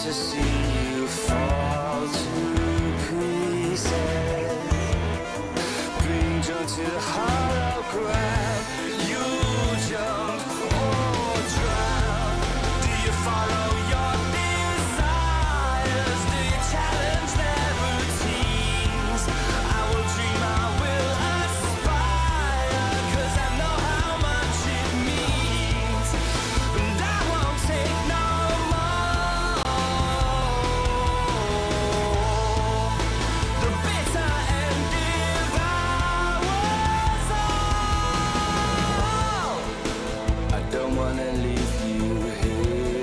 to see you fall to pieces. Bring joy to the hollow ground. You jump or drown. Do you follow your desires? Do you challenge their routines? I will dream, I will aspire, 'cause I know how much it means. And I won't take no more. The bitter end devours all. I don't wanna leave you here.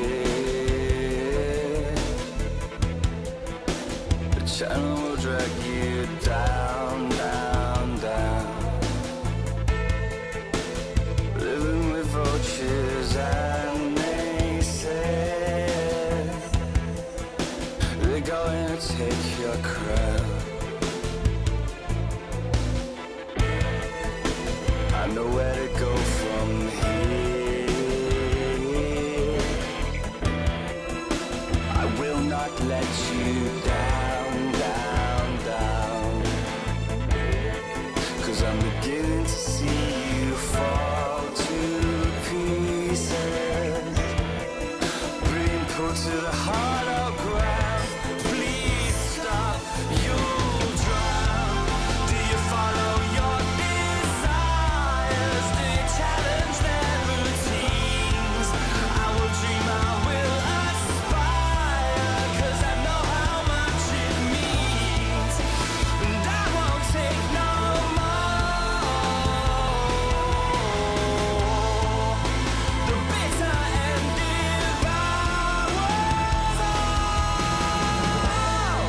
The channel will drag you down, down, down. Living with vultures and naysayers. They're going to take your crown. I know where to go from here. I will not let you down, down, down. 'Cause I'm beginning to see you fall to pieces. Being pulled to the hollow ground. Please stop, you'll drown. Do you follow your desires? Do you challenge their routines? I will dream, I will aspire, 'cause I know how much it means. And I won't take no more. The bitter end devours all.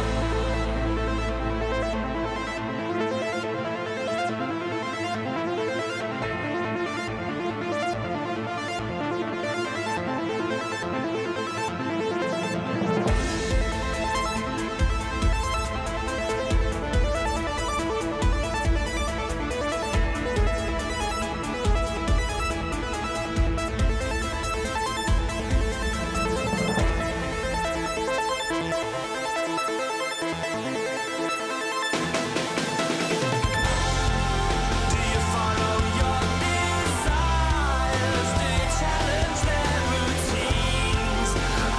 Do you follow your desires? Do you challenge their routines?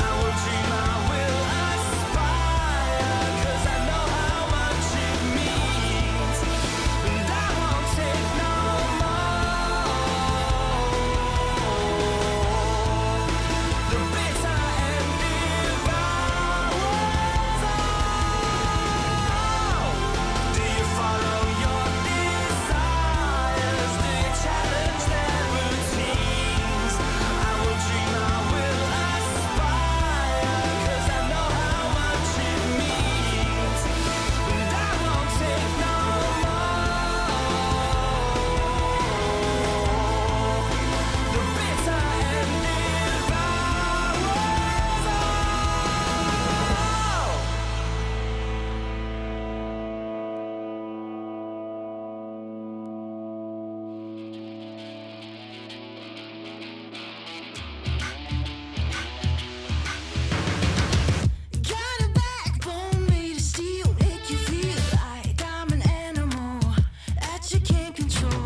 I will dream, I will aspire, 'cause I know how much it means. And I won't take no more. The bitter end devours all. Do you follow your desires? Do you challenge their routines? I will dream, I will aspire, 'cause I know how much it means. And I won't take no more. The bitter end devours all. Got a backbone made of steel, make you feel like I'm an animal that you can't control.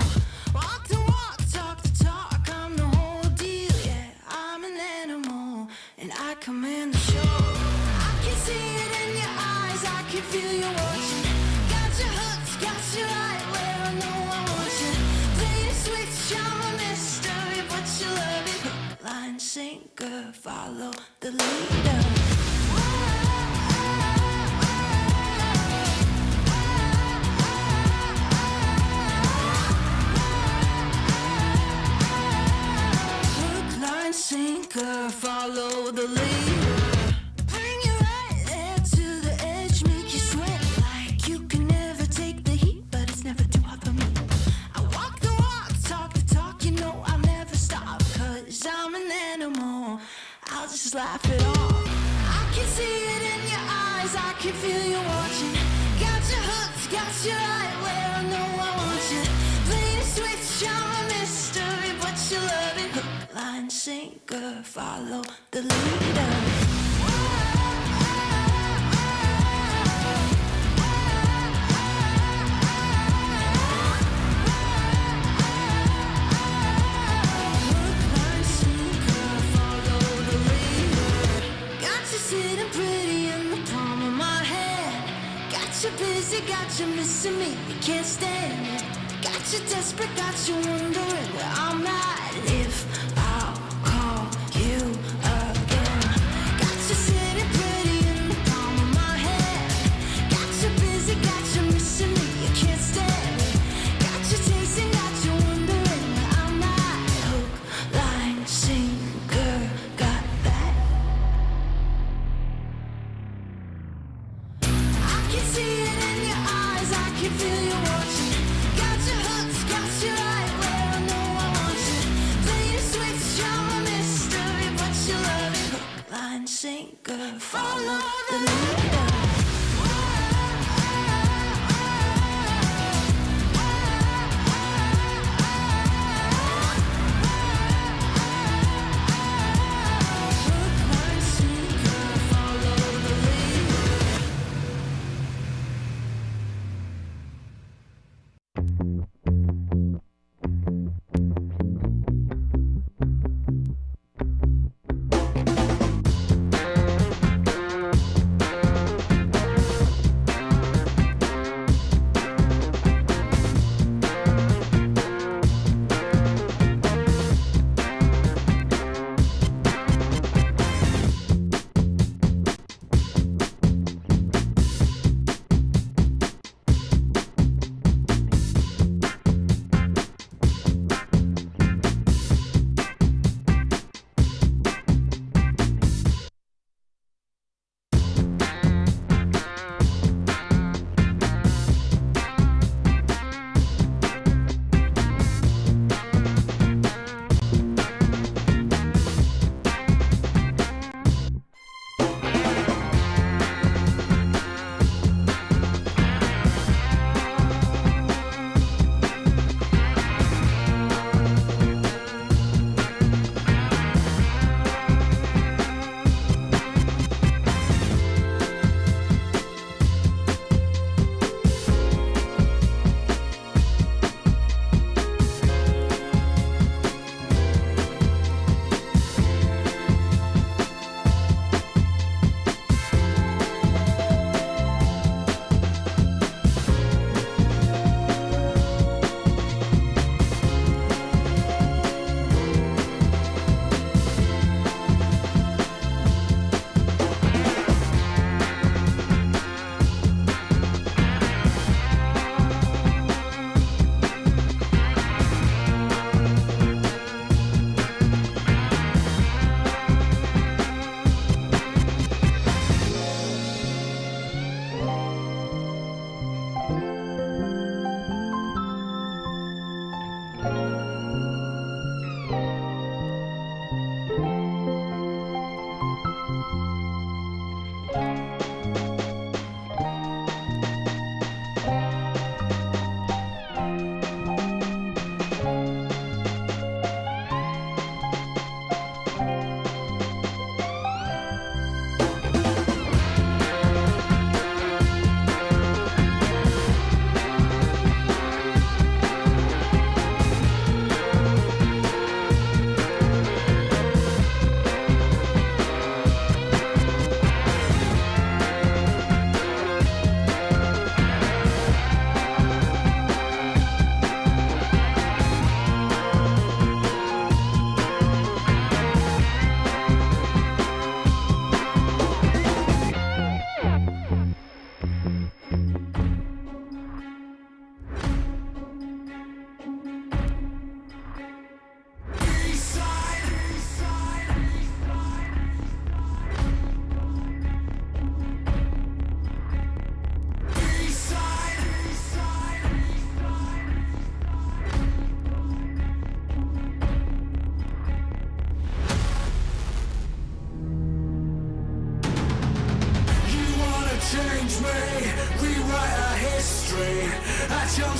Walk the walk, talk the talk, I'm the whole deal. Yeah, I'm an animal and I command the show. I can see it in your eyes, I can feel you watching. Got your hooks, got you right where I know I want you. Play the switch, I'm a mystery, but you love it. Hook, line, sinker, follow the leader. Hook, line, sinker, follow the leader. Bring you right there to the edge, make you sweat like you can never take the heat, but it's never too hot for me. I walk the walk, talk the talk, you know I'll never stop, 'cause I'm an animal, I'll just laugh it off. I can see it in your eyes, I can feel you watching. Got your hooks, got you right where I know I want you. Play the switch, I'm a mystery, but you love it. Hook, line, sinker, follow the leader. sitting pretty in the palm of my hand. Got you busy, got you missing me, you can't stand it. Got you desperate, got you wondering where I'm at. If I'll call you again. Got you sitting pretty in the palm of my hand. Got you busy, got you missing me, you can't stand it. Got you chasing, got you wondering where I'm at. Hook, line, sinker, got that. I can see it in your eyes, I can feel you watching. Got your hooks, got you right where I know I want you. Play the switch, you're a mystery, but you love it. Hook, line, sinker, follow the leader. Hook, line, sinker, follow the leader.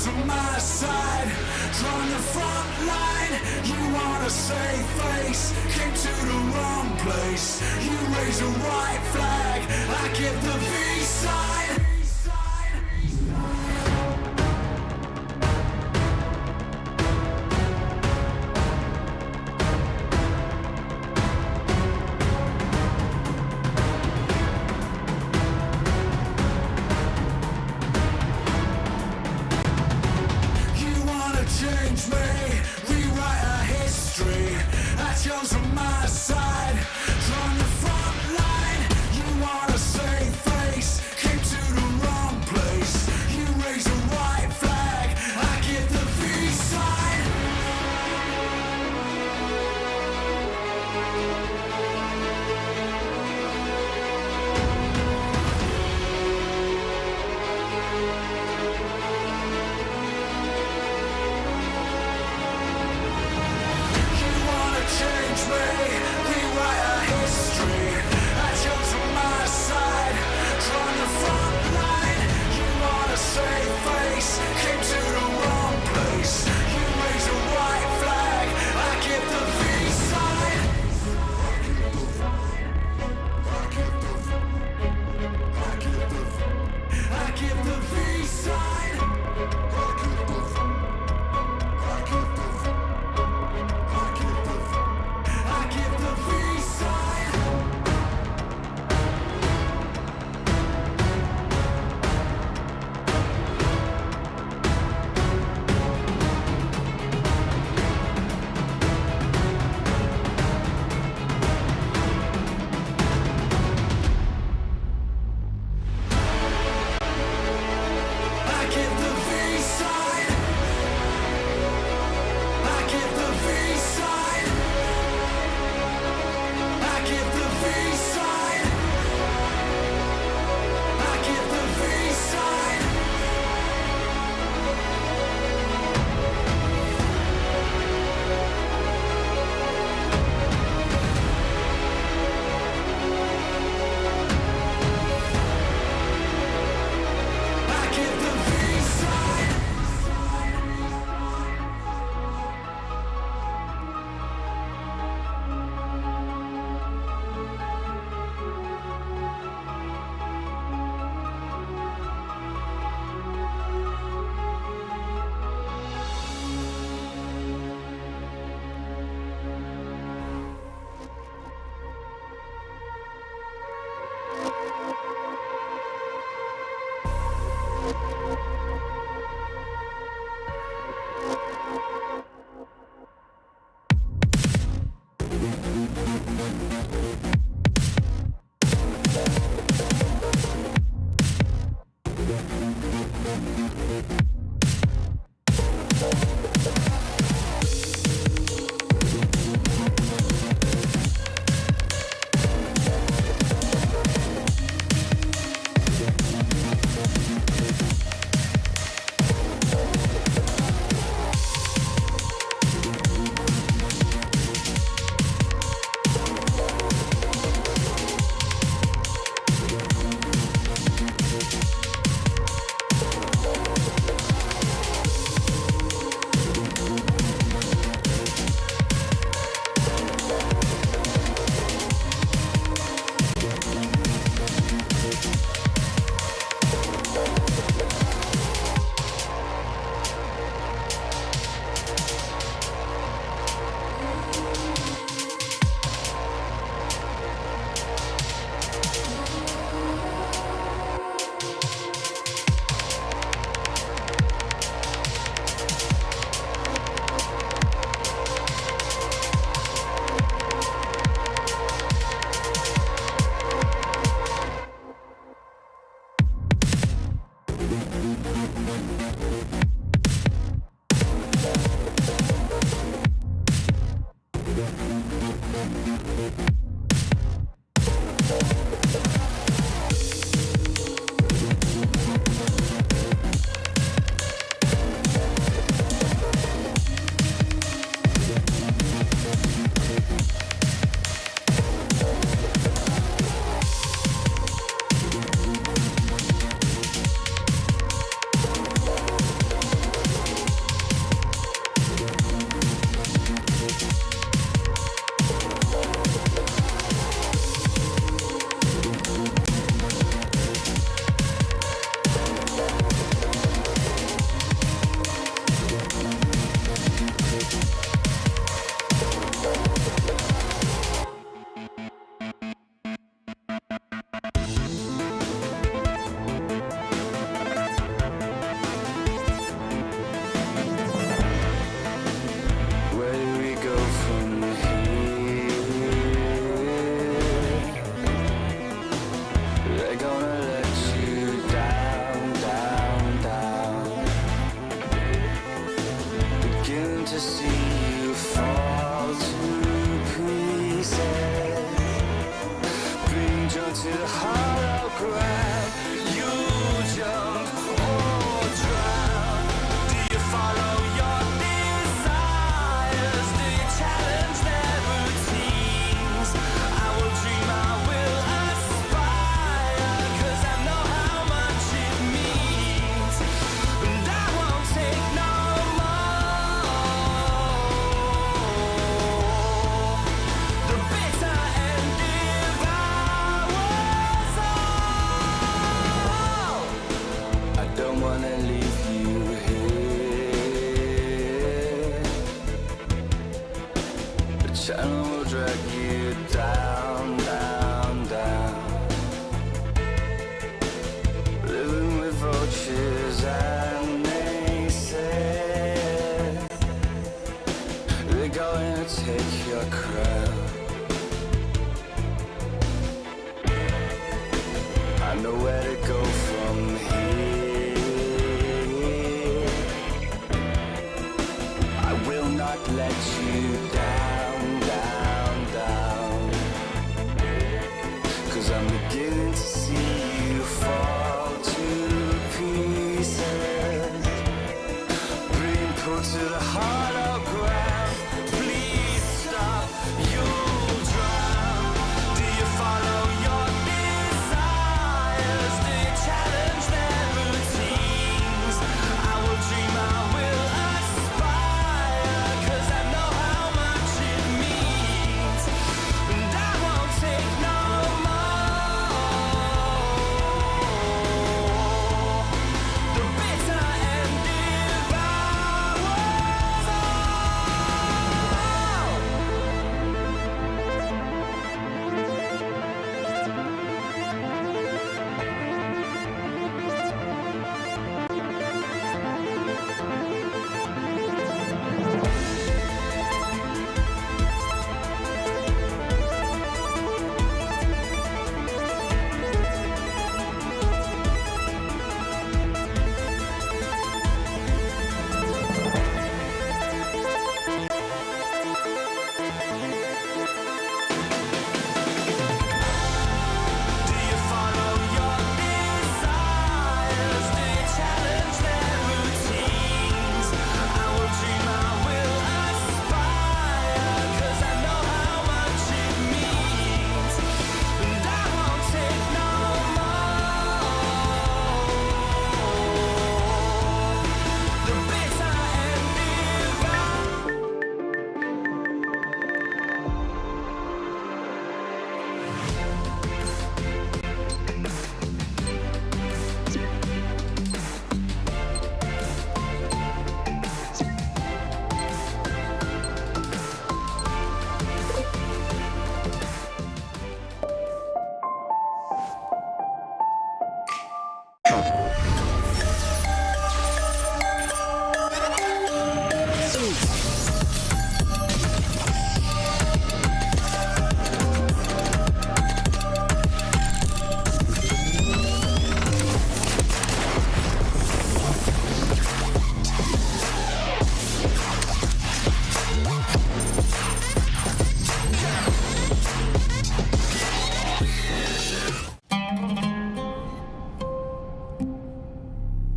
on my side, drawn the front line. You wanna save face, came to the wrong place. You raise a white flag, I give the V side.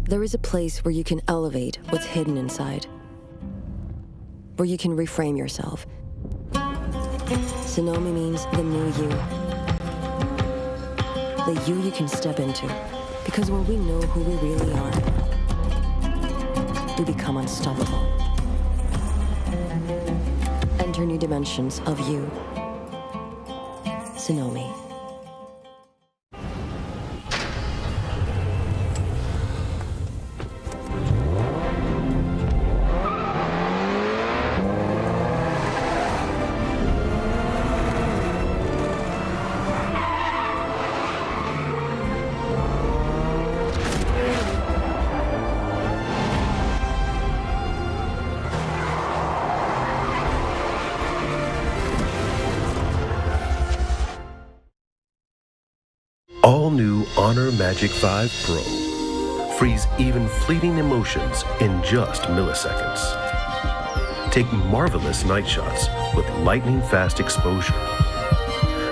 There is a place where you can elevate what's hidden inside, where you can reframe yourself. Tsunami means the new you. The you can step into. Because when we know who we really are, we become unstoppable. Enter new dimensions of you. Tsunami. All new Honor Magic 5 Pro. Freeze even fleeting emotions in just milliseconds. Take marvelous night shots with lightning fast exposure.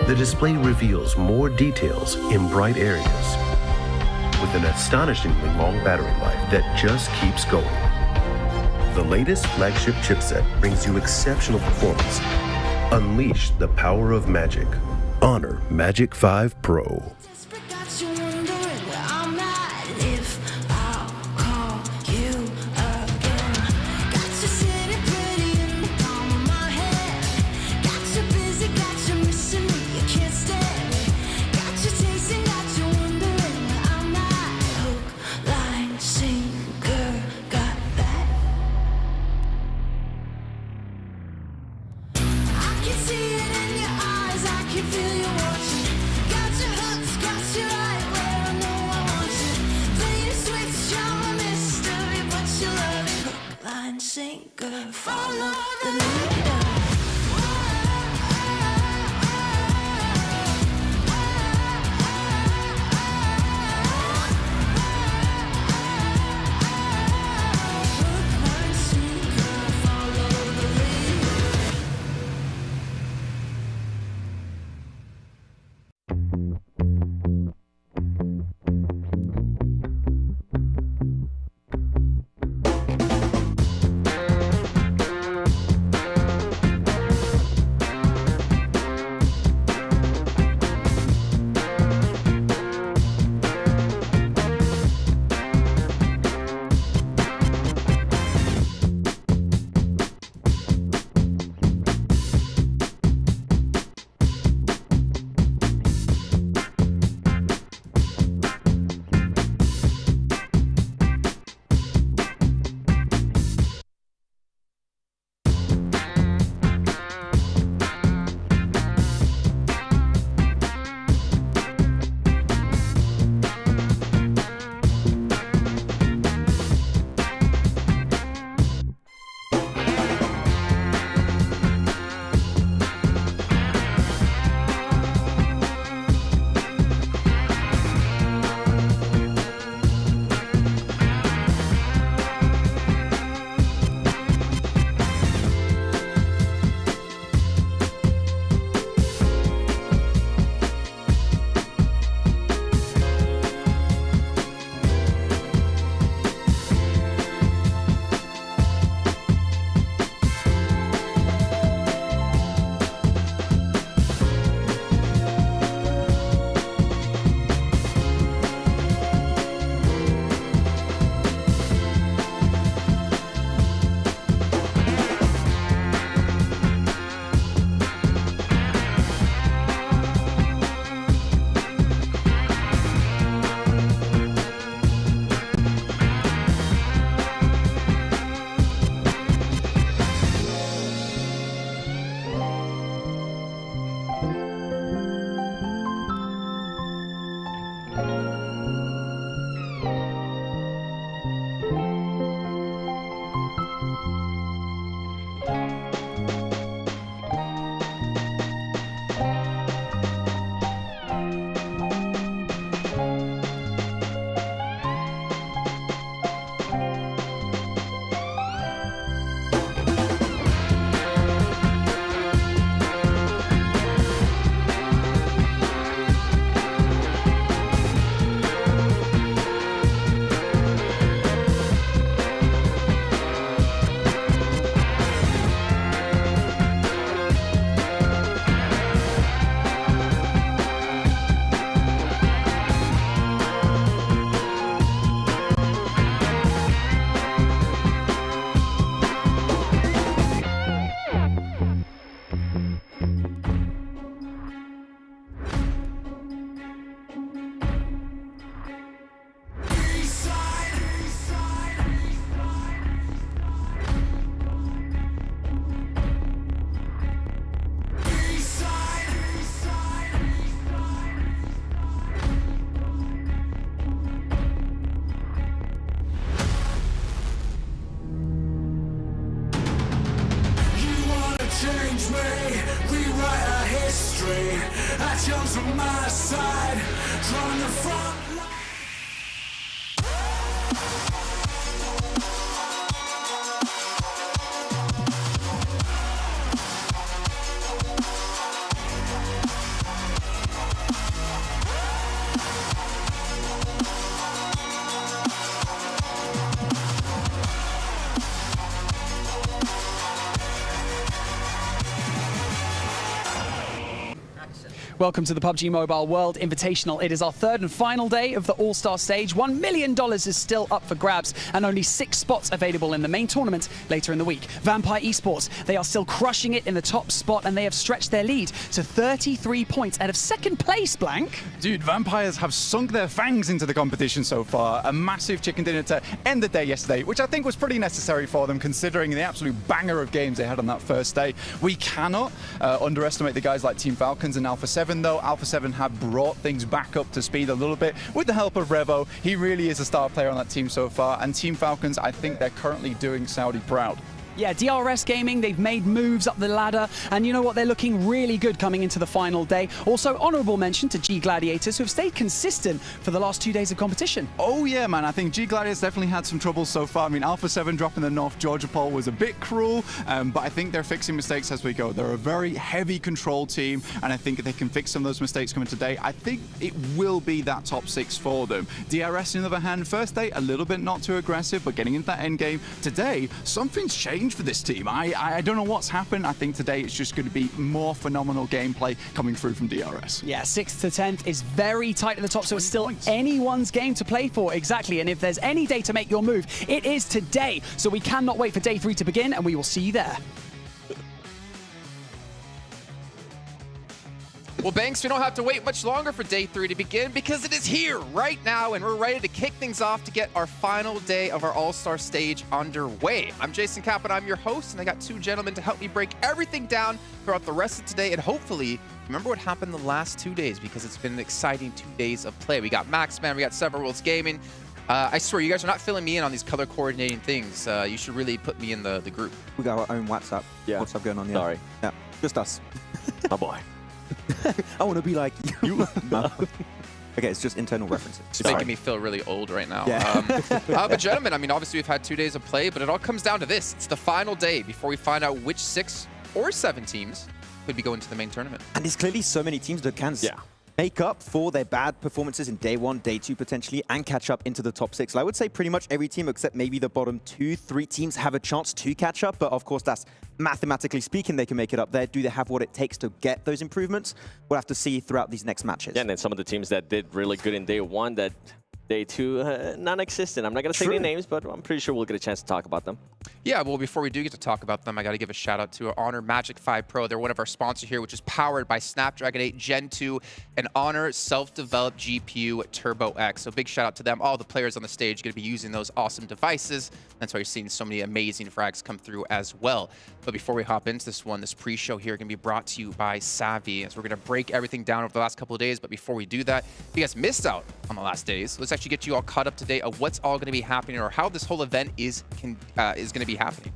The display reveals more details in bright areas with an astonishingly long battery life that just keeps going. The latest flagship chipset brings you exceptional performance. Unleash the power of magic. Honor Magic 5 Pro. Desperate got you wondering where I'm at. If I'll call you again. Got you sitting pretty in the palm of my hand. Got you busy, got you missing me, you can't stand it. Got you chasing, got you wondering where I'm at. Hook, line, sinker, got that. I can see it in your eyes, I can feel you watching. Got your hooks, got you right where I know I want you. Play the switch, you're a mystery, but you love it. Hook, line, sinker, follow the leader. Hook, line, sinker, follow the leader. on my side, drawing the front line. Welcome to the PUBG Mobile World Invitational. It is our third and final day of the All-Star Stage. $1 million is still up for grabs and only 6 spots available in the main tournament later in the week. Vampire Esports, they are still crushing it in the top spot and they have stretched their lead to 33 points out of second place, Blank. Dude, Vampires have sunk their fangs into the competition so far. A massive chicken dinner to end the day yesterday, which I think was pretty necessary for them considering the absolute banger of games they had on that first day. We cannot underestimate the guys like Team Falcons and Alpha7, though. Alpha7 have brought things back up to speed a little bit with the help of Revo. He really is a star player on that team so far, and Team Falcons, I think they're currently doing Saudi proud. Yeah, DRS Gaming, they've made moves up the ladder, and you know what? They're looking really good coming into the final day. Also, honorable mention to G Gladiators, who have stayed consistent for the last 2 days of competition. Oh yeah, man, I think G Gladiators definitely had some trouble so far. I mean, Alpha7 dropping the North Georgia poll was a bit cruel, but I think they're fixing mistakes as we go. They're a very heavy control team, and I think they can fix some of those mistakes coming today. I think it will be that top 6 for them. DRS, on the other hand, first day, a little bit not too aggressive, but getting into that end game. Today, something's changed for this team. I don't know what's happened. I think today it's just going to be more phenomenal gameplay coming through from DRS. Yeah, 6th to 10th is very tight at the top, so it's still anyone's game to play for. Exactly, and if there's any day to make your move, it is today. So we cannot wait for day 3 to begin, and we will see you there. Well, Banks, we don't have to wait much longer for day 3 to begin because it is here right now and we're ready to kick things off to get our final day of our All-Star Stage underway. I'm Jason Kapp and I'm your host, and I got 2 gentlemen to help me break everything down throughout the rest of today and hopefully remember what happened the last 2 days because it's been an exciting 2 days of play. We got Maxman, we got Several Worlds Gaming. I swear, you guys are not filling me in on these color coordinating things. You should really put me in the group. We got our own WhatsApp. Yeah. WhatsApp going on, yeah. Sorry. Yeah, just us. Oh boy. I want to be like you. No. Okay, it's just internal references. It's making me feel really old right now. Yeah. But gentlemen, I mean, obviously we've had 2 days of play, but it all comes down to this. It's the final day before we find out which 6 or 7 teams could be going to the main tournament. And there's clearly so many teams that can make up for their bad performances in day 1, day 2 potentially, and catch up into the top 6. I would say pretty much every team except maybe the bottom 2, 3 teams have a chance to catch up, but of course that's mathematically speaking they can make it up there. Do they have what it takes to get those improvements? We'll have to see throughout these next matches. Yeah, and then some of the teams that did really good in day 1 that day 2 non-existent. I'm not going to say any names, but I'm pretty sure we'll get a chance to talk about them. Yeah, well, before we do get to talk about them, I got to give a shout out to our Honor Magic 5 Pro. They're one of our sponsors here, which is powered by Snapdragon 8 Gen 2 and Honor self-developed GPU Turbo X. So big shout out to them. All the players on the stage are going to be using those awesome devices. That's why you're seeing so many amazing frags come through as well. But before we hop into this one, this pre-show here is going to be brought to you by Savvy. As we're going to break everything down over the last couple of days. But before we do that, if you guys missed out on the last days, let's actually get you all caught up to date of what's all going to be happening or how this whole event is going to be happening.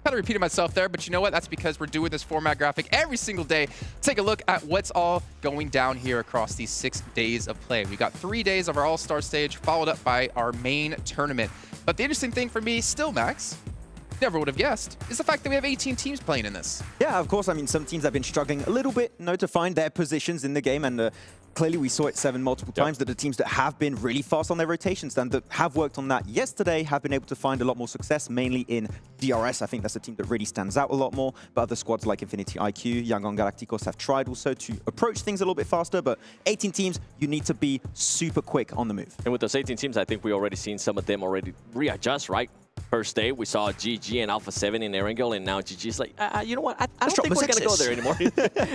Kind of repeated myself there, but you know what? That's because we're doing this format graphic every single day. Take a look at what's all going down here across these 6 days of play. We got 3 days of our All-Star Stage, followed up by our main tournament. But the interesting thing for me still, Max, never would have guessed, is the fact that we have 18 teams playing in this. Yeah, of course. I mean, some teams have been struggling a little bit, to find their positions in the game, and clearly we saw it 7 multiple times that the teams that have been really fast on their rotations and that have worked on that yesterday have been able to find a lot more success, mainly in DRS. I think that's a team that really stands out a lot more, but other squads like Infinity IQ, AGONxI8 have tried also to approach things a little bit faster, but 18 teams, you need to be super quick on the move. And with those 18 teams, I think we already seen some of them already readjust, right? First day, we saw GG and Alpha7 in Erangel, and now GG's like, you know what? I don't think we're going to go there anymore.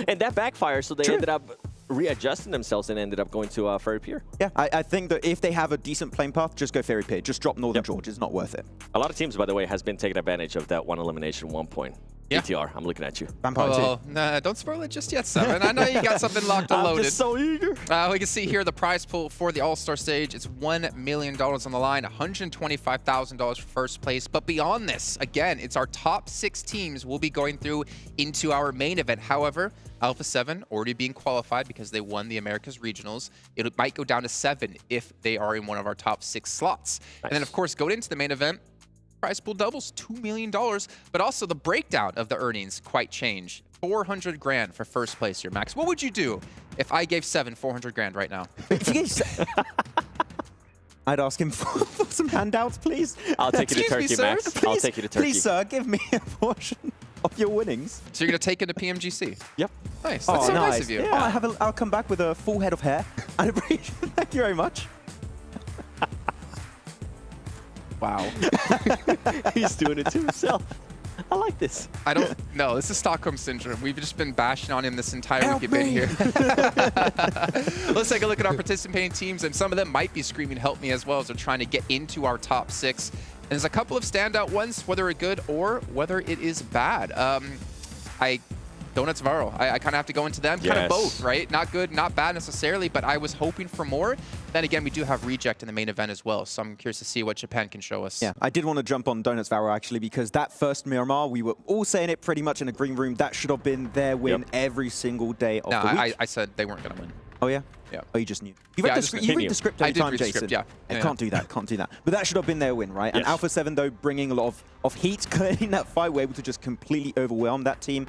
And that backfired, so they ended up readjusting themselves and ended up going to Fairy Pier. Yeah, I think that if they have a decent playing path, just go Fairy Pier. Just drop Northern George. It's not worth it. A lot of teams, by the way, has been taking advantage of that 1 elimination, 1 point. Yeah. ATR, I'm looking at you. Vampire Oh, too. nah, don't spoil it just yet, Seven. I know you got something locked and I'm loaded. just so eager. We can see here the prize pool for the All-Star Stage. It's $1 million on the line, $125,000 for first place. But beyond this, again, it's our top 6 teams we'll be going through into our main event. However, Alpha7 already being qualified because they won the Americas Regionals. It might go down to 7 if they are in one of our top 6 slots. Nice. And then, of course, going into the main event, prize pool doubles, $2 million, but also the breakdown of the earnings quite change. 400 grand for first place here, Max. What would you do if I gave 7 400 grand right now? If you gave I'd ask him for some handouts, please. I'll take you to Turkey, Max. Please, I'll take you to Turkey. Please, sir, give me a portion of your winnings. So you're going to take it to PMGC? Yep. Nice. That's so nice of you. Yeah. I'll come back with a full head of hair. I appreciate it. Thank you very much. Wow. He's doing it to himself. I like this. I don't know. This is Stockholm Syndrome. We've just been bashing on him this entire week you've been here. Let's take a look at our participating teams, and some of them might be screaming help me as well as they're trying to get into our top 6. And there's a couple of standout ones, whether it's good or whether it is bad. Donuts Varro. I kind of have to go into them. Kind of both, right? Not good, not bad necessarily, but I was hoping for more. Then again, we do have Reject in the main event as well, so I'm curious to see what Japan can show us. Yeah, I did want to jump on Donuts Varro actually, because that first Miramar, we were all saying it pretty much in a green room. That should have been their win every single day of the week. I said they weren't going to win. Oh, yeah? Yeah. Oh, you just knew. You read the script every time, Jason. Yeah. Can't do that, can't do that. But that should have been their win, right? And Alpha7, though, bringing a lot of heat, clearly in that fight, were able to just completely overwhelm that team.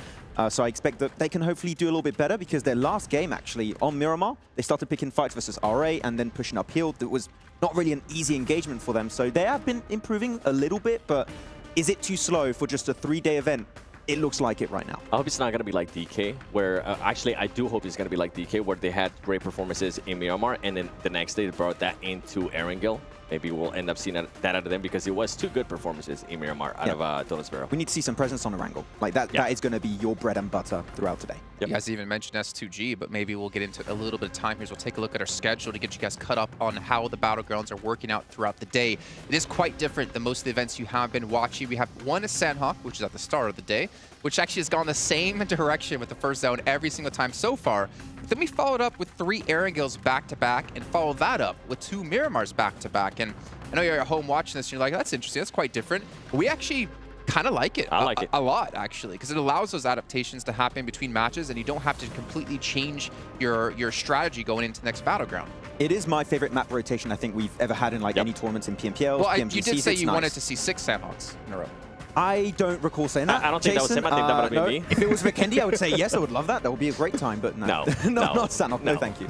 So I expect that they can hopefully do a little bit better, because their last game, actually, on Miramar, they started picking fights versus RA and then pushing uphill. That was not really an easy engagement for them. So they have been improving a little bit, but is it too slow for just a 3-day event? It looks like it right now. I hope it's not going to be like DK, where actually I do hope it's going to be like DK, where they had great performances in Miramar, and then the next day they brought that into Erangel. Maybe we'll end up seeing that out of them, because it was 2 good performances in Miramar out of Donuts Varro. We need to see some presence on Erangel. Like that is going to be your bread and butter throughout today. You guys even mentioned S2G, but maybe we'll get into a little bit of time here. So we'll take a look at our schedule to get you guys cut up on how the Battlegrounds are working out throughout the day. It is quite different than most of the events you have been watching. We have one Sandhawk, which is at the start of the day, which actually has gone the same direction with the first zone every single time so far. Then we followed up with 3 Erangels back-to-back and followed that up with 2 Miramars back-to-back. And I know you're at home watching this and you're like, that's interesting, that's quite different. But we actually kind of like it. I like it a lot, actually, because it allows those adaptations to happen between matches, and you don't have to completely change your strategy going into the next Battleground. It is my favorite map rotation I think we've ever had in like any tournaments in PMPL. Well, PMGCs, you did say you nice. wanted to see 6 Sandhawks in a row. I don't recall saying that. I don't think Jason, that was him. I think that would have been me. If it was Vikendi, I would say yes, I would love that. That would be a great time, but no. Not Sandhawk. No, thank you.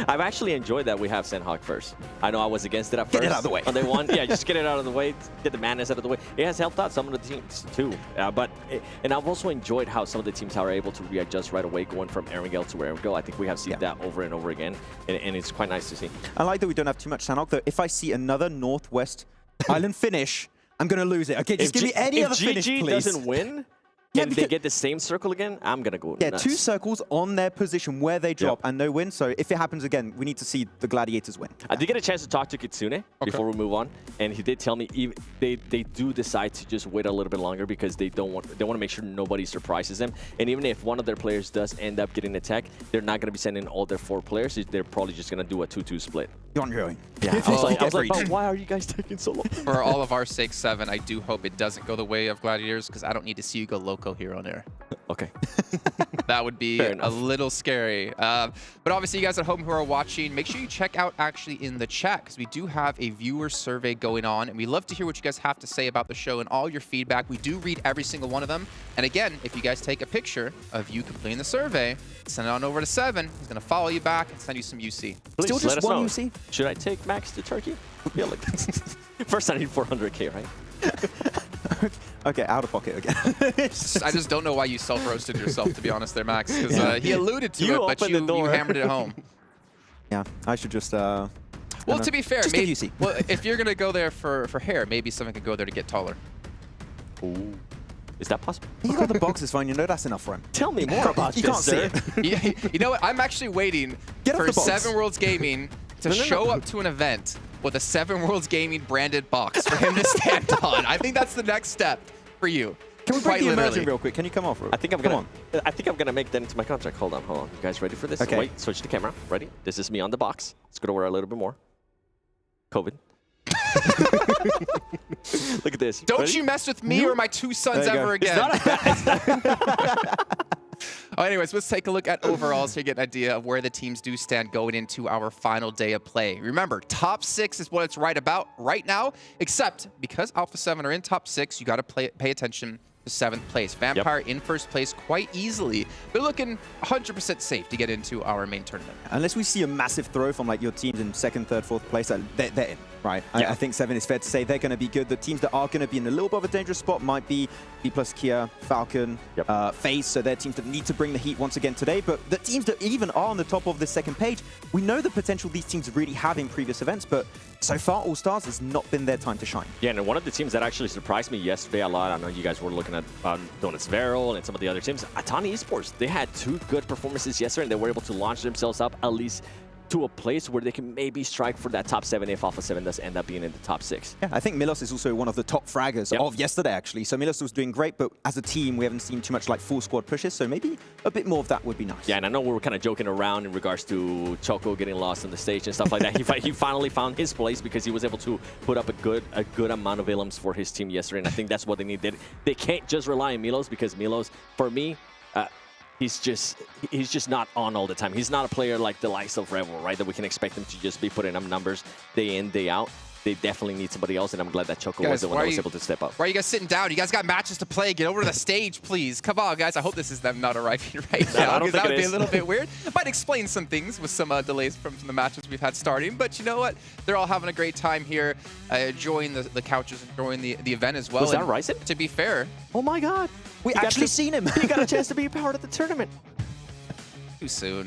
I've actually enjoyed that we have Sandhawk first. I know I was against it at first. Get it out of the way. On day 1, yeah, just get it out of the way, get the madness out of the way. It has helped out some of the teams too. And I've also enjoyed how some of the teams are able to readjust right away, going from Erangel to Erangel. I think we have seen that over and over again, and it's quite nice to see. I like that we don't have too much Sandhawk, though. If I see another Northwest Island finish, I'm going to lose it. Okay, just give me any other finish, please. If GG doesn't win, and they get the same circle again, I'm going to go nuts. 2 circles on their position where they drop and no win. So if it happens again, we need to see the Gladiators win. I did get a chance to talk to Kitsune before we move on, and he did tell me they do decide to just wait a little bit longer, because they want to make sure nobody surprises them. And even if one of their players does end up getting attacked, they're not going to be sending all their 4 players. They're probably just going to do a 2-2 split. You're going. Yeah, I was like, oh, why are you guys taking so long? For all of our sake, 7, I do hope it doesn't go the way of Gladiators, because I don't need to see you go loco here on air. Okay. That would be a little scary. But obviously, you guys at home who are watching, make sure you check out actually in the chat, because we do have a viewer survey going on, and we love to hear what you guys have to say about the show and all your feedback. We do read every single one of them. And again, if you guys take a picture of you completing the survey, send it on over to 7. He's going to follow you back and send you some UC. Please, Still just one UC? Should I take Max to Turkey? Yeah, like first I need 400k, right? Okay, out of pocket again. I just don't know why you self-roasted yourself, to be honest there, Max, because he alluded to it, but you hammered it home. Yeah, I should just... well, to be fair, maybe, well, if you're going to go there for hair, maybe someone could go there to get taller. Ooh. Is that possible? He's got the boxes fine, you know that's enough for him. Tell me more about this, sir. You know what? I'm actually waiting for 7 Worlds Gaming to show up to an event with a 7 Worlds Gaming branded box for him to stand on. I think that's the next step for you. Can we break Quite the literally. immersion real quick? Can you come off? I think I'm gonna make that into my contract. Hold on. You guys ready for this? Okay. Wait, switch the camera. Ready? This is me on the box. Let's go to where a little bit more. COVID. Look at this. Don't Ready? you mess with me or my two sons There you ever go. again. Oh, anyways, let's take a look at overalls to get an idea of where the teams do stand going into our final day of play. Remember, top 6 is what it's right about right now, except because Alpha7 are in top 6, you got to pay attention to 7th place. Vampire in 1st place quite easily. They're looking 100% safe to get into our main tournament. Unless we see a massive throw from like your teams in 2nd, 3rd, 4th place, they're in, right? Yeah. I think 7 is fair to say they're going to be good. The teams that are going to be in a little bit of a dangerous spot might be B+ Kia, Falcon, FaZe, so they're teams that need to bring the heat once again today. But the teams that even are on the top of the 2nd page, we know the potential these teams really have in previous events, but so far All-Stars has not been their time to shine. Yeah, and one of the teams that actually surprised me yesterday a lot, I know you guys were looking at Donuts Veril and some of the other teams, Aton Esports. They had 2 good performances yesterday, and they were able to launch themselves up at least to a place where they can maybe strike for that top 7 if Alpha7 does end up being in the top 6. Yeah, I think Milos is also one of the top fraggers of yesterday, actually. So Milos was doing great, but as a team, we haven't seen too much like full squad pushes, so maybe a bit more of that would be nice. Yeah, and I know we were kind of joking around in regards to Choco getting lost on the stage and stuff like that. He finally found his place because he was able to put up a good amount of items for his team yesterday, and I think that's what they need. They can't just rely on Milos, because Milos, for me, he's just not on all the time. He's not a player like the likes of Rebel, right? That we can expect him to just be putting up numbers day in, day out. They definitely need somebody else, and I'm glad that Choco was the one that was able to step up. Why are you guys sitting down? You guys got matches to play. Get over to the stage, please. Come on, guys. I hope this is them not arriving right now, because that would be a little bit weird. Might explain some things with some delays from the matches we've had starting, but you know what? They're all having a great time here, enjoying the couches, enjoying the event as well. Was that Ryzen? To be fair. Oh my God. We actually seen him. He got a chance to be a part of the tournament. Too soon,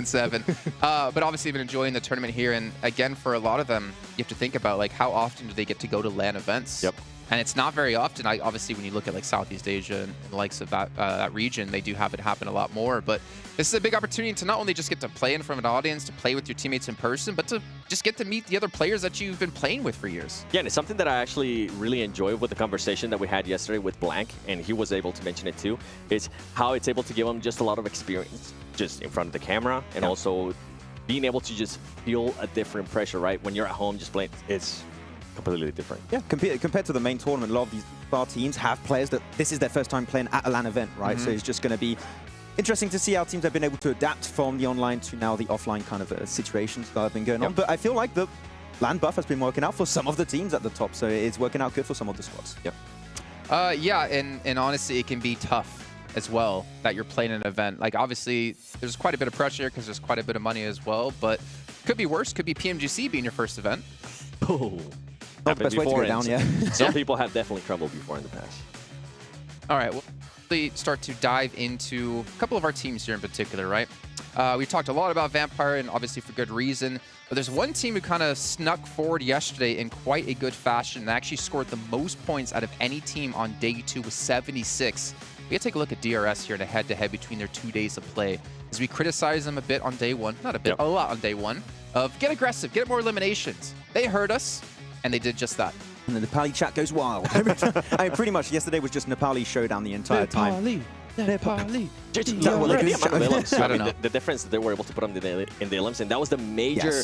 7. But obviously been enjoying the tournament here, and again, for a lot of them, you have to think about like how often do they get to go to LAN events. Yep. And it's not very often. Obviously, when you look at like Southeast Asia and the likes of that region, they do have it happen a lot more. But this is a big opportunity to not only just get to play in front of an audience, to play with your teammates in person, but to just get to meet the other players that you've been playing with for years. Yeah, and it's something that I actually really enjoy with the conversation that we had yesterday with Blank, and he was able to mention it too. It's how it's able to give him just a lot of experience just in front of the camera, and also being able to just feel a different pressure, right? When you're at home just playing, it's completely different. Yeah, compared to the main tournament, a lot of these bar teams have players that this is their first time playing at a LAN event, right? So it's just going to be interesting to see how teams have been able to adapt from the online to now the offline kind of situations that have been going on. But I feel like the LAN buff has been working out for some of the teams at the top, so it's working out good for some of the squads. Yeah, and honestly, it can be tough as well that you're playing an event. Like, obviously, there's quite a bit of pressure because there's quite a bit of money as well, but could be worse. Could be PMGC being your first event. Oh. Not the best way to go down, yeah. Some people have definitely crumbled before in the past. All right, we'll start to dive into a couple of our teams here in particular, right? We've talked a lot about Vampire, and obviously for good reason, but there's one team who kind of snuck forward yesterday in quite a good fashion and actually scored the most points out of any team on day 2 with 76. We gotta take a look at DRS here in a head-to-head between their 2 days of play, as we criticize them a bit on day 1, not a bit, a lot on day 1, of get aggressive, get more eliminations. They heard us, and they did just that. And the Nepali chat goes wild. I mean, pretty much yesterday was just Nepali showdown the entire time. Nepali. I don't know. The difference that they were able to put them in the elims, and that was the major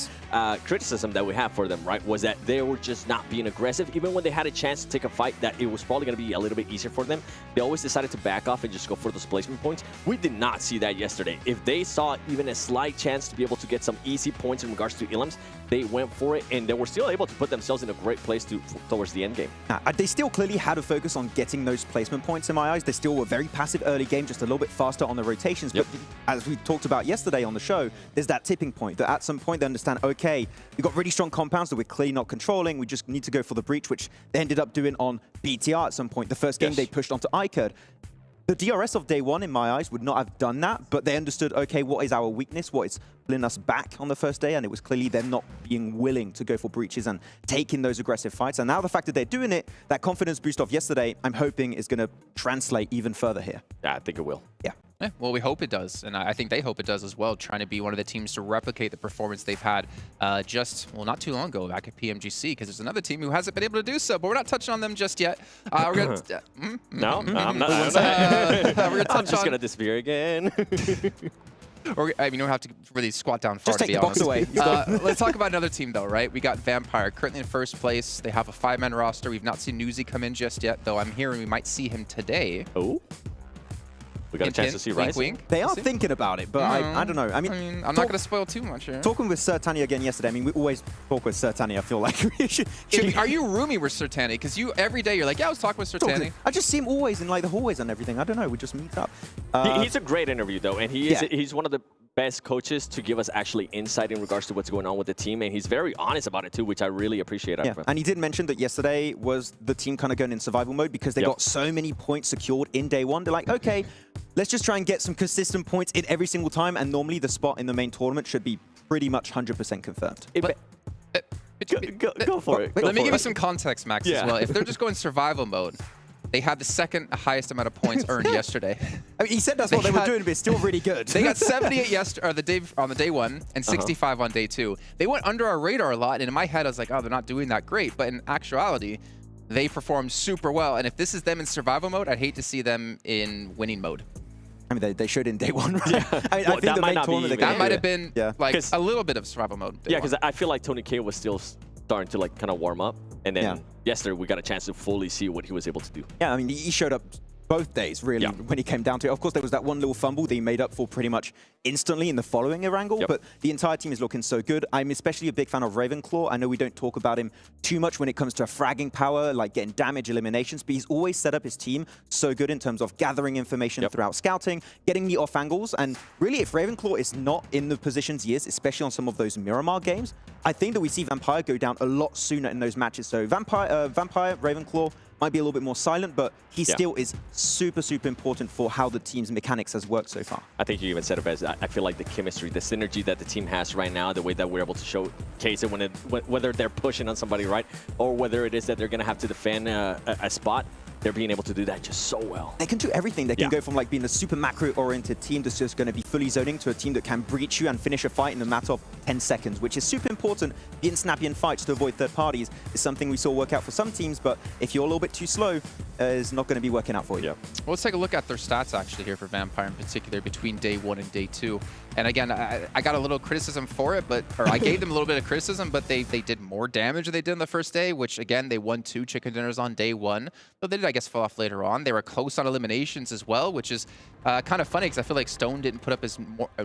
criticism that we have for them, right? Was that they were just not being aggressive. Even when they had a chance to take a fight that it was probably going to be a little bit easier for them, they always decided to back off and just go for those placement points. We did not see that yesterday. If they saw even a slight chance to be able to get some easy points in regards to elims, they went for it, and they were still able to put themselves in a great place towards the end game. They still clearly had a focus on getting those placement points in my eyes. They still were very passive early game, just a little bit faster on the rotations. But as we talked about yesterday on the show, there's that tipping point that at some point they understand, okay, we've got really strong compounds that we're clearly not controlling. We just need to go for the breach, which they ended up doing on BTR at some point. The first game they pushed onto iKURD. The DRS of day 1, in my eyes, would not have done that, but they understood, okay, what is our weakness, what is pulling us back on the first day, and it was clearly them not being willing to go for breaches and taking those aggressive fights. And now the fact that they're doing it, that confidence boost of yesterday, I'm hoping is going to translate even further here. Yeah, I think it will. Yeah. Yeah, well, we hope it does, and I think they hope it does as well, trying to be one of the teams to replicate the performance they've had not too long ago back at PMGC, because there's another team who hasn't been able to do so, but we're not touching on them just yet. We're gonna, No, I'm not. we're gonna touch I'm just going to disappear again. I mean, you don't have to really squat down far, Just take to be the box honest. away. Let's talk about another team, though, right? We got Vampire, currently in first place. They have a 5-man roster. We've not seen Newsy come in just yet, though I'm hearing we might see him today. Oh. We got a chance to see wink, Rising. wink. They are thinking about it, but I don't know. I mean, I'm not going to spoil too much here. Talking with Sertani again yesterday, I mean, we always talk with Sertani, I feel like. Are you roomie with Sertani? Because every day you're like, yeah, I was talking with Sertani. I just see him always in like the hallways and everything. I don't know, we just meet up. He's a great interview, though, and he's one of the best coaches to give us actually insight in regards to what's going on with the team, and he's very honest about it too, which I really appreciate. Yeah, and he did mention that yesterday was the team kind of going in survival mode because they got so many points secured in day one. They're like, okay, let's just try and get some consistent points in every single time, and normally the spot in the main tournament should be pretty much 100% confirmed. Go for it. Let me give you some context, Max, as well. If they're just going survival mode, they had the second highest amount of points earned yesterday. I mean, he said that's what they were doing, but it's still really good. They got 78 on the day one and 65 on day two. They went under our radar a lot, and in my head, I was like, oh, they're not doing that great. But in actuality, they performed super well. And if this is them in survival mode, I'd hate to see them in winning mode. I mean, they showed in day one, right? Yeah. I think that the might main tournament That might have been like a little bit of survival mode. Yeah, because I feel like Tony K was still starting to like kind of warm up, and then yesterday we got a chance to fully see what he was able to do. Yeah, I mean, he showed up both days, really, when he came down to it. Of course, there was that one little fumble that he made up for pretty much instantly in the following Erangel, but the entire team is looking so good. I'm especially a big fan of Ravenclaw. I know we don't talk about him too much when it comes to fragging power, like getting damage eliminations, but he's always set up his team so good in terms of gathering information throughout scouting, getting the off angles, and really, if Ravenclaw is not in the positions he is, especially on some of those Miramar games, I think that we see Vampire go down a lot sooner in those matches. So Vampire, Ravenclaw, might be a little bit more silent, but he still is super, super important for how the team's mechanics has worked so far. I think you even said it best. I feel like the chemistry, the synergy that the team has right now, the way that we're able to showcase it whether they're pushing on somebody, right, or whether it is that they're going to have to defend a spot, they're being able to do that just so well. They can do everything. They can go from like being a super macro-oriented team that's just going to be fully zoning to a team that can breach you and finish a fight in a matter of 10 seconds, which is super important. Being snappy in fights to avoid third parties is something we saw work out for some teams, but if you're a little bit too slow, it's not going to be working out for you. Well, let's take a look at their stats actually here for Vampire in particular between day one and day two. And again, I got a little criticism for it, or I gave them a little bit of criticism, but they did more damage than they did on the first day, which again, they won 2 chicken dinners on day one. But they did, I guess, fall off later on. They were close on eliminations as well, which is kind of funny because I feel like Stone didn't put up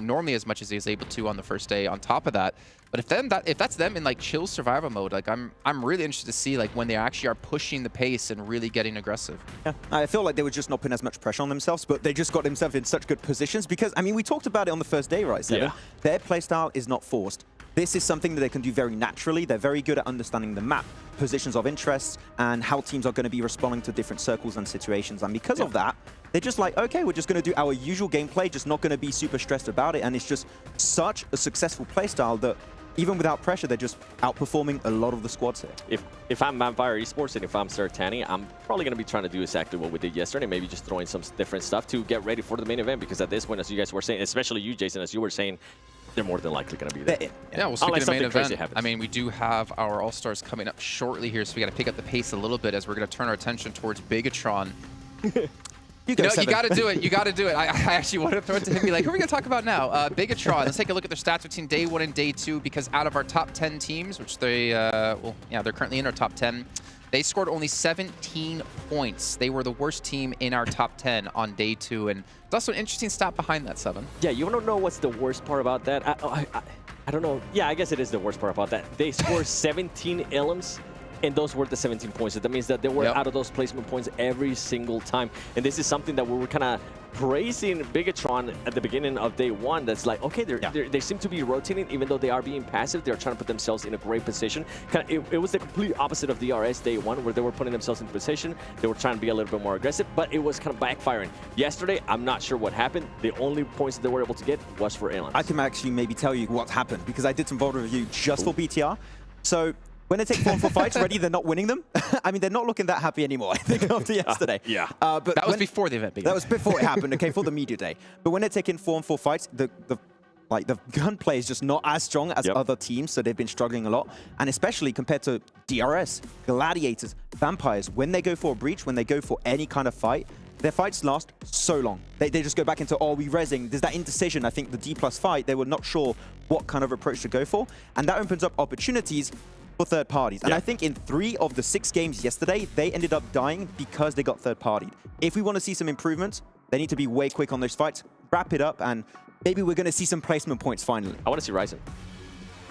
normally as much as he was able to on the first day on top of that. But if that's them in like chill survival mode, like I'm really interested to see like when they actually are pushing the pace and really getting aggressive. Yeah, I feel like they were just not putting as much pressure on themselves, but they just got themselves in such good positions because, I mean, we talked about it on the first day, right, Seven? Their playstyle is not forced. This is something that they can do very naturally. They're very good at understanding the map, positions of interest, and how teams are going to be responding to different circles and situations. And because of that, they're just like, okay, we're just going to do our usual gameplay, just not going to be super stressed about it. And it's just such a successful playstyle that even without pressure, they're just outperforming a lot of the squads here. If I'm Vampire Esports and if I'm Sertani, I'm probably going to be trying to do exactly what we did yesterday, maybe just throwing some different stuff to get ready for the main event, because at this point, as you guys were saying, especially you, Jason, as you were saying, they're more than likely going to be there. Yeah, we'll speak of the main event. I mean, we do have our All-Stars coming up shortly here, so we got to pick up the pace a little bit as we're going to turn our attention towards Bigetron. You got to do it. You got to do it. I actually want to throw it to him and be like, who are we going to talk about now? Bigetron. Let's take a look at their stats between day one and day two, because out of our top 10 teams, which they, they're currently in our top 10, they scored only 17 points. They were the worst team in our top 10 on day two. And there's also an interesting stat behind that, Seven. Yeah, you want to know what's the worst part about that? I don't know. Yeah, I guess it is the worst part about that. They scored 17 elims. And those were the 17 points. That means that they were out of those placement points every single time. And this is something that we were kind of praising Bigetron at the beginning of day one. That's like, okay, they seem to be rotating, even though they are being passive. They're trying to put themselves in a great position. It was the complete opposite of DRS day one, where they were putting themselves in position. They were trying to be a little bit more aggressive, but it was kind of backfiring. Yesterday, I'm not sure what happened. The only points that they were able to get was for elims. I can actually maybe tell you what happened, because I did some VOD review just for BTR. So When they take 4-on-4 fights already, they're not winning them. I mean, they're not looking that happy anymore, I think, after yesterday. Yeah. But That was before the event began. That was before it happened, okay, for the media day. But when they're taking 4-on-4 fights, the gunplay is just not as strong as other teams, so they've been struggling a lot. And especially compared to DRS, Gladiators, Vampires, when they go for a breach, when they go for any kind of fight, their fights last so long. They just go back into, oh, we rezzing. There's that indecision. I think the D+ fight, they were not sure what kind of approach to go for. And that opens up opportunities for third parties. And I think in 3 of the 6 games yesterday, they ended up dying because they got third partied. If we want to see some improvements, they need to be way quick on those fights, wrap it up, and maybe we're going to see some placement points finally. I want to see Ryzen.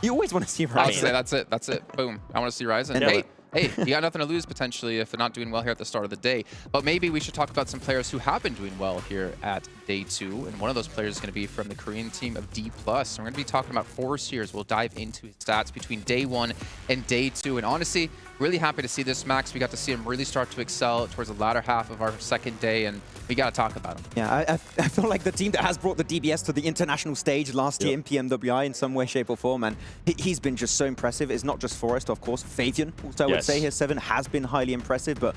You always want to see Ryzen. I would say that's it. That's it. Boom. I want to see Ryzen. Hey, you got nothing to lose potentially if they're not doing well here at the start of the day. But maybe we should talk about some players who have been doing well here at day 2. And one of those players is going to be from the Korean team of D+. And we're going to be talking about Forrest here as we'll dive into his stats between day 1 and day 2. And honestly, really happy to see this, Max. We got to see him really start to excel towards the latter half of our second day, and we got to talk about him. Yeah, I feel like the team that has brought the DBS to the international stage last year in PMWI in some way, shape, or form, and he's been just so impressive. It's not just Forrest, of course. Fabian, also I would say here, 7 has been highly impressive, but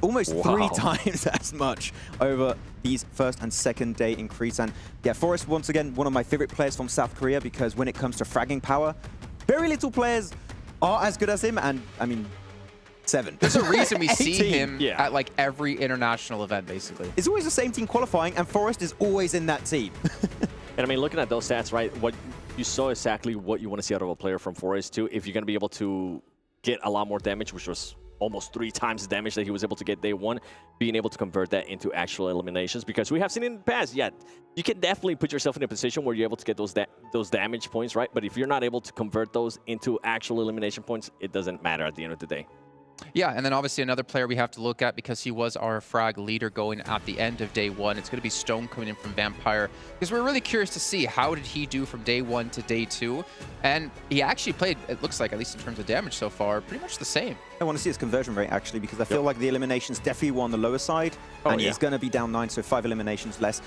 almost 3 times as much over these first and second day increase. And yeah, Forrest, once again, one of my favorite players from South Korea, because when it comes to fragging power, very little players are as good as him, and I mean, 7. There's a reason we see him at like every international event, basically. It's always the same team qualifying, and Forrest is always in that team. And I mean, looking at those stats, right, what you saw exactly what you want to see out of a player from Forrest too. If you're going to be able to get a lot more damage, which was almost 3 times the damage that he was able to get day 1, being able to convert that into actual eliminations, because we have seen in the past, you can definitely put yourself in a position where you're able to get those damage points, right? But if you're not able to convert those into actual elimination points, it doesn't matter at the end of the day. Yeah, and then obviously another player we have to look at, because he was our frag leader going at the end of day 1. It's going to be Stone coming in from Vampire, because we're really curious to see how did he do from day 1 to day 2. And he actually played, it looks like, at least in terms of damage so far, pretty much the same. I want to see his conversion rate, actually, because I feel like the eliminations definitely were on the lower side, and he's going to be down 9, so 5 eliminations less.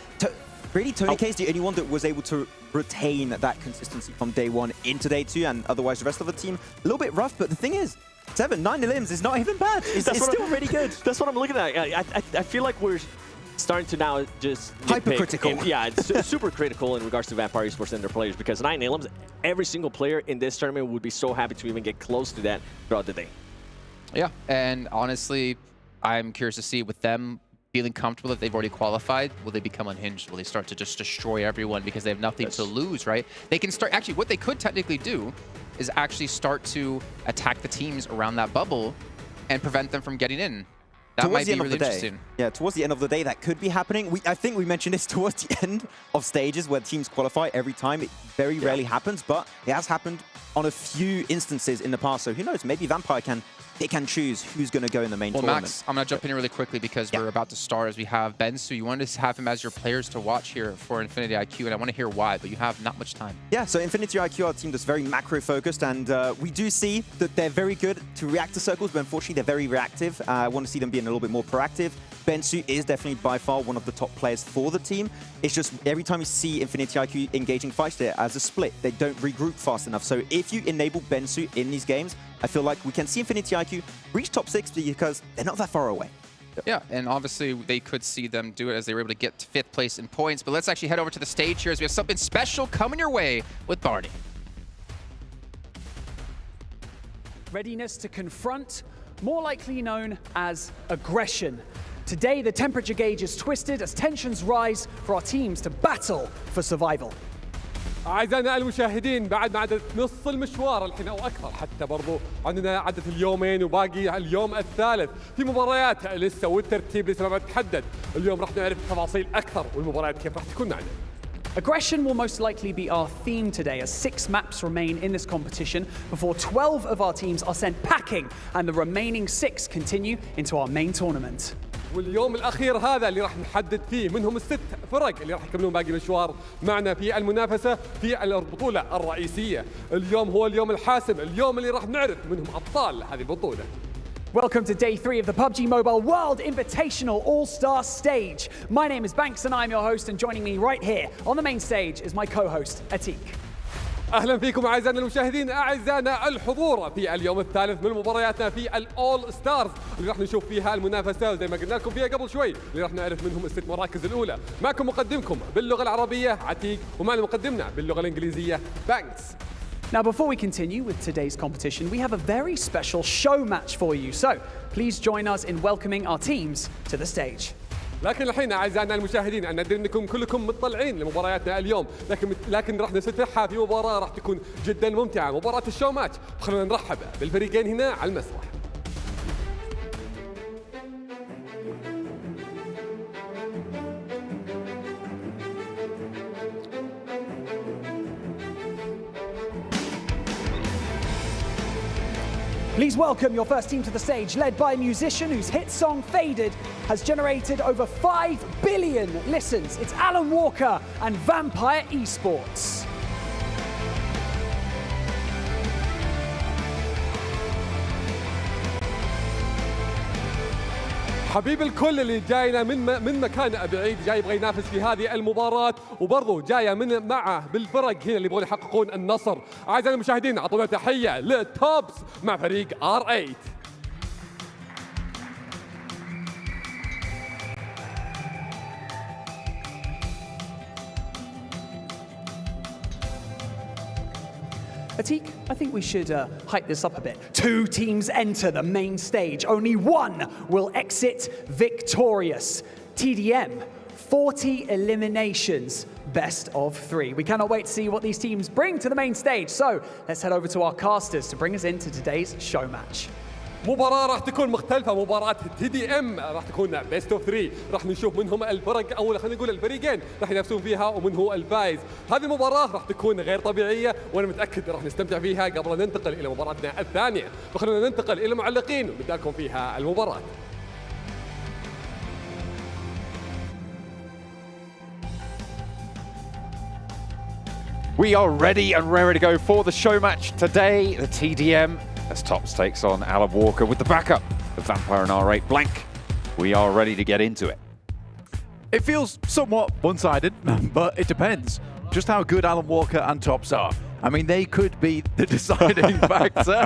Really, Tony K is the only one that was able to retain that consistency from day 1 into day 2, and otherwise the rest of the team, a little bit rough, but the thing is, 9 elims is not even bad. It's still really good. That's what I'm looking at. I feel like we're starting to now just hypercritical. It's super critical in regards to Vampire Esports and their players, because 9 elims, every single player in this tournament would be so happy to even get close to that throughout the day. Yeah, and honestly, I'm curious to see with them feeling comfortable that they've already qualified, will they become unhinged? Will they start to just destroy everyone because they have nothing to lose, right? They can start, actually, what they could technically do is actually start to attack the teams around that bubble and prevent them from getting in. That might be really interesting. Yeah, towards the end of the day, that could be happening. I think we mentioned this towards the end of stages where teams qualify every time. It very rarely happens, but it has happened on a few instances in the past. So who knows? Maybe Vampire can choose who's going to go in the main tournament. Max, I'm going to jump in here really quickly because we're about to start as we have Ben. So you wanted to have him as your players to watch here for Infinity IQ, and I want to hear why, but you have not much time. Yeah, so Infinity IQ are a team that's very macro-focused, and we do see that they're very good to react to circles, but unfortunately they're very reactive. I want to see them being a little bit more proactive. Bensu is definitely by far one of the top players for the team. It's just every time you see Infinity IQ engaging fights there as a split, they don't regroup fast enough. So if you enable Bensu in these games, I feel like we can see Infinity IQ reach top 6 because they're not that far away. Yeah, and obviously they could see them do it as they were able to get to 5th place in points. But let's actually head over to the stage here as we have something special coming your way with Barney. Readiness to confront, more likely known as aggression. Today, the temperature gauge is twisted as tensions rise for our teams to battle for survival. أعزائنا المشاهدين، بعد ما عدت نص المشوار الحين أو أكثر، حتى برضو عندنا عدت اليومين وباقي اليوم الثالث في مباريات لسه، والترتيب لسه ما تحدد. اليوم راح نعرف تفاصيل أكثر والمباريات كيف راح تكون معنا. Aggression will most likely be our theme today, as 6 maps remain in this competition before 12 of our teams are sent packing and the remaining 6 continue into our main tournament. واليوم الأخير هذا اللي راح نحدد فيه منهم ال6 فرق اللي راح يكملون باقي المشوار معنا في المنافسة في البطولة الرئيسية. اليوم هو اليوم الحاسم، اليوم اللي راح نعرف منهم أبطال هذه البطولة. Welcome to day 3 of the PUBG Mobile World Invitational Allstars Stage. My name is Banks and I'm your host, and joining me right here on the main stage is my co-host, Atik. اهلا فيكم اعزائنا المشاهدين، اعزائنا الحضور في اليوم الثالث من مبارياتنا في الاول ستارز اللي راح نشوف فيها المنافسه زي ما قلنا لكم فيها قبل شوي، اللي راح نعرف منهم الست مراكز الاولى. معكم مقدمكم باللغه العربيه عتيق، ومعنا مقدمنا باللغه الانجليزيه بانكس. Now, before we continue with today's competition, we have a very special show match for you. So, please join us in welcoming our teams to the stage. لكن الحين اعزائنا المشاهدين انا ادري انكم كلكم مطلعين لمبارياتنا اليوم، لكن راح نفتتحها في مباراه راح تكون جدا ممتعه، مباراه الشو ماتش. خلونا نرحب بالفريقين هنا على المسرح. Please welcome your first team to the stage, led by a musician whose hit song Faded has generated over 5 billion listens. It's Alan Walker and Vampire Esports. حبيب الكل اللي جاينا من مكان بعيد، جاي يبغى ينافس في هذه المباراة، وبرضه جايه من معه بالفرق هنا اللي يبغون يحققون النصر. اعزائنا المشاهدين اعطونا تحية للتوبس مع فريق R8. Atik, I think we should hype this up a bit. 2 teams enter the main stage. Only one will exit victorious. TDM, 40 eliminations, best of 3. We cannot wait to see what these teams bring to the main stage. So let's head over to our casters to bring us into today's show match. مباراة راح تكون مختلفة، مباراة TDM راح تكون بيست اوف 3، راح نشوف منهم الفرق او خلينا نقول الفريقين راح ينافسون فيها ومن هو الفايز. هذه المباراة راح تكون غير طبيعية وانا متأكد راح نستمتع فيها. قبل أن ننتقل الى مباراتنا الثانية فخلونا ننتقل الى المعلقين ونبدأ لكم فيها المباراة. We are ready and raring to go for the show match today. The TDM as Tops takes on Alan Walker with the backup of Vampire and R8 Blank. We are ready to get into it. It feels somewhat one-sided, but it depends just how good Alan Walker and Tops are. I mean, they could be the deciding factor.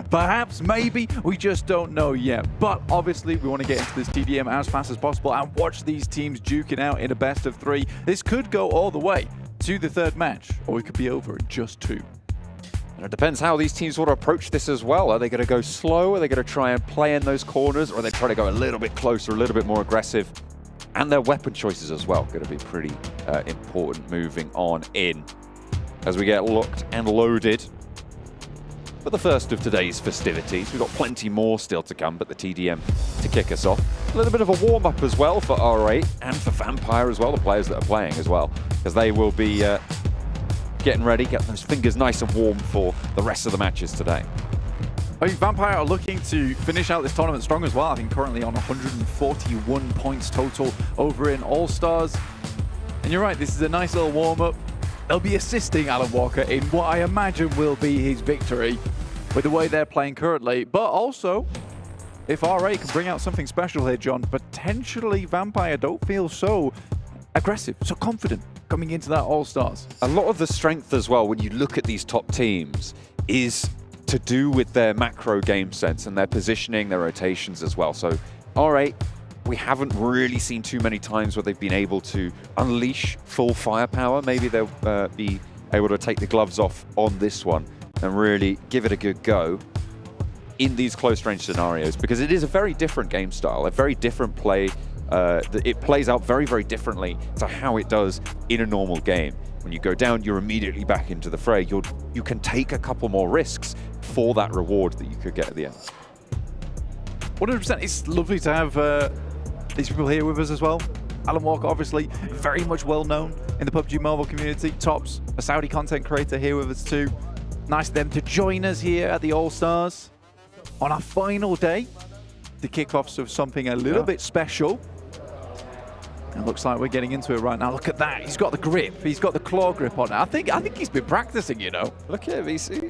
Perhaps, maybe, we just don't know yet. But obviously, we want to get into this TDM as fast as possible and watch these teams duking out in a best of 3. This could go all the way to the third match, or it could be over in just 2. And it depends how these teams want to approach this as well. Are they going to go slow? Are they going to try and play in those corners? Or are they trying to go a little bit closer, a little bit more aggressive? And their weapon choices as well going to be pretty important moving on in as we get locked and loaded. But the first of today's festivities, we've got plenty more still to come, but the TDM to kick us off. A little bit of a warm-up as well for R8 and for Vampire as well, the players that are playing as well, because they will be getting ready, getting those fingers nice and warm for the rest of the matches today. I mean, Vampire are looking to finish out this tournament strong as well. I think currently on 141 points total over in All-Stars. And you're right, this is a nice little warm-up. They'll be assisting Alan Walker in what I imagine will be his victory with the way they're playing currently. But also, if R8 can bring out something special here, John, potentially Vampire don't feel so aggressive, so confident coming into that All-Stars. A lot of the strength as well, when you look at these top teams, is to do with their macro game sense and their positioning, their rotations as well. So R8, we haven't really seen too many times where they've been able to unleash full firepower. Maybe they'll be able to take the gloves off on this one and really give it a good go in these close range scenarios, because it is a very different game style, a very different play. It plays out very, very differently to how it does in a normal game. When you go down, you're immediately back into the fray. You can take a couple more risks for that reward that you could get at the end. 100%. It's lovely to have these people here with us as well. Alan Walker, obviously, very much well known in the PUBG Mobile community. Tops, a Saudi content creator, here with us too. Nice of them to join us here at the All-Stars on our final day to kick off something a little bit special. It looks like we're getting into it right now. Look at that. He's got the grip. He's got the claw grip on it. I think he's been practicing, you know. Look at him.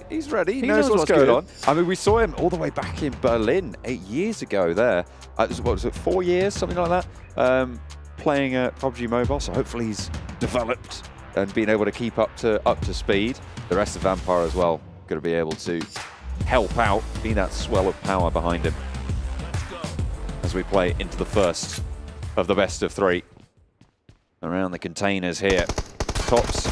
He's ready. He knows what's going on. I mean, we saw him all the way back in Berlin 8 years ago there. What was it, 4 years, something like that? Playing PUBG Mobile. So hopefully he's developed and being able to keep up to speed. The rest of Vampire as well, going to be able to help out, be that swell of power behind him as we play into the first of the best of 3. Around the containers here. Tops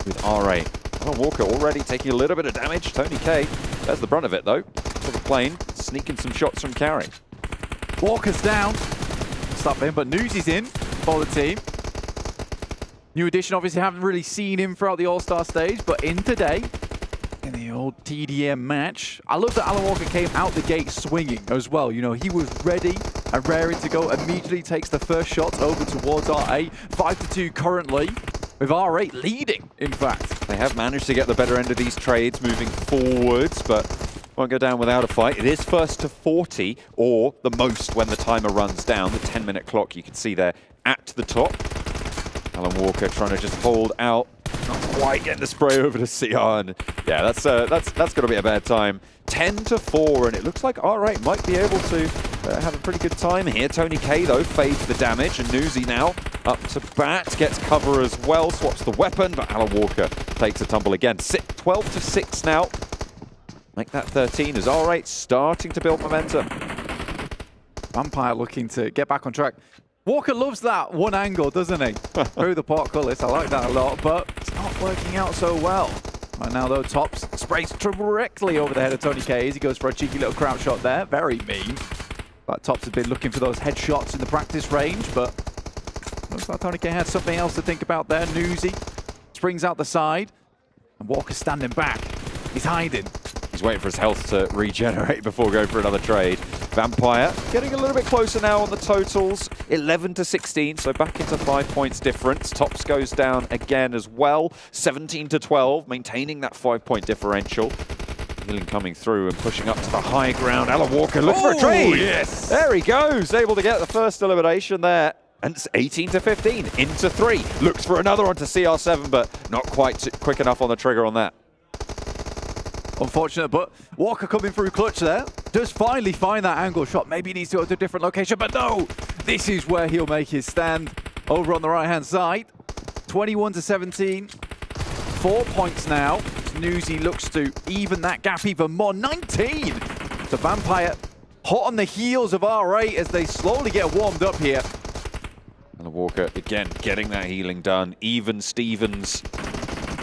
with R8. Alan Walker already taking a little bit of damage. Tony K, there's the brunt of it though. To the plane, sneaking some shots from Carry. Walker's down. Stop him, but Newsy's in for the team. New addition, obviously haven't really seen him throughout the All-Star stage, but in today, in the old TDM match. I love that Alan Walker came out the gate swinging as well. You know, he was ready and raring to go. Immediately takes the first shot over towards R8. 5-2 currently, with R8 leading, in fact. They have managed to get the better end of these trades moving forwards, but won't go down without a fight. It is first to 40, or the most when the timer runs down. The 10-minute clock you can see there at the top. Alan Walker trying to just hold out. Not quite getting the spray over to CR, and yeah, that's going to be a bad time. 10-4, and it looks like R8 might be able to have a pretty good time here. Tony K, though, fades the damage, and Newsy now up to bat, gets cover as well, swaps the weapon, but Alan Walker takes a tumble again. 12-6 now. Make that 13 as R8 starting to build momentum. Vampire looking to get back on track. Walker loves that one angle, doesn't he? Through the portcullis, I like that a lot, but it's not working out so well. Right now, though, Tops sprays directly over the head of Tony K as he goes for a cheeky little crouch shot there. Very mean. But Tops has been looking for those headshots in the practice range, but looks like Tony K had something else to think about there. Newsy springs out the side, and Walker's standing back. He's hiding. He's waiting for his health to regenerate before going for another trade. Vampire getting a little bit closer now on the totals. 11-16, so back into 5 points difference. Tops goes down again as well. 17-12, maintaining that 5-point differential. Healing coming through and pushing up to the high ground. Alan Walker looking for a trade. Yes. There he goes, able to get the first elimination there. And it's 18-15, into 3. Looks for another one to CR7, but not quite quick enough on the trigger on that. Unfortunate, but Walker coming through clutch there. Does finally find that angle shot. Maybe he needs to go to a different location, but no! This is where he'll make his stand over on the right-hand side. 21-17. 4 points now. Newsy looks to even that gap even more. 19! The Vampire hot on the heels of R8 as they slowly get warmed up here. And Walker, again, getting that healing done. Even Stevens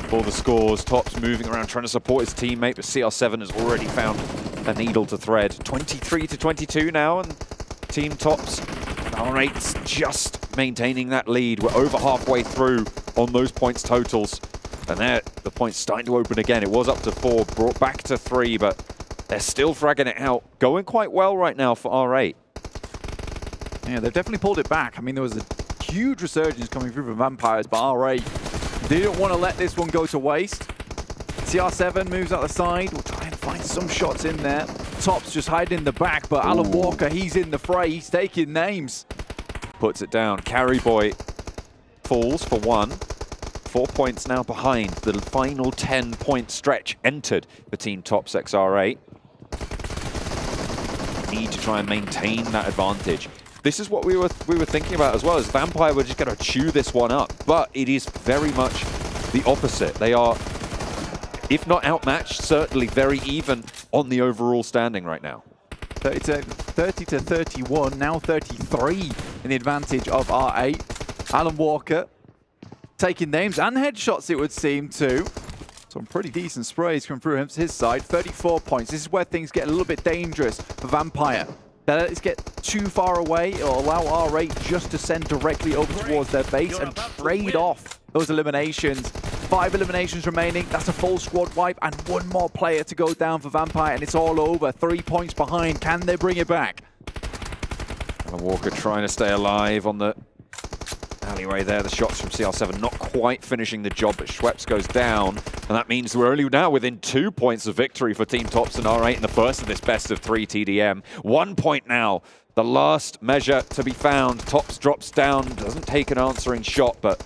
for the scores. Tops moving around, trying to support his teammate, but CR7 has already found a needle to thread. 23-22 now, and Team Tops. R8's just maintaining that lead. We're over halfway through on those points totals. And there, the points starting to open again. It was up to 4, brought back to 3, but they're still fragging it out. Going quite well right now for R8. Yeah, they've definitely pulled it back. I mean, there was a huge resurgence coming through from Vampires, but R8 didn't want to let this one go to waste. CR7 moves out the side. We'll try and find some shots in there. Tops just hiding in the back, but Alan Walker, he's in the fray. He's taking names. Puts it down. Carry Boy falls for 1. 4 points now behind. The final 10-point stretch entered for Team Tops XR8. Need to try and maintain that advantage. This is what we were thinking about as well, as Vampire were just going to chew this one up, but it is very much the opposite. They are, if not outmatched, certainly very even on the overall standing right now. 30-31, now 33 in the advantage of R8. Alan Walker taking names and headshots, it would seem, too. Some pretty decent sprays come through his side. 34 points. This is where things get a little bit dangerous for Vampire. Let's get too far away. It'll allow R8 just to send directly over towards their base and trade off those eliminations. 5 eliminations remaining. That's a full squad wipe and 1 more player to go down for Vampire, and it's all over. 3 points behind. Can they bring it back? Alan Walker trying to stay alive on the alleyway there. The shots from CR7 not quite finishing the job, but Schweppes goes down. And that means we're only now within 2 points of victory for Team Tops and R8 in the first of this best of 3 TDM. 1 point now, the last measure to be found. Tops drops down, doesn't take an answering shot, but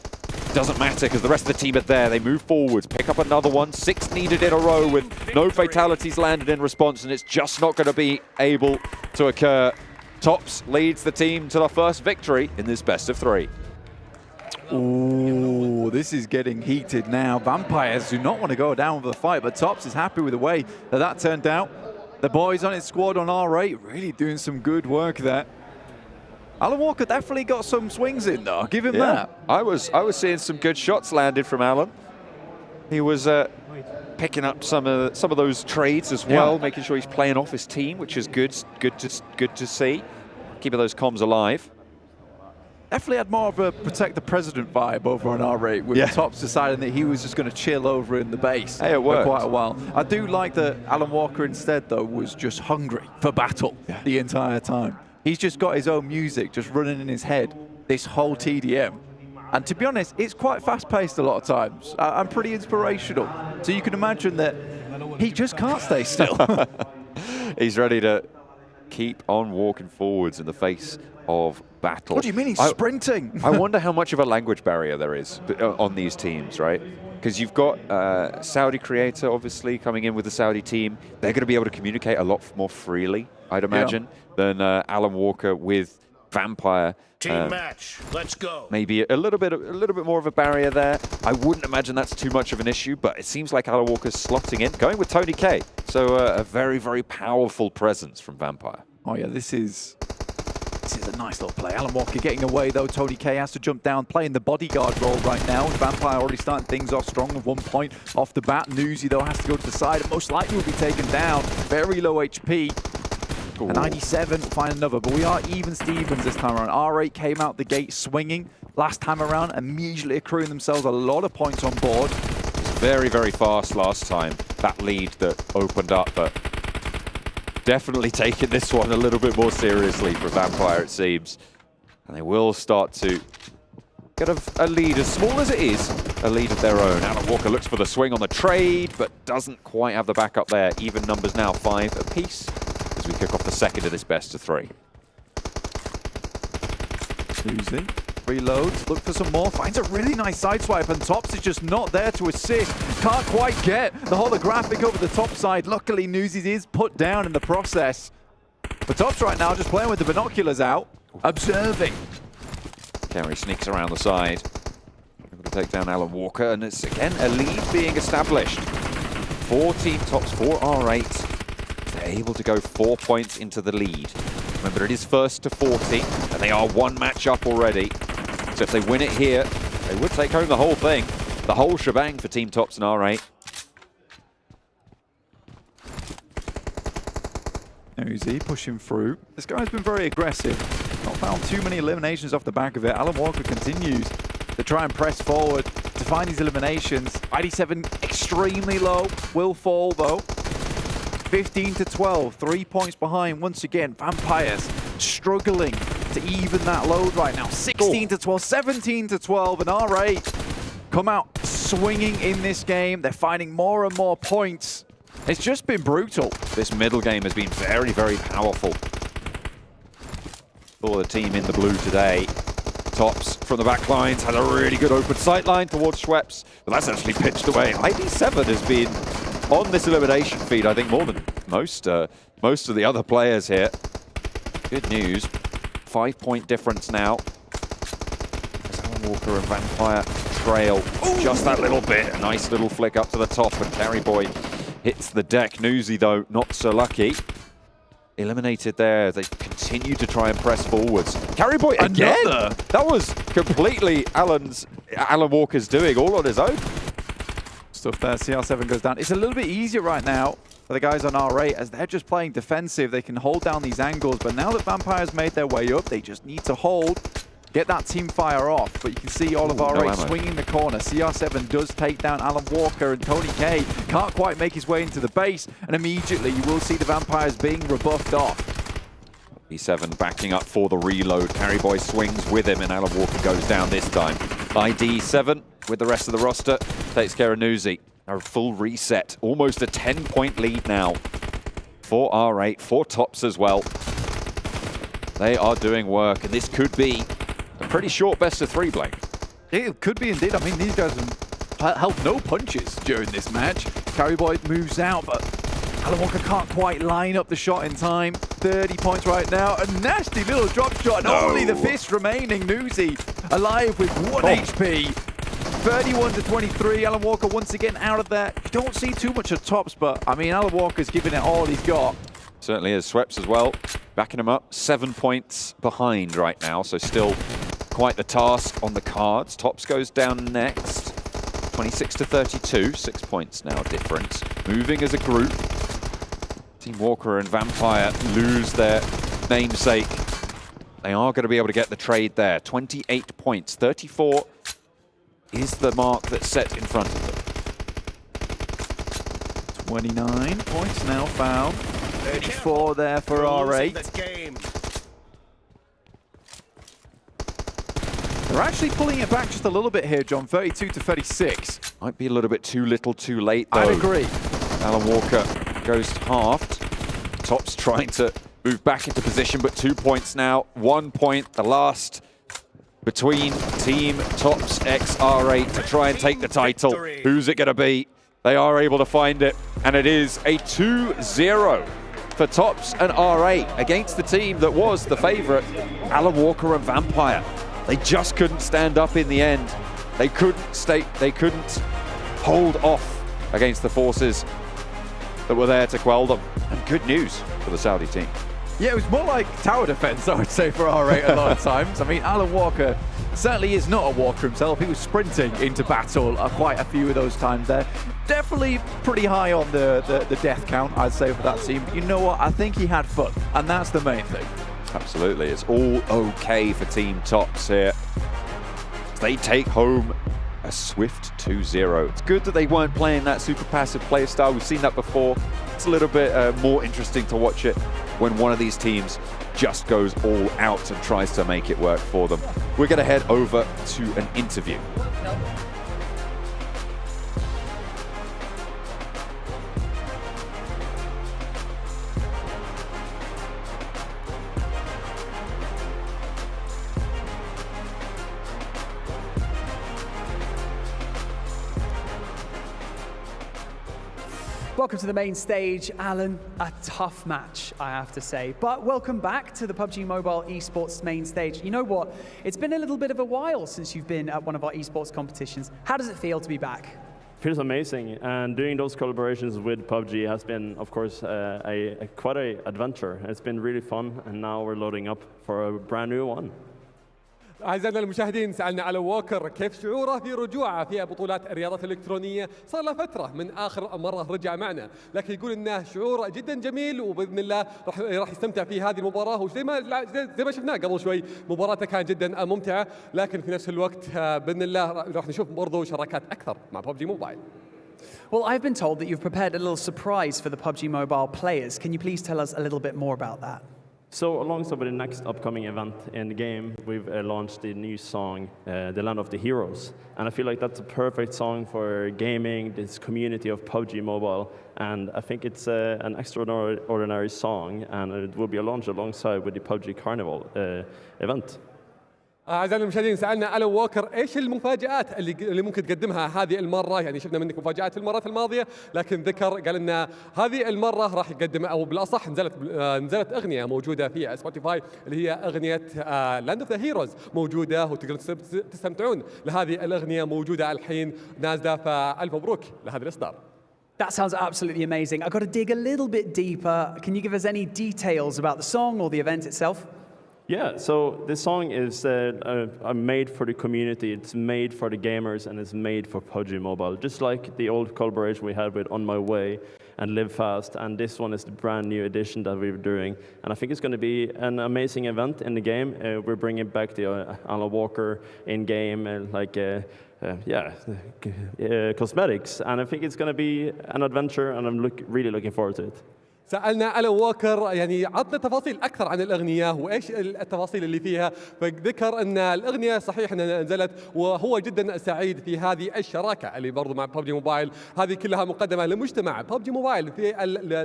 doesn't matter because the rest of the team are there. They move forwards, pick up another one. 6 needed in a row with no fatalities landed in response, and it's just not going to be able to occur. Tops leads the team to the first victory in this best of 3. Ooh, this is getting heated now. Vampires do not want to go down with the fight, but Tops is happy with the way that turned out. The boys on his squad on R8 really doing some good work there. Alan Walker definitely got some swings in though, give him that. I was seeing some good shots landed from Alan. He was picking up some of those trades as well, making sure he's playing off his team, which is good to see. Keeping those comms alive. Definitely had more of a protect the president vibe over on R8 with Tops deciding that he was just going to chill over in the base for quite a while. I do like that Alan Walker instead though was just hungry for battle the entire time. He's just got his own music just running in his head this whole TDM. And to be honest, it's quite fast-paced a lot of times. I'm pretty inspirational. So you can imagine that he just can't stay still. He's ready to keep on walking forwards in the face of battle. What do you mean he's sprinting? I wonder how much of a language barrier there is on these teams, right? Because you've got Saudi Creator, obviously, coming in with the Saudi team. They're going to be able to communicate a lot more freely, I'd imagine, than Alan Walker with Vampire. Team match, let's go. Maybe a little bit more of a barrier there. I wouldn't imagine that's too much of an issue, but it seems like Alan Walker's slotting in, going with Tony K. So a very, very powerful presence from Vampire. Oh yeah, this is a nice little play. Alan Walker getting away though. Tony K has to jump down, playing the bodyguard role right now. Vampire already starting things off strong with 1 point off the bat. Newsy though has to go to the side and most likely will be taken down. Very low HP. Ooh. And 97 will find another, but we are even Stevens this time around. R8 came out the gate swinging last time around, immediately accruing themselves a lot of points on board. It was very, very fast last time, that lead that opened up, but definitely taking this one a little bit more seriously for Vampire, it seems. And they will start to get a lead, as small as it is, a lead of their own. Alan Walker looks for the swing on the trade, but doesn't quite have the backup there. Even numbers now, 5 apiece, as we kick off the second of this best of 3. Susie reloads, look for some more, finds a really nice sideswipe, and Tops is just not there to assist. Can't quite get the holographic over the top side. Luckily, Newsies is put down in the process. But Tops right now just playing with the binoculars out, observing. Kerry sneaks around the side. Able to take down Alan Walker, and it's again a lead being established. 14 Tops for R8. They're able to go 4 points into the lead. Remember, it is first to 40, and they are 1 match up already. So if they win it here, they would take home the whole thing. The whole shebang for Team Tops and R8. Uzi pushing through. This guy's been very aggressive. Not found too many eliminations off the back of it. Alan Walker continues to try and press forward to find these eliminations. ID7 extremely low. Will fall though. 15 to 12, 3 points behind once again. Vampires struggling to even that load right now. 16 to 12, 17 to 12, and R8 come out swinging in this game. They're finding more and more points. It's just been brutal. This middle game has been very, very powerful for the team in the blue today. Tops from the back lines has a really good open sight line towards Schweppes, but that's actually pitched away. ID7 has been on this elimination feed, I think, more than most of the other players here. Good news. 5 point difference now. As Alan Walker and Vampire trail just that little bit. A nice little flick up to the top, and Carry Boy hits the deck. Newsy, though, not so lucky. Eliminated there. They continue to try and press forwards. Carry Boy again! Another. That was completely Alan Walker's doing, all on his own. Stuff there. CR7 goes down. It's a little bit easier right now for the guys on R8 as they're just playing defensive. They can hold down these angles, but now that Vampire's made their way up, they just need to hold, get that team fire off. But you can see all of R8 swinging the corner. CR7 does take down Alan Walker, and Tony K can't quite make his way into the base, and immediately you will see the Vampires being rebuffed off. E7 backing up for the reload. Carry Boy swings with him, and Alan Walker goes down this time. ID7 with the rest of the roster takes care of Newsy. A full reset, almost a 10-point lead now for R8, for Tops as well. They are doing work, and this could be a pretty short best of 3, Blake. It could be indeed. I mean, these guys have held no punches during this match. Carry Boy moves out, but Alan Walker can't quite line up the shot in time. 30 points right now. A nasty little drop shot. No. Only the fist remaining. Newsy alive with 1 HP. 31-23, Alan Walker once again out of there. You don't see too much of Tops, but I mean, Alan Walker's giving it all he's got. Certainly is. Sweps as well, backing him up. 7 points behind right now, so still quite the task on the cards. Tops goes down next. 26-32, 6 points now difference. Moving as a group. Team Walker and Vampire lose their namesake. They are going to be able to get the trade there. 28 points, 34 is the mark that's set in front of them. 29 points now found. 34 there for R8. They're actually pulling it back just a little bit here, John. 32-36. Might be a little bit too little too late, though. I'd agree. Alan Walker goes halved. Tops trying to move back into position, but 2 points now. 1 point, the last between Team Tops x R8 to try and take the title. Who's it going to be? They are able to find it, and it is a 2-0 for Tops and R8 against the team that was the favorite, Alan Walker and Vampire. They just couldn't stand up in the end. They couldn't hold off against the forces that were there to quell them. And good news for the Saudi team. Yeah, it was more like tower defense, I would say, for R8 a lot of times. I mean, Alan Walker certainly is not a walker himself. He was sprinting into battle quite a few of those times there. Definitely pretty high on the death count, I'd say, for that team. But you know what? I think he had fun, and that's the main thing. Absolutely. It's all okay for Team Tops here. They take home a swift 2-0. It's good that they weren't playing that super passive play style. We've seen that before. It's a little bit more interesting to watch it when one of these teams just goes all out and tries to make it work for them. We're going to head over to an interview. Welcome to the main stage, Alan. A tough match, I have to say. But welcome back to the PUBG MOBILE Esports main stage. You know what? It's been a little bit of a while since you've been at one of our esports competitions. How does it feel to be back? Feels amazing, and doing those collaborations with PUBG has been, of course, quite an adventure. It's been really fun, and now we're loading up for a brand new one. أعزائنا المشاهدين، سألنا على ووكر كيف شعوره في رجوعه في بطولات الرياضات الإلكترونية. صار له فترة من آخر مرة رجع معنا، لكن يقول إنه شعور جدا جميل، وبإذن الله راح يستمتع في هذه المباراة. وزي ما شفناه قبل شوي، مباراته كانت جدا ممتعة، لكن في نفس الوقت بإذن الله راح نشوف برضو شراكات أكثر مع PUBG Mobile. Well, I've been told that you've prepared a little surprise for the PUBG Mobile players. Can you please tell us a little bit more about that? So alongside with the next upcoming event in the game, we've launched the new song, The Land of the Heroes. And I feel like that's a perfect song for gaming, this community of PUBG Mobile. And I think it's an extraordinary song, and it will be launched alongside with the PUBG Carnival event. أعزائنا المشاهدين، سألنا ألان ووكر إيش المفاجآت اللي ممكن تقدمها هذه المرة. يعني شفنا منك مفاجآت في المرات الماضية، لكن ذكر قال إن هذه المرة راح يقدم، أو بالأصح نزلت أغنية موجودة في سبوتيفاي اللي هي أغنية لاند اوف ذا هيروز موجودة، وتقدرون تستمتعون لهذه الأغنية موجودة الحين نازلة. فألف مبروك لهذا الإصدار. That sounds absolutely amazing. I've got to dig a little bit deeper. Can you give us any details about the song or the event itself? Yeah, so this song is made for the community, it's made for the gamers, and it's made for PUBG Mobile. Just like the old collaboration we had with On My Way and Live Fast, and this one is the brand new edition that we're doing. And I think it's going to be an amazing event in the game. We're bringing back the Alan Walker in-game, cosmetics. And I think it's going to be an adventure, and I'm really looking forward to it. سألنا ألان ووكر، يعني عطنا تفاصيل أكثر عن الأغنية وإيش التفاصيل اللي فيها. فذكر أن الأغنية صحيح أنها نزلت، وهو جدا سعيد في هذه الشراكة اللي برضو مع PUBG موبايل. هذه كلها مقدمة لمجتمع PUBG موبايل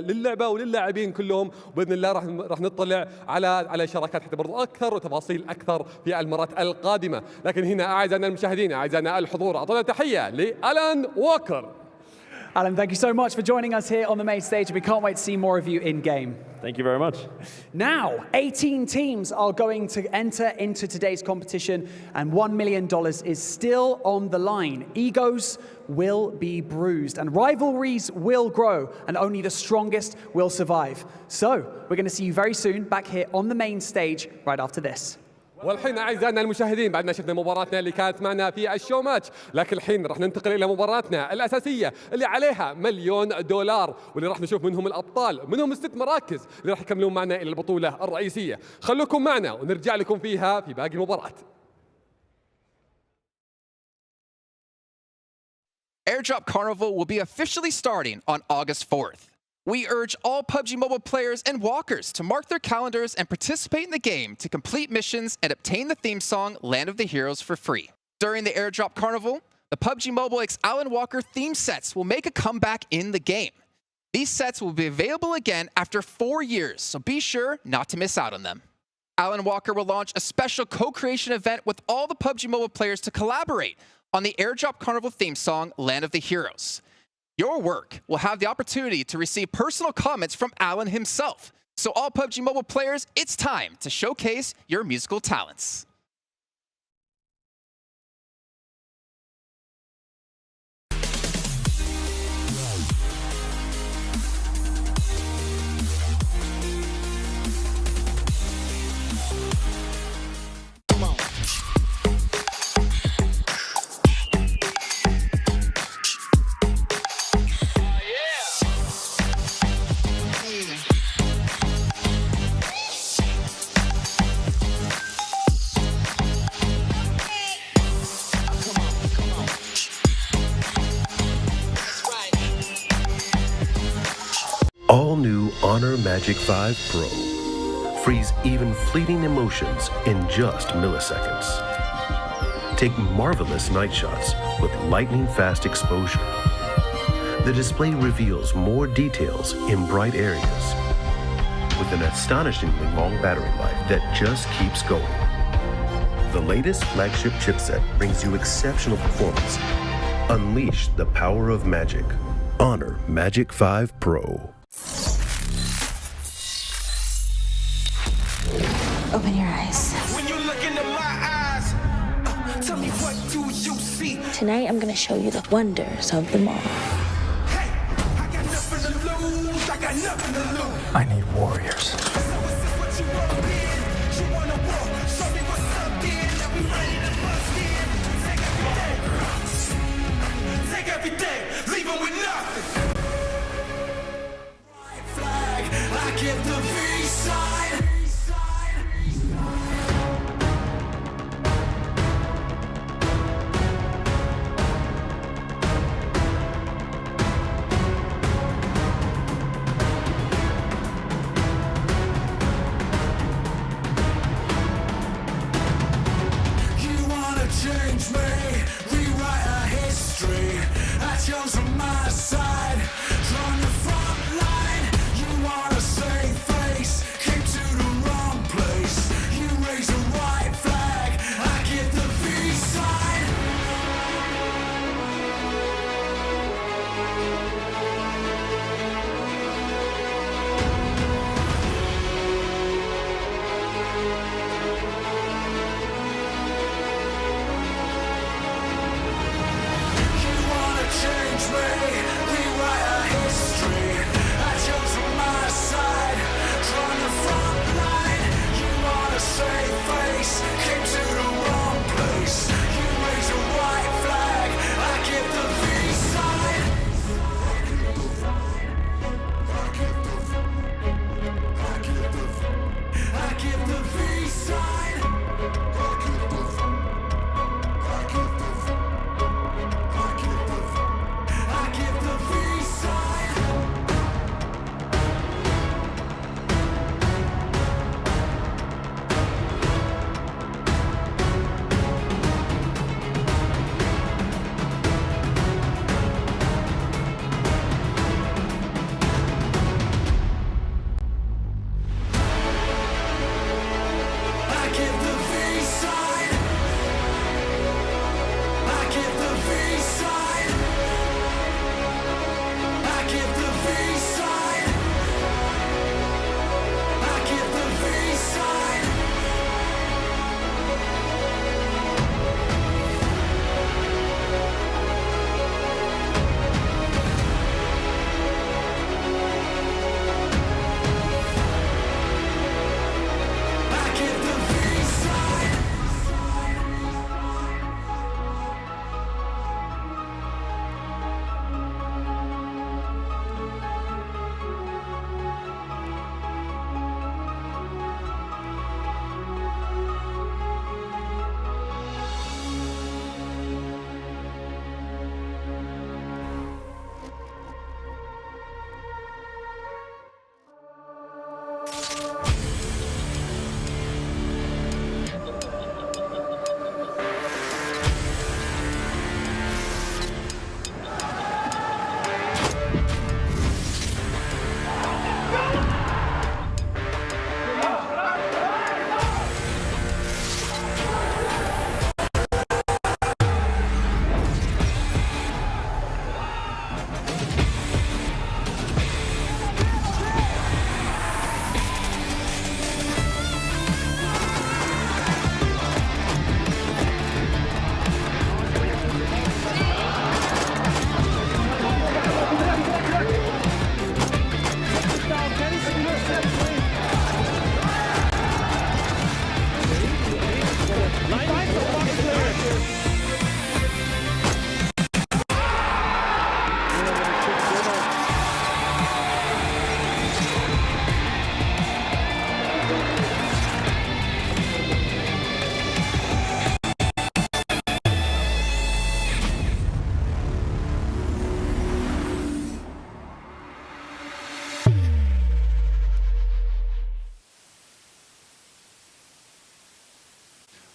للعبة وللاعبين كلهم. وبإذن الله راح نطلع على شراكات حتى برضو أكثر وتفاصيل أكثر في المرات القادمة. لكن هنا أعزائنا المشاهدين، أعزائنا الحضور، أعطونا تحية لألان ووكر. Alan, thank you so much for joining us here on the main stage. We can't wait to see more of you in-game. Thank you very much. Now, 18 teams are going to enter into today's competition, and $1 million is still on the line. Egos will be bruised, and rivalries will grow, and only the strongest will survive. So, we're going to see you very soon back here on the main stage right after this. والحين اعزائنا المشاهدين بعدنا شفنا مباراتنا اللي كانت معنا في الشو ماتش، لكن الحين راح ننتقل الى مباراتنا الاساسيه اللي عليها $1 مليون، واللي راح نشوف منهم الابطال، منهم ال6 مراكز اللي راح يكملون معنا الى البطوله الرئيسيه. خلوكم معنا ونرجع لكم فيها في باقي المباراه. Airdrop Carnival will be officially starting on August 4th. We urge all PUBG Mobile players and walkers to mark their calendars and participate in the game to complete missions and obtain the theme song Land of the Heroes for free. During the Airdrop Carnival, the PUBG Mobile X Alan Walker theme sets will make a comeback in the game. These sets will be available again after 4 years, so be sure not to miss out on them. Alan Walker will launch a special co-creation event with all the PUBG Mobile players to collaborate on the Airdrop Carnival theme song Land of the Heroes. Your work will have the opportunity to receive personal comments from Alan himself. So all PUBG Mobile players, it's time to showcase your musical talents. All new Honor Magic 5 Pro. Freeze even fleeting emotions in just milliseconds. Take marvelous night shots with lightning-fast exposure. The display reveals more details in bright areas with an astonishingly long battery life that just keeps going. The latest flagship chipset brings you exceptional performance. Unleash the power of magic. Honor Magic 5 Pro. Open your eyes. When you look into my eyes, tell me what do you see? Tonight, I'm gonna show you the wonders of them all. Hey, I got nothing to lose. I got nothing to lose. I need warriors. So is this what you want to be? You wanna walk? Show me what's up, then. Now we ready to bust in. Take everything, leave 'em with nothing. Right flag, I give the V sign. Change me, rewrite our history. I chose on my side, drawn the front line. You wanna save face, came to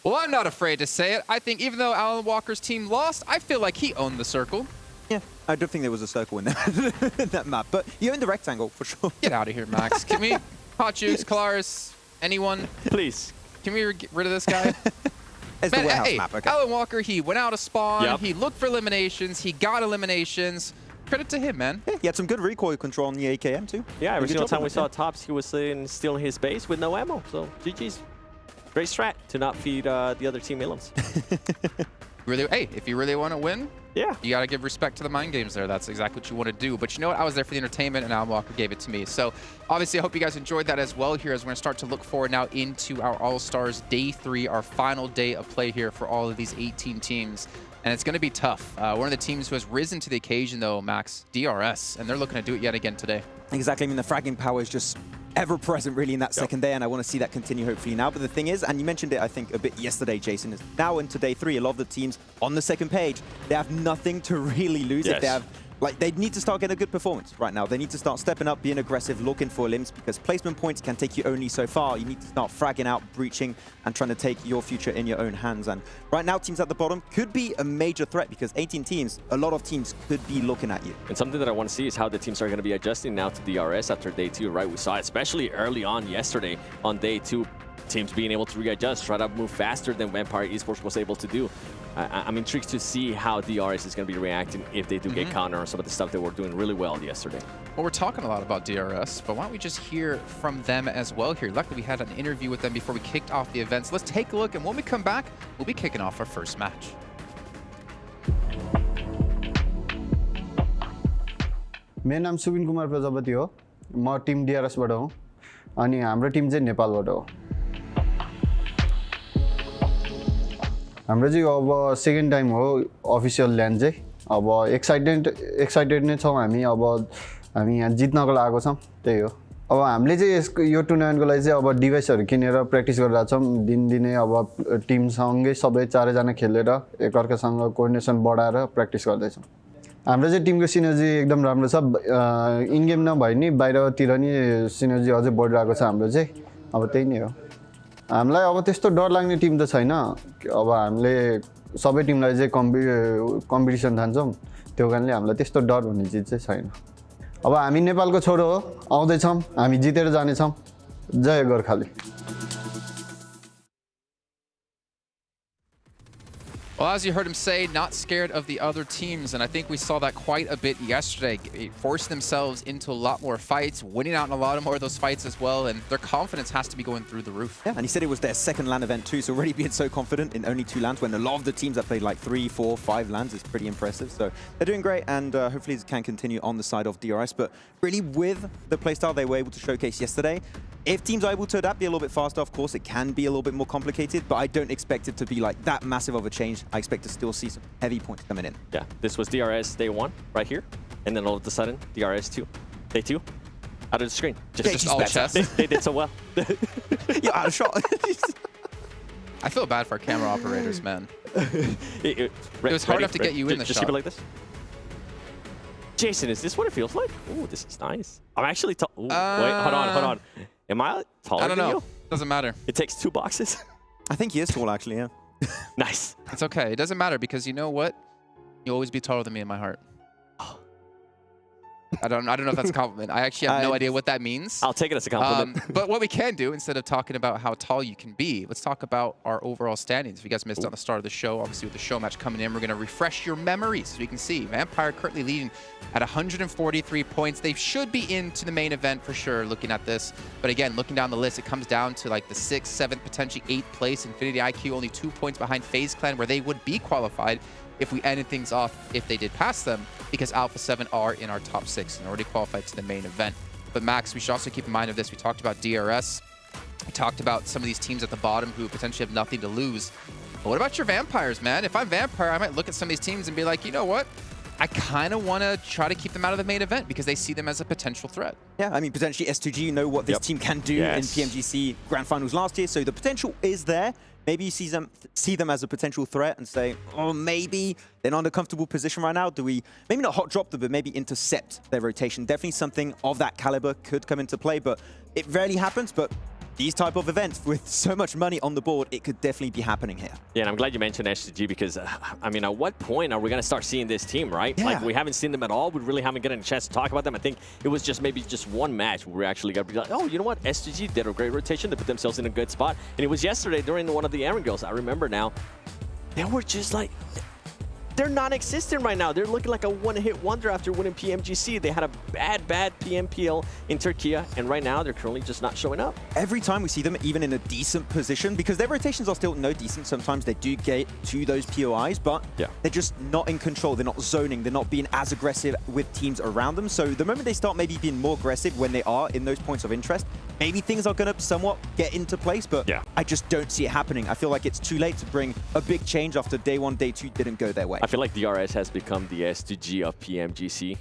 Well, I'm not afraid to say it. I think even though Alan Walker's team lost, I feel like he owned the circle. Yeah, I don't think there was a circle in that, in that map, but you owned the rectangle for sure. Get out of here, Max. Can we, Hot Juice, Kalaris, anyone? Please. Can we get rid of this guy? It's Man, the warehouse hey, map, okay. Alan Walker, he went out of spawn, Yep. he looked for eliminations, he got eliminations. Credit to him, man. Yeah, he had some good recoil control on the AKM too. Yeah, every Good single job time on we that, saw yeah. Tops, he was still in his base with no ammo. So GG's. Great strat to not feed the other team Ilums. Really, hey, if you really want to win, Yeah. you got to give respect to the mind games there. That's exactly what you want to do. But you know what? I was there for the entertainment, and Alan Walker gave it to me. So obviously, I hope you guys enjoyed that as well here as we're going to start to look forward now into our All-Stars Day 3, our final day of play here for all of these 18 teams. And it's going to be tough. One of the teams who has risen to the occasion, though, Max, DRS, and they're looking to do it yet again today. Exactly. I mean, the fragging power is just ever present really in that second day, and I want to see that continue hopefully now. But the thing is, and you mentioned it I think a bit yesterday, Jason, is now into day 3, a lot of the teams on the second page, they have nothing to really lose. Yes. If they have, like, they need to start getting a good performance right now. They need to start stepping up, being aggressive, looking for limbs, because placement points can take you only so far. You need to start fragging out, breaching, and trying to take your future in your own hands. And right now, teams at the bottom could be a major threat, because 18 teams, a lot of teams could be looking at you. And something that I want to see is how the teams are going to be adjusting now to DRS after day 2, right? We saw it, especially early on yesterday on day 2, teams being able to readjust, try to move faster than Vampire Esports was able to do. I'm intrigued to see how DRS is going to be reacting if they do get counter on some of the stuff that we're doing really well yesterday. Well, we're talking a lot about DRS, but why don't we just hear from them as well here? Luckily, we had an interview with them before we kicked off the events. Let's take a look, and when we come back, we'll be kicking off our first match. मेरो नाम सुबिन कुमार प्रजापति हो म Tim DRS बाट हुँ अनि हाम्रो Tim चाहिँ नेपालबाट हो हाम्रो चाहिँ अब सेकेन्ड टाइम हो अफिसियल ल्यान्ड चाहिँ अब एक्साइटेड नै छौँ हामी अब हामी यहाँ जित्नको लागेको छौँ त्यही हो अब हामीले चाहिँ यो टुर्नामेन्टको लागि चाहिँ अब डिभाइसहरु किनेर प्र्याक्टिस गरिरहेका छौँ दिनदिनै अब टिमसँगै सबै चारैजना खेलेर एकअर्कासँग कोअर्डिनेसन बढाएर प्र्याक्टिस गर्दै छौँ हाम्रो चाहिँ टिमको सिनर्जी एकदम राम्रो छ इन गेम नभए नि बाहिरतिर नि सिनर्जी अझै बढिरहेको छ हाम्रो चाहिँ अब त्यही नै हो हामीलाई अब त्यस्तो डर लाग्ने टिम त छैन अब हामीले सबै टिमलाई चाहिँ कम्पिटिसन ठान्छौँ त्यो कारणले हामीलाई त्यस्तो डर भन्ने चिज चाहिँ छैन अब हामी नेपालको छोरो हो आउँदै छौँ हामी जितेर जाने छौँ जय Gorkhali Well, as you heard him say, not scared of the other teams, and I think we saw that quite a bit yesterday, forcing themselves into a lot more fights, winning out in a lot more of those fights as well, and their confidence has to be going through the roof. Yeah, and he said it was their second LAN event too, so already being so confident in only 2 LANs when a lot of the teams that played like 3, 4, 5 LANs is pretty impressive. So they're doing great, and hopefully it can continue on the side of DRS, but really with the playstyle they were able to showcase yesterday, if teams are able to adapt, be a little bit faster, of course, it can be a little bit more complicated, but I don't expect it to be like that massive of a change. I expect to still see some heavy points coming in. Yeah, this was DRS day 1 right here, and then all of a sudden, DRS 2, day 2, out of the screen. Just all chest. They did so well. You're out of shot. I feel bad for our camera operators, man. It was hard enough to get you in the just shot. Keep it like this. Jason, is this what it feels like? Ooh, this is nice. I'm actually... Wait, hold on. Am I taller I don't than know. you? Doesn't matter. It takes 2 boxes. I think he is tall, actually, yeah. Nice. It's okay. It doesn't matter because you know what? You'll always be taller than me in my heart. I don't know if that's a compliment. I actually have no idea what that means. I'll take it as a compliment. But what we can do, instead of talking about how tall you can be, let's talk about our overall standings. If you guys missed on the start of the show, obviously with the show match coming in, we're going to refresh your memories so you can see. Vampire currently leading at 143 points. They should be into the main event for sure, looking at this. But again, looking down the list, it comes down to like the 6th, 7th, potentially 8th place. Infinity IQ only 2 points behind FaZe Clan, where they would be qualified if we ended things off if they did pass them, because Alpha7 are in our top 6 and already qualified to the main event. But Max, we should also keep in mind of this. We talked about DRS. We talked about some of these teams at the bottom who potentially have nothing to lose. But what about your Vampires, man? If I'm Vampire, I might look at some of these teams and be like, you know what? I kind of want to try to keep them out of the main event because they see them as a potential threat. Yeah, I mean, potentially S2G, you know what this team can do in PMGC Grand Finals last year, so the potential is there. Maybe you see them as a potential threat and say, oh, maybe they're not in a comfortable position right now. Do we maybe not hot drop them, but maybe intercept their rotation? Definitely something of that caliber could come into play, but it rarely happens. But these type of events with so much money on the board, it could definitely be happening here. Yeah, and I'm glad you mentioned S2G because, I mean, at what point are we going to start seeing this team, right? Yeah. Like, we haven't seen them at all. We really haven't gotten a chance to talk about them. I think it was just maybe just one match where we actually got to be like, oh, you know what? S2G did a great rotation. They put themselves in a good spot. And it was yesterday during one of the AGONxI8. I remember now. They were just like... They're non-existent right now. They're looking like a one-hit wonder after winning PMGC. They had a bad PMPL in Turkey, and right now they're currently just not showing up. Every time we see them, even in a decent position, because their rotations are still no decent, sometimes they do get to those POIs, but they're just not in control. They're not zoning. They're not being as aggressive with teams around them. So the moment they start maybe being more aggressive when they are in those points of interest, maybe things are going to somewhat get into place, but I just don't see it happening. I feel like it's too late to bring a big change after day 1, day 2 didn't go their way. I feel like DRS has become the S2G of PMGC.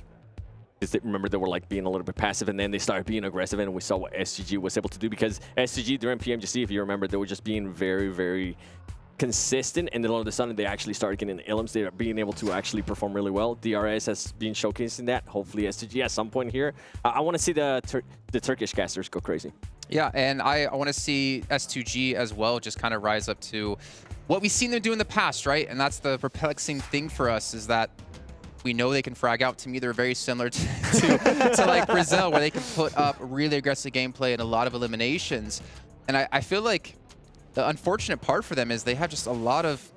Because remember, they were like being a little bit passive, and then they started being aggressive, and we saw what SGG was able to do. Because SGG during PMGC, if you remember, they were just being very, very consistent, and then all of a sudden they actually started getting elims. They are being able to actually perform really well. DRS has been showcasing that. Hopefully SGG at some point here. I want to see the Turkish casters go crazy. Yeah, and I want to see S2G as well just kind of rise up to what we've seen them do in the past, right? And that's the perplexing thing for us, is that we know they can frag out. To me, they're very similar to like Brazil, where they can put up really aggressive gameplay and a lot of eliminations. And I feel like the unfortunate part for them is they have just a lot of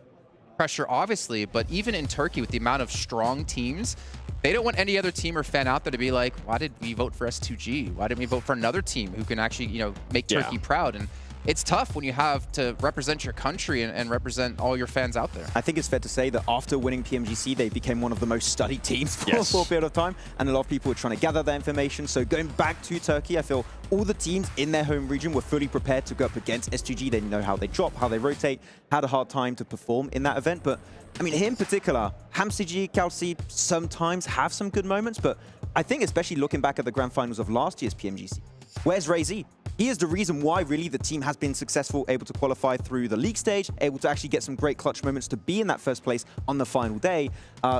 pressure, obviously, but even in Turkey with the amount of strong teams, they don't want any other team or fan out there to be like, why did we vote for S2G? Why didn't we vote for another team who can actually, you know, make Turkey proud? And it's tough when you have to represent your country and represent all your fans out there. I think it's fair to say that after winning PMGC, they became one of the most studied teams for a period of time, and a lot of people were trying to gather that information. So going back to Turkey, I feel all the teams in their home region were fully prepared to go up against S2G. They know how they drop, how they rotate, had a hard time to perform in that event. But I mean, here in particular, HamCG, CalC sometimes have some good moments, but I think especially looking back at the grand finals of last year's PMGC, where's RayZ? He is the reason why, really, the team has been successful, able to qualify through the league stage, able to actually get some great clutch moments to be in that first place on the final day.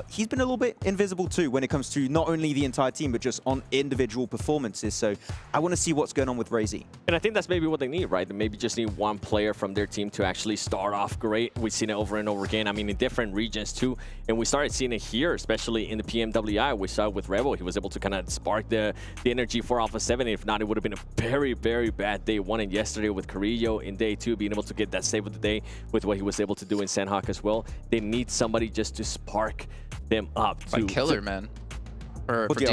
He's been a little bit invisible, too, when it comes to not only the entire team, but just on individual performances. So I want to see what's going on with RayZ. And I think that's maybe what they need, right? They maybe just need one player from their team to actually start off great. We've seen it over and over again. I mean, in different regions, too. And we started seeing it here, especially in the PMWI. We saw it with Rebel. He was able to kind of spark the energy for Alpha7. If not, it would have been a very, very bad day 1, and yesterday with Carrillo in day 2 being able to get that save of the day with what he was able to do in Sandhawk as well. They need somebody just to spark them up. Killer, man. For DRS,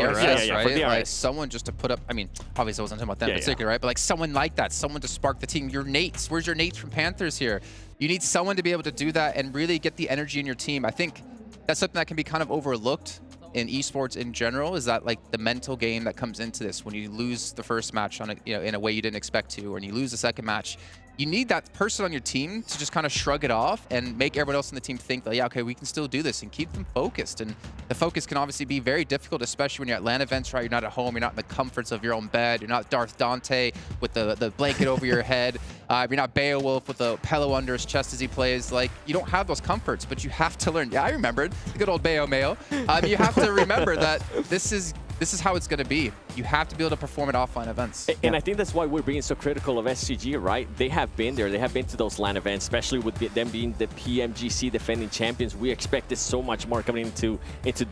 right? For DRS. Like someone just to put up, I mean, obviously I wasn't talking about them in particular, right? But like someone like that, someone to spark the team. Your Nates, where's your Nates from Panthers here? You need someone to be able to do that and really get the energy in your team. I think that's something that can be kind of overlooked in esports in general, is that like the mental game that comes into this. When you lose the first match on a, you know, in a way you didn't expect to, or when you lose the second match, you need that person on your team to just kind of shrug it off and make everyone else in the team think that, yeah, okay, we can still do this, and keep them focused. And the focus can obviously be very difficult, especially when you're at LAN events, right? You're not at home, you're not in the comforts of your own bed, you're not Darth Dante with the blanket over your head, you're not Beowulf with a pillow under his chest as he plays. Like, you don't have those comforts, but you have to learn. Yeah, I remembered the good old Bayo Mayo. You have to remember that this is this is how it's going to be. You have to be able to perform at offline events. And I think that's why we're being so critical of SCG, right? They have been there. They have been to those LAN events, especially with them being the PMGC defending champions. We expected so much more coming into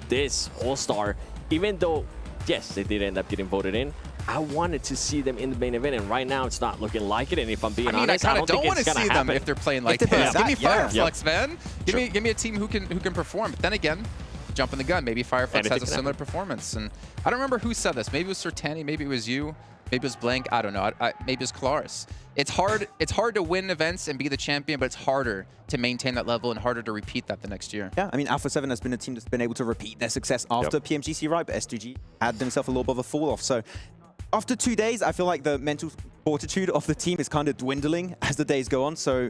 this All-Star, even though, yes, they did end up getting voted in. I wanted to see them in the main event, and right now it's not looking like it. And if I'm being honest, I don't want to see them if they're playing like this. Give me Fireflux, man. Give me a team who can perform. But then again, jumping the gun, maybe Fireflux has a similar performance. And I don't remember who said this. Maybe it was Sertani, maybe it was you, maybe it was Blank. I don't know. Maybe it was Claris. It's hard to win events and be the champion, but it's harder to maintain that level and harder to repeat that the next year. Yeah, I mean, Alpha7 has been a team that's been able to repeat their success after PMGC, right? But S2G had themselves a little bit of a fall off. So after 2 days, I feel like the mental fortitude of the team is kind of dwindling as the days go on. So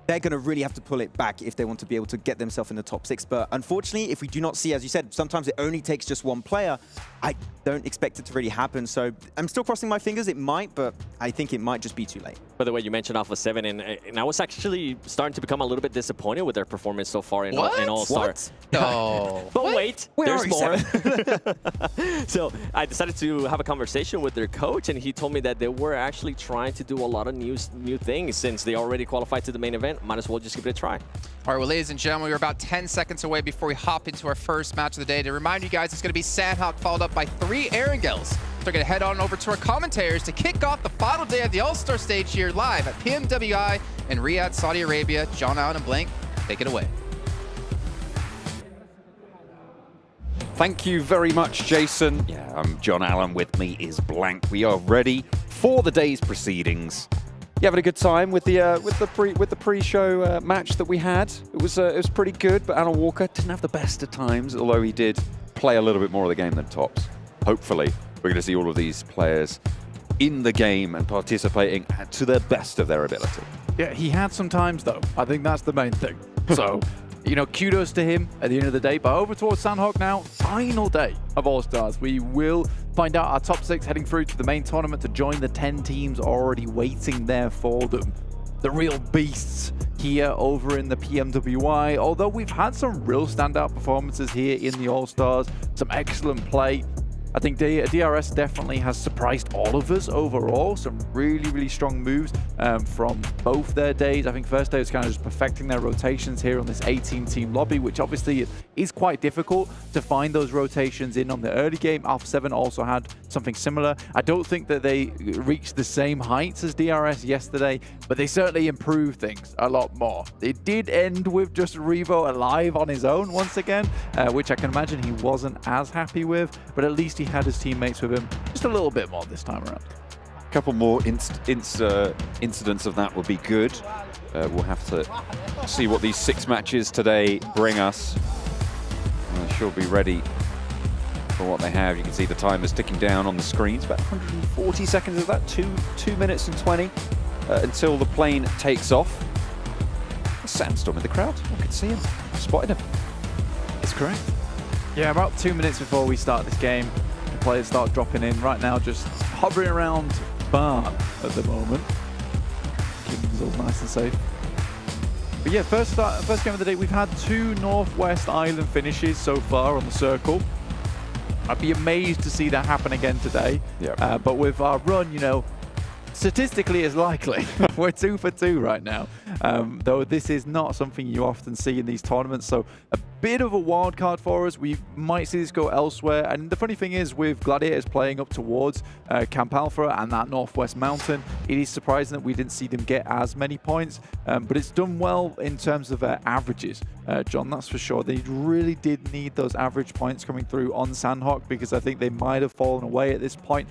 they're going to really have to pull it back if they want to be able to get themselves in the top 6. But unfortunately, if we do not see, as you said, sometimes it only takes just one player, I don't expect it to really happen. So I'm still crossing my fingers. It might, but I think it might just be too late. By the way, you mentioned Alpha7, and I was actually starting to become a little bit disappointed with their performance so far in All-Star. No. But wait, there's more. 7? So I decided to have a conversation with their coach, and he told me that they were actually trying to do a lot of new things since they already qualified to the main event. Might as well just give it a try. All right, well, ladies and gentlemen, we're about 10 seconds away before we hop into our first match of the day. To remind you guys, it's going to be Sandhawk followed up by 3 Erangels. So we're going to head on over to our commentators to kick off the final day of the All-Star Stage here live at PMWI in Riyadh, Saudi Arabia. John Allen and Blank, take it away. Thank you very much, Jason. Yeah, I'm John Allen. With me is Blank. We are ready for the day's proceedings. You having a good time with the pre-show match that we had? It was pretty good, but Alan Walker didn't have the best of times, although he did play a little bit more of the game than Tops. Hopefully, we're going to see all of these players in the game and participating to the best of their ability. Yeah, he had some times though. I think that's the main thing. So, you know, kudos to him at the end of the day. But over towards Sandhawk now, final day of All-Stars. We will find out our top 6 heading through to the main tournament to join the 10 teams already waiting there for them. The real beasts here over in the PMWI. Although we've had some real standout performances here in the All-Stars, some excellent play. I think DRS definitely has surprised all of us overall. Some really, really strong moves from both their days. I think first day was kind of just perfecting their rotations here on this 18-team lobby, which obviously is quite difficult to find those rotations in on the early game. Alpha7 also had something similar. I don't think that they reached the same heights as DRS yesterday, but they certainly improved things a lot more. It did end with just Revo alive on his own once again, which I can imagine he wasn't as happy with, but at least he had his teammates with him just a little bit more this time around. A couple more incidents of that would be good. We'll have to see what these 6 matches today bring us. They should be ready for what they have. You can see the timers ticking down on the screens. About 140 seconds of that, 2 minutes and 20 until the plane takes off. A sandstorm in the crowd. I can see him. I spotted him. It's correct. Yeah, about 2 minutes before we start this game, the players start dropping in. Right now, just hovering around Barn at the moment. Keeping us all nice and safe. But yeah, first game of the day, we've had 2 Northwest Island finishes so far on the circle. I'd be amazed to see that happen again today. Yeah. But with our run, you know, statistically it's likely. We're 2 for 2 right now. Though this is not something you often see in these tournaments. So a bit of a wild card for us. We might see this go elsewhere. And the funny thing is, with Gladiators playing up towards Camp Alpha and that Northwest Mountain, it is surprising that we didn't see them get as many points. But it's done well in terms of averages, John, that's for sure. They really did need those average points coming through on Sandhawk, because I think they might have fallen away at this point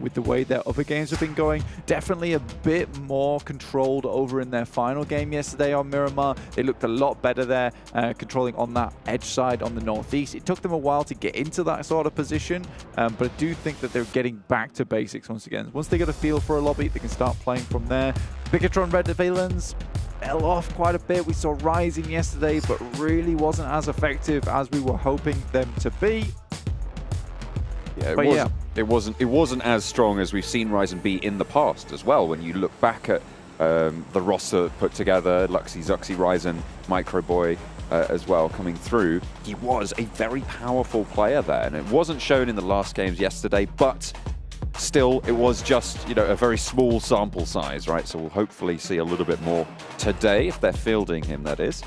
with the way their other games have been going. Definitely a bit more controlled over in their final game yesterday on Miramar. They looked a lot better there, controlling on that edge side on the northeast. It took them a while to get into that sort of position, but I do think that they're getting back to basics once again. Once they get a feel for a lobby, they can start playing from there. Bigetron Red Villains fell off quite a bit. We saw Rising yesterday, but really wasn't as effective as we were hoping them to be. Yeah, it wasn't as strong as we've seen Ryzen be in the past as well. When you look back at the roster put together, Luxy, Zuxy, Ryzen, Microboy, as well coming through. He was a very powerful player there, and it wasn't shown in the last games yesterday, but still, it was just, you know, a very small sample size, right? So we'll hopefully see a little bit more today, if they're fielding him, that is.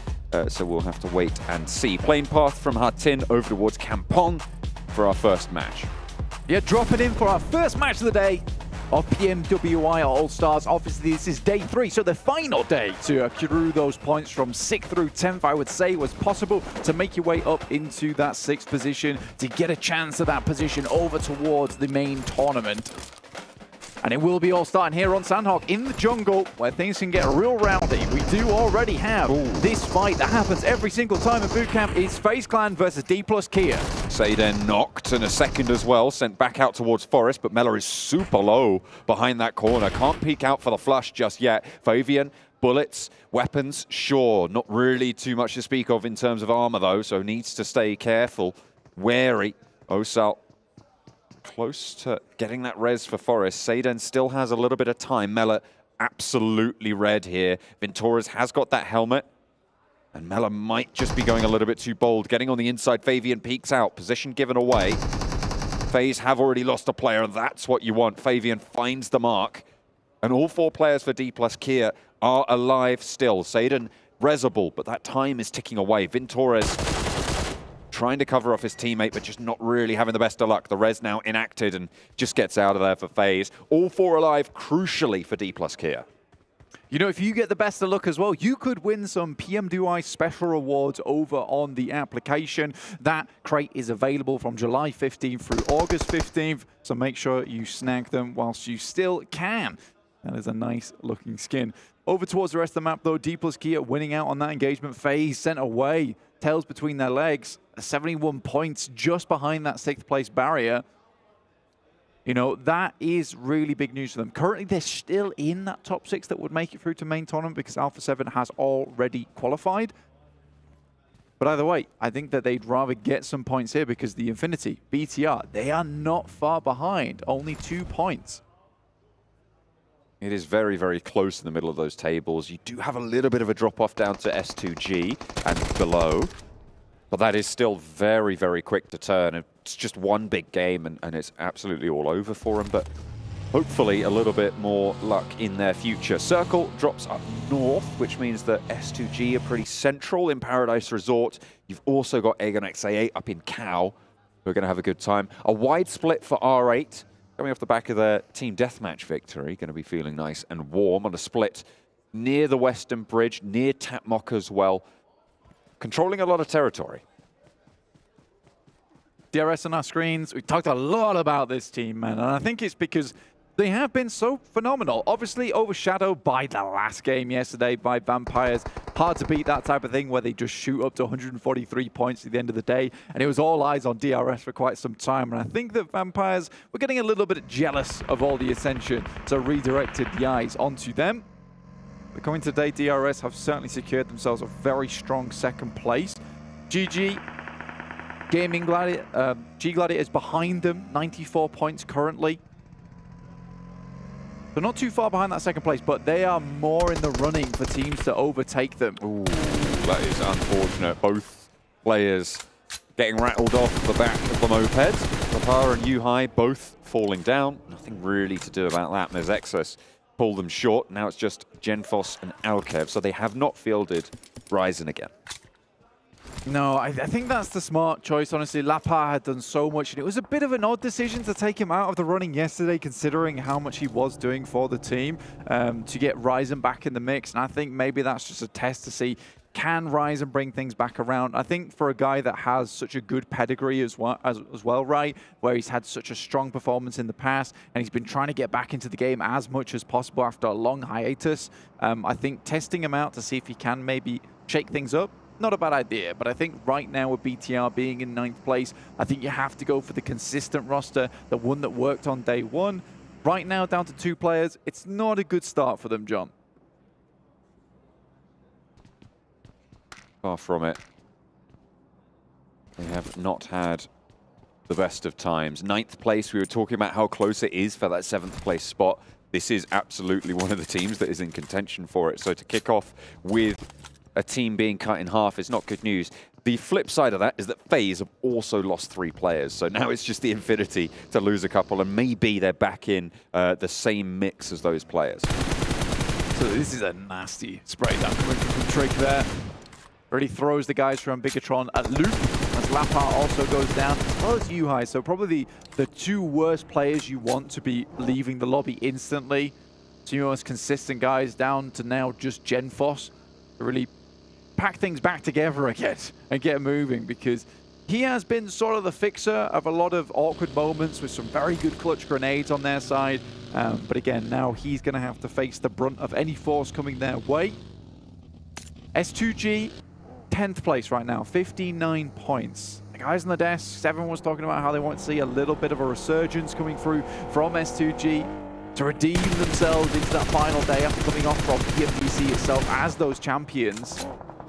So we'll have to wait and see. Plane path from Hatin over towards Kampong for our first match. Yeah, dropping in for our first match of the day of PMWI Allstars. Obviously, this is day 3, so the final day to accrue those points from 6th through 10th, I would say, was possible to make your way up into that 6th position to get a chance of that position over towards the main tournament. And it will be all starting here on Sandhawk in the jungle, where things can get real rowdy. We do already have this fight that happens every single time at boot camp. It's FaZe Clan versus D+Kia. Sayden knocked, and a second as well, sent back out towards Forest, but Mela is super low behind that corner. Can't peek out for the flush just yet. Favian, bullets, weapons, sure. Not really too much to speak of in terms of armor, though, so needs to stay careful, wary. Osal close to getting that res for Forest. Sayden still has a little bit of time. Mela absolutely red here. Venturas has got that helmet. And Mela might just be going a little bit too bold. Getting on the inside, Favian peeks out. Position given away. FaZe have already lost a player. That's what you want. Favian finds the mark. And all 4 players for D+Kia are alive still. Sayden resable, but that time is ticking away. Venturas trying to cover off his teammate, but just not really having the best of luck. The res now enacted and just gets out of there for FaZe. All 4 alive, crucially for D+Kia. You know, if you get the best of luck as well, you could win some PMWI special rewards over on the application. That crate is available from July 15th through August 15th, so make sure you snag them whilst you still can. That is a nice looking skin. Over towards the rest of the map, though, D+Kia winning out on that engagement. FaZe sent away, tails between their legs. 71 points just behind that 6th place barrier. You know, that is really big news for them. Currently, they're still in that top 6 that would make it through to main tournament because Alpha7 has already qualified. But either way, I think that they'd rather get some points here because the Infinity, BTR, they are not far behind. Only 2 points. It is very, very close in the middle of those tables. You do have a little bit of a drop-off down to S2G and below. But that is still very, very quick to turn. It's just one big game, and it's absolutely all over for them. But hopefully a little bit more luck in their future. Circle drops up north, which means that S2G are pretty central in Paradise Resort. You've also got AGONxI8 up in Cow. We're going to have a good time. A wide split for R8. Coming off the back of their Team Deathmatch victory. Going to be feeling nice and warm on a split near the Western Bridge, near Tapmock as well. Controlling a lot of territory. DRS on our screens. We've talked a lot about this team, man, and I think it's because they have been so phenomenal. Obviously overshadowed by the last game yesterday by Vampires. Hard to beat that type of thing where they just shoot up to 143 points at the end of the day, and it was all eyes on DRS for quite some time. And I think that Vampires were getting a little bit jealous of all the attention, so redirected the eyes onto them. But coming today, DRS have certainly secured themselves a very strong 2nd place. Gaimin Gladiators behind them, 94 points currently. So not too far behind that 2nd place, but they are more in the running for teams to overtake them. Ooh, that is unfortunate. Both players getting rattled off the back of the moped. Lapar and Yuhai both falling down. Nothing really to do about that. There's Exus pulled them short. Now it's just Genfos and Alkev, so they have not fielded Ryzen again. No, I think that's the smart choice, honestly. Lapar had done so much, and it was a bit of an odd decision to take him out of the running yesterday, considering how much he was doing for the team, to get Ryzen back in the mix. And I think maybe that's just a test to see, can Ryzen bring things back around? I think for a guy that has such a good pedigree as well, right, where he's had such a strong performance in the past, and he's been trying to get back into the game as much as possible after a long hiatus, I think testing him out to see if he can maybe shake things up, not a bad idea. But I think right now with BTR being in 9th place, I think you have to go for the consistent roster, the one that worked on day 1. Right now, down to 2 players, it's not a good start for them, John. Far from it. They have not had the best of times. 9th place, we were talking about how close it is for that 7th place spot. This is absolutely one of the teams that is in contention for it. So to kick off with a team being cut in half is not good news. The flip side of that is that FaZe have also lost 3 players, so now it's just the Infinity to lose a couple, and maybe they're back in the same mix as those players. So this is a nasty spray down coming from Trick there. Really throws the guys from Bigetron at loop, as Lapart also goes down, as well as Yuhai. So probably the 2 worst players you want to be leaving the lobby instantly. 2 most consistent guys down to now just Genfos to really pack things back together again and get moving, because he has been sort of the fixer of a lot of awkward moments with some very good clutch grenades on their side. But again, now he's going to have to face the brunt of any force coming their way. S2G, 10th place right now, 59 points. The guys on the desk, Seven was talking about how they want to see a little bit of a resurgence coming through from S2G to redeem themselves into that final day after coming off from PMWC itself as those champions.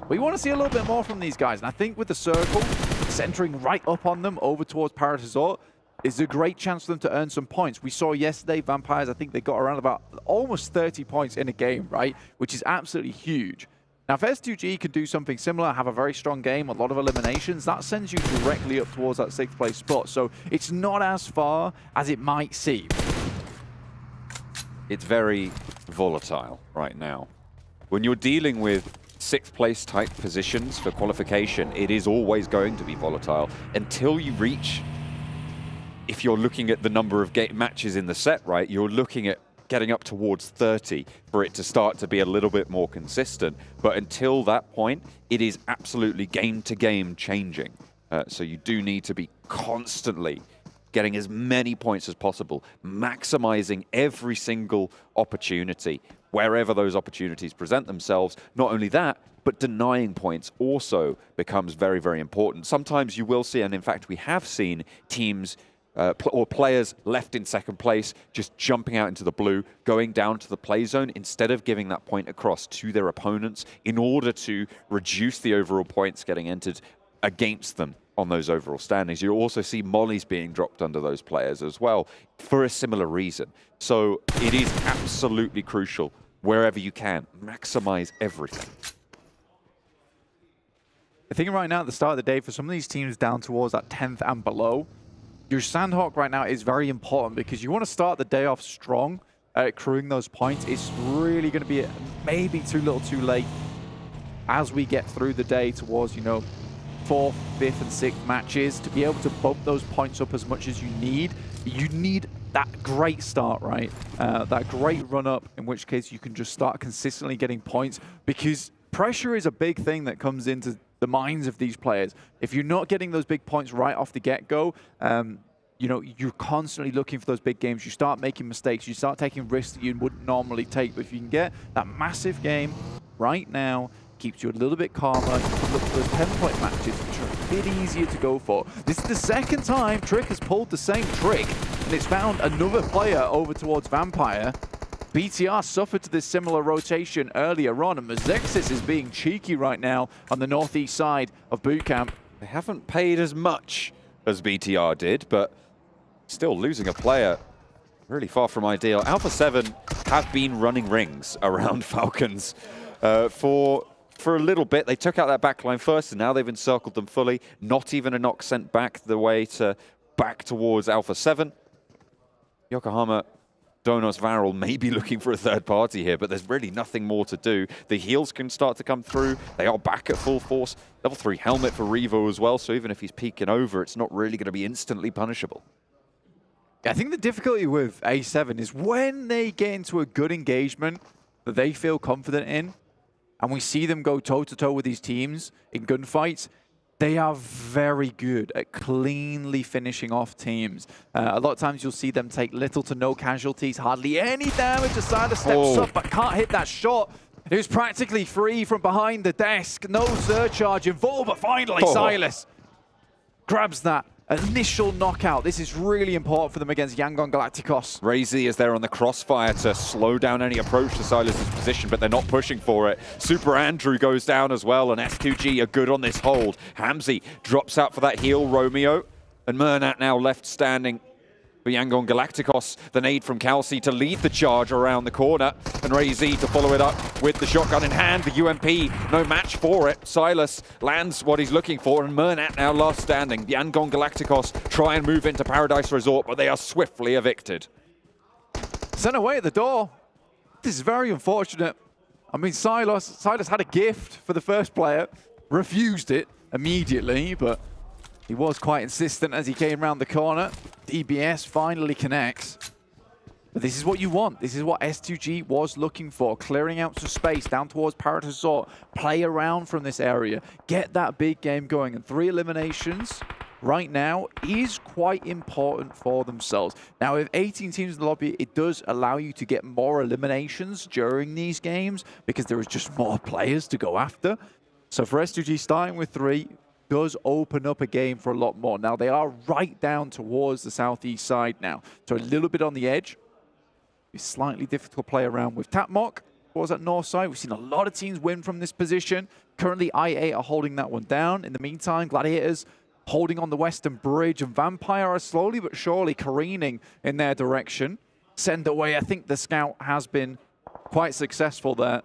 We want to see a little bit more from these guys, and I think with the circle centering right up on them over towards Paris Resort is a great chance for them to earn some points. We saw yesterday Vampires, I think they got around about almost 30 points in a game, right? Which is absolutely huge. Now, if S2G can do something similar, have a very strong game, a lot of eliminations, that sends you directly up towards that 6th place spot. So it's not as far as it might seem. It's very volatile right now. When you're dealing with 6th place type positions for qualification, it is always going to be volatile until you reach, if you're looking at the number of matches in the set, right, you're looking at getting up towards 30 for it to start to be a little bit more consistent. But until that point, it is absolutely game-to-game changing. So you do need to be constantly getting as many points as possible, maximizing every single opportunity, wherever those opportunities present themselves. Not only that, but denying points also becomes very, very important. Sometimes you will see, and in fact we have seen teams or players left in 2nd place, just jumping out into the blue, going down to the play zone instead of giving that point across to their opponents in order to reduce the overall points getting entered against them on those overall standings. You also see mollies being dropped under those players as well for a similar reason. So it is absolutely crucial wherever you can, maximize everything. I think right now at the start of the day, for some of these teams down towards that 10th and below, your Sandhawk right now is very important because you want to start the day off strong at accruing those points. It's really going to be maybe too little too late as we get through the day towards, you know, 4th, 5th, and 6th matches to be able to bump those points up as much as you need. You need that great start, right? That great run up, in which case you can just start consistently getting points, because pressure is a big thing that comes into the minds of these players. If you're not getting those big points right off the get-go, you know, you're constantly looking for those big games. You start making mistakes. You start taking risks that you wouldn't normally take. But if you can get that massive game right now, keeps you a little bit calmer. You can look for those 10-point matches, which are a bit easier to go for. This is the 2nd time Trick has pulled the same trick, and it's found another player over towards Vampire. BTR suffered to this similar rotation earlier on, and Mazexis is being cheeky right now on the northeast side of Bootcamp. They haven't paid as much as BTR did, but still losing a player really far from ideal. Alpha7 have been running rings around Falcons for a little bit. They took out that backline first, and now they've encircled them fully. Not even a knock sent back the way to back towards Alpha7. Yokohama, Donos, Varel may be looking for a 3rd party here, but there's really nothing more to do. The heals can start to come through. They are back at full force. Level 3 helmet for Revo as well, so even if he's peeking over, it's not really going to be instantly punishable. I think the difficulty with A7 is when they get into a good engagement that they feel confident in, and we see them go toe-to-toe with these teams in gunfights, they are very good at cleanly finishing off teams. A lot of times you'll see them take little to no casualties, hardly any damage. Asada steps up but can't hit that shot. He was practically free from behind the desk. No surcharge involved, but finally Silas grabs that initial knockout. This is really important for them against Yangon Galacticos. Razy is there on the crossfire to slow down any approach to Silas's position, but they're not pushing for it. Super Andrew goes down as well, and S2G are good on this hold. Hamzy drops out for that heal, Romeo, and Murnat now left standing for AGONxI8. The nade from Kelsey to lead the charge around the corner, and Ray-Z to follow it up with the shotgun in hand. The UMP, no match for it. Silas lands what he's looking for, and Mernat now last standing. The AGONxI8 try and move into Paradise Resort, but they are swiftly evicted. Sent away at the door. This is very unfortunate. I mean, Silas had a gift for the first player, refused it immediately, but he was quite insistent as he came around the corner. DBS finally connects. But this is what you want. This is what S2G was looking for. Clearing out some space down towards Paradise Resort. Play around from this area. Get that big game going. And 3 eliminations right now is quite important for themselves. Now, with 18 teams in the lobby, it does allow you to get more eliminations during these games because there is just more players to go after. So for S2G, starting with 3 does open up a game for a lot more. Now, they are right down towards the southeast side now, so a little bit on the edge. It's slightly difficult to play around with. Tapmock was at north side. We've seen a lot of teams win from this position. Currently, i8 are holding that one down. In the meantime, Gladiators holding on the western bridge, and Vampire are slowly but surely careening in their direction. Send away. I think the scout has been quite successful there.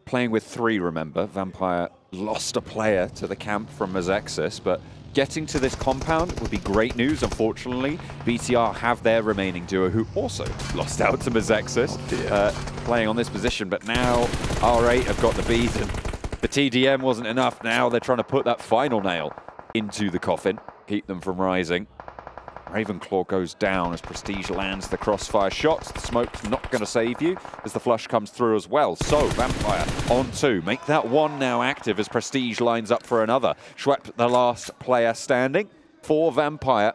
Playing with 3, remember. Vampire lost a player to the camp from Mazexis, but getting to this compound would be great news. Unfortunately, BTR have their remaining duo, who also lost out to Mazexis, playing on this position. But now R8 have got the beat, and the TDM wasn't enough. Now they're trying to put that final nail into the coffin, keep them from rising. Ravenclaw goes down as Prestige lands the crossfire shots. The smoke's not going to save you as the flush comes through as well. So Vampire on 2. Make that 1 now active as Prestige lines up for another. Schwepp, the last player standing for Vampire.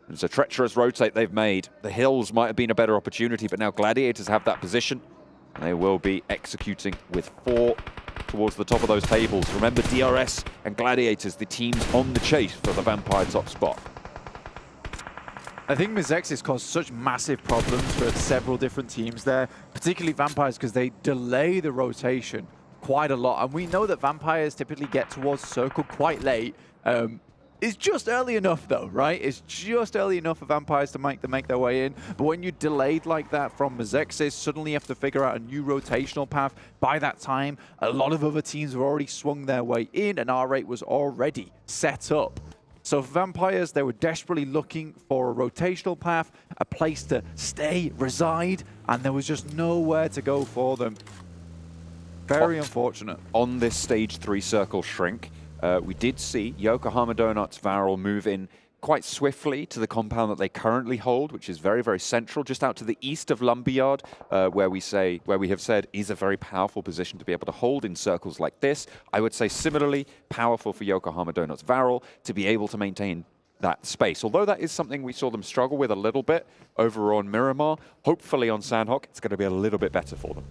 It's a treacherous rotate they've made. The hills might have been a better opportunity, but now Gladiators have that position. And they will be executing with 4 towards the top of those tables. Remember, DRS and Gladiators, the teams on the chase for the Vampire top spot. I think Mazexis caused such massive problems for several different teams there, particularly Vampires, because they delay the rotation quite a lot. And we know that Vampires typically get towards the circle quite late. It's just early enough, though, right? It's just early enough for Vampires to make their way in. But when you're delayed like that from Mazexis, suddenly you have to figure out a new rotational path. By that time, a lot of other teams have already swung their way in, and R8 was already set up. So for Vampires, they were desperately looking for a rotational path, a place to stay, reside, and there was just nowhere to go for them. Very unfortunate. On this stage 3 circle shrink, we did see Yokohama Donuts Varel move in quite swiftly to the compound that they currently hold, which is very, very central, just out to the east of Lumberyard, where we have said is a very powerful position to be able to hold in circles like this. I would say similarly powerful for Yokohama Donuts Varel to be able to maintain that space. Although that is something we saw them struggle with a little bit over on Miramar, hopefully on Sandhawk, it's going to be a little bit better for them.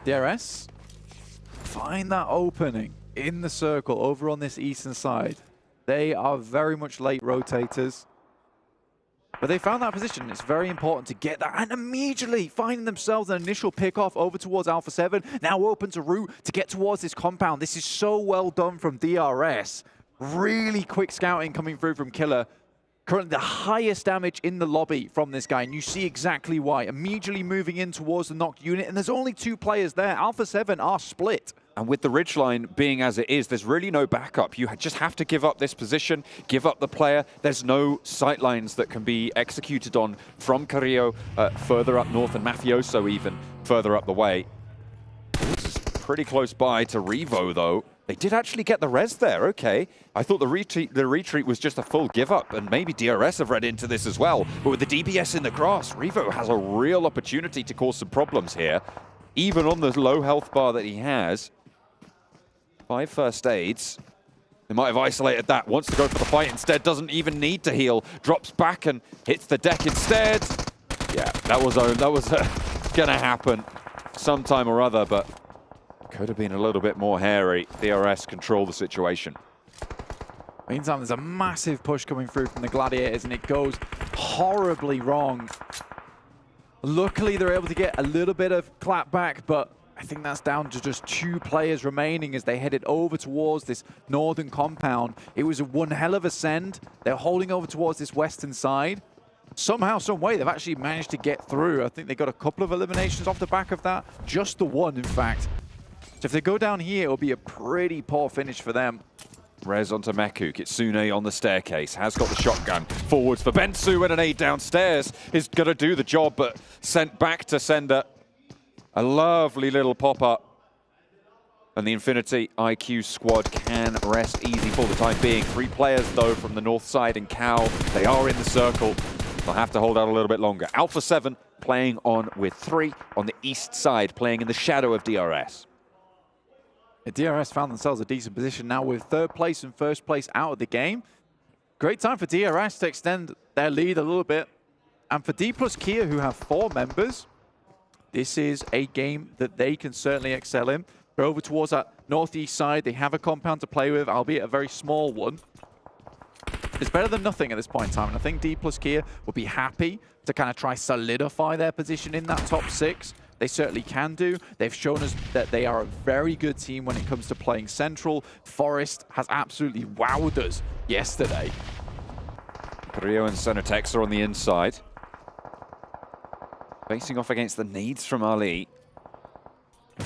DRS, find that opening in the circle over on this eastern side. They are very much late rotators, but they found that position. It's very important to get that, and immediately finding themselves an initial pick-off over towards Alpha7, now open to route to get towards this compound. This is so well done from DRS. Really quick scouting coming through from Killer. Currently the highest damage in the lobby from this guy, and you see exactly why. Immediately moving in towards the knocked unit, and there's only 2 players there. Alpha7 are split. And with the ridgeline being as it is, there's really no backup. You just have to give up this position, give up the player. There's no sightlines that can be executed on from Carrillo further up north, and Mafioso even further up the way. This is pretty close by to Revo, though. They did actually get the res there, okay. I thought the retreat was just a full give up, and maybe DRS have read into this as well. But with the DBS in the grass, Revo has a real opportunity to cause some problems here. Even on the low health bar that he has. 5 first aids. They might have isolated that. Wants to go for the fight instead. Doesn't even need to heal. Drops back and hits the deck instead. Yeah, that was gonna happen sometime or other, but could have been a little bit more hairy. DRS control the situation. Meantime, there's a massive push coming through from the Gladiators, and it goes horribly wrong. Luckily, they're able to get a little bit of clap back, but I think that's down to just 2 players remaining as they headed over towards this northern compound. It was one hell of a send. They're holding over towards this western side. Somehow, some way, they've actually managed to get through. I think they got a couple of eliminations off the back of that. Just the one, in fact. So if they go down here, it'll be a pretty poor finish for them. Rez onto Meku. Kitsune on the staircase. Has got the shotgun. Forwards for Bensu, and an aid downstairs is going to do the job, but sent back to sender. A lovely little pop-up. And the Infinity IQ squad can rest easy for the time being. 3 players, though, from the north side and Cal. They are in the circle. They'll have to hold out a little bit longer. Alpha7 playing on with 3 on the east side, playing in the shadow of DRS. DRS found themselves a decent position now with 3rd place and 1st place out of the game. Great time for DRS to extend their lead a little bit. And for D plus Kia, who have 4 members, this is a game that they can certainly excel in. They're over towards that northeast side. They have a compound to play with, albeit a very small one. It's better than nothing at this point in time. And I think D plus Kia will be happy to kind of try solidify their position in that top 6. They certainly can do. They've shown us that they are a very good team when it comes to playing central. Forest has absolutely wowed us yesterday. Rio and Senatex are on the inside. Facing off against the nades from Ali.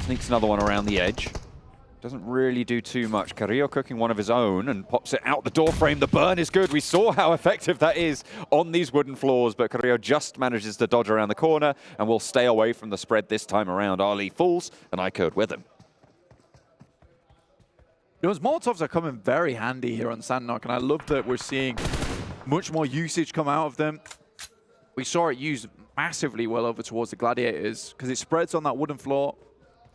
Sneaks another one around the edge. Doesn't really do too much. Carrillo cooking one of his own and pops it out the door frame. The burn is good. We saw how effective that is on these wooden floors, but Carrillo just manages to dodge around the corner and will stay away from the spread this time around. Ali falls and iKURD with him. Those Molotovs are coming very handy here on Sandknock, and I love that we're seeing much more usage come out of them. We saw it used massively well over towards the Gladiators because it spreads on that wooden floor.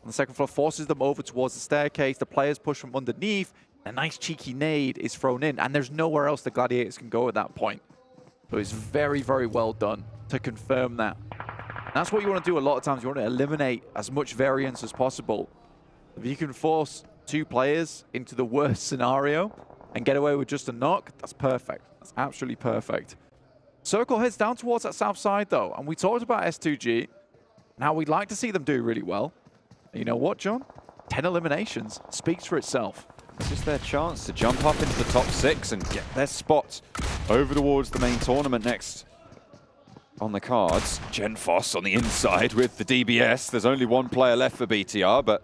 On the second floor, forces them over towards the staircase. The players push from underneath. A nice cheeky nade is thrown in, and there's nowhere else the Gladiators can go at that point. So it's very, very well done to confirm that. And that's what you want to do a lot of times. You want to eliminate as much variance as possible. If you can force 2 players into the worst scenario and get away with just a knock, that's perfect. That's absolutely perfect. Circle heads down towards that south side, though. And we talked about S2G and how we'd like to see them do really well. You know what, John? 10 eliminations speaks for itself. It's just their chance to jump up into the top 6 and get their spot over towards the main tournament next. On the cards, Genfos on the inside with the DBS. There's only 1 player left for BTR, but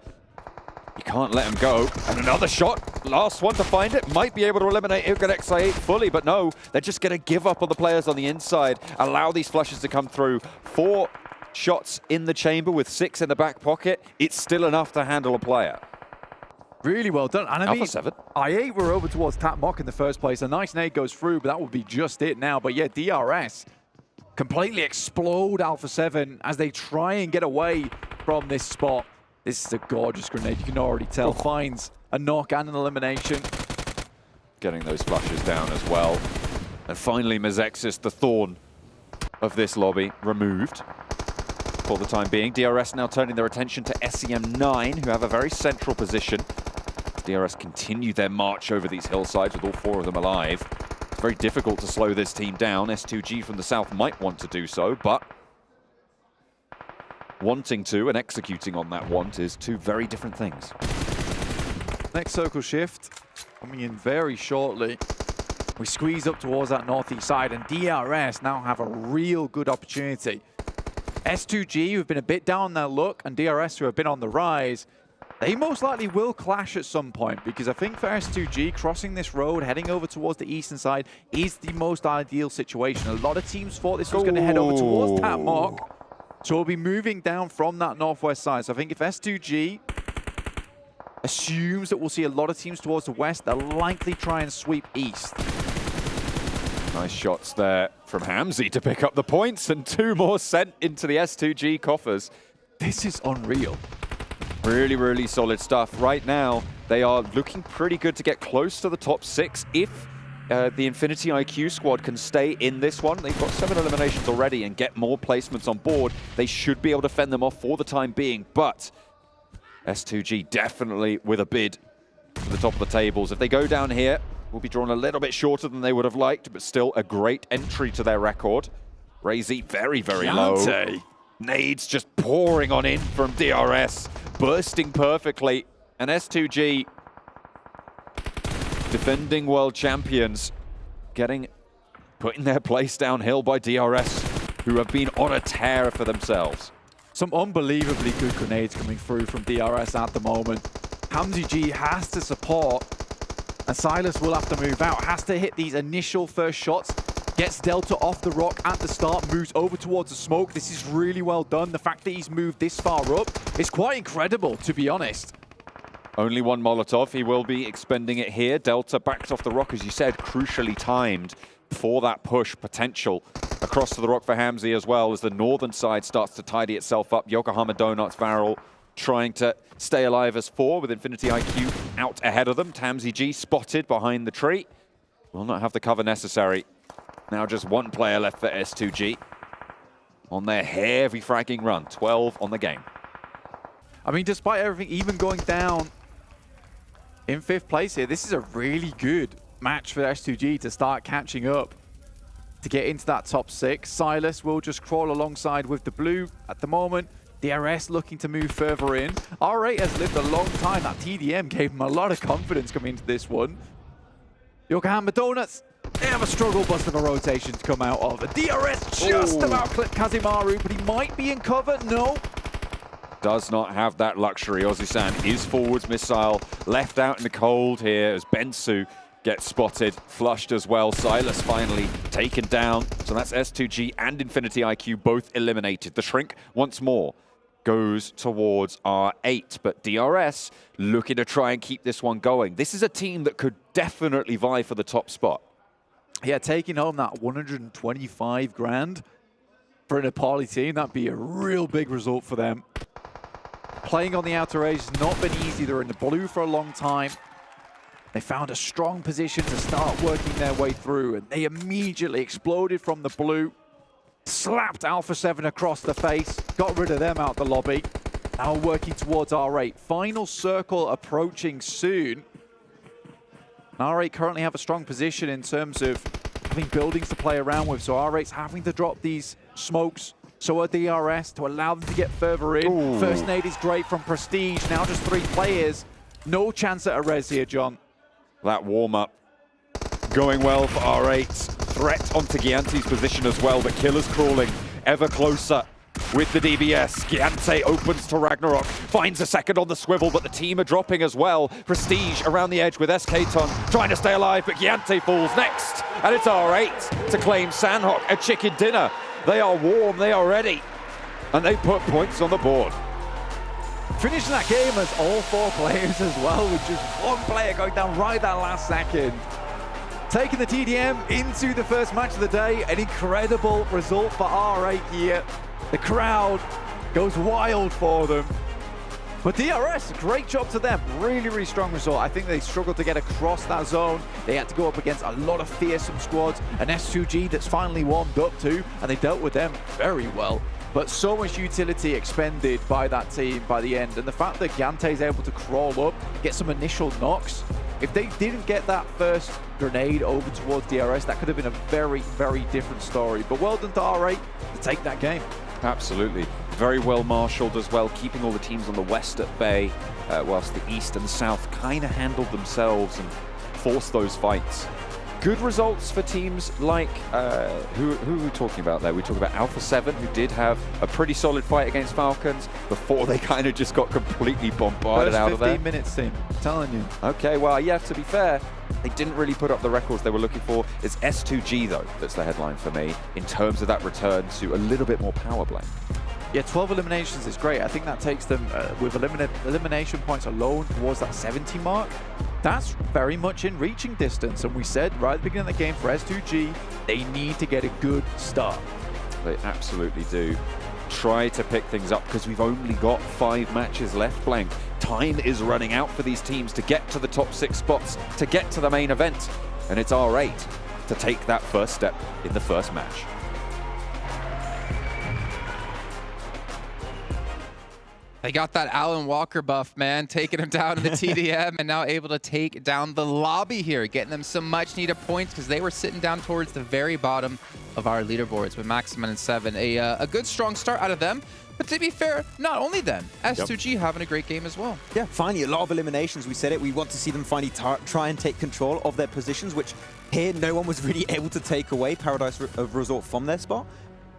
you can't let him go. And another shot, last one to find it. Might be able to eliminate AGONxI8 fully, but no, they're just going to give up on the players on the inside, allow these flushes to come through. 4 shots in the chamber with 6 in the back pocket. It's still enough to handle a player. Really well done. And I mean, Alpha7. i8 were over towards Tatmok in the first place. A nice nade goes through, but that would be just it now. But yeah, DRS completely explode Alpha7 as they try and get away from this spot. This is a gorgeous grenade, you can already tell. Finds a knock and an elimination. Getting those flushes down as well. And finally, Mezexis, the thorn of this lobby, removed. For the time being, DRS now turning their attention to SEM9, who have a very central position. DRS continue their march over these hillsides with all 4 of them alive. It's very difficult to slow this team down. S2G from the south might want to do so, but wanting to and executing on that want is 2 very different things. Next circle shift coming in very shortly. We squeeze up towards that northeast side, and DRS now have a real good opportunity. S2G, who've been a bit down their luck, and DRS, who have been on the rise, they most likely will clash at some point, because I think for S2G, crossing this road, heading over towards the eastern side, is the most ideal situation. A lot of teams thought this was going to head over towards Tatmok, so we'll be moving down from that northwest side. So I think if S2G assumes that we'll see a lot of teams towards the west, they'll likely try and sweep east. Nice shots there from Hamzy to pick up the points, and 2 more sent into the S2G coffers. This is unreal. Really, really solid stuff. Right now, they are looking pretty good to get close to the top 6. If the Infinity IQ squad can stay in this one, they've got 7 eliminations already and get more placements on board. They should be able to fend them off for the time being, but S2G definitely with a bid for the top of the tables. If they go down here, will be drawn a little bit shorter than they would have liked, but still a great entry to their record. Razy very, very low. Nades just pouring on in from DRS. bursting perfectly. And S2G, defending world champions, putting their place downhill by DRS, who have been on a tear for themselves. Some unbelievably good grenades coming through from DRS at the moment. AGONxI8 has to support, and Silas will have to move out, has to hit these initial first shots, gets Delta off the rock at the start, moves over towards the smoke. This is really well done. The fact that he's moved this far up is quite incredible, to be honest. Only one Molotov. He will be expending it here. Delta backed off the rock, as you said, crucially timed for that push potential across to the rock for AGONxI8 as well, as the northern side starts to tidy itself up. Yokohama Donuts Varel trying to stay alive as 4 with Infinity IQ out ahead of them. AGONxI8 spotted behind the tree. Will not have the cover necessary. Now just one player left for S2G on their heavy fragging run. 12 on the game. I mean, despite everything, even going down in 5th place here, this is a really good match for S2G to start catching up, to get into that top 6. Silas will just crawl alongside with the blue at the moment. DRS looking to move further in. R8 has lived a long time. That TDM gave him a lot of confidence coming into this one. Yokohama Donuts, they have a struggle bus of a rotation to come out of. The DRS just about clipped Kazimaru, but he might be in cover. No. Does not have that luxury. Ozusan is forwards missile, left out in the cold here as Bensu gets spotted, flushed as well. Silas finally taken down. So that's S2G and Infinity IQ both eliminated. The Shrink once more goes towards R8, but DRS looking to try and keep this one going. This is a team that could definitely vie for the top spot. Yeah, taking home that 125 grand for an Nepali team, that'd be a real big result for them. Playing on the outer edge has not been easy. They're in the blue for a long time. They found a strong position to start working their way through, and they immediately exploded from the blue, slapped Alpha7 across the face, got rid of them out the lobby. Now working towards R8. Final circle approaching soon. R8 currently have a strong position in terms of having buildings to play around with, so R8's having to drop these smokes. So a DRS to allow them to get further in. Ooh. First nade is great from Prestige. Now just 3 players. No chance at a res here, John. That warm-up going well for R8. Threat onto Giante's position as well, but Killer's crawling ever closer with the DBS. Giante opens to Ragnarok, finds a second on the swivel, but the team are dropping as well. Prestige around the edge with SK-Ton trying to stay alive, but Giante falls next. And it's R8 to claim Sandhawk a chicken dinner. They are warm, they are ready, and they put points on the board. Finishing that game as all 4 players as well, with just 1 player going down right that last second. Taking the TDM into the first match of the day, an incredible result for R8 here. The crowd goes wild for them. But DRS, great job to them. Really, really strong result. I think they struggled to get across that zone. They had to go up against a lot of fearsome squads. An S2G that's finally warmed up to, and they dealt with them very well. But so much utility expended by that team by the end. And the fact that Gante is able to crawl up, get some initial knocks. If they didn't get that first grenade over towards DRS, that could have been a very, very different story. But well done to R8 to take that game. Absolutely. Very well marshaled as well, keeping all the teams on the west at bay, whilst the east and the south kind of handled themselves and forced those fights. Good results for teams like, who are we talking about there? We talk about Alpha7, who did have a pretty solid fight against Falcons before they kind of just got completely bombarded out of there. 15 minutes, team. I'm telling you. Okay, well, yeah, to be fair, they didn't really put up the records they were looking for. It's S2G, though, that's the headline for me, in terms of that return to a little bit more power play. Yeah, 12 eliminations is great. I think that takes them, with elimination points alone, towards that 70 mark. That's very much in reaching distance. And we said right at the beginning of the game for S2G, they need to get a good start. They absolutely do. Try to pick things up because we've only got 5 matches left, Blank. Time is running out for these teams to get to the top 6 spots, to get to the main event. And it's R8 to take that first step in the first match. They got that Alan Walker buff, man, taking him down to the TDM and now able to take down the lobby here, getting them some much needed points because they were sitting down towards the very bottom of our leaderboards with Maximin and 7. A good strong start out of them. But to be fair, not only them, S2G having a great game as well. Yeah, finally, a lot of eliminations. We said it. We want to see them finally try and take control of their positions, which here no one was really able to take away Paradise Resort from their spot.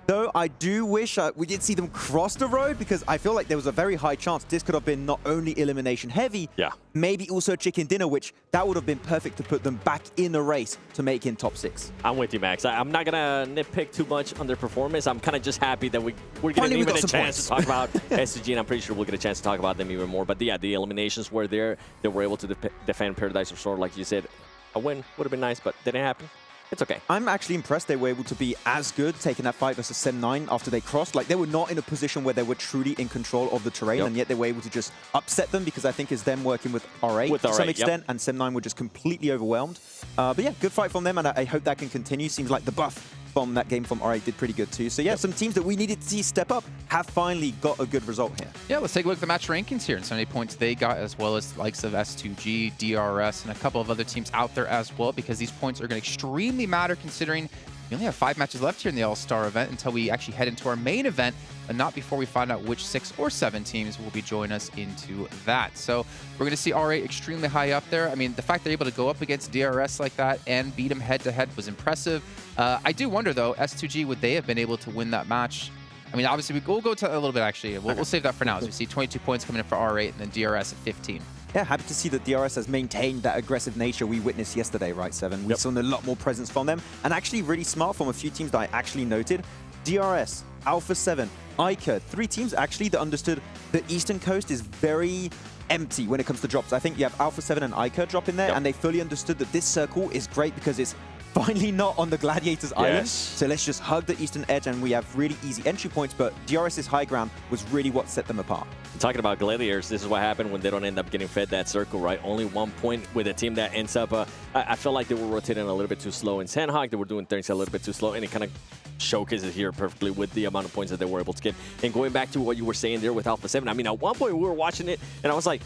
Though I do wish we did see them cross the road, because I feel like there was a very high chance this could have been not only elimination heavy, maybe also chicken dinner, which that would have been perfect to put them back in the race to make in top 6. I'm with you, Max. I'm not gonna nitpick too much on their performance. I'm kind of just happy that we're getting even a chance to talk about SCG, and I'm pretty sure we'll get a chance to talk about them even more. But yeah, the eliminations were there. They were able to defend Paradise Resort, like you said. A win would have been nice, but didn't happen. It's okay. I'm actually impressed they were able to be as good taking that fight versus Sem9 after they crossed. Like, they were not in a position where they were truly in control of the terrain, and yet they were able to just upset them, because I think it's them working with R8 to some extent, and Sem9 were just completely overwhelmed. But yeah, good fight from them, and I hope that can continue. Seems like the buff from that game from R8 did pretty good too. So yeah, some teams that we needed to see step up have finally got a good result here. Yeah, let's take a look at the match rankings here and so many points they got, as well as the likes of S2G, DRS, and a couple of other teams out there as well, because these points are going to extremely matter considering we only have 5 matches left here in the All-Star event until we actually head into our main event, but not before we find out which 6 or 7 teams will be joining us into that. So we're going to see R8 extremely high up there. I mean, the fact they're able to go up against DRS like that and beat them head-to-head was impressive. I do wonder, though, S2G, would they have been able to win that match? I mean, obviously, we'll go to a little bit, actually. We'll save that for now, as we see 22 points coming in for R8 and then DRS at 15. Yeah, happy to see that DRS has maintained that aggressive nature we witnessed yesterday, right, Seven? We saw a lot more presence from them, and actually really smart from a few teams that I actually noted. DRS, Alpha7, iKURD, 3 teams actually that understood the Eastern Coast is very empty when it comes to drops. I think you have Alpha7 and iKURD drop in there, and they fully understood that this circle is great because it's finally not on the Gladiators Island. So let's just hug the Eastern Edge, and we have really easy entry points, but DRS's high ground was really what set them apart. Talking about Gladiators, this is what happened when they don't end up getting fed that circle, right? Only 1 point with a team that ends up, I feel like they were rotating a little bit too slow in Sandhawk. They were doing things a little bit too slow, and it kind of showcases here perfectly with the amount of points that they were able to get. And going back to what you were saying there with Alpha7, I mean, at one point we were watching it, and I was like,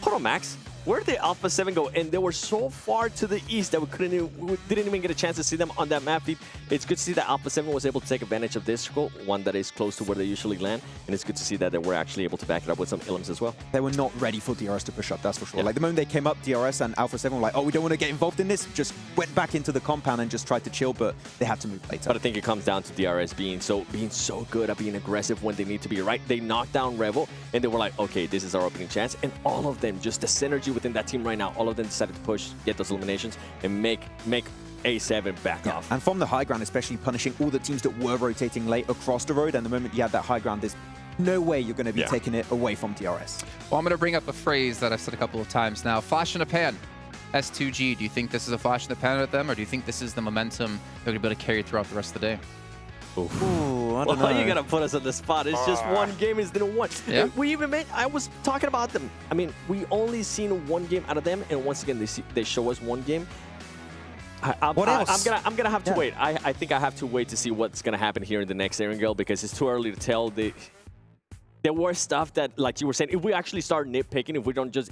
hold on, Max. Where did Alpha7 go? And they were so far to the east that we didn't even get a chance to see them on that map feed. It's good to see that Alpha7 was able to take advantage of this circle, one that is close to where they usually land. And it's good to see that they were actually able to back it up with some ilms as well. They were not ready for DRS to push up, that's for sure. Like, the moment they came up, DRS and Alpha7 were like, oh, we don't want to get involved in this. Just went back into the compound and just tried to chill, but they had to move later. But I think it comes down to DRS being so good at being aggressive when they need to be, right? They knocked down Revel, and they were like, okay, this is our opening chance. And all of them, just the synergy within that team right now, all of them decided to push, get those eliminations, and make A7 back off. And from the high ground, especially punishing all the teams that were rotating late across the road, and the moment you have that high ground, there's no way you're going to be taking it away from DRS. Well, I'm going to bring up a phrase that I've said a couple of times now. Flash in a pan. S2G, do you think this is a flash in the pan at them, or do you think this is the momentum they're going to be able to carry throughout the rest of the day? Ooh, I don't know. You're gonna put us on the spot. It's just one game is didn't win. Yeah. We even made. I was talking about them. I mean, we only seen one game out of them, and once again, they show us one game. What else? I'm gonna have to wait. I think I have to wait to see what's gonna happen here in the next Erangel, because it's too early to tell. There were stuff that, like you were saying, if we actually start nitpicking,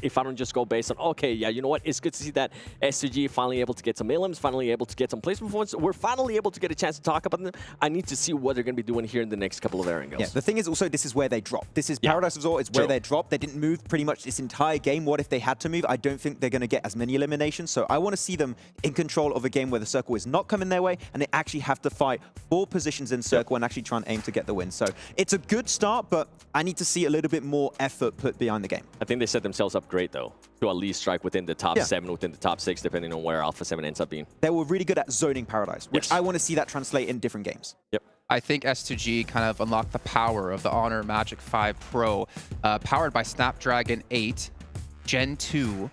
if I don't just go based on, okay, yeah, you know what, it's good to see that SCG finally able to get some elims, finally able to get some placement points. We're finally able to get a chance to talk about them. I need to see what they're going to be doing here in the next couple of Erangels. Yeah, the thing is also, this is where they drop. This is Paradise Resort, it's where they drop. They didn't move pretty much this entire game. What if they had to move? I don't think they're going to get as many eliminations. So I want to see them in control of a game where the circle is not coming their way, and they actually have to fight 4 positions in circle and actually try and aim to get the win. So it's a good start, but I need to see a little bit more effort put behind the game. I think they set themselves up great, though, to at least strike within the top 7, within the top 6, depending on where Alpha7 ends up being. They were really good at zoning Paradise, which I want to see that translate in different games. Yep. I think S2G kind of unlocked the power of the Honor Magic 5 Pro, powered by Snapdragon 8 Gen 2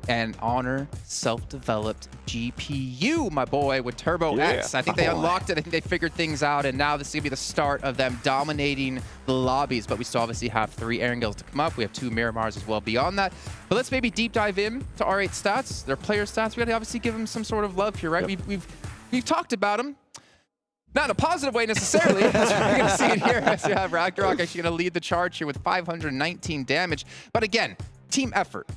and Honor self-developed GPU, my boy, with Turbo X. I think they unlocked it. I think they figured things out, and now this is going to be the start of them dominating the lobbies. But we still obviously have 3 Erangels to come up. We have 2 Miramars as well beyond that. But let's maybe deep dive in to R8 stats, their player stats. We got to obviously give them some sort of love here, right? We've talked about them. Not in a positive way necessarily. As you're going to see it here. As you have Ragnarok actually going to lead the charge here with 519 damage. But again, team effort.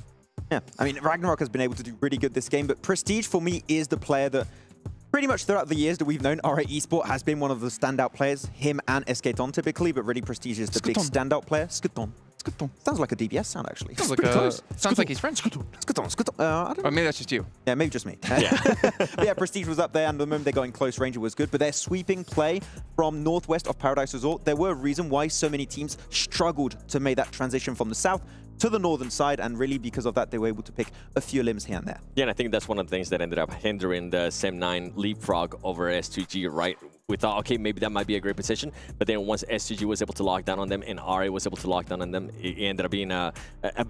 Yeah, I mean, Ragnarok has been able to do really good this game, but Prestige for me is the player that Pretty much throughout the years that we've known, R8 Esports has been one of the standout players, him and Aton typically, but really Prestige is the big standout player. Skuton. Sounds like a DBS sound, actually. Sounds like he's French. Skuton. I don't know. Maybe that's just you. Yeah, maybe just me. But yeah, Prestige was up there, and the moment they got in close range, it was good. But their sweeping play from northwest of Paradise Resort, there were a reason why so many teams struggled to make that transition from the south to the northern side, and really because of that, they were able to pick a few limbs here and there. Yeah, and I think that's one of the things that ended up hindering the SEM9 leapfrog over S2G, right? We thought, okay, maybe that might be a great position, but then once S2G was able to lock down on them and RA was able to lock down on them, it ended up being a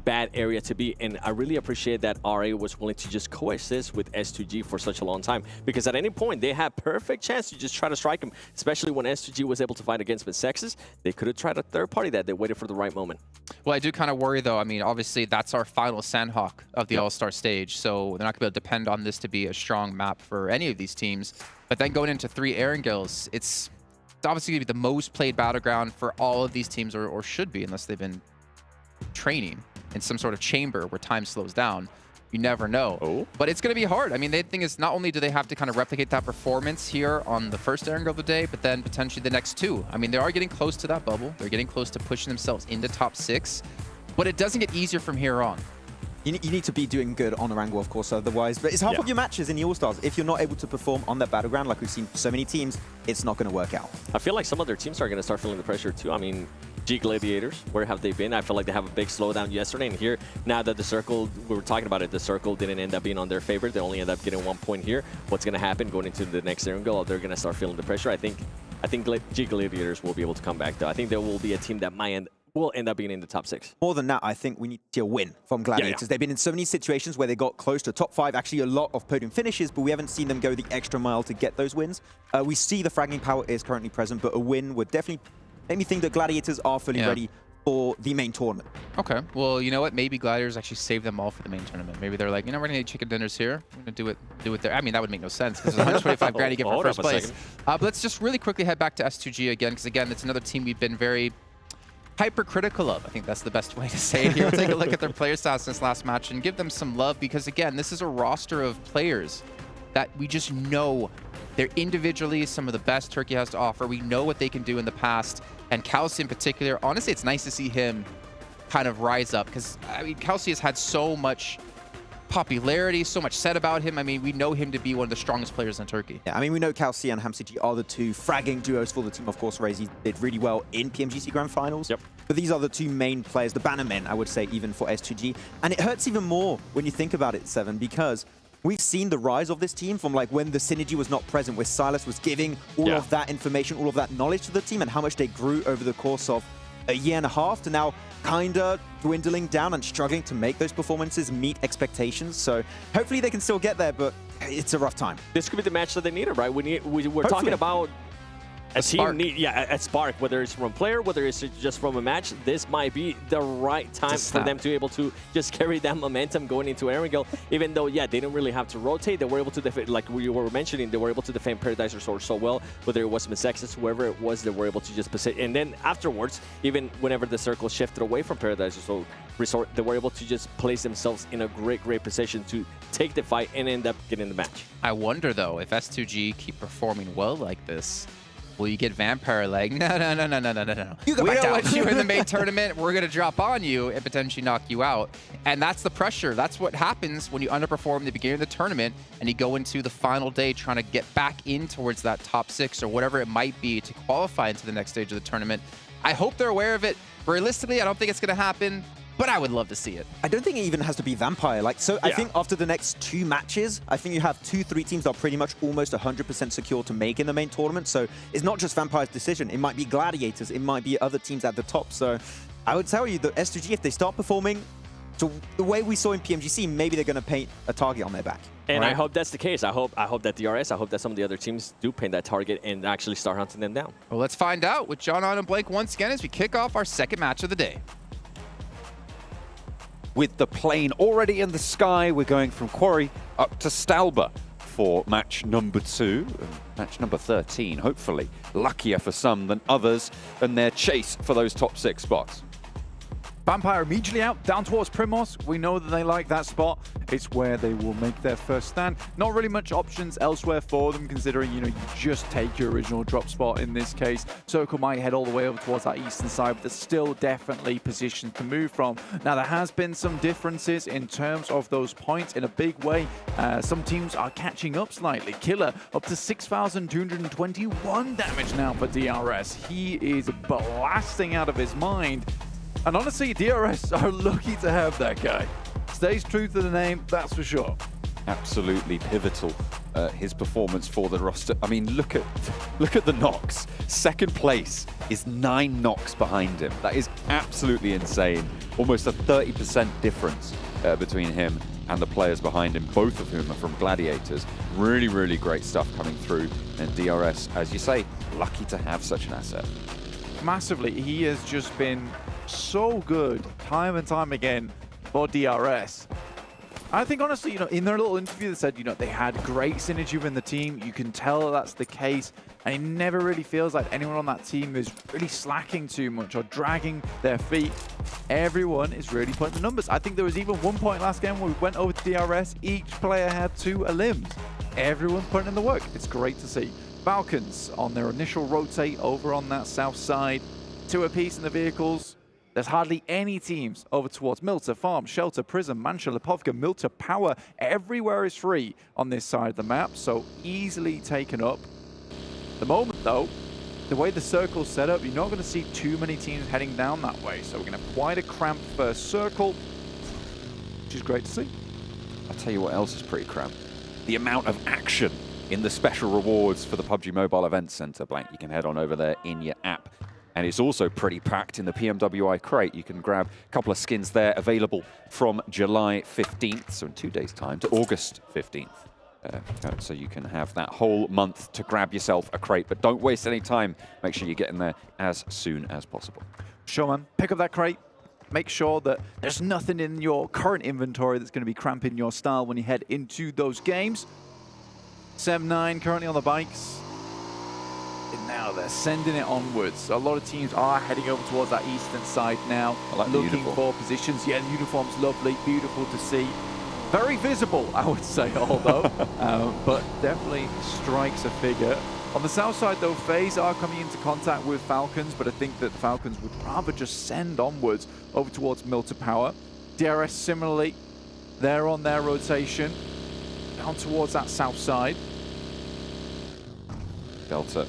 bad area to be. And I really appreciate that RA was willing to just coexist with S2G for such a long time, because at any point, they had perfect chance to just try to strike him, especially when S2G was able to fight against Missexes. They could have tried a third party that they waited for the right moment. Well, I do kind of worry, though. I mean, obviously, that's our final Sandhawk of the All-Star stage, so they're not going to be able to depend on this to be a strong map for any of these teams. But then going into 3 Erangels, it's obviously going to be the most played battleground for all of these teams, or should be, unless they've been training in some sort of chamber where time slows down. You never know. But it's going to be hard. I mean, the thing is, not only do they have to kind of replicate that performance here on the first Erangel of the day, but then potentially the next 2. I mean, they are getting close to that bubble. They're getting close to pushing themselves into top 6. But it doesn't get easier from here on. You need to be doing good on Erangel, of course, otherwise. But it's half of your matches in the All-Stars. If you're not able to perform on that battleground, like we've seen so many teams, it's not going to work out. I feel like some other teams are going to start feeling the pressure too. I mean, G Gladiators, where have they been? I feel like they have a big slowdown yesterday. And here, now that the circle, we were talking about it, the circle didn't end up being on their favor. They only end up getting 1 point here. What's going to happen going into the next Erangel? They're going to start feeling the pressure. I think G Gladiators will be able to come back, though. I think there will be a team that will end up being in the top 6. More than that, I think we need to see a win from Gladiators. They've been in so many situations where they got close to top 5, actually a lot of podium finishes, but we haven't seen them go the extra mile to get those wins. We see the fragging power is currently present, but a win would definitely make me think that Gladiators are fully ready for the main tournament. Okay, well, you know what? Maybe Gladiators actually save them all for the main tournament. Maybe they're like, you know, we're gonna need chicken dinners here. We're gonna do it there. I mean, that would make no sense because there's 125 grand you get for first place. But let's just really quickly head back to S2G again, because again, it's another team we've been very hypercritical of. I think that's the best way to say it here. We'll take a look at their player stats since last match and give them some love, because again, this is a roster of players that we just know they're individually some of the best Turkey has to offer. We know what they can do in the past, and Kalsi in particular, honestly, it's nice to see him kind of rise up, because I mean, Kalsi has had so much popularity, so much said about him. I mean, we know him to be one of the strongest players in Turkey. Yeah, I mean, we know Kalsi and HamCG are the 2 fragging duos for the team. Of course, Razy did really well in PMGC Grand Finals. But these are the 2 main players, the bannermen, I would say, even for S2G. And it hurts even more when you think about it, Seven, because we've seen the rise of this team from like when the synergy was not present, where Silas was giving all of that information, all of that knowledge to the team, and how much they grew over the course of a year and a half to now kind of dwindling down and struggling to make those performances meet expectations. So hopefully they can still get there, but it's a rough time. This could be the match that they needed, right? We're talking about a team a spark, whether it's from a player, whether it's just from a match. This might be the right time for them to be able to just carry that momentum going into Erangel. Even though, they didn't really have to rotate, they were able to defend, like we were mentioning, they were able to defend Paradise Resort so well, whether it was Missexes, whoever it was, they were able to just position. And then afterwards, even whenever the circle shifted away from Paradise Resort, they were able to just place themselves in a great position to take the fight and end up getting the match. I wonder, though, if S2G keep performing well like this, will you get Vampire like, no. We don't want you in the main tournament. We're going to drop on you and potentially knock you out. And that's the pressure. That's what happens when you underperform at the beginning of the tournament and you go into the final day trying to get back in towards that top 6 or whatever it might be to qualify into the next stage of the tournament. I hope they're aware of it. Realistically, I don't think it's going to happen, but I would love to see it. I don't think it even has to be Vampire. I think after the next 2 matches, I think you have 2-3 teams that are pretty much almost 100% secure to make in the main tournament. So it's not just Vampire's decision. It might be Gladiators. It might be other teams at the top. So I would tell you that S2G, if they start performing to the way we saw in PMGC, maybe they're going to paint a target on their back. And I hope that's the case. I hope that DRS, I hope that some of the other teams do paint that target and actually start hunting them down. Well, let's find out with John on and Blake once again as we kick off our second match of the day. With the plane already in the sky, we're going from Quarry up to Stalba for match number 2, match number 13, hopefully. Luckier for some than others, and their chase for those top 6 spots. Vampire immediately out, down towards Primos. We know that they like that spot. It's where they will make their first stand. Not really much options elsewhere for them, considering, you just take your original drop spot in this case. Circle might head all the way over towards that eastern side, but there's still definitely positions to move from. Now, there has been some differences in terms of those points in a big way. Some teams are catching up slightly. Killer up to 6,221 damage now for DRS. He is blasting out of his mind. And honestly, DRS are lucky to have that guy. Stays true to the name, that's for sure. Absolutely pivotal, his performance for the roster. I mean, look at the knocks. Second place is 9 knocks behind him. That is absolutely insane. Almost a 30% difference between him and the players behind him, both of whom are from Gladiators. Really, really great stuff coming through. And DRS, as you say, lucky to have such an asset. Massively, he has just been so good time and time again for DRS. I think honestly, in their little interview they said, they had great synergy within the team. You can tell that's the case, and it never really feels like anyone on that team is really slacking too much or dragging their feet. Everyone is really putting the numbers. I think there was even one point last game where we went over to DRS, each player had 2 elims. Everyone's putting in the work. It's great to see. Falcons on their initial rotate over on that south side. 2 apiece in the vehicles. There's hardly any teams over towards Milta, Farm, Shelter, Prism, Mancha, Lipovka, Milta, Power. Everywhere is free on this side of the map, so easily taken up. At the moment, though, the way the circle's set up, you're not going to see too many teams heading down that way. So we're going to have quite a cramped first circle, which is great to see. I'll tell you what else is pretty cramped. The amount of action in the special rewards for the PUBG Mobile Event Center, Blank. You can head on over there in your app. And it's also pretty packed in the PMWI crate. You can grab a couple of skins there available from July 15th, so in 2 days' time, to August 15th. So you can have that whole month to grab yourself a crate, but don't waste any time. Make sure you get in there as soon as possible. Sure, man. Pick up that crate. Make sure that there's nothing in your current inventory that's going to be cramping your style when you head into those games. 7-9 currently on the bikes. And now they're sending it onwards. A lot of teams are heading over towards that eastern side now, looking for positions. Yeah, the uniform's lovely, beautiful to see. Very visible, I would say, although, but definitely strikes a figure. On the south side, though, FaZe are coming into contact with Falcons, but I think that the Falcons would rather just send onwards over towards Milta Power. DRS similarly, they're on their rotation, down towards that south side. Delta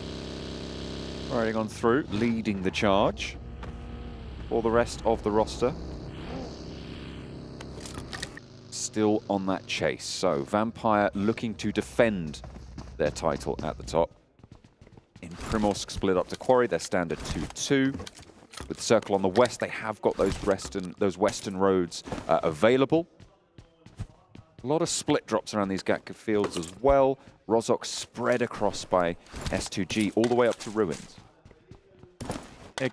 riding on through, leading the charge for the rest of the roster. Still on that chase. So Vampire looking to defend their title at the top. In Primorsk split up to Quarry, their standard 2-2. With Circle on the west, they have got those western roads available. A lot of split drops around these Gatka fields as well. Rozok spread across by S2G all the way up to Ruins. Yeah,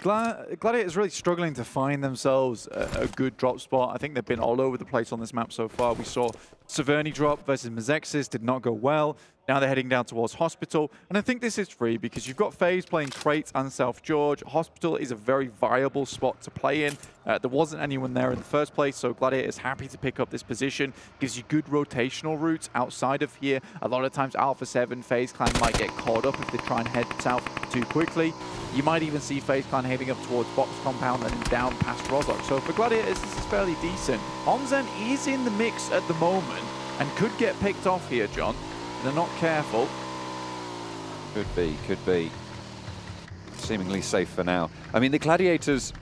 Gladiators really struggling to find themselves a good drop spot. I think they've been all over the place on this map so far. We saw Severny drop versus Mazexis, did not go well. Now they're heading down towards Hospital. And I think this is free because you've got FaZe playing Crates and South George. Hospital is a very viable spot to play in. There wasn't anyone there in the first place, so Gladiator is happy to pick up this position. Gives you good rotational routes outside of here. A lot of times Alpha7, FaZe Clan might get caught up if they try and head south too quickly. You might even see FaZe Clan heading up towards Box Compound and then down past Rozok. So for Gladiators, this is fairly decent. Onzen is in the mix at the moment and could get picked off here, John. They're not careful. Could be. Seemingly safe for now. I mean, the Gladiators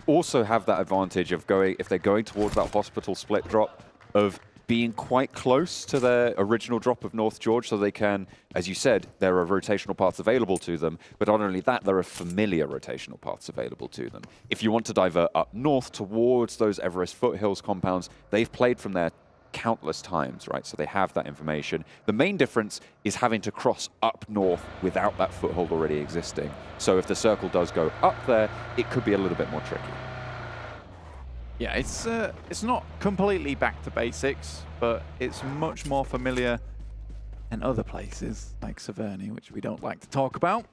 also have that advantage of going, if they're going towards that Hospital split drop, of being quite close to their original drop of North George, so they can, as you said, there are rotational paths available to them, but not only that, there are familiar rotational paths available to them. If you want to divert up north towards those Everest foothills compounds, they've played from there countless times, right? So they have that information. The main difference is having to cross up north without that foothold already existing. So if the circle does go up there, it could be a little bit more tricky. Yeah, it's not completely back to basics, but it's much more familiar and other places like Severny, which we don't like to talk about.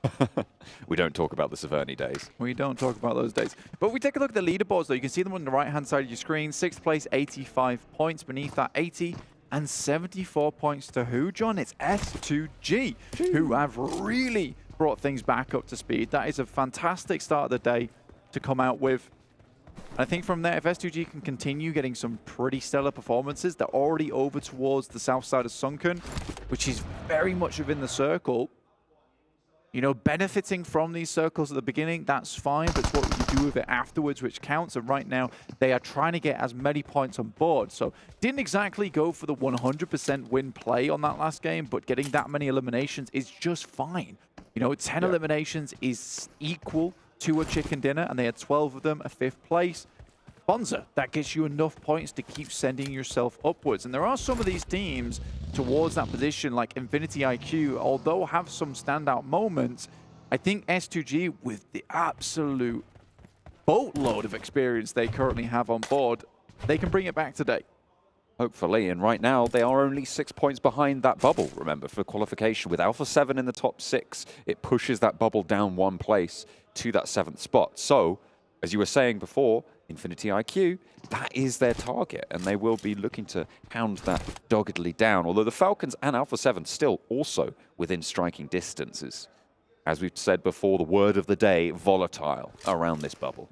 We don't talk about the Severny days. We don't talk about those days. But we take a look at the leaderboards, though. You can see them on the right-hand side of your screen. 6th place, 85 points. Beneath that, 80 and 74 points to who, John? It's S2G, who have really brought things back up to speed. That is a fantastic start of the day to come out with. I think from there, if S2G can continue getting some pretty stellar performances, they're already over towards the south side of Sunken, which is very much within the circle. You know, benefiting from these circles at the beginning, that's fine, but it's what you do with it afterwards which counts. And right now, they are trying to get as many points on board. So didn't exactly go for the 100% win play on that last game, but getting that many eliminations is just fine. You know, 10 eliminations is equal to a chicken dinner, and they had 12 of them, a 5th place. Bonza, that gets you enough points to keep sending yourself upwards. And there are some of these teams towards that position, like Infinity IQ, although have some standout moments, I think S2G, with the absolute boatload of experience they currently have on board, they can bring it back today. Hopefully, and right now they are only 6 points behind that bubble, remember, for qualification. With Alpha7 in the top 6, it pushes that bubble down 1 place to that 7th spot. So, as you were saying before, Infinity IQ, that is their target, and they will be looking to hound that doggedly down, although the Falcons and Alpha7 still also within striking distances. As we've said before, the word of the day, volatile around this bubble.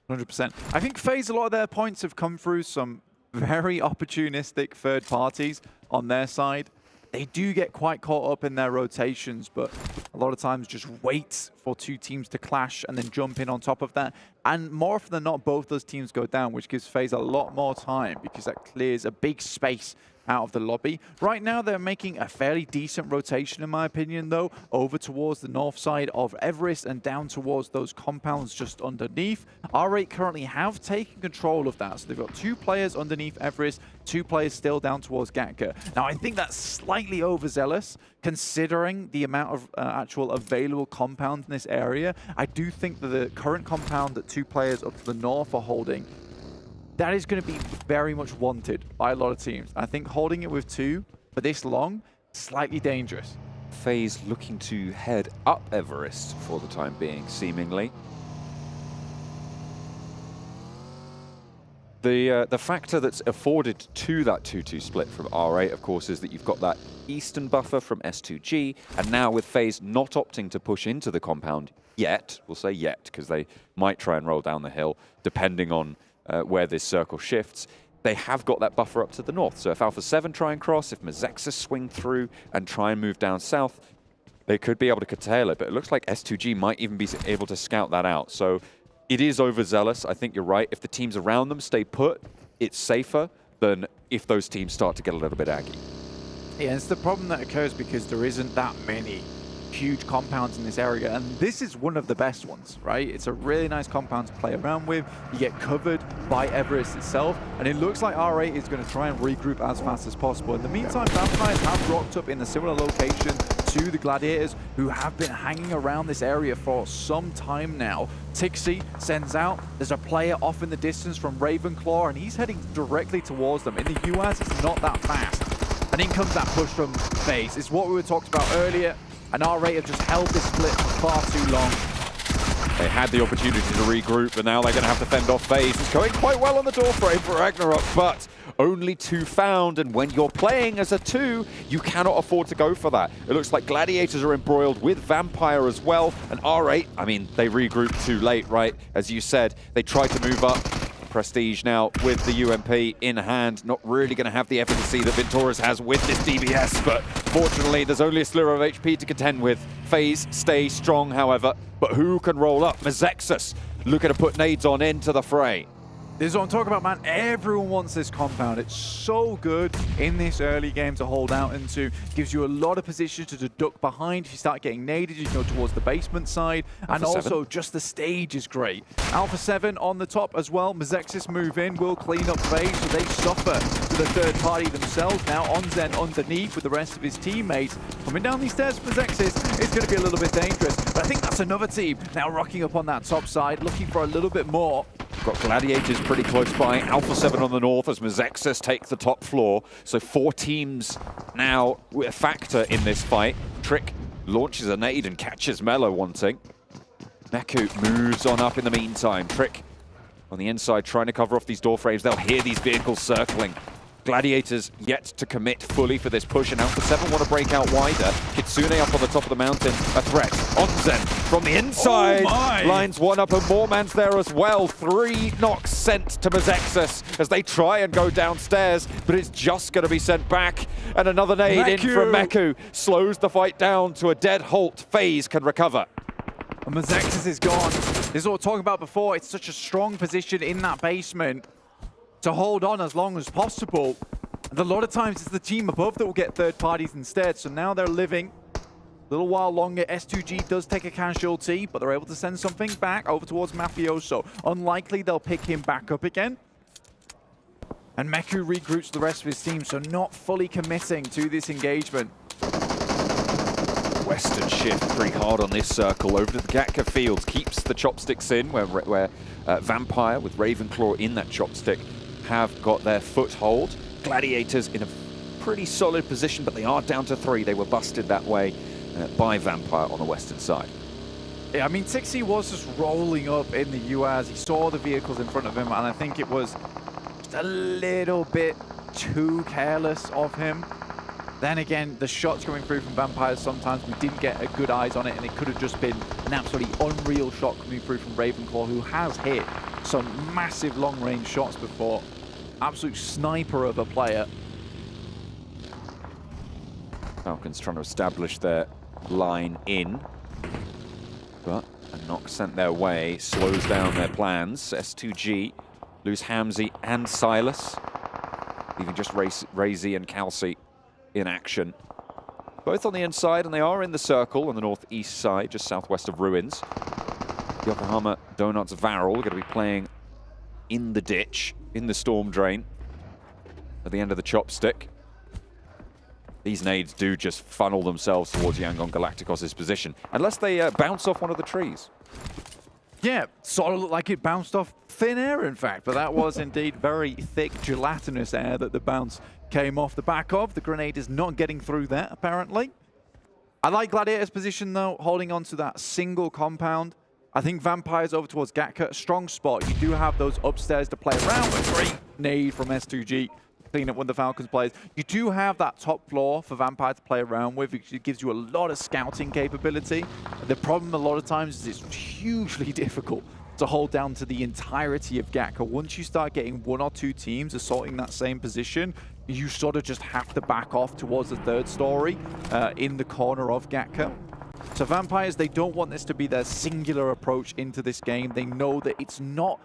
100%. I think FaZe, a lot of their points have come through some very opportunistic third parties on their side. They do get quite caught up in their rotations, but a lot of times just wait for 2 teams to clash and then jump in on top of that. And more often than not, both those teams go down, which gives FaZe a lot more time because that clears a big space out of the lobby. Right now, they're making a fairly decent rotation, in my opinion, though, over towards the north side of Everest and down towards those compounds just underneath. R8 currently have taken control of that, so they've got 2 players underneath Everest, 2 players still down towards Gatka. Now, I think that's slightly overzealous, considering the amount of actual available compounds in this area. I do think that the current compound that 2 players up to the north are holding, that is going to be very much wanted by a lot of teams. I think holding it with 2 for this long, slightly dangerous. FaZe looking to head up Everest for the time being, seemingly. The factor that's afforded to that 2-2 split from R8, of course, is that you've got that eastern buffer from S2G, and now with FaZe not opting to push into the compound yet, we'll say yet, because they might try and roll down the hill, depending on where this circle shifts, they have got that buffer up to the north. So if Alpha7 try and cross, if Mazexus swing through and try and move down south, they could be able to curtail it. But it looks like S2G might even be able to scout that out. So it is overzealous. I think you're right. If the teams around them stay put, it's safer than if those teams start to get a little bit aggy. Yeah, it's the problem that occurs because there isn't that many huge compounds in this area, and this is one of the best ones, right? It's a really nice compound to play around with. You get covered by Everest itself, and it looks like R8 is going to try and regroup as fast as possible. In the meantime, Vampires have rocked up in a similar location to the Gladiators, who have been hanging around this area for some time now. Tixi sends out, there's a player off in the distance from Ravenclaw, and he's heading directly towards them. In the US, it's not that fast. And in comes that push from FaZe. It's what we were talking about earlier, and R8 have just held this split for far too long. They had the opportunity to regroup, but now they're going to have to fend off FaZe. It's going quite well on the doorframe for Ragnarok, but only 2 found, and when you're playing as a 2, you cannot afford to go for that. It looks like Gladiators are embroiled with Vampire as well, and R8, I mean, they regrouped too late, right? As you said, they tried to move up. Prestige now with the UMP in hand, not really going to have the efficacy that Venturas has with this DBS, but fortunately there's only a sliver of HP to contend with. FaZe stay strong, however, but who can roll up? Mazexus looking to put nades on into the fray. This is what I'm talking about, man. Everyone wants this compound. It's so good in this early game to hold out into. Gives you a lot of position to duck behind. If you start getting naded, you go towards the basement side. And also, just the stage is great. Alpha7 on the top as well. Mazexus move in, will clean up FaZe, so they suffer to the third party themselves. Now Onzen underneath with the rest of his teammates. Coming down these stairs for Mazexus, it's going to be a little bit dangerous. But I think that's another team now rocking up on that top side, looking for a little bit more. Got Gladiators pretty close by. Alpha7 on the north as Mazexus takes the top floor. So 4 teams now a factor in this fight. Trick launches a nade and catches Mello wanting. Neku moves on up in the meantime. Trick on the inside trying to cover off these door frames. They'll hear these vehicles circling. Gladiators yet to commit fully for this push, and Alpha7 want to break out wider. Kitsune up on the top of the mountain, a threat. Onzen from the inside, lines one up, and Moorman's there as well. 3 knocks sent to Mazexus as they try and go downstairs, but it's just going to be sent back. And another nade in from Meku slows the fight down to a dead halt. FaZe can recover. And Mazexus is gone. This is what we're talking about before. It's such a strong position in that basement to hold on as long as possible. And a lot of times it's the team above that will get third parties instead. So now they're living a little while longer. S2G does take a casualty, but they're able to send something back over towards Mafioso. Unlikely they'll pick him back up again. And Meku regroups the rest of his team, so not fully committing to this engagement. Western shift pretty hard on this circle over to the Gatka fields. Keeps the chopsticks in where Vampire with Ravenclaw in that chopstick have got their foothold. Gladiators in a pretty solid position, but they are down to 3. They were busted that way by Vampire on the western side. Yeah, I mean, Tixie was just rolling up in the UAS. He saw the vehicles in front of him, and I think it was just a little bit too careless of him. Then again, the shots coming through from Vampires, sometimes we didn't get a good eyes on it, and it could have just been an absolutely unreal shot coming through from Ravenclaw, who has hit some massive long-range shots before. Absolute sniper of a player. Falcons trying to establish their line in, but a knock sent their way slows down their plans. S2G lose Hamzy and Silas, leaving just Razy and Calci in action. Both on the inside, and they are in the circle on the northeast side, just southwest of Ruins. Yokohama Donuts Varel going to be playing in the ditch, in the storm drain, at the end of the chopstick. These nades do just funnel themselves towards Yangon Galacticos' position, unless they bounce off one of the trees. Yeah, sort of looked like it bounced off thin air, in fact, but that was indeed very thick, gelatinous air that the bounce came off the back of. The grenade is not getting through that, apparently. I like Gladiator's position, though, holding on to that single compound. I think Vampire's over towards Gatka, a strong spot. You do have those upstairs to play around with. Great nade from S2G, clean up one of the Falcons players. You do have that top floor for Vampire to play around with. It gives you a lot of scouting capability. The problem a lot of times is it's hugely difficult to hold down to the entirety of Gatka. Once you start getting 1 or 2 teams assaulting that same position, you sort of just have to back off towards the third story in the corner of Gatka. So Vampires, they don't want this to be their singular approach into this game. They know that it's not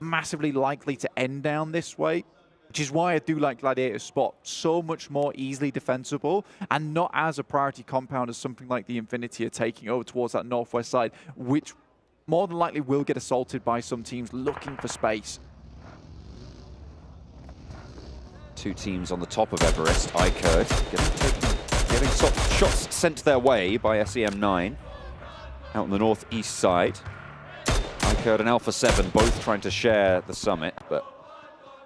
massively likely to end down this way, which is why I do like Gladiator's spot. So much more easily defensible and not as a priority compound as something like the Infinity are taking over towards that northwest side, which more than likely will get assaulted by some teams looking for space. 2 teams on the top of Everest. iKURD getting shots sent their way by SEM9 out on the northeast side. iKURD and Alpha7 both trying to share the summit, but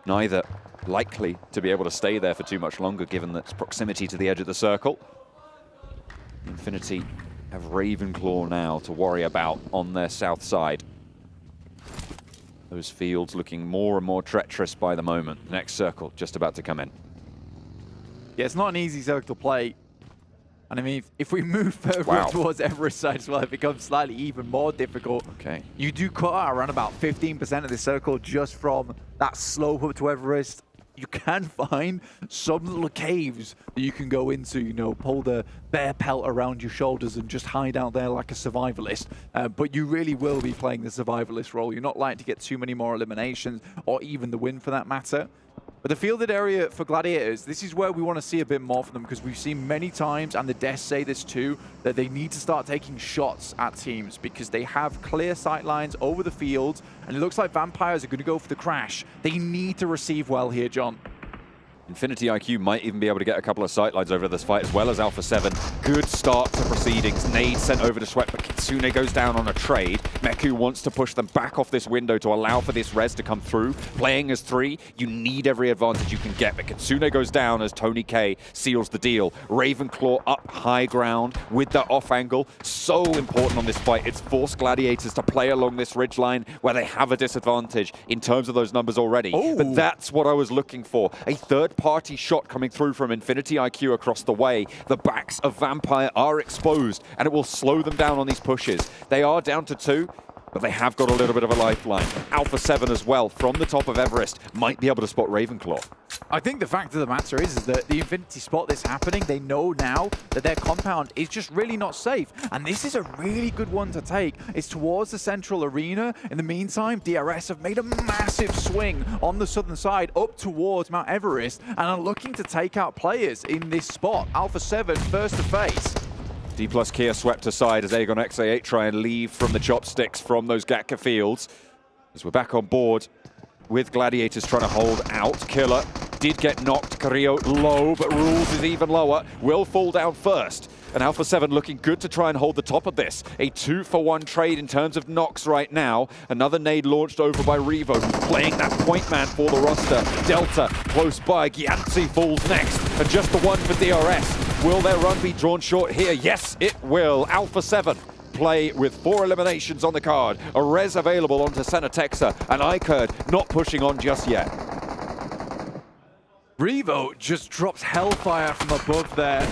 neither likely to be able to stay there for too much longer given its proximity to the edge of the circle. Infinity have Ravenclaw now to worry about on their south side. Those fields looking more and more treacherous by the moment. Next circle just about to come in. Yeah, it's not an easy circle to play. And I mean, if we move further towards Everest side as well, it becomes slightly even more difficult. Okay. You do cut out around about 15% of the circle just from that slope up to Everest. You can find some little caves that you can go into, you know, pull the bear pelt around your shoulders and just hide out there like a survivalist. But you really will be playing the survivalist role. You're not likely to get too many more eliminations or even the win for that matter. But the fielded area for Gladiators, this is where we want to see a bit more from them because we've seen many times, and the devs say this too, that they need to start taking shots at teams because they have clear sight lines over the field, and it looks like Vampires are going to go for the crash. They need to receive well here, John. Infinity IQ might even be able to get a couple of sightlines over this fight, as well as Alpha7. Good start to proceedings. Nade sent over to Sweat, but Kitsune goes down on a trade. Meku wants to push them back off this window to allow for this res to come through. Playing as 3, you need every advantage you can get, but Kitsune goes down as Tony K seals the deal. Ravenclaw up high ground with that off angle. So important on this fight. It's forced Gladiators to play along this ridgeline where they have a disadvantage in terms of those numbers already. Ooh. But that's what I was looking for. A third-party shot coming through from Infinity IQ across the way. The backs of Vampire are exposed, and it will slow them down on these pushes. They are down to 2, but they have got a little bit of a lifeline. Alpha7 as well, from the top of Everest, might be able to spot Ravenclaw. I think the fact of the matter is that the Infinity spot this happening, they know now that their compound is just really not safe. And this is a really good one to take. It's towards the central arena. In the meantime, DRS have made a massive swing on the southern side up towards Mount Everest and are looking to take out players in this spot. Alpha7 first to face. D plus Kia swept aside as AGONxI8 try and leave from the chopsticks from those Gatka fields. As we're back on board with Gladiators trying to hold out. Killer did get knocked. Carrillo low, but Rules is even lower. Will fall down first. And Alpha7 looking good to try and hold the top of this. A 2-for-1 trade in terms of knocks right now. Another nade launched over by Revo, who's playing that point man for the roster. Delta close by. AGONxI8 falls next. And just the one for DRS. Will their run be drawn short here? Yes, it will. Alpha7 play with 4 eliminations on the card. A res available onto Senatexa, and iKURD not pushing on just yet. Revo just drops Hellfire from above there.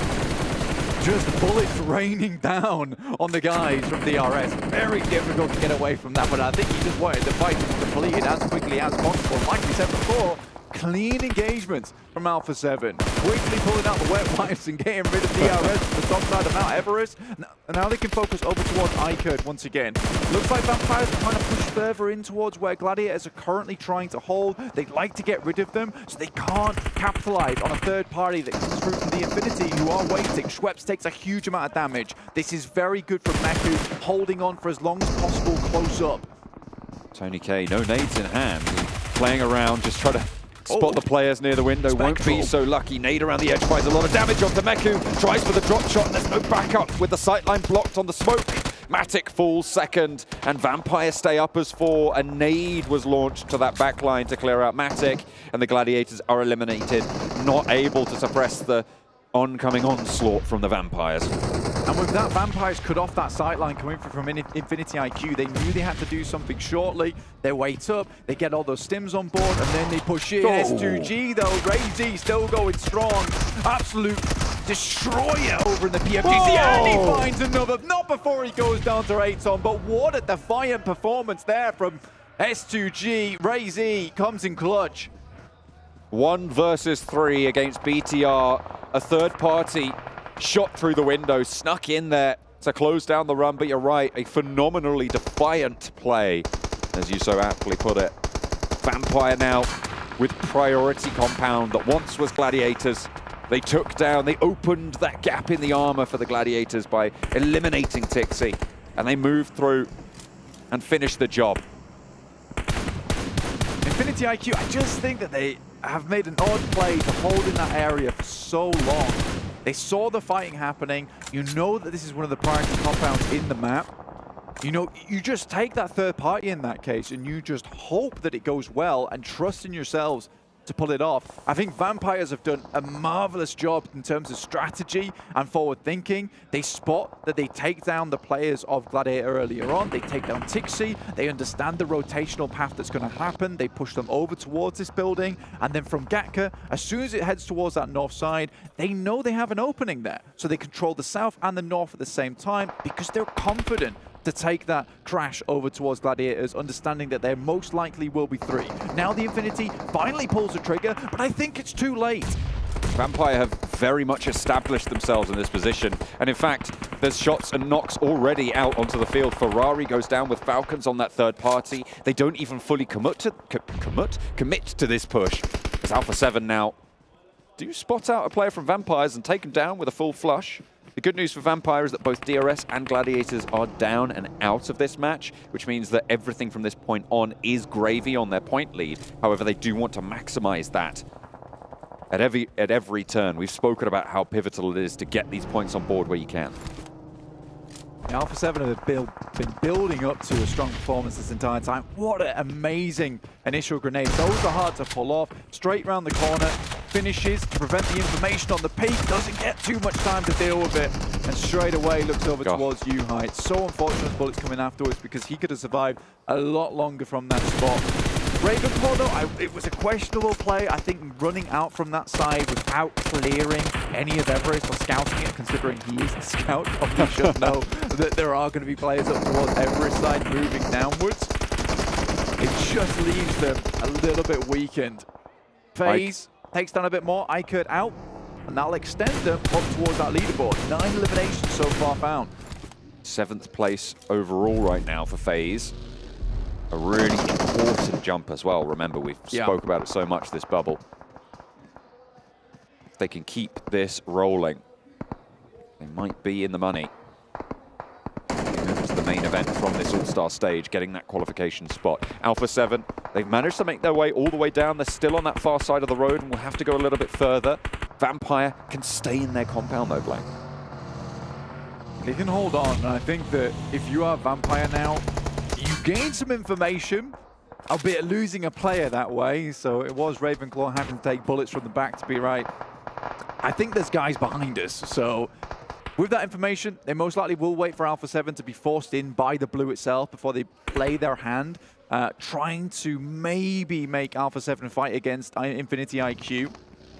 Just bullets raining down on the guys from DRS. Very difficult to get away from that, but I think he just wanted the fight to be completed as quickly as possible. Like we said before, clean engagements from Alpha7. Quickly pulling out the wet wipes and getting rid of DRS to the top side of Mount Everest. Now they can focus over towards iKURD once again. Looks like Vampires are trying to push further in towards where Gladiators are currently trying to hold. They'd like to get rid of them, so they can't capitalize on a third party that comes through from the Infinity, who are waiting. Schweppes takes a huge amount of damage. This is very good for Meku, holding on for as long as possible close up. Tony K, no nades in hand. Playing around, just trying to spot the players near the window. Won't be so lucky. Nade around the edge finds a lot of damage onto Meku. Tries for the drop shot, and there's no backup with the sightline blocked on the smoke. Matic falls second, and Vampire stay up as 4. A nade was launched to that backline to clear out Matic, and the Gladiators are eliminated, not able to suppress the oncoming onslaught from the Vampires. And with that, Vampires cut off that sightline coming from Infinity IQ. They knew they had to do something shortly. They wait up, they get all those stims on board, and then they push in. S2G though, Ray-Z still going strong. Absolute destroyer over in the PMWI. And he finds another, not before he goes down to Aton, but what a defiant performance there from S2G. Ray-Z comes in clutch. 1 versus 3 against BTR. A third party shot through the window, snuck in there to close down the run, but you're right, a phenomenally defiant play, as you so aptly put it. Vampire now with priority compound that once was Gladiators. They took down, they opened that gap in the armor for the Gladiators by eliminating Tixi, and they moved through and finished the job. Infinity IQ, I just think that they have made an odd play to hold in that area for so long. They saw the fighting happening. You know that this is one of the priority compounds in the map. You know, you just take that third party in that case and you just hope that it goes well and trust in yourselves to pull it off. I think Vampires have done a marvelous job in terms of strategy and forward thinking. They spot that they take down the players of Gladiator earlier on. They take down Tixi. They understand the rotational path that's going to happen. They push them over towards this building. And then from Gatka, as soon as it heads towards that north side, they know they have an opening there. So they control the south and the north at the same time because they're confident to take that crash over towards Gladiators, understanding that there most likely will be 3. Now the Infinity finally pulls the trigger, but I think it's too late. Vampire have very much established themselves in this position, and in fact, there's shots and knocks already out onto the field. Ferrari goes down with Falcons on that third party. They don't even fully commit to this push, as Alpha7 now do spot out a player from Vampires and take him down with a full flush. The good news for Vampire is that both DRS and Gladiators are down and out of this match, which means that everything from this point on is gravy on their point lead. However, they do want to maximize that. at every turn. We've spoken about how pivotal it is to get these points on board where you can. Alpha7 have been building up to a strong performance this entire time. What an amazing initial grenade. Those are hard to pull off. Straight round the corner, finishes to prevent the information on the peak. Doesn't get too much time to deal with it. And straight away looks over towards AGONxI8. It's so unfortunate bullets coming afterwards because he could have survived a lot longer from that spot. Ravenclaw, though, it was a questionable play. I think running out from that side without clearing any of Everest or scouting it, considering he is the scout, probably should know that there are going to be players up towards Everest side moving downwards. It just leaves them a little bit weakened. FaZe takes down a bit more, iKURD out, and that'll extend them up towards that leaderboard. 9 eliminations so far found. 7th place overall right now for FaZe. A really important jump as well. Remember, we've spoke about it so much this bubble. If they can keep this rolling, they might be in the money. It's the main event from this All-Star stage, getting that qualification spot. Alpha7, they've managed to make their way all the way down. They're still on that far side of the road and will have to go a little bit further. Vampire can stay in their compound though, Blank. They can hold on, and I think that if you are Vampire now, you gain some information, albeit losing a player that way. So it was Ravenclaw having to take bullets from the back to be right. I think there's guys behind us. So with that information, they most likely will wait for Alpha7 to be forced in by the blue itself before they play their hand, trying to maybe make Alpha7 fight against Infinity IQ,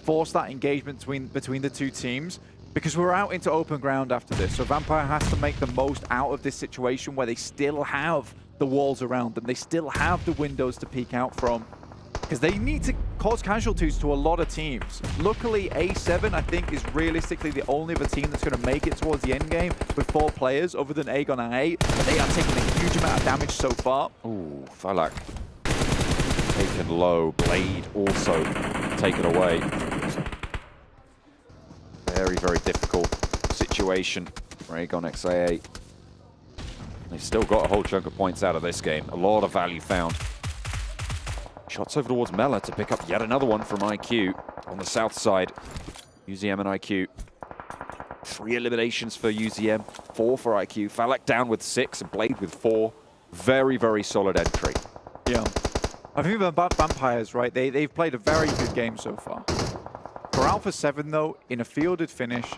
force that engagement between the two teams. Because we're out into open ground after this, so Vampire has to make the most out of this situation where they still have the walls around them. They still have the windows to peek out from. Because they need to cause casualties to a lot of teams. Luckily, A7, I think, is realistically the only other team that's going to make it towards the end game with 4 players other than AGONxI8. But they are taking a huge amount of damage so far. Ooh, Falak taken low. Blade also taken away. Very, very difficult situation for AGONxI8. They've still got a whole chunk of points out of this game. A lot of value found. Shots over towards Mela to pick up yet another one from IQ on the south side. UZM and IQ. 3 eliminations for UZM, 4 for IQ. Falak down with 6 and Blade with 4. Very, very solid entry. Yeah. I think about Vampires, right? They've played a very good game so far. For Alpha7, though, in a fielded finish,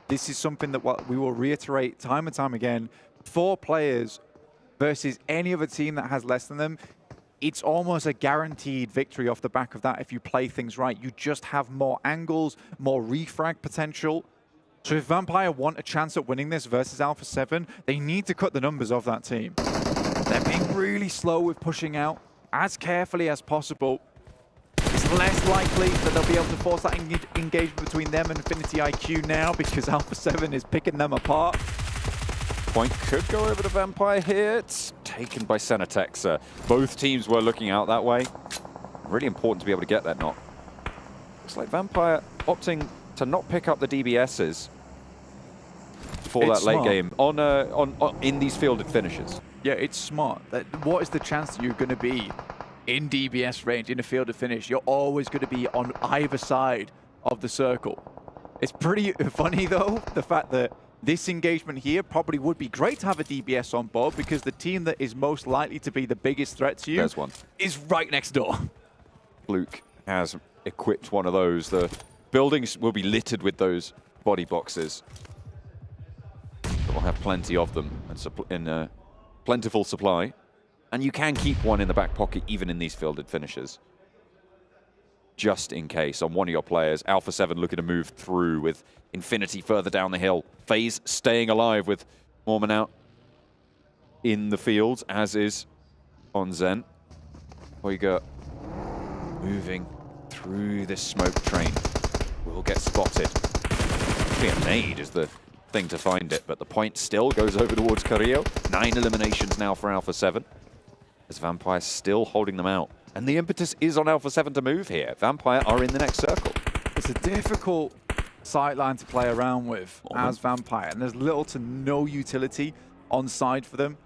this is something that we will reiterate time and time again. 4 players versus any other team that has less than them, it's almost a guaranteed victory off the back of that if you play things right. You just have more angles, more refrag potential. So if Vampire want a chance at winning this versus Alpha7, they need to cut the numbers of that team. They're being really slow with pushing out as carefully as possible. It's less likely that they'll be able to force that engagement between them and Infinity IQ now because Alpha7 is picking them apart. Point could go over to Vampire here. It's taken by Senatex. Both teams were looking out that way. Really important to be able to get that knock. Looks like Vampire opting to not pick up the DBSs for that late game on in these fielded finishes. Yeah, it's smart. What is the chance that you're going to be in DBS range, in a fielded finish? You're always going to be on either side of the circle. It's pretty funny, though, the fact that this engagement here probably would be great to have a DBS on board because the team that is most likely to be the biggest threat to you is right next door. Luke has equipped one of those. The buildings will be littered with those body boxes. We'll have plenty of them in plentiful supply. And you can keep one in the back pocket even in these fielded finishes. Just in case on one of your players. Alpha7 looking to move through with Infinity further down the hill. FaZe staying alive with Mormon out in the fields, as is on Zen. Hoiga moving through this smoke train. Will get spotted. Actually, a nade is the thing to find it, but the point still goes over towards Carrillo. 9 eliminations now for Alpha7. As Vampire still holding them out. And the impetus is on Alpha7 to move here. Vampire are in the next circle. It's a difficult sightline to play around with as Vampire, and there's little to no utility on side for them.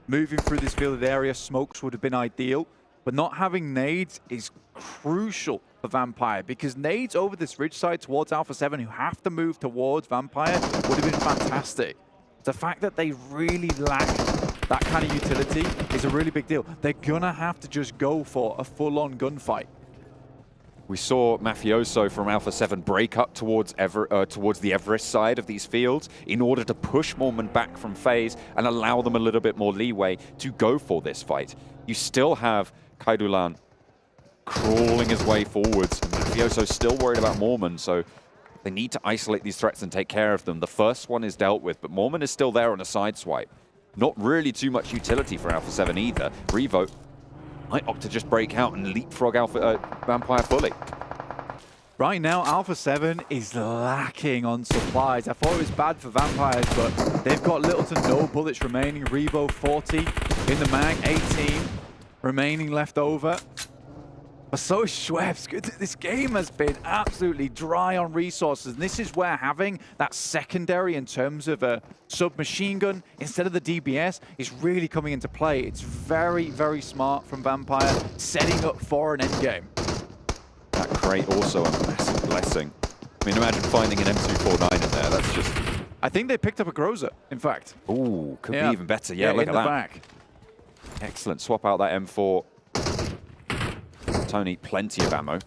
Moving through this fielded area, smokes would have been ideal, but not having nades is crucial for Vampire, because nades over this ridge side towards Alpha7, who have to move towards Vampire, would have been fantastic. The fact that they really lack that kind of utility is a really big deal. They're gonna have to just go for a full-on gunfight. We saw Mafioso from Alpha7 break up towards the Everest side of these fields in order to push Mormon back from FaZe and allow them a little bit more leeway to go for this fight. You still have Kaidulan crawling his way forwards. Mafioso's still worried about Mormon, so they need to isolate these threats and take care of them. The first one is dealt with, but Mormon is still there on a side swipe. Not really too much utility for Alpha7 either. Revo might opt to just break out and leapfrog Vampire fully. Right now, Alpha7 is lacking on supplies. I thought it was bad for Vampires, but they've got little to no bullets remaining. Revo 40 in the mag, 18 remaining left over. But so is Schweppes. This game has been absolutely dry on resources. And this is where having that secondary in terms of a submachine gun instead of the DBS is really coming into play. It's very, very smart from Vampire, setting up for an endgame. That crate also a massive blessing. I mean, imagine finding an M249 in there. That's just... I think they picked up a Groza, in fact. Ooh, could be even better. Yeah, look at that. Back. Excellent. Swap out that M4. Tony, plenty of ammo.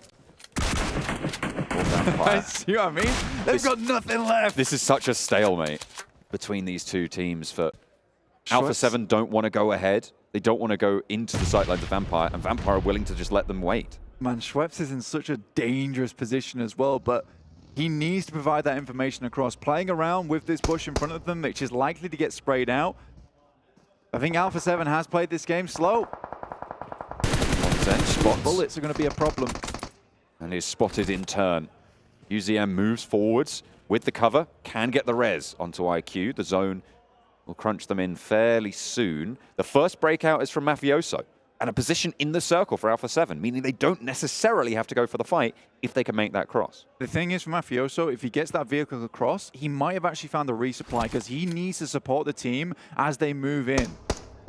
I see what I mean? They've got nothing left. This is such a stalemate between these two teams for Alpha7 don't want to go ahead. They don't want to go into the sightlines of Vampire, and Vampire are willing to just let them wait. Man, Schweppes is in such a dangerous position as well, but he needs to provide that information across. Playing around with this bush in front of them, which is likely to get sprayed out. I think Alpha7 has played this game slow. Spots. Bullets are going to be a problem. And is spotted in turn. UZM moves forwards with the cover, can get the res onto iKURD. The zone will crunch them in fairly soon. The first breakout is from Mafioso, and a position in the circle for Alpha7, meaning they don't necessarily have to go for the fight if they can make that cross. The thing is for Mafioso, if he gets that vehicle across, he might have actually found a resupply because he needs to support the team as they move in.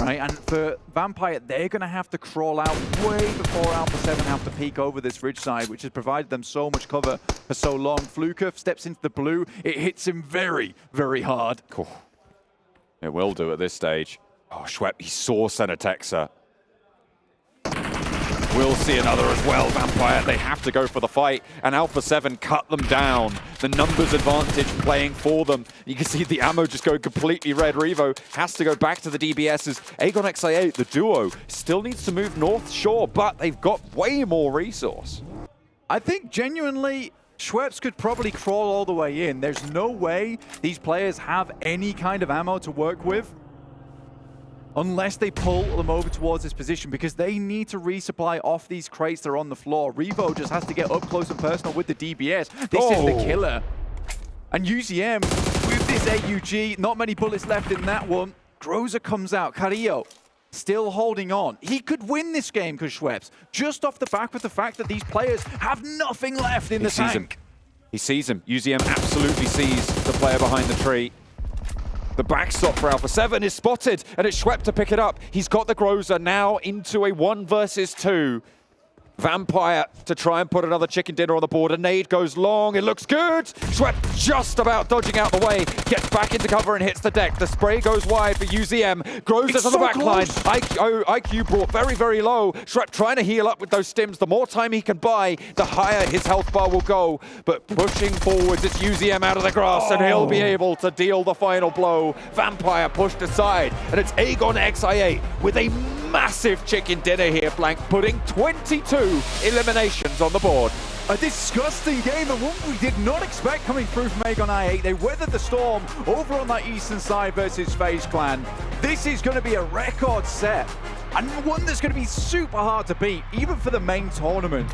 Right, and for Vampire, they're going to have to crawl out way before Alpha7 have to peek over this ridge side, which has provided them so much cover for so long. Fluker steps into the blue. It hits him very, very hard. Cool. It will do at this stage. Oh, Schweppes, he saw Senatexa. We'll see another as well, Vampire. They have to go for the fight, and Alpha7 cut them down. The numbers advantage playing for them. You can see the ammo just go completely red. Revo has to go back to the DBSs. AGONxI8, the duo, still needs to move north shore, but they've got way more resource. I think genuinely, Schweppes could probably crawl all the way in. There's no way these players have any kind of ammo to work with unless they pull them over towards this position, because they need to resupply off these crates that are on the floor. Revo just has to get up close and personal with the DBS. This is the killer. And UZM with this AUG, not many bullets left in that one. Groza comes out. Carrillo still holding on. He could win this game because Schweppes, just off the back of the fact that these players have nothing left in the tank. He sees him. UZM absolutely sees the player behind the tree. The backstop for Alpha7 is spotted, and it's Schweppes to pick it up. He's got the Groza now into a 1 versus 2. Vampire to try and put another chicken dinner on the board. A nade goes long. It looks good. Schweppes just about dodging out the way. Gets back into cover and hits the deck. The spray goes wide for UZM. Groza to the back line. iKURD brought very, very low. Schweppes trying to heal up with those stims. The more time he can buy, the higher his health bar will go. But pushing forwards, it's UZM out of the grass, and he'll be able to deal the final blow. Vampire pushed aside, and it's AGONxI8 with a massive chicken dinner here, Blank, putting 22 eliminations on the board. A disgusting game, and one we did not expect coming through from AGONxI8. They weathered the storm over on that eastern side versus FaZe Clan. This is going to be a record set, and one that's going to be super hard to beat, even for the main tournament.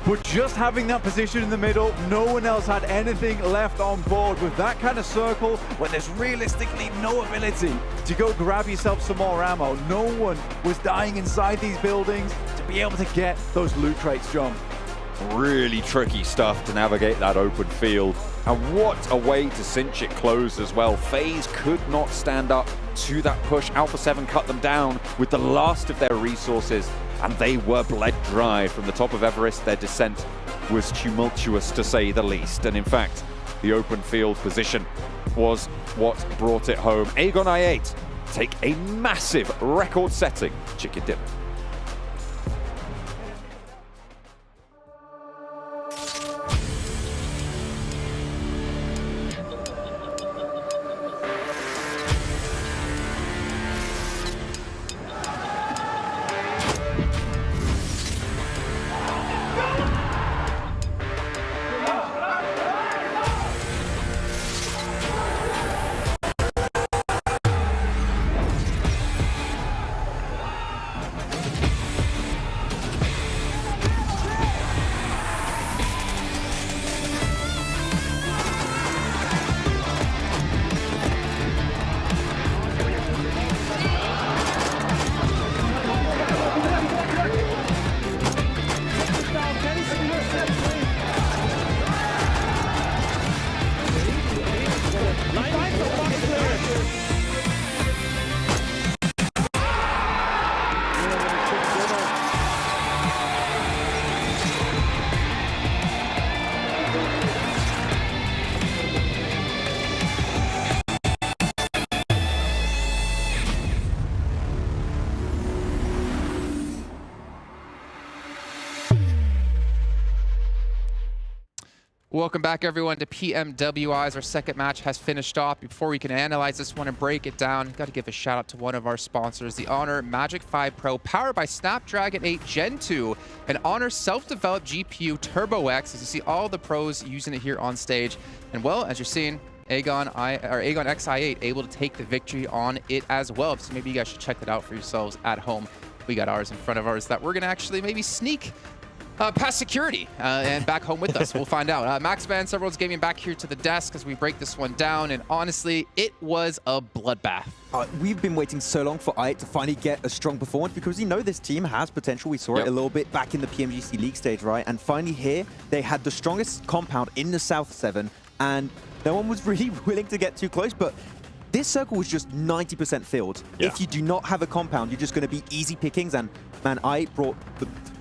But just having that position in the middle, no one else had anything left on board. With that kind of circle, where there's realistically no ability to go grab yourself some more ammo, no one was dying inside these buildings to be able to get those loot crates, John. Really tricky stuff to navigate that open field. And what a way to cinch it close as well. FaZe could not stand up to that push. Alpha7 cut them down with the last of their resources. and they were bled dry from the top of Everest. Their descent was tumultuous, to say the least, and in fact, the open field position was what brought it home. AGONxI8 take a massive record-setting chicken dinner. Welcome back, everyone, to PMWI's. Our second match has finished off. Before we can analyze this one and break it down, got to give a shout out to one of our sponsors, the Honor Magic 5 Pro, powered by Snapdragon 8 Gen 2, an Honor self-developed GPU Turbo X. As you see all the pros using it here on stage. And well, as you're seeing, AGONxI8 able to take the victory on it as well. So maybe you guys should check that out for yourselves at home. We got ours in front of ours that we're going to actually maybe sneak past security and back home with us. We'll find out. Max Van, Severalds Gaming back here to the desk as we break this one down. And honestly, it was a bloodbath. We've been waiting so long for i8 to finally get a strong performance because you know this team has potential. We saw it a little bit back in the PMGC League stage, right? And finally here, they had the strongest compound in the South 7, and no one was really willing to get too close. But this circle was just 90% filled. If you do not have a compound, you're just going to be easy pickings. And man, i8 brought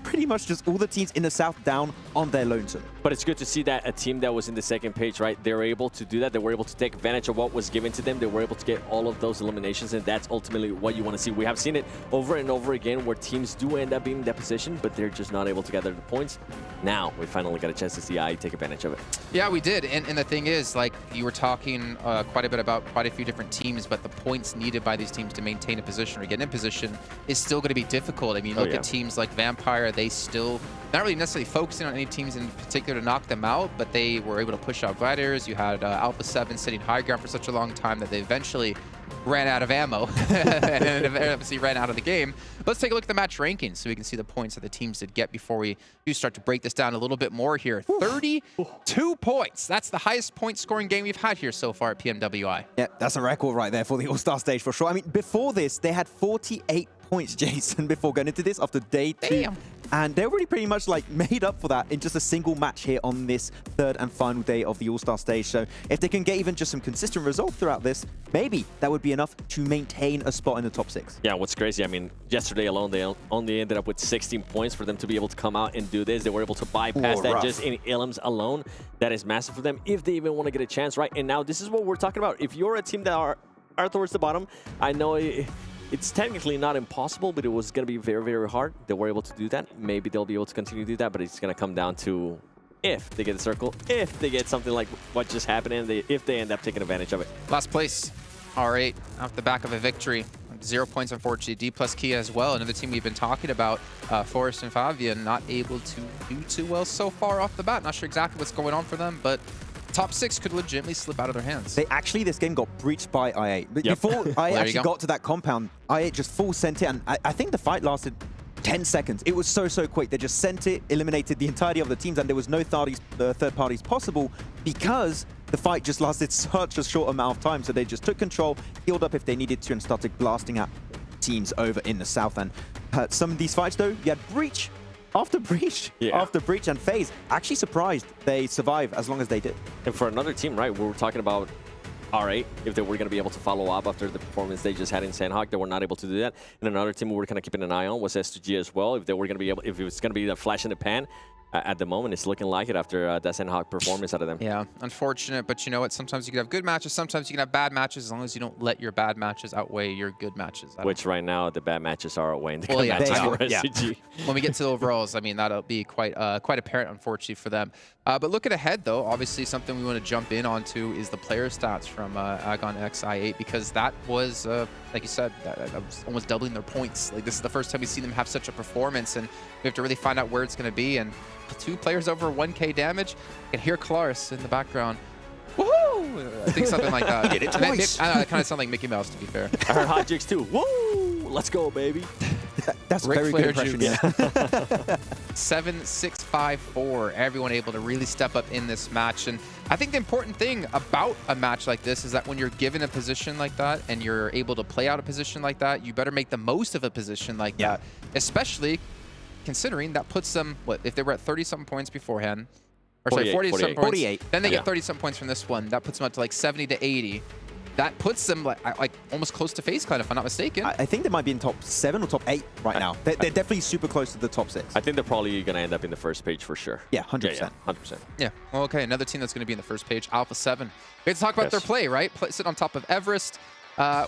pretty much just all the teams in the South down on their lonesome. But it's good to see that a team that was in the second page, right, they were able to do that. They were able to take advantage of what was given to them. They were able to get all of those eliminations, and that's ultimately what you want to see. We have seen it over and over again where teams do end up being in that position, but they're just not able to gather the points. Now, we finally got a chance to see i8 take advantage of it. Yeah, we did. And the thing is, like, you were talking quite a bit about quite a few different teams, but the points needed by these teams to maintain a position or get in position is still going to be difficult. I mean, look at teams like Vampire, they still not really necessarily focusing on any teams in particular to knock them out, but they were able to push out Gladiators. You had Alpha7 sitting high ground for such a long time that they eventually ran out of ammo and obviously ran out of the game. Let's take a look at the match rankings so we can see the points that the teams did get before we do start to break this down a little bit more here. 32 points. That's the highest point scoring game we've had here so far at PMWI. Yeah, that's a record right there for the All-Star Stage for sure. I mean, before this, they had 48 points, Jason, before going into this after day 2. Damn. And they're already pretty much like made up for that in just a single match here on this third and final day of the All-Star Stage. So if they can get even just some consistent results throughout this, maybe that would be enough to maintain a spot in the top 6. Yeah, what's crazy, I mean, yesterday alone, they only ended up with 16 points. For them to be able to come out and do this, they were able to bypass that just in elims alone. That is massive for them if they even want to get a chance, right? And now this is what we're talking about. If you're a team that are towards the bottom, I know it's technically not impossible, but it was going to be very, very hard. They were able to do that. Maybe they'll be able to continue to do that, but it's going to come down to if they get a circle, if they get something like what just happened, and if they end up taking advantage of it. Last place, R8, off the back of a victory. 0 points, unfortunately. D plus Kia as well. Another team we've been talking about, Forrest and Fabian, not able to do too well so far off the bat. Not sure exactly what's going on for them, but top 6 could legitimately slip out of their hands. They actually, this game got breached by i8. But before i8 actually got to that compound, i8 just full sent it, and I think the fight lasted 10 seconds. It was so quick. They just sent it, eliminated the entirety of the teams, and there was no third parties possible because the fight just lasted such a short amount of time. So they just took control, healed up if they needed to, and started blasting at teams over in the South. And some of these fights, though, you had breach after breach after breach, and FaZe actually surprised they survive as long as they did. And for another team, right, we were talking about R8 if they were going to be able to follow up after the performance they just had in Sandhawk. They were not able to do that. And another team we were kind of keeping an eye on was S2G as well. If they were going to be able, if it was going to be the flash in the pan. At the moment, it's looking like it after that Sandhawk performance out of them. Yeah, unfortunate, but you know what? Sometimes you can have good matches, sometimes you can have bad matches, as long as you don't let your bad matches outweigh your good matches. Which right now, the bad matches are outweighing the good matches for SCG. When we get to the overalls, I mean, that'll be quite apparent, unfortunately, for them. But looking ahead, though, obviously something we want to jump in onto is the player stats from AGONxI8, because that was, like you said, that was almost doubling their points. Like, this is the first time we've seen them have such a performance, and we have to really find out where it's going to be. And 2 players over 1K damage. You can hear Klaris in the background. Woohoo! I think something like that. Did it twice. I don't know, it kind of sounded like Mickey Mouse, to be fair. I heard Hot Jigs too. Woo! Let's go, baby. That's a very good impression, yeah. 7-6-5-4. Everyone able to really step up in this match. And I think the important thing about a match like this is that when you're given a position like that and you're able to play out a position like that, you better make the most of a position like that. Especially considering that puts them, what, if they were at 30-something points beforehand, or 48, sorry, 40-something points, 48. then they get 30-something points from this one. That puts them up to like 70 to 80. That puts them like almost close to FaZe Clan, if I'm not mistaken. I think they might be in top 7 or top 8 right now. They're definitely super close to the top 6. I think they're probably going to end up in the first page for sure. Yeah, 100%. Yeah, 100%. Yeah. Well, okay, another team that's going to be in the first page, Alpha7. We have to talk about their play, right? Sit on top of Everest.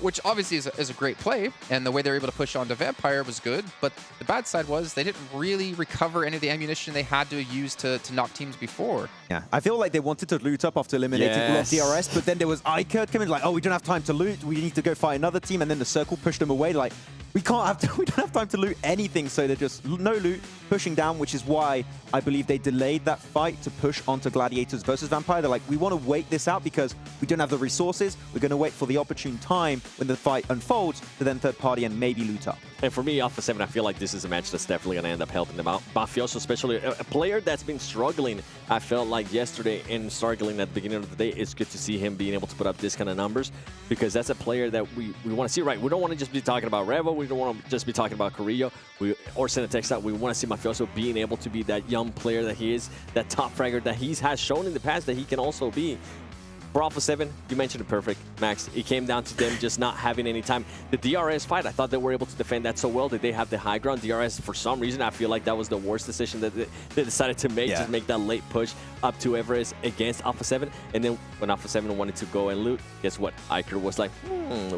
Which obviously is a great play, and the way they were able to push on to Vampire was good, but the bad side was they didn't really recover any of the ammunition they had to use to knock teams before. Yeah, I feel like they wanted to loot up after eliminating DRS, but then there was iKURD coming like, oh, we don't have time to loot, we need to go fight another team, and then the circle pushed them away like, we don't have time to loot anything, so they're just no loot, pushing down, which is why I believe they delayed that fight to push onto Gladiators versus Vampire. They're like, we want to wait this out because we don't have the resources. We're going to wait for the opportune time when the fight unfolds to then third party and maybe loot up. And for me, Alpha7, I feel like this is a match that's definitely going to end up helping them out. Mafioso, especially a player that's been struggling, I felt like yesterday and struggling at the beginning of the day. It's good to see him being able to put up this kind of numbers because that's a player that we want to see, right? We don't want to just be talking about Revo. We don't want to just be talking about Carrillo or Senatexa. We want to see Mafioso being able to be that young player that he is, that top fragger that he has shown in the past that he can also be. For Alpha7, you mentioned it perfect, Max. It came down to them just not having any time. The DRS fight, I thought they were able to defend that so well that they have the high ground. DRS, for some reason, I feel like that was the worst decision that they decided to make, just make that late push up to Everest against Alpha7. And then when Alpha7 wanted to go and loot, guess what? iKURD was like,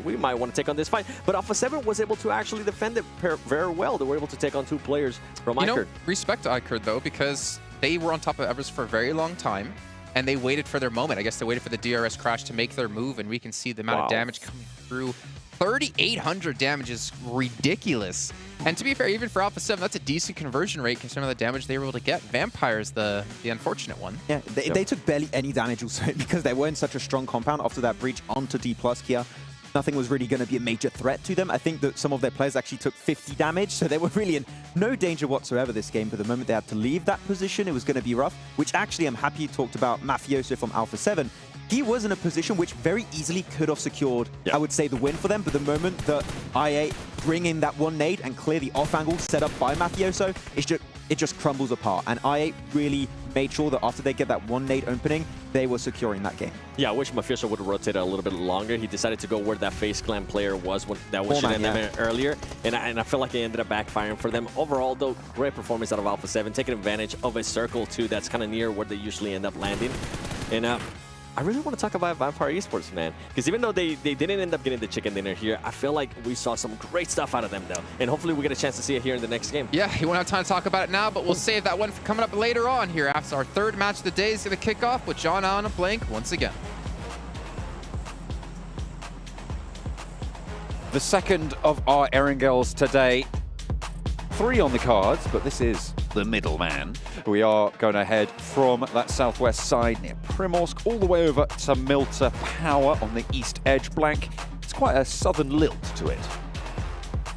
we might want to take on this fight. But Alpha7 was able to actually defend it very well. They were able to take on 2 players from iKURD. Respect to iKURD, though, because they were on top of Everest for a very long time. And they waited for their moment. I guess they waited for the DRS crash to make their move, and we can see the amount of damage coming through. 3,800 damage is ridiculous. And to be fair, even for Alpha7, that's a decent conversion rate considering the damage they were able to get. Vampire's the unfortunate one. Yeah, they took barely any damage also because they were in such a strong compound after that breach onto D+ here. Nothing was really going to be a major threat to them. I think that some of their players actually took 50 damage, so they were really in no danger whatsoever this game. But the moment they had to leave that position, it was going to be rough, which actually I'm happy you talked about Mafioso from Alpha7. He was in a position which very easily could have secured, I would say, the win for them. But the moment that i8 bring in that one nade and clear the off angle set up by Mafioso, it just crumbles apart. And i8 really made sure that after they get that one nade opening, they were securing that game. Yeah, I wish Mafioso would have rotated a little bit longer. He decided to go where that FaZe Clan player was that was shooting them earlier. And I feel like it ended up backfiring for them. Overall, though, great performance out of Alpha7, taking advantage of a circle, too, that's kind of near where they usually end up landing. And I really want to talk about Vampire Esports, man. Because even though they didn't end up getting the chicken dinner here, I feel like we saw some great stuff out of them, though. And hopefully we get a chance to see it here in the next game. Yeah, you won't have time to talk about it now, but we'll save that one for coming up later on here after our 3rd match of the day is going to kick off with John on a blank once again. The second of our Erangels today. 3 on the cards, but this is the middleman. We are going to head from that southwest side near Primorsk all the way over to Milta Power on the east edge blank. It's quite a southern lilt to it.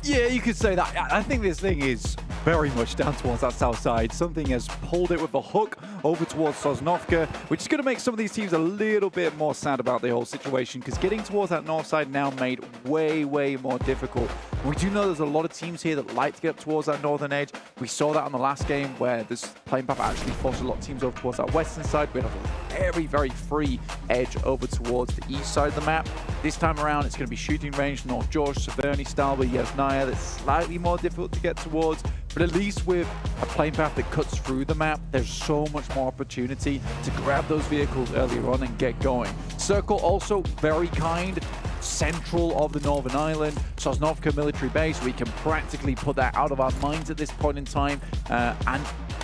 Yeah, you could say that. I think this thing is very much down towards that south side. Something has pulled it with a hook over towards Sosnovka, which is going to make some of these teams a little bit more sad about the whole situation, because getting towards that north side now made way, way more difficult. We do know there's a lot of teams here that like to get up towards that northern edge. We saw that on the last game where this playing path actually forced a lot of teams over towards that western side. We have a very, very free edge over towards the east side of the map. This time around, it's going to be shooting range, North George, Severny, Stalby, Yasnaya. That's slightly more difficult to get towards. But at least with a playing path that cuts through the map, there's so much more opportunity to grab those vehicles earlier on and get going. Circle also very kind. Central of the Northern Island, Sosnovka military base. We can practically put that out of our minds at this point in time, and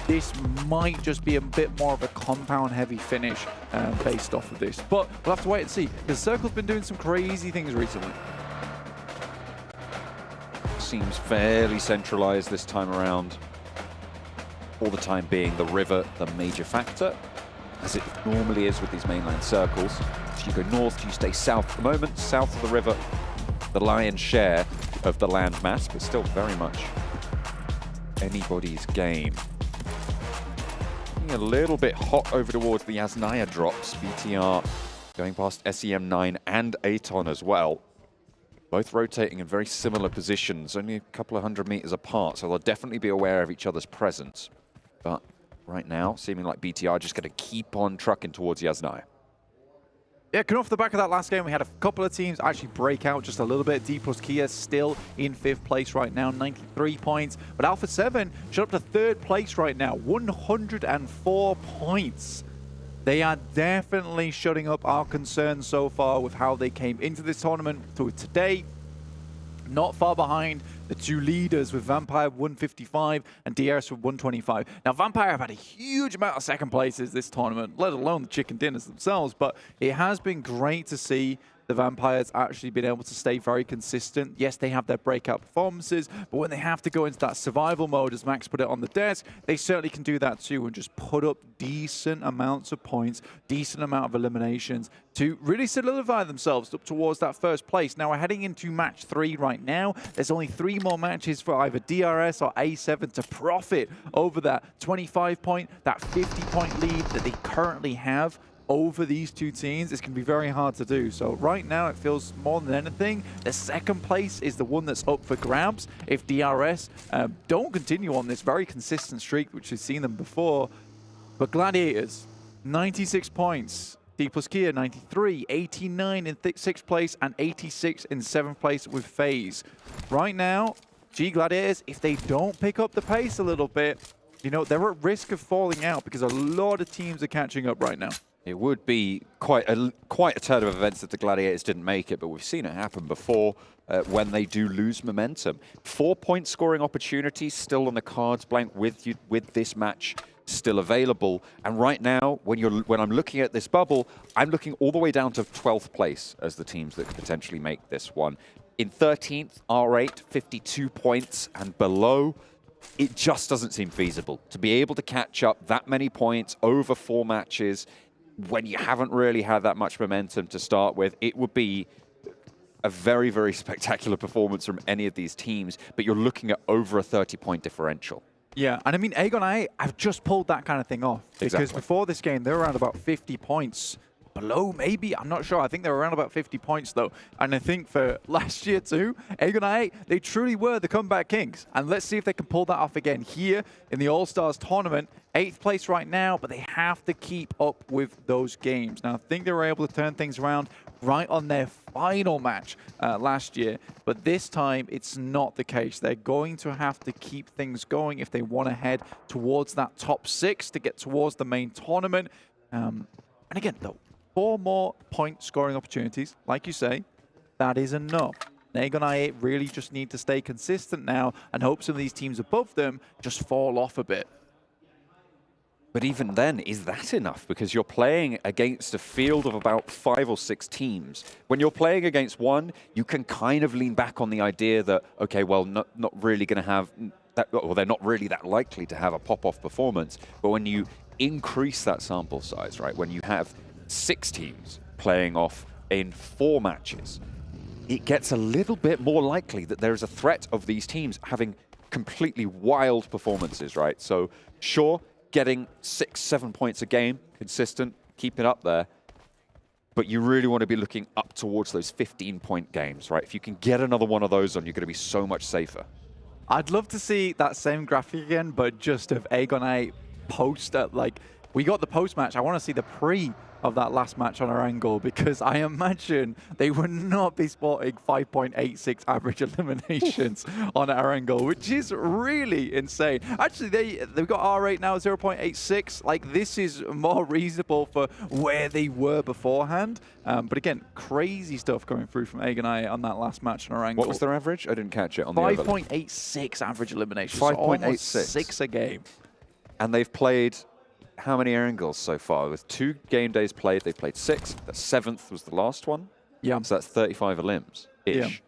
this might just be a bit more of a compound heavy finish based off of this. But we'll have to wait and see, because Circle's been doing some crazy things recently. Seems fairly centralized this time around. All the time being the river the major factor, as it normally is with these mainland circles. So you go north, you stay south at the moment. South of the river, the lion's share of the land mass, but still very much anybody's game. Getting a little bit hot over towards the Yasnaya drops. BTR going past SEM9 and Aton as well. Both rotating in very similar positions, only a couple of 100 meters apart, so they'll definitely be aware of each other's presence. But right now, seeming like BTR just going to keep on trucking towards Yasnaya. Yeah, coming off the back of that last game, we had a couple of teams actually break out just a little bit. D plus Kia still in 5th place right now, 93 points. But Alpha7 shot up to 3rd place right now, 104 points. They are definitely shutting up our concerns so far with how they came into this tournament to today. Not far behind the two leaders with Vampire 155 and DRS with 125. Now, Vampire have had a huge amount of second places this tournament, let alone the chicken dinners themselves, but it has been great to see the Vampires actually been able to stay very consistent. Yes, they have their breakout performances, but when they have to go into that survival mode, as Max put it on the desk, they certainly can do that too and just put up decent amounts of points, decent amount of eliminations to really solidify themselves up towards that 1st place. Now, we're heading into match 3 right now. There's only 3 more matches for either DRS or A7 to profit over that 25-point, that 50-point lead that they currently have over these two teams. It's going to be very hard to do. So right now it feels more than anything, the 2nd place is the one that's up for grabs. If DRS don't continue on this very consistent streak, which we've seen them before. But Gladiators, 96 points. D plus Kia, 93, 89 in 6th place, and 86 in 7th place with FaZe. Right now, G Gladiators, if they don't pick up the pace a little bit, you know, they're at risk of falling out because a lot of teams are catching up right now. It would be quite a turn of events if the Gladiators didn't make it, but we've seen it happen before when they do lose momentum. 4-point scoring opportunities still on the cards, blank with this match still available. And right now, when I'm looking at this bubble, I'm looking all the way down to 12th place as the teams that could potentially make this one. In 13th, R8, 52 points and below. It just doesn't seem feasible to be able to catch up that many points over 4 matches when you haven't really had that much momentum to start with. It would be a very, very spectacular performance from any of these teams, but you're looking at over a 30-point differential. Yeah, and I mean, AGONxI8 have just pulled that kind of thing off. Because before this game, they were around about 50 points. Below, maybe? I'm not sure. I think they were around about 50 points, though. And I think for last year, too, AGONxI8, they truly were the comeback kings. And let's see if they can pull that off again here in the All-Stars tournament. 8th place right now, but they have to keep up with those games. Now, I think they were able to turn things around right on their final match last year. But this time, it's not the case. They're going to have to keep things going if they want to head towards that top 6 to get towards the main tournament. And again, though, 4 more point scoring opportunities, like you say, that is enough. AGONxI8 really just need to stay consistent now and hope some of these teams above them just fall off a bit. But even then, is that enough? Because you're playing against a field of about 5 or 6 teams. When you're playing against one, you can kind of lean back on the idea that, okay, well, not really going to have that, or they're not really that likely to have a pop-off performance. But when you increase that sample size, right, when you have 6 teams playing off in 4 matches, it gets a little bit more likely that there is a threat of these teams having completely wild performances, right? So, sure, getting 6-7 points a game, consistent, keep it up there. but you really want to be looking up towards those 15-point games, right? If you can get another one of those on, you're going to be so much safer. I'd love to see that same graphic again, but just of AGONxI8 post at, like, we got the post match. I want to see the pre of that last match on our angle, because I imagine they would not be spotting 5.86 average eliminations on our angle, which is really insane. Actually, they've got R8 now, 0.86. Like, this is more reasonable for where they were beforehand. But again, crazy stuff coming through from AGONxI8 on that last match on our angle. What was their average? I didn't catch it on the 5.86 average eliminations. 5.86. 6 a game. And they've played how many angles so far? With 2 game days played, they've played 6. The 7th was the last one. Yeah. So that's 35 elims-ish.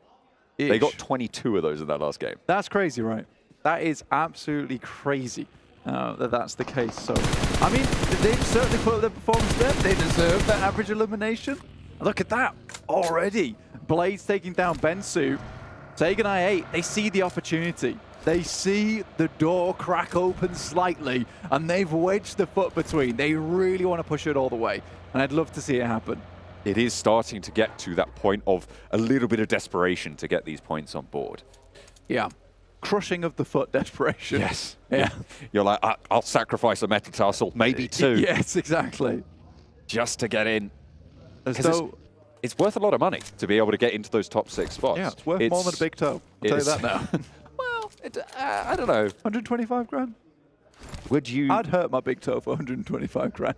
Yeah. They got 22 of those in that last game. That's crazy, right? That is absolutely crazy that's the case. So, I mean, they certainly put up their performance there. They deserve that average elimination. Look at that already. Blades taking down Bensu. So AGONxI8, they see the opportunity. They see the door crack open slightly, and they've wedged the foot between. They really want to push it all the way, and I'd love to see it happen. It is starting to get to that point of a little bit of desperation to get these points on board. Yeah. Crushing of the foot desperation. Yes. Yeah. You're like, I'll sacrifice a metatarsal, maybe 2. Yes, exactly. Just to get in. So it's worth a lot of money to be able to get into those top 6 spots. Yeah, it's worth more than a big toe. I'll tell you that now. I don't know. 125 grand? Would you? I'd hurt my big toe for 125 grand.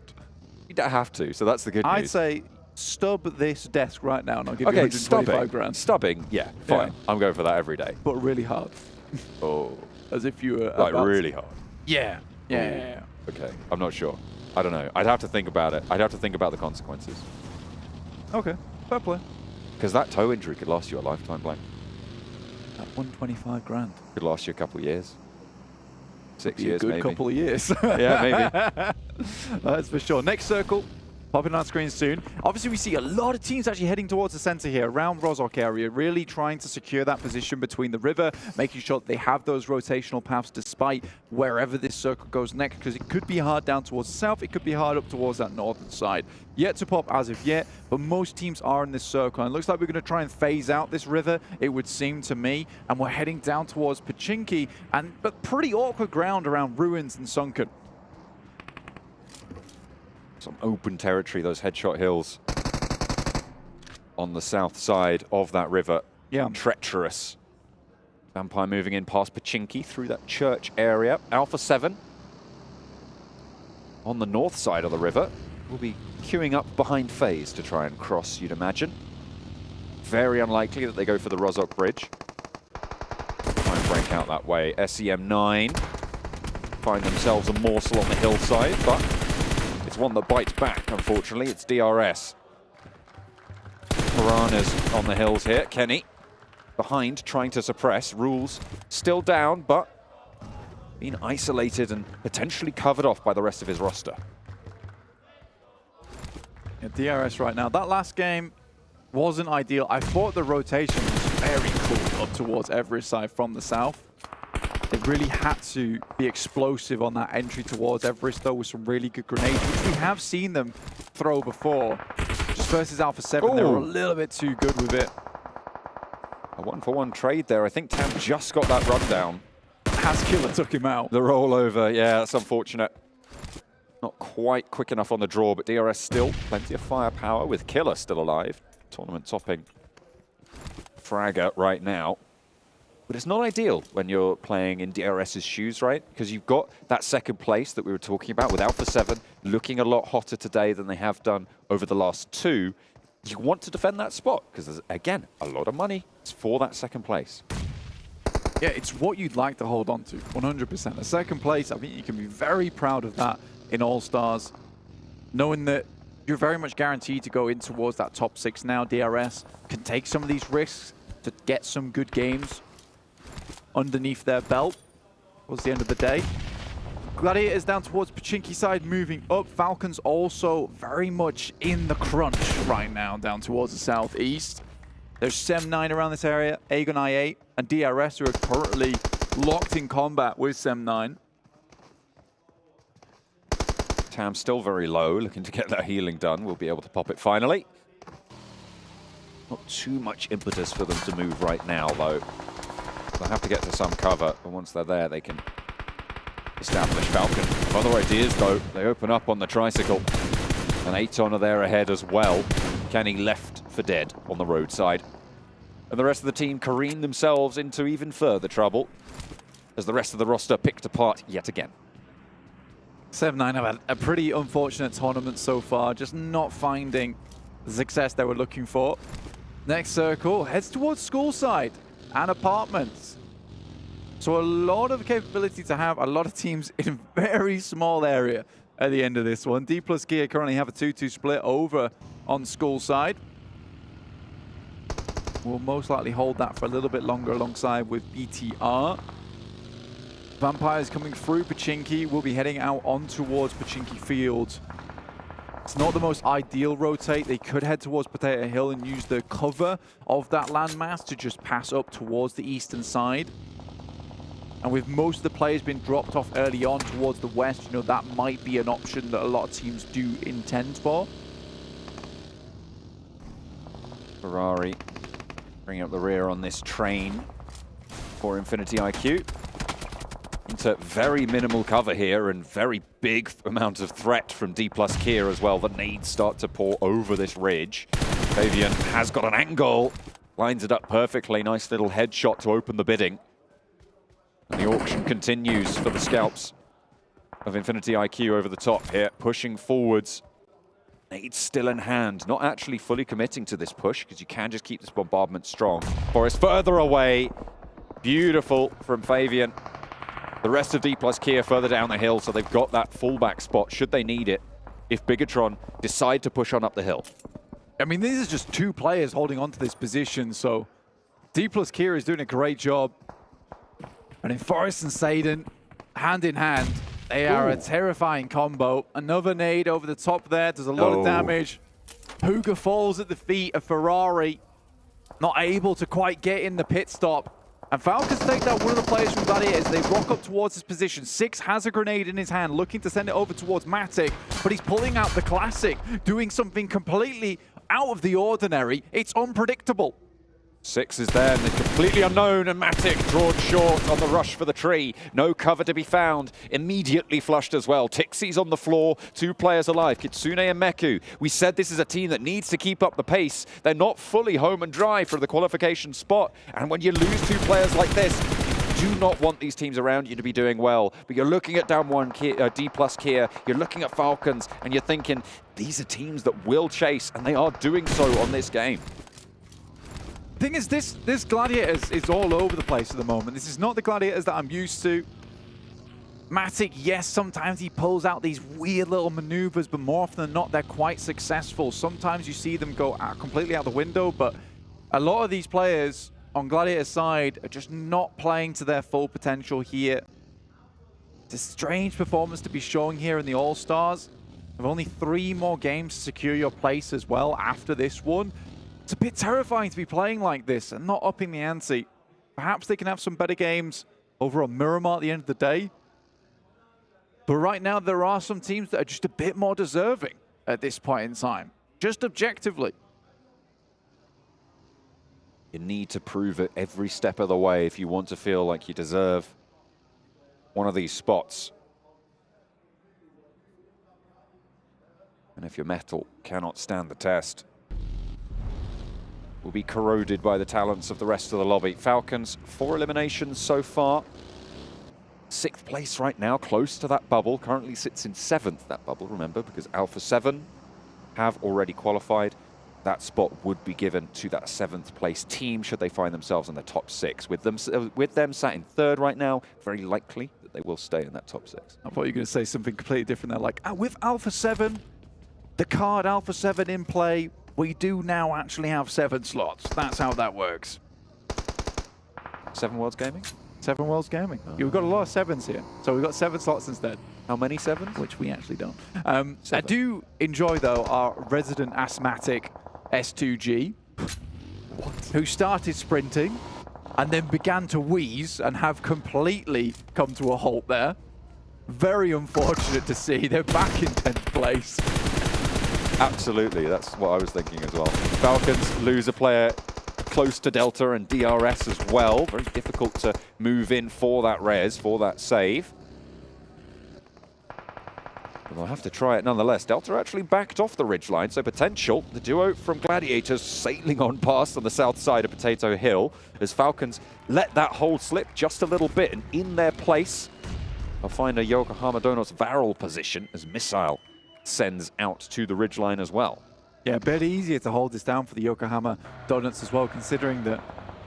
You don't have to, so that's the good news. I'd say stub this desk right now and I'll give you 125 grand. Stubbing, yeah, fine. Yeah. I'm going for that every day. But really hard. Oh. As if you were like really hard. Yeah. Yeah. Okay, I'm not sure. I don't know. I'd have to think about it. I'd have to think about the consequences. Okay, fair play. Because that toe injury could last you a lifetime, Blank. At 125 grand. Could last you a couple of years. 6 Be years, a good maybe. couple of years. Yeah, maybe. That's for sure. Next circle, popping on screen soon. Obviously, we see a lot of teams actually heading towards the center here, around Rozhok area, really trying to secure that position between the river, making sure that they have those rotational paths despite wherever this circle goes next, because it could be hard down towards the south, it could be hard up towards that northern side. Yet to pop as of yet, but most teams are in this circle. And it looks like we're going to try and phase out this river, it would seem to me. And we're heading down towards Pochinki, but pretty awkward ground around Ruins and Sunken. Some open territory, those headshot hills on the south side of that river. Yeah. Treacherous. Vampire moving in past Pochinki through that church area. Alpha7 on the north side of the river will be queuing up behind FaZe to try and cross, you'd imagine. Very unlikely that they go for the Rozhok Bridge. Try and break out that way. SEM9 find themselves a morsel on the hillside, but it's one that bites back, unfortunately. It's DRS. Piranhas on the hills here. Kenny behind, trying to suppress. Rules still down, but being isolated and potentially covered off by the rest of his roster. Yeah, DRS right now. That last game wasn't ideal. I thought the rotation was very cool up towards Everest side from the south. They really had to be explosive on that entry towards Everest, though, with some really good grenades, which we have seen them throw before. Just versus Alpha7, they were a little bit too good with it. A 1-for-1 trade there. I think Tam just got that rundown. Killer took him out. The rollover, yeah, that's unfortunate. Not quite quick enough on the draw, but DRS still plenty of firepower with Killer still alive. Tournament topping fragger right now. But it's not ideal when you're playing in DRS's shoes, right? Because you've got that second place that we were talking about with Alpha7 looking a lot hotter today than they have done over the last 2. You want to defend that spot because there's, again, a lot of money for that second place. Yeah, it's what you'd like to hold on to, 100%. The second place, I think you can be very proud of that in All-Stars, knowing that you're very much guaranteed to go in towards that top 6 now. DRS can take some of these risks to get some good games underneath their belt towards the end of the day. Gladiators down towards Pochinki side, moving up. Falcons also very much in the crunch right now, down towards the southeast. There's SEM9 around this area, AGONxI8, and DRS, who are currently locked in combat with SEM9. Tam still very low, looking to get that healing done. We'll be able to pop it finally. Not too much impetus for them to move right now, though. They'll have to get to some cover, and once they're there, they can establish Falcon. Other ideas, though, they open up on the tricycle. And Aton are there ahead as well. Kenny left for dead on the roadside. And the rest of the team careen themselves into even further trouble as the rest of the roster picked apart yet again. 7-9 have had a pretty unfortunate tournament so far, just not finding the success they were looking for. Next circle heads towards school side and apartments. So a lot of capability to have a lot of teams in a very small area at the end of this one. D plus Gear currently have a 2-2 split over on school side. We'll most likely hold that for a little bit longer alongside with BTR. Vampires coming through Pachinki will be heading out on towards Pachinki Fields. It's not the most ideal rotate. They could head towards Potato Hill and use the cover of that landmass to just pass up towards the eastern side. And with most of the players being dropped off early on towards the west, you know, that might be an option that a lot of teams do intend for. Ferrari bringing up the rear on this train for Infinity IQ. Into very minimal cover here and very big amount of threat from D plus Kier as well. The nades start to pour over this ridge. Fabian has got an angle, lines it up perfectly. Nice little headshot to open the bidding. And the auction continues for the scalps of Infinity IQ over the top here, pushing forwards. Nades still in hand, not actually fully committing to this push because you can just keep this bombardment strong. Forest further away. Beautiful from Fabian. The rest of D plus Kia further down the hill, so they've got that fullback spot should they need it if Bigetron decide to push on up the hill. I mean, these are just two players holding on to this position, so D plus Kia is doing a great job. And in Forest and Saden, hand in hand, they are a terrifying combo. Another nade over the top there, does a lot of damage. Puga falls at the feet of Ferrari, not able to quite get in the pit stop. And Falcons take out one of the players from Gladiators. They rock up towards his position. Six has a grenade in his hand, looking to send it over towards Matic, but he's pulling out the classic, doing something completely out of the ordinary. It's unpredictable. Six is there, and they're completely unknown, and Matic drawn short on the rush for the tree. No cover to be found. Immediately flushed as well. Tixie's on the floor, two players alive, Kitsune and Meku. We said this is a team that needs to keep up the pace. They're not fully home and dry for the qualification spot, and when you lose two players like this, you do not want these teams around you to be doing well. But you're looking at down one, D plus Kia, you're looking at Falcons, and you're thinking, these are teams that will chase, and they are doing so on this game. Thing is, this Gladiators is all over the place at the moment. This is not the Gladiators that I'm used to. Matic, yes, sometimes he pulls out these weird little maneuvers, but more often than not, they're quite successful. Sometimes you see them go completely out the window, but a lot of these players on Gladiator's side are just not playing to their full potential here. It's a strange performance to be showing here in the All-Stars. With only 3 more games to secure your place as well after this one. It's a bit terrifying to be playing like this and not upping the ante. Perhaps they can have some better games over on Miramar at the end of the day. But right now, there are some teams that are just a bit more deserving at this point in time, just objectively. You need to prove it every step of the way if you want to feel like you deserve one of these spots. And if your metal cannot stand the test, will be corroded by the talents of the rest of the lobby. Falcons, 4 eliminations so far. 6th place right now, close to that bubble. Currently sits in 7th, that bubble, remember, because Alpha7 have already qualified. That spot would be given to that 7th place team should they find themselves in the top 6. With them sat in 3rd right now, very likely that they will stay in that top 6. I thought you were going to say something completely different there, like, with Alpha7, the card Alpha7 in play, we do now actually have 7 slots. That's how that works. 7 Worlds Gaming? 7 Worlds Gaming. You've got a lot of 7s here. So we've got 7 slots instead. How many 7s? Which we actually don't. I do enjoy, though, our resident asthmatic S2G, who started sprinting and then began to wheeze and have completely come to a halt there. Very unfortunate to see. They're back in 10th place. Absolutely, that's what I was thinking as well. Falcons lose a player close to Delta and DRS as well. Very difficult to move in for that res, for that save. But they'll have to try it nonetheless. Delta actually backed off the ridgeline, so potential. The duo from Gladiators sailing on past on the south side of Potato Hill as Falcons let that hold slip just a little bit, and in their place, they'll find a Yokohama Donuts Varel position as Missile sends out to the ridgeline as well. Yeah, a bit easier to hold this down for the Yokohama Donuts as well, considering that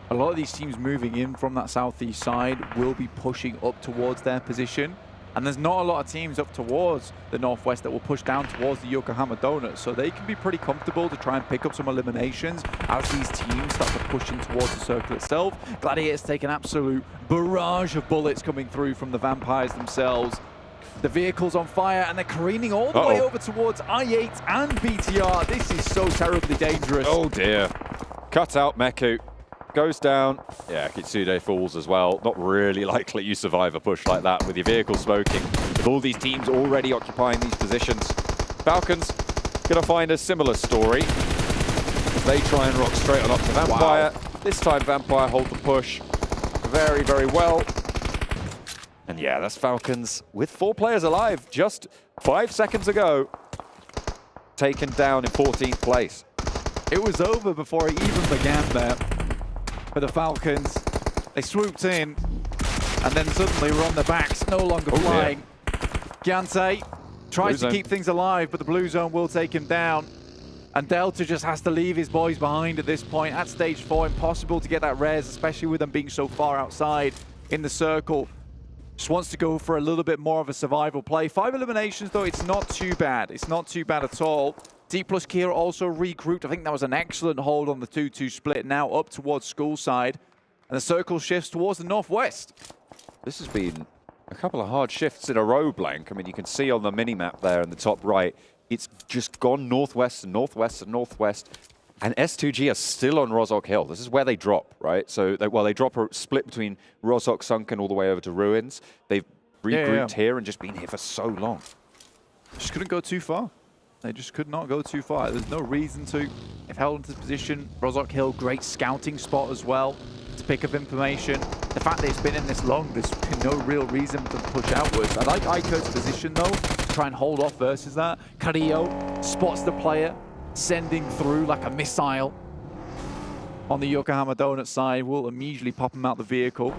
a lot of these teams moving in from that southeast side will be pushing up towards their position. And there's not a lot of teams up towards the northwest that will push down towards the Yokohama Donuts. So they can be pretty comfortable to try and pick up some eliminations as these teams start to push in towards the circle itself. Gladiators take an absolute barrage of bullets coming through from the Vampires themselves. The vehicle's on fire and they're careening all the way over towards i8 and BTR. This is so terribly dangerous. Oh dear. Cut out Meku. Goes down. Yeah, Kitsude falls as well. Not really likely you survive a push like that with your vehicle smoking. With all these teams already occupying these positions. Falcons gonna find a similar story as they try and rock straight on up to Vampire. Wow. This time Vampire hold the push very, very well. And yeah, that's Falcons with 4 players alive just 5 seconds ago. Taken down in 14th place. It was over before it even began there. For the Falcons, they swooped in, and then suddenly were on their backs, no longer flying. Gyante tries to keep things alive, but the blue zone will take him down. And Delta just has to leave his boys behind at this point. At stage 4, impossible to get that res, especially with them being so far outside in the circle. Just wants to go for a little bit more of a survival play. 5 eliminations, though, it's not too bad. It's not too bad at all. D plus Kia also regrouped. I think that was an excellent hold on the 2-2 split. Now up towards school side. And the circle shifts towards the northwest. This has been a couple of hard shifts in a row, Blank. I mean, you can see on the mini-map there in the top right, it's just gone northwest and northwest and northwest. And S2G are still on Rozhok Hill. This is where they drop, right? So, they drop a split between Rozhok Sunken all the way over to Ruins. They've regrouped here and just been here for so long. Just couldn't go too far. They just could not go too far. There's no reason to. They've held into position. Rozhok Hill, great scouting spot as well to pick up information. The fact that it's been in this long, there's been no real reason to push outwards. I like iKURD's position, though, to try and hold off versus that. Carrillo spots the player, sending through like a missile. On the Yokohama Donut side, will immediately pop him out the vehicle.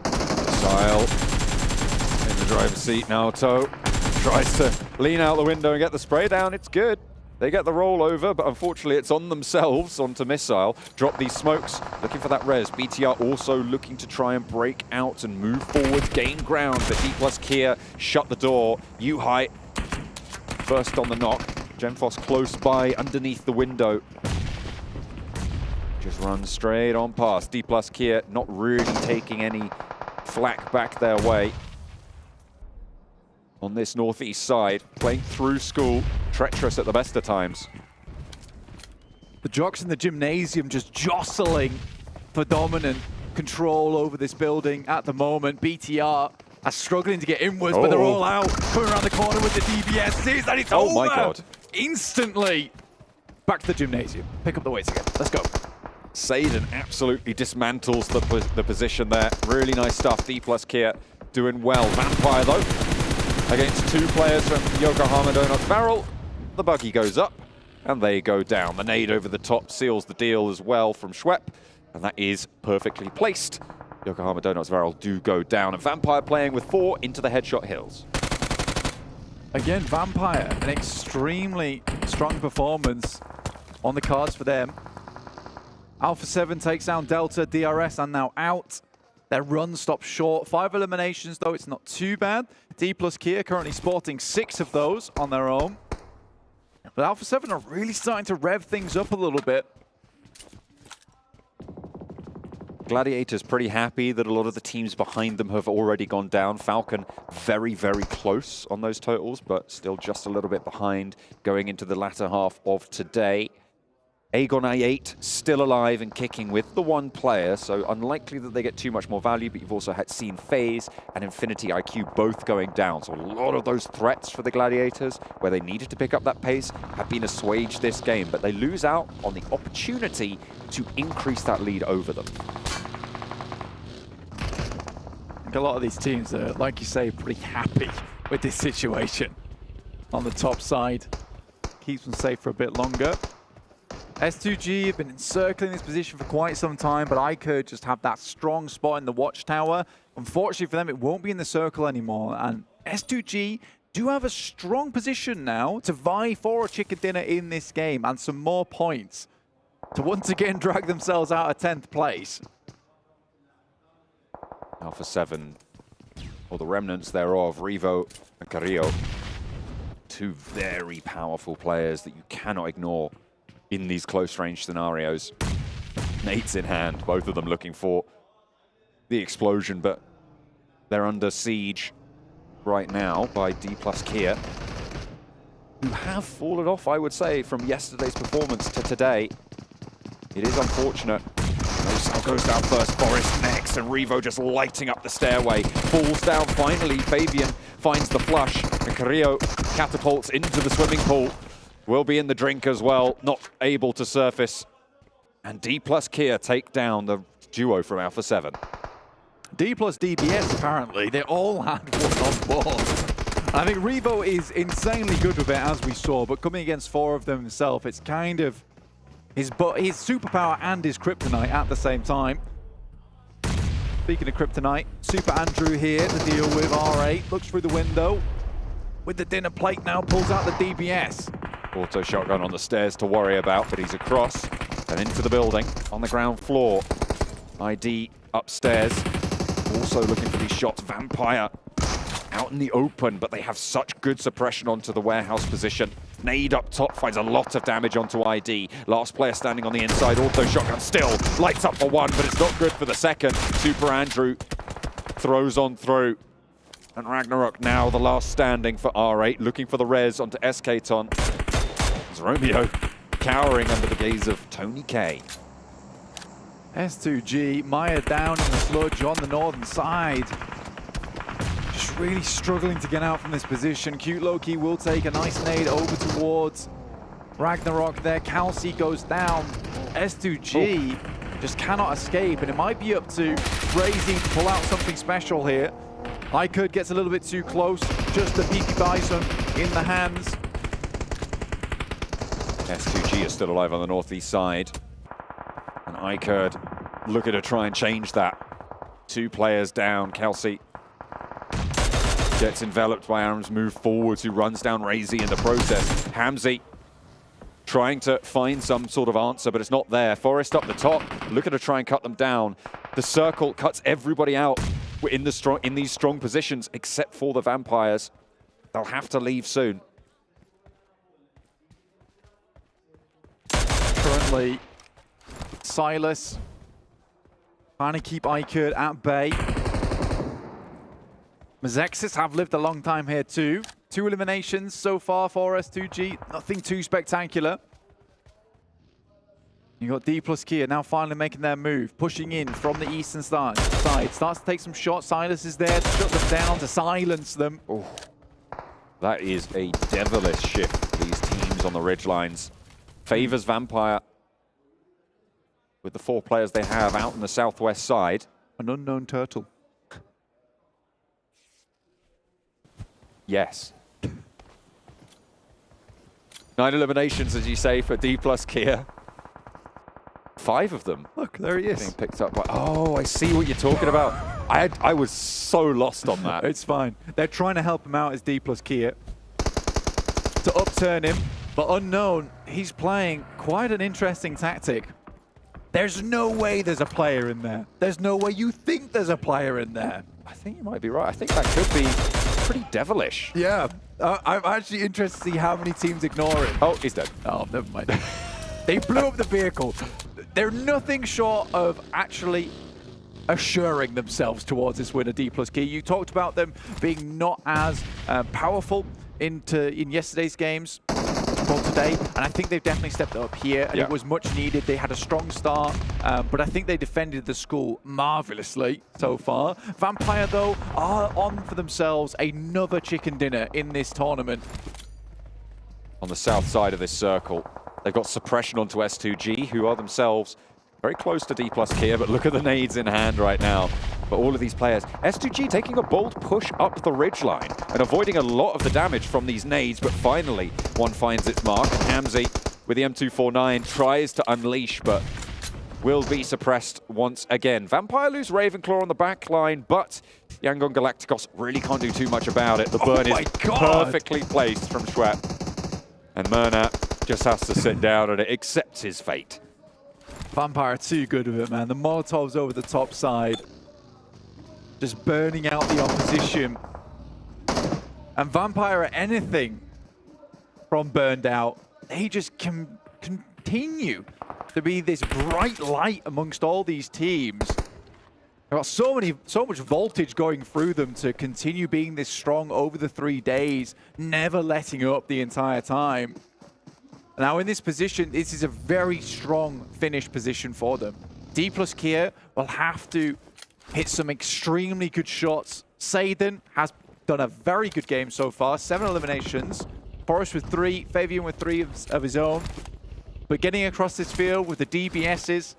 Missile in the driver's seat now, Toe. Tries to lean out the window and get the spray down. It's good. They get the rollover, but unfortunately it's on themselves, onto Missile. Drop these smokes, looking for that res. BTR also looking to try and break out and move forward, gain ground. But D plus Kia shut the door. U-High first on the knock. Genfos close by, underneath the window. Just run straight on past. D plus Kia not really taking any flak back their way. On this northeast side, playing through school, treacherous at the best of times. The jocks in the gymnasium just jostling for dominant control over this building at the moment. BTR are struggling to get inwards, but they're all out. Coming around the corner with the DBSs, and it's over! Oh my God. Instantly! Back to the gymnasium. Pick up the weights again. Let's go. Saden absolutely dismantles the position there. Really nice stuff. D plus Kia doing well. Vampire, though, against 2 players from Yokohama Donuts Barrel. The buggy goes up, and they go down. The nade over the top seals the deal as well from Schwepp, and that is perfectly placed. Yokohama Donuts Barrel do go down, and Vampire playing with 4 into the headshot hills. Again, Vampire, an extremely strong performance on the cards for them. Alpha7 takes down Delta, DRS are now out. Their run stops short. 5 eliminations, though, it's not too bad. D plus Kia currently sporting 6 of those on their own. But Alpha7 are really starting to rev things up a little bit. Gladiators pretty happy that a lot of the teams behind them have already gone down. Falcon very, very close on those totals, but still just a little bit behind going into the latter half of today. AGONxI8 still alive and kicking with the one player, so unlikely that they get too much more value, but you've also seen FaZe and Infinity IQ both going down. So a lot of those threats for the Gladiators, where they needed to pick up that pace, have been assuaged this game, but they lose out on the opportunity to increase that lead over them. I think a lot of these teams are, like you say, pretty happy with this situation. On the top side, keeps them safe for a bit longer. S2G have been encircling this position for quite some time, but iKURD just have that strong spot in the watchtower. Unfortunately for them, it won't be in the circle anymore, and S2G do have a strong position now to vie for a chicken dinner in this game and some more points to once again drag themselves out of 10th place. Alpha7, or the remnants thereof, Revo and Carrillo. Two very powerful players that you cannot ignore in these close-range scenarios. Nades in hand, both of them looking for the explosion, but they're under siege right now by D+Kia, who have fallen off, I would say, from yesterday's performance to today. It is unfortunate. Rosal goes down first, Forest next, and Revo just lighting up the stairway. Falls down finally, Fabian finds the flush, and Carrillo catapults into the swimming pool. Will be in the drink as well, not able to surface. And D+Kia take down the duo from Alpha7. D plus DBS, apparently, they all had one on board. I think Revo is insanely good with it, as we saw, but coming against four of them himself, it's kind of his superpower and his kryptonite at the same time. Speaking of kryptonite, Super Andrew here to deal with R8, looks through the window. With the dinner plate now, pulls out the DBS. Auto shotgun on the stairs to worry about, but he's across and into the building on the ground floor. ID upstairs, also looking for these shots. Vampire out in the open, but they have such good suppression onto the warehouse position. Nade up top finds a lot of damage onto ID. Last player standing on the inside, auto shotgun still lights up for one, but it's not good for the second. Super Andrew throws on through. And Ragnarok now the last standing for R8, looking for the res onto SK-Ton. It's Romeo cowering under the gaze of Tony K. S2G, Maya down in the sludge on the northern side. Just really struggling to get out from this position. Cute Loki will take a nice nade over towards Ragnarok there. Kelsey goes down. S2G just cannot escape, and it might be up to Crazy to pull out something special here. iKURD gets a little bit too close. Just the Peaky Bison in the hands. S2G is still alive on the northeast side. And iKURD looking to try and change that. Two players down. Kelsey gets enveloped by Aaron's move forwards, who runs down Razy in the process. Hamzy trying to find some sort of answer, but it's not there. Forest up the top, looking to try and cut them down. The circle cuts everybody out in these strong positions, except for the Vampires. They'll have to leave soon. Currently, Silas trying to keep iKURD at bay. Mazexis have lived a long time here too. 2 eliminations so far for S2G. Nothing too spectacular. You got D+Kia now finally making their move, pushing in from the eastern side. Starts to take some shots. Silas is there to shut them down, to silence them. Oh, that is a devilish shift for these teams on the ridgelines. Favors Vampire with the 4 players they have out in the southwest side. An unknown turtle. Yes. 9 eliminations, as you say, for D+Kia. 5 of them. Look, there he is. Being picked up by... Oh, I see what you're talking about. I was so lost on that. It's fine. They're trying to help him out as D+Kia to upturn him, but unknown, he's playing quite an interesting tactic. There's no way there's a player in there. There's no way you think there's a player in there. I think you might be right. I think that could be pretty devilish. Yeah. I'm actually interested to see how many teams ignore it. Oh, he's dead. Oh, never mind. They blew up the vehicle. They're nothing short of actually assuring themselves towards this winner, D+Kia. You talked about them being not as powerful in yesterday's games. difficult today, and I think they've definitely stepped up here, and it was much needed. They had a strong start, but I think they defended the school marvelously so far. Vampire, though, are on for themselves another chicken dinner in this tournament. On the south side of this circle, they've got suppression onto S2G, who are themselves very close to D+ Kia, but look at the nades in hand right now. But all of these players, S2G taking a bold push up the ridgeline and avoiding a lot of the damage from these nades, but finally one finds its mark. Hamzy with the M249 tries to unleash, but will be suppressed once again. Vampire lose Ravenclaw on the back line, but Yangon Galacticos really can't do too much about it. The burn is perfectly placed from Schwepp. And Myrna just has to sit down and accepts his fate. Vampire are too good with it, man. The Molotovs over the top side, just burning out the opposition. And Vampire are anything from burned out. They just can continue to be this bright light amongst all these teams. They've got so much voltage going through them to continue being this strong over the 3 days, never letting up the entire time. Now in this position, this is a very strong finish position for them. D+ Kia will have to hit some extremely good shots. Seiden has done a very good game so far, 7 eliminations. Forrest with 3, Fabian with 3 of his own. But getting across this field with the DBSs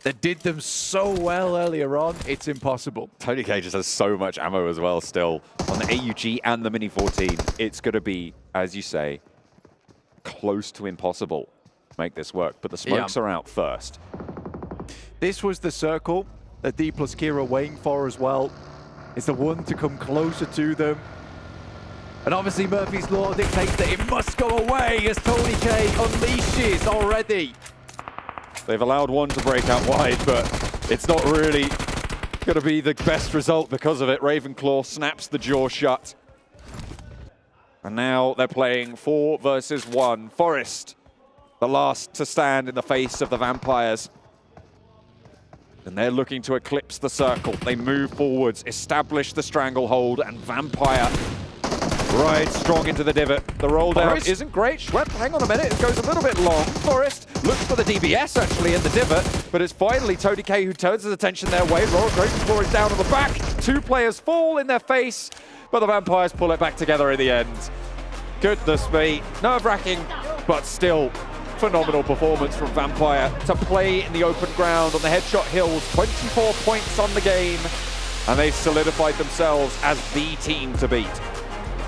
that did them so well earlier on, it's impossible. Tony K just has so much ammo as well still on the AUG and the Mini 14. It's going to be, as you say, close to impossible to make this work. But the smokes are out first. This was the circle that D+ Kia are waiting for as well. It's the one to come closer to them. And obviously Murphy's Law dictates that it must go away as Tony K unleashes already. They've allowed one to break out wide, but it's not really going to be the best result because of it. Ravenclaw snaps the jaw shut. And now they're playing 4 versus 1. Forrest, the last to stand in the face of the Vampires. And they're looking to eclipse the circle. They move forwards, establish the stranglehold, and Vampire rides strong into the divot. The roll down isn't great. Schwepp, hang on a minute, it goes a little bit long. Forrest looks for the DBS actually in the divot, but it's finally Tony K who turns his attention their way. Ravenclaw is down on the back. 2 players fall in their face, but the Vampires pull it back together in the end. Goodness me, nerve-wracking, but still phenomenal performance from Vampire to play in the open ground on the Headshot Hills. 24 points on the game, and they've solidified themselves as the team to beat.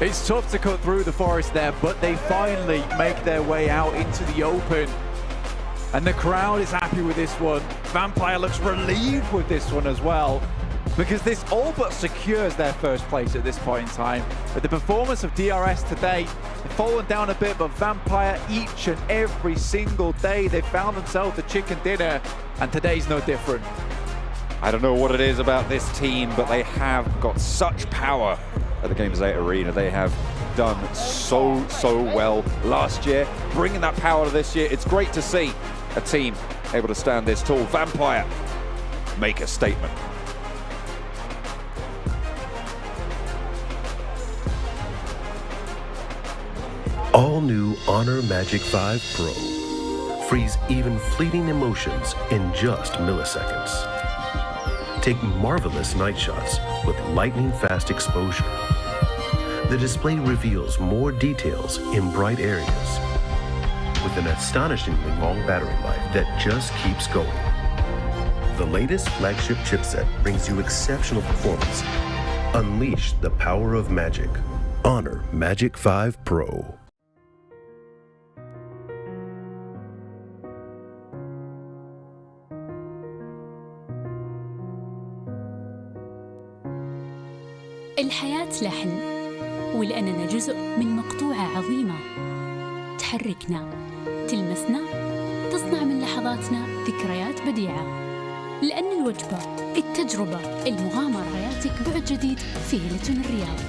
It's tough to cut through the forest there, but they finally make their way out into the open. And the crowd is happy with this one. Vampire looks relieved with this one as well, because this all but secures their first place at this point in time. But the performance of DRS today, they've fallen down a bit, but Vampire each and every single day, they found themselves a chicken dinner, and today's no different. I don't know what it is about this team, but they have got such power at the Gamers8 Arena. They have done so well last year. Bringing that power to this year, it's great to see a team able to stand this tall. Vampire make a statement. All new Honor Magic 5 Pro. Freeze even fleeting emotions in just milliseconds. Take marvelous night shots with lightning-fast exposure. The display reveals more details in bright areas with an astonishingly long battery life that just keeps going. The latest flagship chipset brings you exceptional performance. Unleash the power of magic. Honor Magic 5 Pro. الحياة لحن، ولأننا جزء من مقطوعة عظيمة تحركنا، تلمسنا، تصنع من لحظاتنا ذكريات بديعة. لأن الوجبة، التجربة، المغامرة، حياتك بعد جديد في هيلتون الرياض.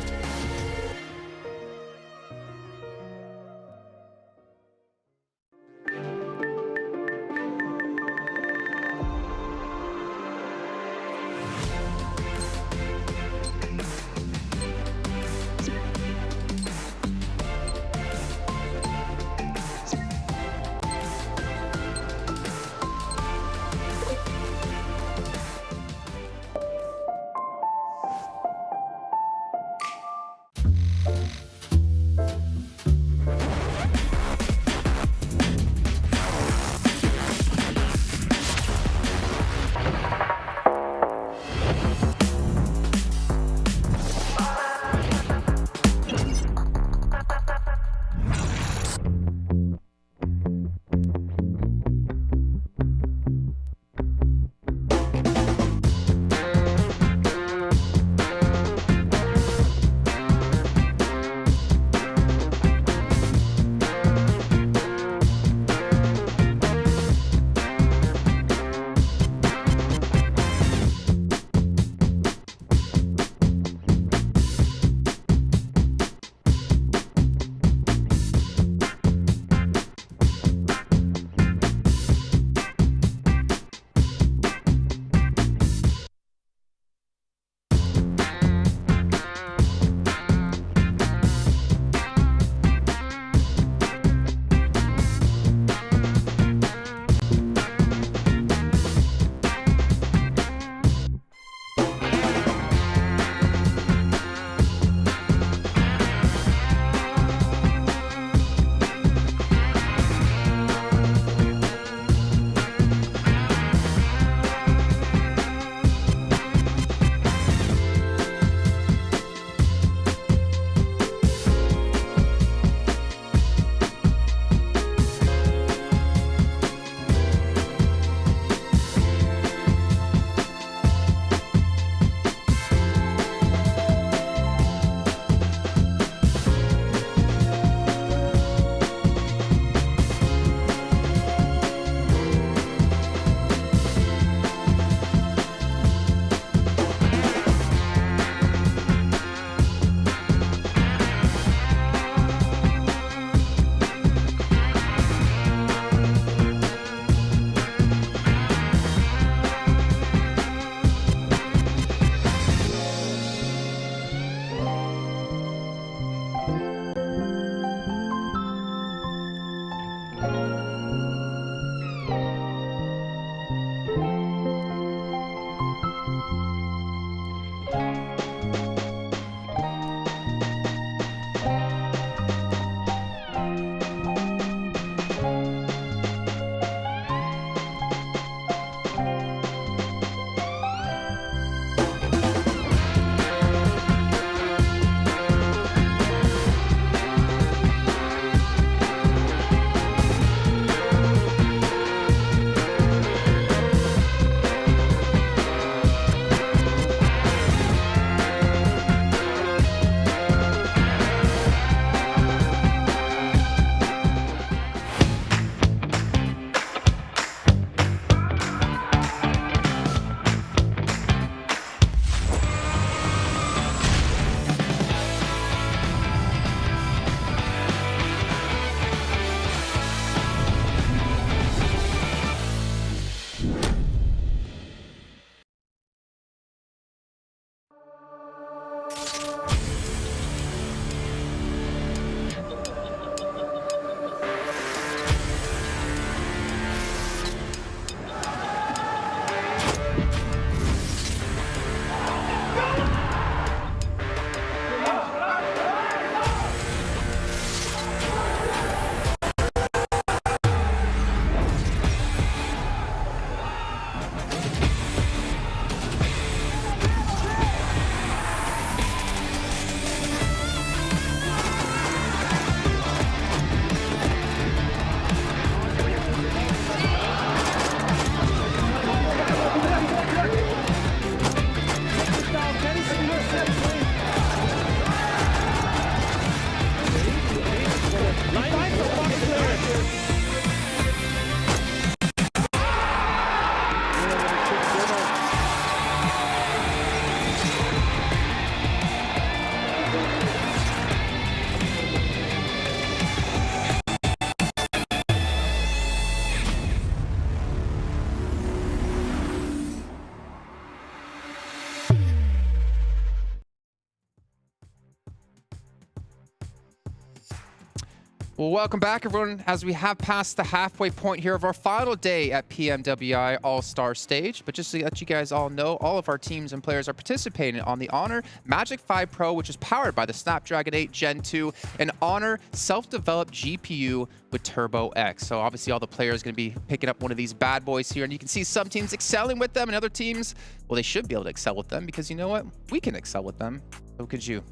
Well, welcome back, everyone, as we have passed the halfway point here of our final day at PMWI Allstars Stage. But just to let you guys all know, all of our teams and players are participating on the Honor Magic 5 Pro, which is powered by the Snapdragon 8 Gen 2, an Honor self-developed GPU with Turbo X. So obviously all the players are going to be picking up one of these bad boys here, and you can see some teams excelling with them and other teams, well, they should be able to excel with them because you know what? We can excel with them. So could you.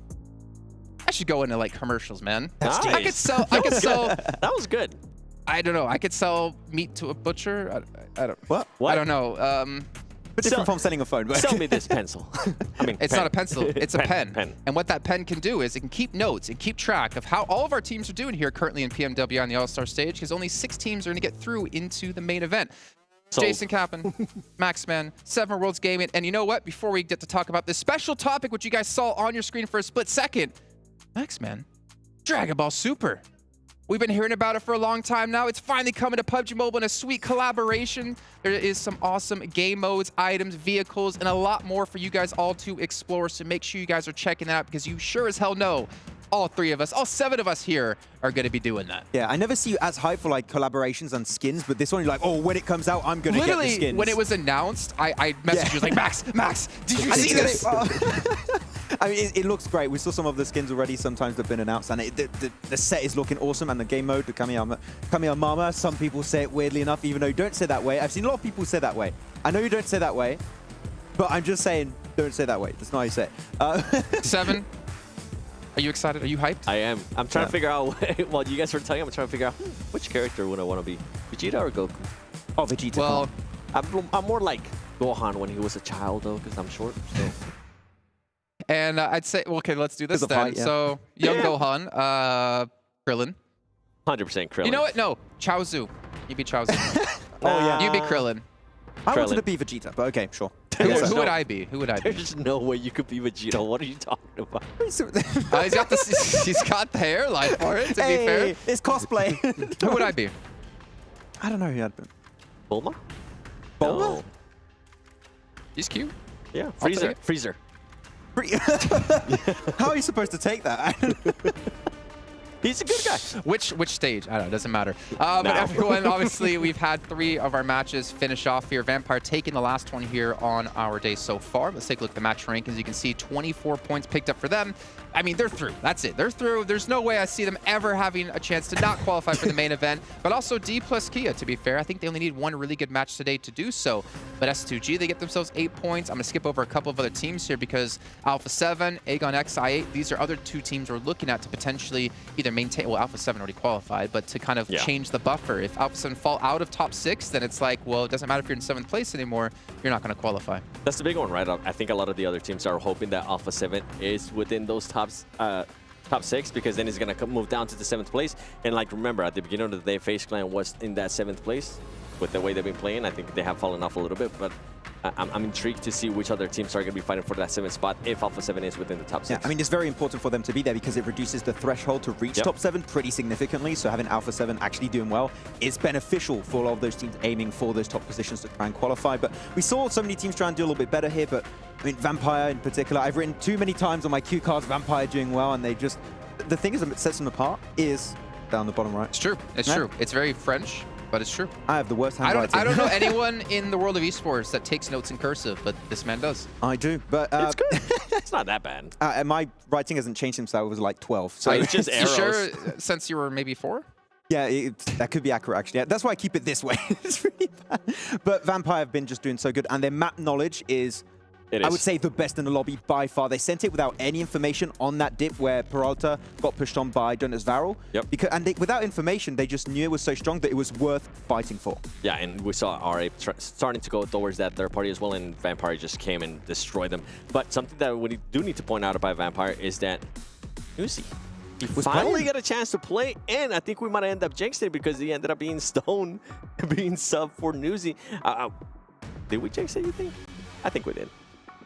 I should go into like commercials, man. Nice. I could sell. That was good. I don't know. I could sell meat to a butcher. I don't. What? I don't know. But different from selling a phone. Sell me this pencil. I mean, it's pen. not a pencil. It's a pen. Pen. And what that pen can do is it can keep notes and keep track of how all of our teams are doing here currently in PMWI on the All-Star Stage, because only 6 teams are going to get through into the main event. So, Jason Kappen, Maxman, 7 Worlds Gaming, and you know what? Before we get to talk about this special topic, which you guys saw on your screen for a split second, Maxman, Dragon Ball Super. We've been hearing about it for a long time now. It's finally coming to PUBG Mobile in a sweet collaboration. There is some awesome game modes, items, vehicles, and a lot more for you guys all to explore. So make sure you guys are checking that out, because you sure as hell know all 3 of us, all 7 of us here are going to be doing that. Yeah, I never see you as hyped for like collaborations and skins, but this one you're like, oh, when it comes out, I'm going to get the skins. When it was announced, I messaged you like, Max, did you see this? I mean, it looks great. We saw some of the skins already. Sometimes they've been announced, and the set is looking awesome. And the game mode, the Kamiya Mama, some people say it weirdly enough, even though you don't say that way. I've seen a lot of people say that way. I know you don't say that way, but I'm just saying, don't say that way. That's not how you say it. 7, are you excited? Are you hyped? I am. I'm trying to figure out, while you guys were telling, I'm trying to figure out which character would I want to be, Vegeta or Goku? Oh, Vegeta. Well, I'm more like Gohan when he was a child, though, because I'm short. So. And I'd say, well, okay, let's do this then. Height, yeah. So, young Gohan, Krillin. 100% Krillin. You know what? No, Chaozu. You be Chaozu. Oh, yeah. You be Krillin. I wanted to be Vegeta, but okay, sure. Who would I be? Who would I be? There's no way you could be Vegeta. What are you talking about? He's got the hairline for it, to be fair. It's cosplay. Who would I be? I don't know who I'd be. Bulma? Bulma? No. He's cute. Yeah, Freezer. Freezer. How are you supposed to take that? He's a good guy. Which stage? I don't know. It doesn't matter. But everyone, obviously, we've had 3 of our matches finish off here. Vampire taking the last one here on our day so far. Let's take a look at the match rank. As you can see, 24 points picked up for them. I mean, they're through. That's it. They're through. There's no way I see them ever having a chance to not qualify for the main event. But also D plus Kia, to be fair. I think they only need 1 really good match today to do so. But S2G, they get themselves 8 points. I'm going to skip over a couple of other teams here because Alpha7, AGONxI8, these are other 2 teams we're looking at to potentially either maintain, well, Alpha7 already qualified, but to kind of change the buffer. If Alpha7 fall out of top 6, then it's like, well, it doesn't matter if you're in 7th place anymore. You're not going to qualify. That's the big one, right? I think a lot of the other teams are hoping that Alpha7 is within those top 6, because then it's going to move down to the 7th place. And like, remember, at the beginning of the day, FaZe Clan was in that 7th place. With the way they've been playing, I think they have fallen off a little bit, but I'm intrigued to see which other teams are going to be fighting for that 7th spot if Alpha7 is within the top 6. Yeah, I mean, it's very important for them to be there because it reduces the threshold to reach top 7 pretty significantly. So having Alpha7 actually doing well is beneficial for all of those teams aiming for those top positions to try and qualify. But we saw so many teams try and do a little bit better here, but I mean, Vampire in particular, I've written too many times on my cue cards, Vampire doing well, and they just, the thing is that sets them apart is down the bottom right. It's true. It's true. It's very French, but it's true. I have the worst handwriting. I don't know anyone in the world of esports that takes notes in cursive, but this man does. I do, but it's good. It's not that bad. My writing hasn't changed since I was like 12. So it's just arrows. You sure since you were maybe 4? Yeah, that could be accurate, actually. Yeah, that's why I keep it this way. It's really bad. But Vampire have been just doing so good, and their map knowledge is, I would say, the best in the lobby by far. They sent it without any information on that dip where Peralta got pushed on by Donuts Varel. Yep. Without information, they just knew it was so strong that it was worth fighting for. Yeah, and we saw RA starting to go towards that third party as well, and Vampire just came and destroyed them. But something that we do need to point out about Vampire is that Nuzi, he finally got a chance to play, and I think we might end up jinxing it because he ended up being Stone, being sub for Nuzi. Did we jinx it, you think? I think we did.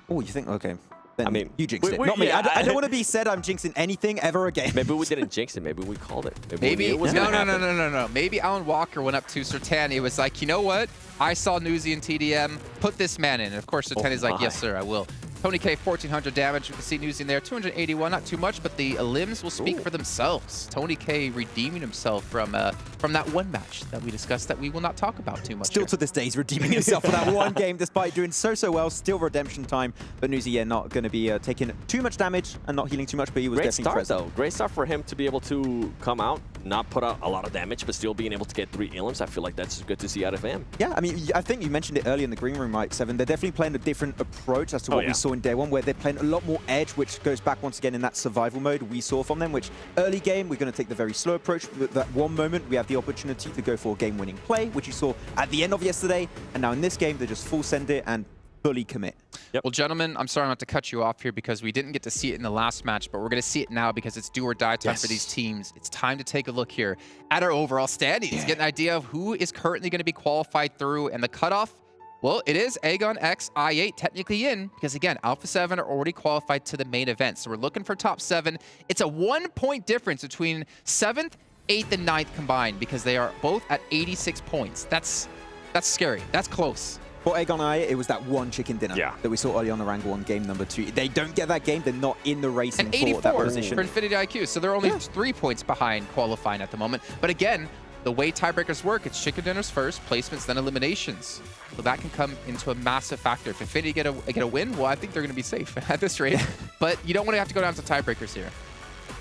Oh, you think? Okay. Then I mean, you jinxed it. Not me. I don't want to be said I'm jinxing anything ever again. Maybe we didn't jinx it. Maybe we called it. Maybe it was no. Maybe Alan Walker went up to Sertan. He was like, you know what? I saw Nuzi and TDM. Put this man in. And of course, Sertan is like, yes, sir, I will. Tony K, 1,400 damage. You can see Newsy in there, 281, not too much, but the limbs will speak for themselves. Tony K redeeming himself from that one match that we discussed that we will not talk about too much. Still to this day, he's redeeming himself for that one game, despite doing so well. Still redemption time, but Newsy, yeah, not going to be taking too much damage and not healing too much, but he was definitely present. Though. Great start for him to be able to come out, not put out a lot of damage, but still being able to get 3 elims. I feel like that's good to see out of him. Yeah, I mean, I think you mentioned it earlier in the green room, right, Seven? They're definitely playing a different approach as to what we saw in day one, where they're playing a lot more edge, which goes back once again in that survival mode we saw from them, which early game, we're going to take the very slow approach. But that one moment, we have the opportunity to go for a game-winning play, which you saw at the end of yesterday. And now in this game, they just full send it and fully commit. Well, gentlemen, I'm sorry not to cut you off here because we didn't get to see it in the last match, but we're going to see it now because it's do or die time for these teams. It's time to take a look here at our overall standings, get an idea of who is currently going to be qualified through, and the cutoff. Well, it is AGONxI8 technically in because, again, Alpha7 are already qualified to the main event. So we're looking for top 7. It's a 1-point difference between 7th, 8th, and 9th combined because they are both at 86 points. That's scary. That's close. For AGONxI8, it was that one chicken dinner that we saw early on the Rank 1 game number 2. They don't get that game, they're not in the racing for that position. For Infinity IQ, so they're only 3 points behind qualifying at the moment. But again, the way tiebreakers work, it's chicken dinners first, placements, then eliminations. So that can come into a massive factor. If Infinity get a win, well, I think they're going to be safe at this rate. But you don't want to have to go down to tiebreakers here.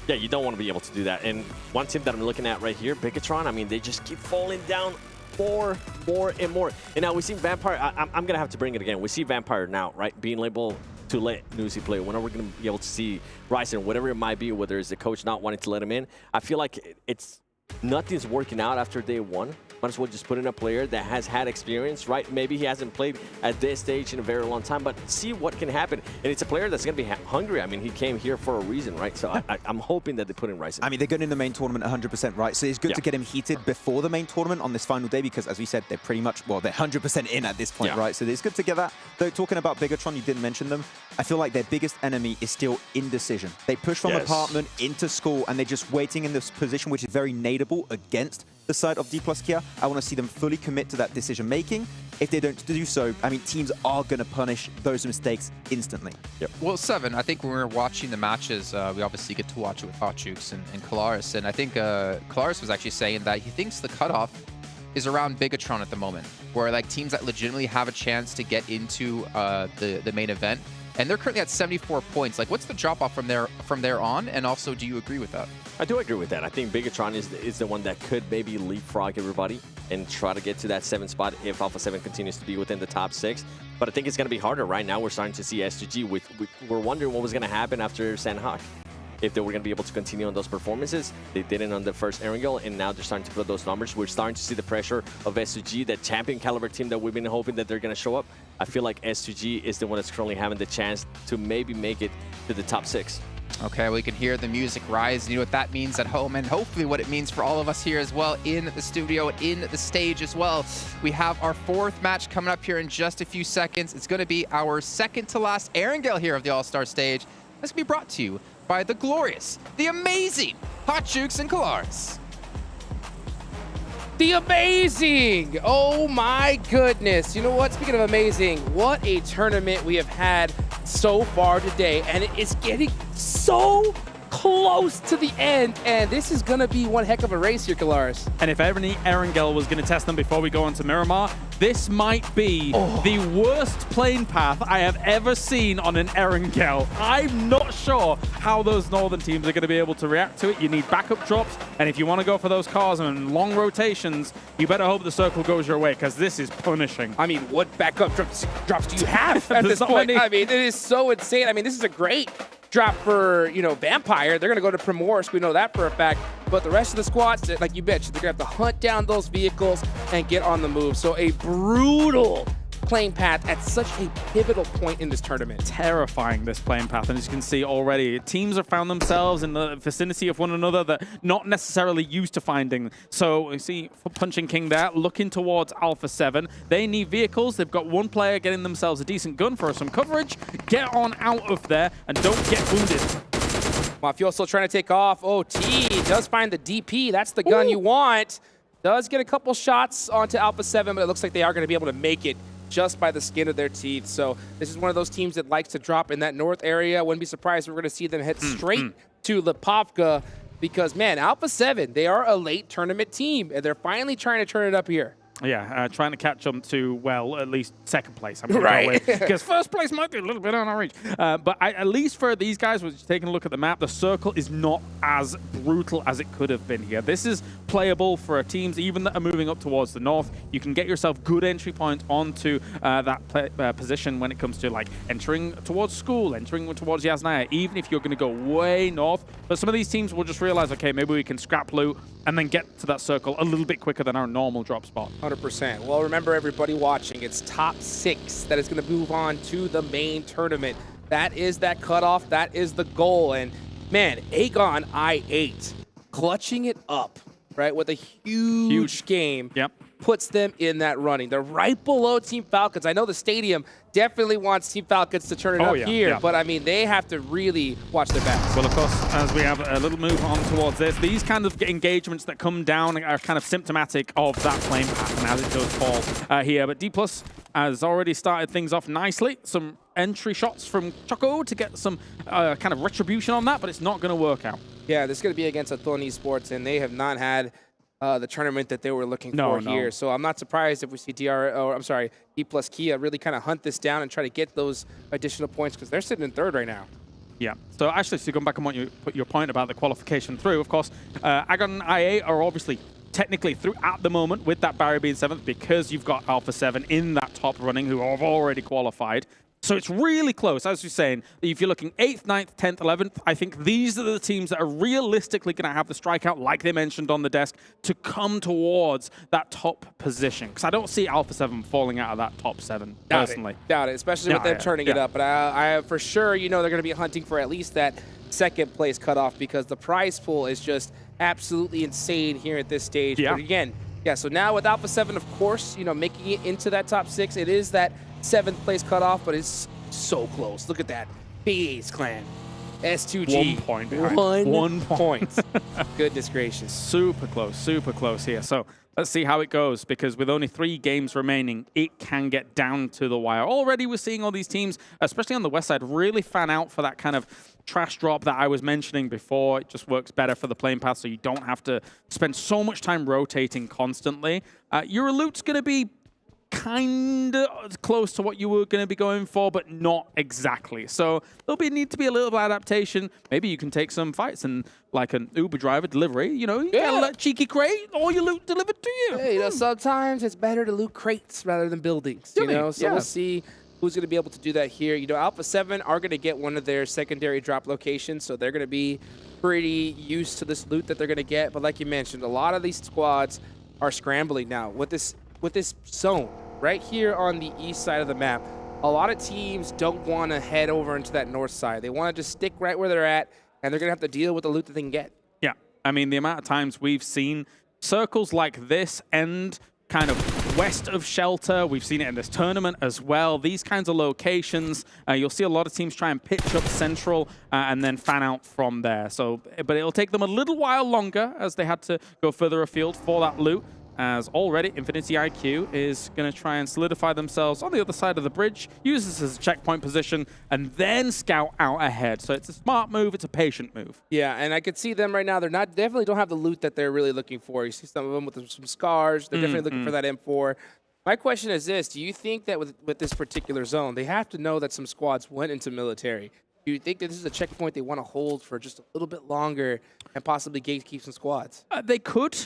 Yeah, you don't want to be able to do that. And one team that I'm looking at right here, Bigetron, I mean, they just keep falling down more and more. And now we see Vampire, I'm going to have to bring it again. We see Vampire now, right, being labeled to let Newsy play. When are we going to be able to see Ryzen, whatever it might be, whether it's the coach not wanting to let him in? I feel like nothing's working out after day one. Might as well just put in a player that has had experience, right? Maybe he hasn't played at this stage in a very long time, but see what can happen. And it's a player that's going to be hungry. I mean, he came here for a reason, right? So I'm hoping that they put in Ryzen. I mean, they're going in the main tournament 100%, right? So it's good to get him heated before the main tournament on this final day because, as we said, they're pretty much, well, they're 100% in at this point, right? So it's good to get that. Though, talking about Bigetron, you didn't mention them. I feel like their biggest enemy is still indecision. They push from apartment into school, and they're just waiting in this position, which is very nadeable against the side of D+Kia. I want to see them fully commit to that decision making. If they don't do so, I mean, teams are going to punish those mistakes instantly. Well, Seven, I think when we're watching the matches, we obviously get to watch it with HotJukes and Kalaris, and I think Kalaris was actually saying that he thinks the cutoff is around Bigetron at the moment, where like teams that legitimately have a chance to get into the main event, and they're currently at 74 points. Like, what's the drop-off from there on? And also, do you agree with that? I do agree with that. I think Bigetron is the one that could maybe leapfrog everybody and try to get to that 7th spot if Alpha7 continues to be within the top 6. But I think it's going to be harder. Right now, we're starting to see SGG. We're wondering what was going to happen after Sandhawk. If they were going to be able to continue on those performances. They didn't on the first Erangel, and now they're starting to put those numbers. We're starting to see the pressure of SGG, that champion caliber team that we've been hoping that they're going to show up. I feel like SGG is the one that's currently having the chance to maybe make it to the top 6. Okay, we can hear the music rise. You know what that means at home, and hopefully what it means for all of us here as well in the studio, in the stage as well. We have our 4th match coming up here in just a few seconds. It's going to be our second to last Erangel here of the All-Star Stage. That's going to be brought to you by the glorious, the amazing HotJukes and Kalaris. The amazing! Oh my goodness. You know what? Speaking of amazing, what a tournament we have had so far today. And it is getting so close to the end. And this is going to be one heck of a race here, Kalaris. And if any Erangel was going to test them before we go on to Miramar, this might be the worst plane path I have ever seen on an Erangel. I'm not sure how those northern teams are going to be able to react to it. You need backup drops, and if you want to go for those cars and long rotations, you better hope the circle goes your way, because this is punishing. I mean, what backup drops do you have at this point? I mean, it is so insane. I mean, this is a great drop for, you know, Vampire. They're going to go to Primorsk. We know that for a fact. But the rest of the squads, like you mentioned, they're going to have to hunt down those vehicles and get on the move. So a brutal plane path at such a pivotal point in this tournament. Terrifying, this plane path. And as you can see already, teams have found themselves in the vicinity of one another that not necessarily used to finding. So we see Punching King there looking towards Alpha7. They need vehicles. They've got one player getting themselves a decent gun for some coverage. Get on out of there and don't get wounded. Mafioso still trying to take off. Oh, T does find the DP. That's the gun you want. Does get a couple shots onto Alpha7, but it looks like they are going to be able to make it just by the skin of their teeth. So this is one of those teams that likes to drop in that north area. Wouldn't be surprised if we're going to see them head straight to Lipovka because, man, Alpha7, they are a late tournament team, and they're finally trying to turn it up here. Yeah, trying to catch them to, well, at least second place. I'm going to go with, because first place might be a little bit out of reach. But at least for these guys, was taking a look at the map, the circle is not as brutal as it could have been here. This is playable for teams even that are moving up towards the north. You can get yourself good entry points onto that position when it comes to like entering towards school, entering towards Yasnaya, even if you're going to go way north. But some of these teams will just realize, okay, maybe we can scrap loot and then get to that circle a little bit quicker than our normal drop spot. 100%. Well, remember, everybody watching, it's top 6 that is going to move on to the main tournament. That is that cutoff. That is the goal. And, man, AGONxI8 clutching it up, right, with a huge game. Yep. Puts them in that running. They're right below Team Falcons. I know the stadium definitely wants Team Falcons to turn it up here, but I mean, they have to really watch their backs. Well, of course, as we have a little move on towards this, these kind of engagements that come down are kind of symptomatic of that playing pattern as it does fall here. But D+ has already started things off nicely. Some entry shots from Choco to get some kind of retribution on that, but it's not going to work out. Yeah, this is going to be against Aton Esports, and they have not had the tournament that they were looking for here. So I'm not surprised if we see D+ Kia really kind of hunt this down and try to get those additional points because they're sitting in third right now. Yeah. So actually, to go back on what you put your point about the qualification through, of course, AGONxI8 are obviously technically through at the moment with that barrier being 7th because you've got Alpha7 in that top running who have already qualified. So it's really close, as you're saying. If you're looking 8th, 9th, 10th, 11th, I think these are the teams that are realistically going to have the strikeout, like they mentioned on the desk, to come towards that top position. Because I don't see Alpha7 falling out of that top 7, personally. Doubt it, especially with them turning it up. But I for sure, you know, they're going to be hunting for at least that second place cutoff because the prize pool is just absolutely insane here at this stage. Yeah. But again, so now with Alpha7, of course, you know, making it into that top 6, it is that 7th place cutoff, but it's so close. Look at that. FaZe Clan. S2G. 1 point behind. 1 point. Goodness gracious. Super close here. So let's see how it goes, because with only 3 games remaining, it can get down to the wire. Already we're seeing all these teams, especially on the west side, really fan out for that kind of trash drop that I was mentioning before. It just works better for the playing path, so you don't have to spend so much time rotating constantly. Your loot's going to be kind of close to what you were going to be going for, but not exactly. So there'll need to be a little bit of adaptation. Maybe you can take some fights and, like an Uber driver delivery, you know, you get a cheeky crate, all your loot delivered to you. Hey, you know, sometimes it's better to loot crates rather than buildings, you know? So we'll see who's going to be able to do that here. You know, Alpha7 are going to get one of their secondary drop locations, so they're going to be pretty used to this loot that they're going to get. But like you mentioned, a lot of these squads are scrambling now with this zone right here on the east side of the map. A lot of teams don't want to head over into that north side. They want to just stick right where they're at, and they're going to have to deal with the loot that they can get. Yeah, I mean, the amount of times we've seen circles like this end kind of west of shelter. We've seen it in this tournament as well. These kinds of locations, you'll see a lot of teams try and pitch up central and then fan out from there. So, but it'll take them a little while longer as they had to go further afield for that loot. As already, Infinity IQ is going to try and solidify themselves on the other side of the bridge, use this as a checkpoint position, and then scout out ahead. So it's a smart move, it's a patient move. Yeah, and I could see them right now. They're definitely don't have the loot that they're really looking for. You see some of them with some scars. They're definitely looking for that M4. My question is this: do you think that with this particular zone, they have to know that some squads went into military? Do you think that this is a checkpoint they want to hold for just a little bit longer and possibly gatekeep some squads? They could,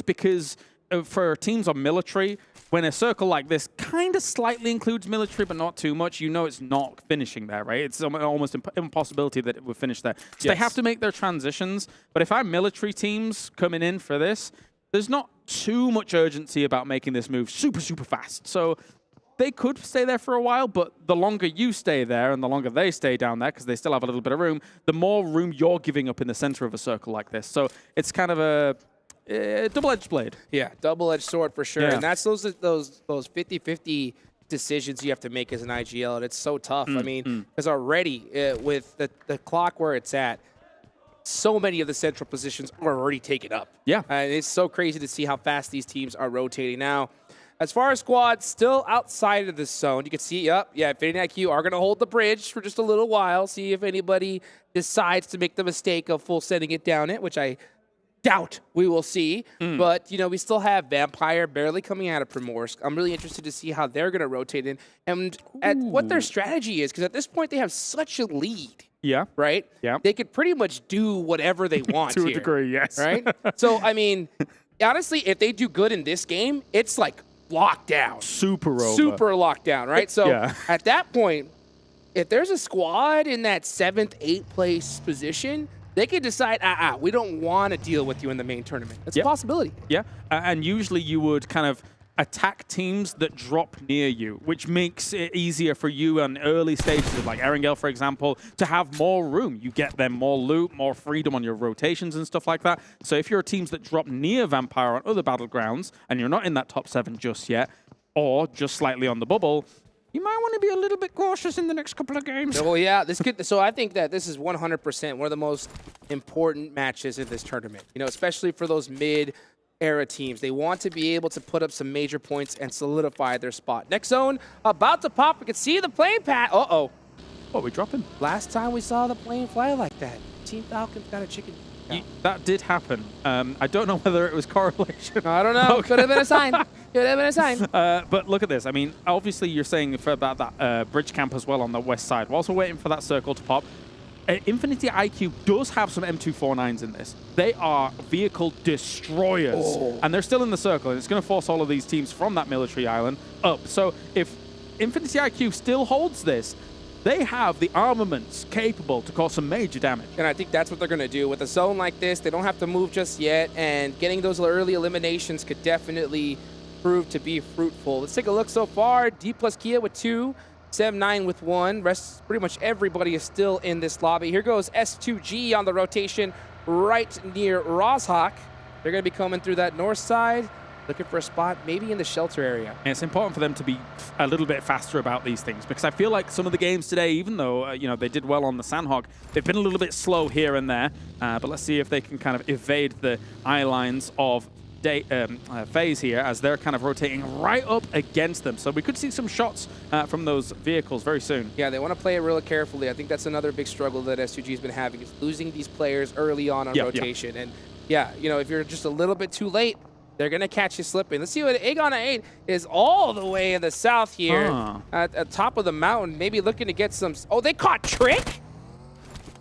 because for teams on military, when a circle like this kind of slightly includes military, but not too much, you know it's not finishing there, right? It's almost impossibility that it would finish there. So they have to make their transitions. But if I'm military teams coming in for this, there's not too much urgency about making this move super fast. So they could stay there for a while, but the longer you stay there and the longer they stay down there, because they still have a little bit of room, the more room you're giving up in the center of a circle like this. So it's kind of a double-edged blade. Yeah, double-edged sword for sure. Yeah. And that's those 50-50 decisions you have to make as an IGL, and it's so tough. I mean, because already with the clock where it's at, so many of the central positions are already taken up. Yeah. And it's so crazy to see how fast these teams are rotating now. as far as squads, still outside of this zone. You can see, Infinity IQ are going to hold the bridge for just a little while, see if anybody decides to make the mistake of full sending it down it, which I doubt we will see. But, we still have Vampire barely coming out of Primorsk. I'm really interested to see how they're going to rotate in and at what their strategy is, because at this point they have such a lead. Yeah. Right? Yeah. They could pretty much do whatever they want To a here, degree, yes. Right? So, I mean, honestly, if they do good in this game, it's like locked down. Super over. Super locked down, right? So Yeah. at that point, if there's a squad in that 7th, 8th place position, they could decide, we don't want to deal with you in the main tournament. It's a possibility. Yeah, and usually you would kind of attack teams that drop near you, which makes it easier for you on early stages, like Erangel, for example, to have more room. You get them more loot, more freedom on your rotations and stuff like that. So if you're teams that drop near Vampire on other battlegrounds, and you're not in that top 7 just yet, or just slightly on the bubble, you might want to be a little bit cautious in the next couple of games. Well, yeah, so I think that this is 100% one of the most important matches in this tournament, especially for those mid-era teams. They want to be able to put up some major points and solidify their spot. Next zone, about to pop. We can see the plane path. Uh-oh. What, we dropping? Last time we saw the plane fly like that, Team Falcon's got a chicken. That did happen. I don't know whether it was correlation. I don't know. Could have been a sign. Could have been a sign. But look at this. I mean, obviously you're saying about that bridge camp as well on the west side. We're also waiting for that circle to pop. Infinity IQ does have some M249s in this. They are vehicle destroyers. And they're still in the circle, and it's going to force all of these teams from that military island up. So if Infinity IQ still holds this, they have the armaments capable to cause some major damage. And I think that's what they're going to do. With a zone like this, they don't have to move just yet, and getting those early eliminations could definitely prove to be fruitful. Let's take a look so far. D plus Kia with 2, 7-9 with 1. Rest, pretty much everybody is still in this lobby. Here goes S2G on the rotation right near Rozhok. They're going to be coming through that north side, looking for a spot maybe in the shelter area. And it's important for them to be a little bit faster about these things, because I feel like some of the games today, even though they did well on the Sandhog, they've been a little bit slow here and there. But let's see if they can kind of evade the eye lines of FaZe here as they're kind of rotating right up against them. So we could see some shots from those vehicles very soon. Yeah, they want to play it really carefully. I think that's another big struggle that S2G has been having, is losing these players early on rotation. And yeah, if you're just a little bit too late, they're going to catch you slipping. Let's see what AGONxI8 is all the way in the south here at top of the mountain, maybe looking to get some... Oh, they caught Trick?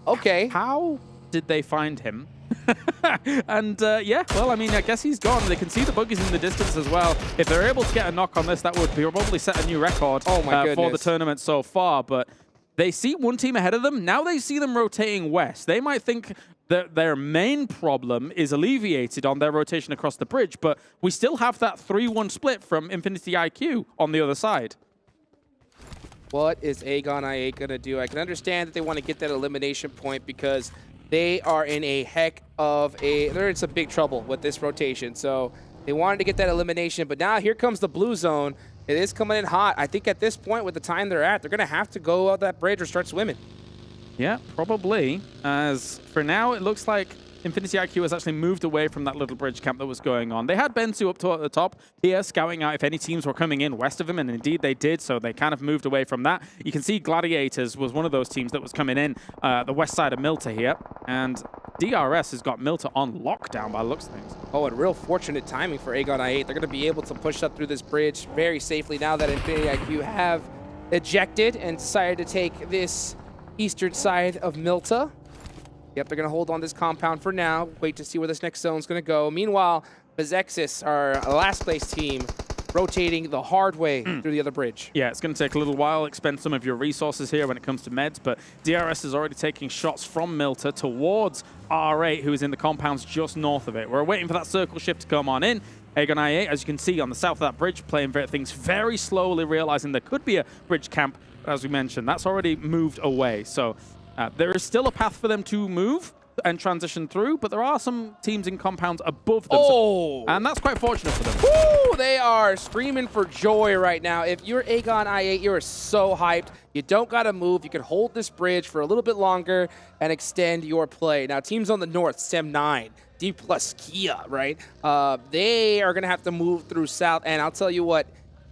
Okay. How did they find him? And yeah, well, I mean, I guess he's gone. They can see the buggies in the distance as well. If they're able to get a knock on this, that would probably set a new record for the tournament so far. But they see one team ahead of them. Now they see them rotating west. They might think that their main problem is alleviated on their rotation across the bridge, but we still have that 3-1 split from Infinity IQ on the other side. What is AGONxI8 going to do? I can understand that they want to get that elimination point because they are in a they're in some big trouble with this rotation. So they wanted to get that elimination, but now here comes the blue zone. It is coming in hot. I think at this point, with the time they're at, they're going to have to go out that bridge or start swimming. Yeah, probably. As for now, it looks like Infinity IQ has actually moved away from that little bridge camp that was going on. They had Bensu up at the top here, scouting out if any teams were coming in west of him, and indeed they did, so they kind of moved away from that. You can see Gladiators was one of those teams that was coming in the west side of Milta here, and DRS has got Milta on lockdown by the looks of things. Oh, and real fortunate timing for AGONxI8. They're going to be able to push up through this bridge very safely now that Infinity IQ have ejected and decided to take this eastern side of Milta. Yep, they're going to hold on this compound for now. Wait to see where this next zone is going to go. Meanwhile, Bizexis, our last place team, rotating the hard way through the other bridge. Yeah, it's going to take a little while, expend some of your resources here when it comes to meds, but DRS is already taking shots from Milta towards R8, who is in the compounds just north of it. We're waiting for that circle shift to come on in. AGONxI8, as you can see on the south of that bridge, playing things very slowly, realizing there could be a bridge camp, as we mentioned. That's already moved away, so there is still a path for them to move, and transition through, but there are some teams in compounds above them. Oh! And that's quite fortunate for them. Woo! They are screaming for joy right now. If you're AGONxI8, you're so hyped. You don't got to move. You can hold this bridge for a little bit longer and extend your play. Now, teams on the north, Sem9, D plus Kia, right? They are going to have to move through south. And I'll tell you what,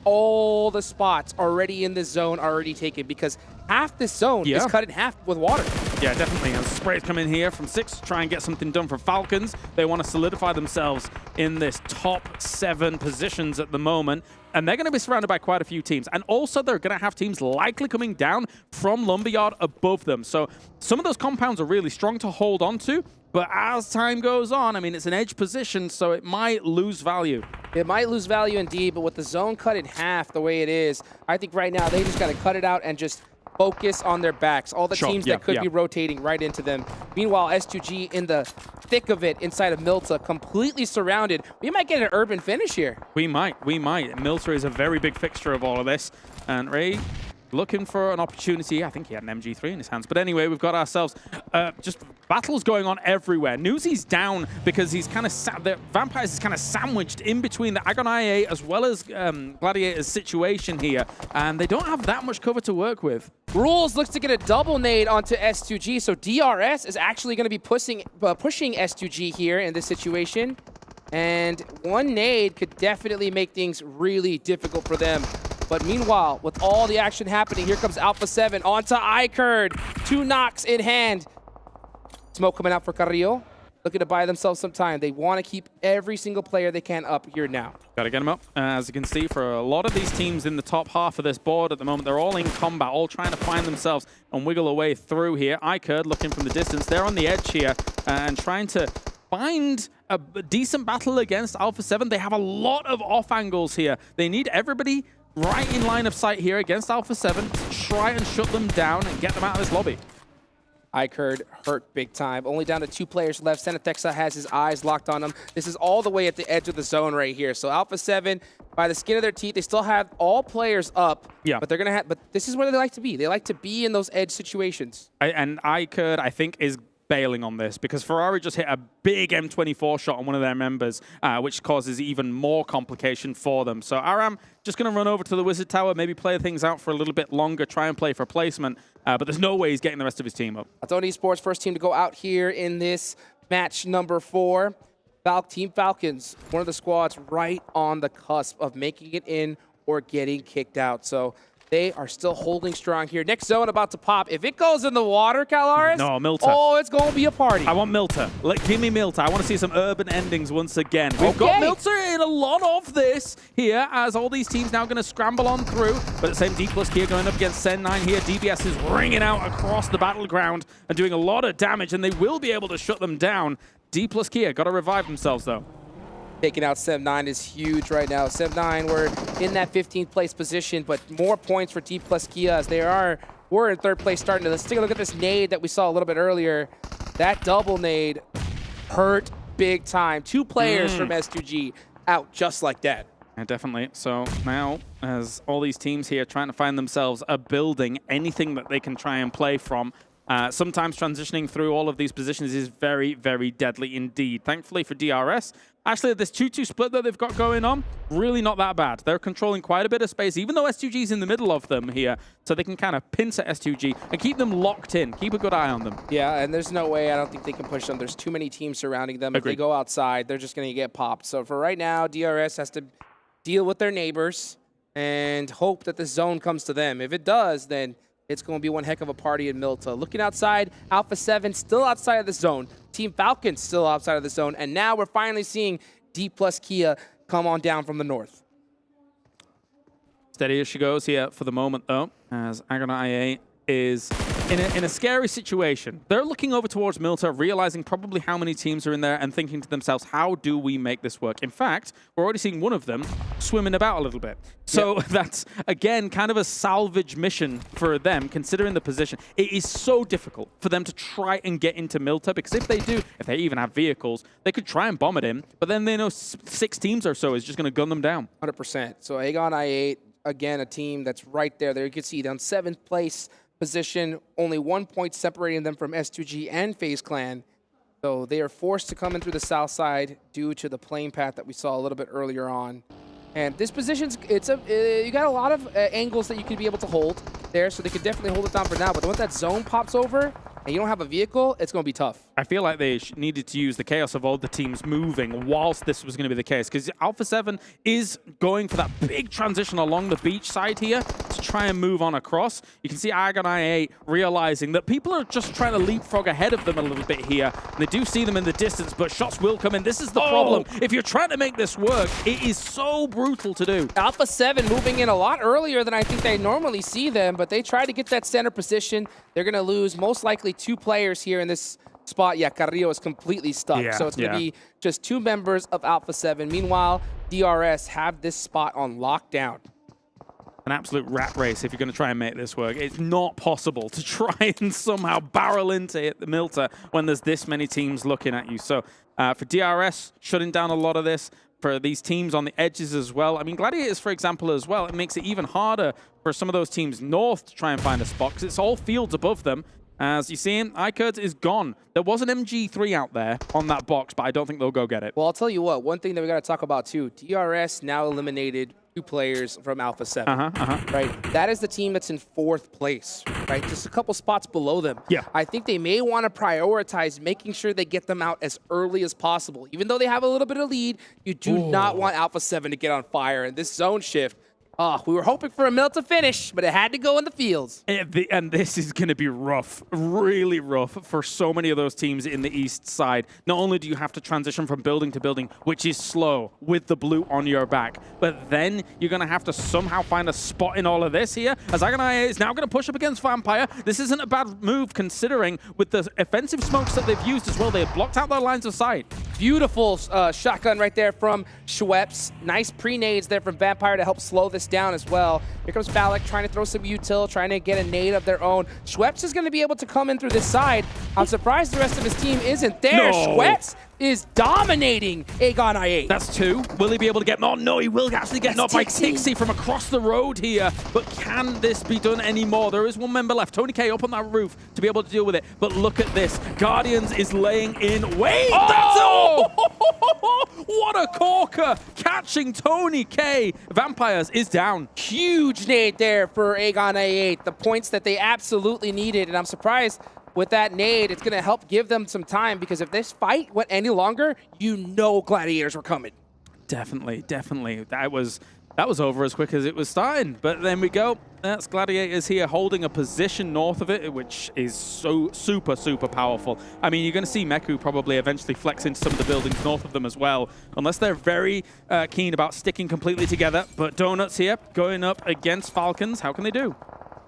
all the spots already in this zone are already taken because half this zone is cut in half with water. Yeah, definitely. And Spray's come in here from 6 to try and get something done for Falcons. They want to solidify themselves in this top 7 positions at the moment. And they're going to be surrounded by quite a few teams. And also, they're going to have teams likely coming down from Lumberyard above them. So some of those compounds are really strong to hold on to. But as time goes on, I mean, it's an edge position, so it might lose value. It might lose value indeed, but with the zone cut in half the way it is, I think right now they just got to cut it out and just focus on their backs. All the teams that could be rotating right into them. Meanwhile, S2G in the thick of it inside of Milta, completely surrounded. We might get an urban finish here. We might. Milta is a very big fixture of all of this. And Ray looking for an opportunity. I think he had an MG3 in his hands. But anyway, we've got ourselves just battles going on everywhere. Newsy's down because he's kind of the Vampires is kind of sandwiched in between the AGONxI8 as well as Gladiators situation here. And they don't have that much cover to work with. Rules looks to get a double nade onto S2G. So DRS is actually going to be pushing S2G here in this situation. And one nade could definitely make things really difficult for them. But meanwhile, with all the action happening, here comes Alpha7 onto iKURD. 2 knocks in hand. Smoke coming out for Carrillo. Looking to buy themselves some time. They want to keep every single player they can up here now. Got to get them up. As you can see, for a lot of these teams in the top half of this board at the moment, they're all in combat, all trying to find themselves and wiggle away through here. iKURD looking from the distance. They're on the edge here and trying to find a decent battle against Alpha7. They have a lot of off angles here. They need everybody right in line of sight here against Alpha7 to try and shut them down and get them out of this lobby. iKURD hurt big time. Only down to 2 players left. Senatexa has his eyes locked on them. This is all the way at the edge of the zone right here. So Alpha7, by the skin of their teeth, they still have all players up. Yeah. But they're gonna have. But this is where they like to be. They like to be in those edge situations. And iKURD, I think, is bailing on this because Ferrari just hit a big M24 shot on one of their members, which causes even more complication for them. So Aram just going to run over to the Wizard Tower, maybe play things out for a little bit longer, try and play for placement, but there's no way he's getting the rest of his team up. Aton Esports, first team to go out here in this match number 4. Team Falcons, one of the squads right on the cusp of making it in or getting kicked out. So they are still holding strong here. Next zone about to pop. If it goes in the water, Calaris, no, Milta. Oh, it's going to be a party. I want Milta. Give me Milta. I want to see some urban endings once again. We've got Milta in a lot of this here as all these teams now going to scramble on through. But the same D plus Kia going up against Sen9 here. DBS is ringing out across the battleground and doing a lot of damage, and they will be able to shut them down. D plus Kia got to revive themselves, though. Taking out Sem9 is huge right now. Sem9 were in that 15th place position, but more points for D plus Kia as we're in 3rd place starting to. Let's take a look at this nade that we saw a little bit earlier. That double nade hurt big time. 2 players from S2G out just like that. Yeah, definitely. So now, as all these teams here trying to find themselves a building, anything that they can try and play from, sometimes transitioning through all of these positions is very, very deadly indeed. Thankfully for DRS, actually this 2-2 split that they've got going on, really not that bad. They're controlling quite a bit of space, even though S2G is in the middle of them here, so they can kind of pincer S2G and keep them locked in, keep a good eye on them. Yeah, and there's no way I don't think they can push them. There's too many teams surrounding them. Agreed. If they go outside, they're just going to get popped. So for right now, DRS has to deal with their neighbors and hope that the zone comes to them. If it does, then it's going to be one heck of a party in Milta. Looking outside, Alpha7 still outside of the zone. Team Falcons still outside of the zone. And now we're finally seeing D plus Kia come on down from the north. Steady as she goes here for the moment, though, as AGONxI8 is in a scary situation. They're looking over towards Milta, realizing probably how many teams are in there and thinking to themselves, how do we make this work? In fact, we're already seeing one of them swimming about a little bit. So that's, again, kind of a salvage mission for them, considering the position. It is so difficult for them to try and get into Milta, because if they do, if they even have vehicles, they could try and bomb it in, but then they know 6 teams or so is just going to gun them down. 100%. So AGONxI8, again, a team that's right there. There you can see down 7th place position, only 1 point separating them from S2G and FaZe Clan. So they are forced to come in through the south side due to the plane path that we saw a little bit earlier on. And this position's, you got a lot of angles that you can be able to hold there, so they could definitely hold it down for now. But once that zone pops over and you don't have a vehicle, it's going to be tough. I feel like they needed to use the chaos of all the teams moving whilst this was going to be the case, because Alpha7 is going for that big transition along the beach side here to try and move on across. You can see AGONxI8 realizing that people are just trying to leapfrog ahead of them a little bit here. And they do see them in the distance, but shots will come in. This is the problem. If you're trying to make this work, it is so brutal to do. Alpha7 moving in a lot earlier than I think they normally see them, but they try to get that center position. They're going to lose most likely 2 players here in this spot. Yeah, Carrillo is completely stuck. So it's going to be just 2 members of Alpha7. Meanwhile, DRS have this spot on lockdown. An absolute rat race if you're going to try and make this work. It's not possible to try and somehow barrel into the Milta when there's this many teams looking at you. So for DRS, shutting down a lot of this. For these teams on the edges as well. I mean, Gladiators, for example, as well, it makes it even harder for some of those teams north to try and find a spot, because it's all fields above them. As you see, iKURD is gone. There was an MG3 out there on that box, but I don't think they'll go get it. Well, I'll tell you what, one thing that we got to talk about too, DRS now eliminated 2 players from Alpha7, right? That is the team that's in 4th place, right? Just a couple spots below them. Yeah. I think they may want to prioritize making sure they get them out as early as possible. Even though they have a little bit of lead, you do not want Alpha7 to get on fire. And this zone shift, we were hoping for a Milta finish, but it had to go in the fields. And this is going to be rough, really rough for so many of those teams in the east side. Not only do you have to transition from building to building, which is slow with the blue on your back, but then you're going to have to somehow find a spot in all of this here. As AGONxI8 is now going to push up against Vampire. This isn't a bad move considering with the offensive smokes that they've used as well. They have blocked out their lines of sight. Beautiful shotgun right there from Schweppes. Nice pre-nades there from Vampire to help slow this down as well. Here comes Balak trying to throw some util, trying to get a nade of their own. Schweppes is going to be able to come in through this side. I'm surprised the rest of his team isn't there. Schweppes is dominating AGONxI8. That's 2. Will he be able to get more? No, he will actually get knocked by Tixi from across the road here. But can this be done anymore? There is 1 member left. Tony K up on that roof to be able to deal with it. But look at this. Guardians is laying in. Wait, that's all! What a corker! Catching Tony K. Vampires is down. Huge nade there for AGONxI8. The points that they absolutely needed. And I'm surprised with that nade, it's going to help give them some time, because if this fight went any longer, you know Gladiators were coming. Definitely, definitely. That was over as quick as it was starting. But then we go. That's Gladiators here holding a position north of it, which is so super, super powerful. I mean, you're going to see Meku probably eventually flex into some of the buildings north of them as well, unless they're very keen about sticking completely together. But Donuts here going up against Falcons. How can they do?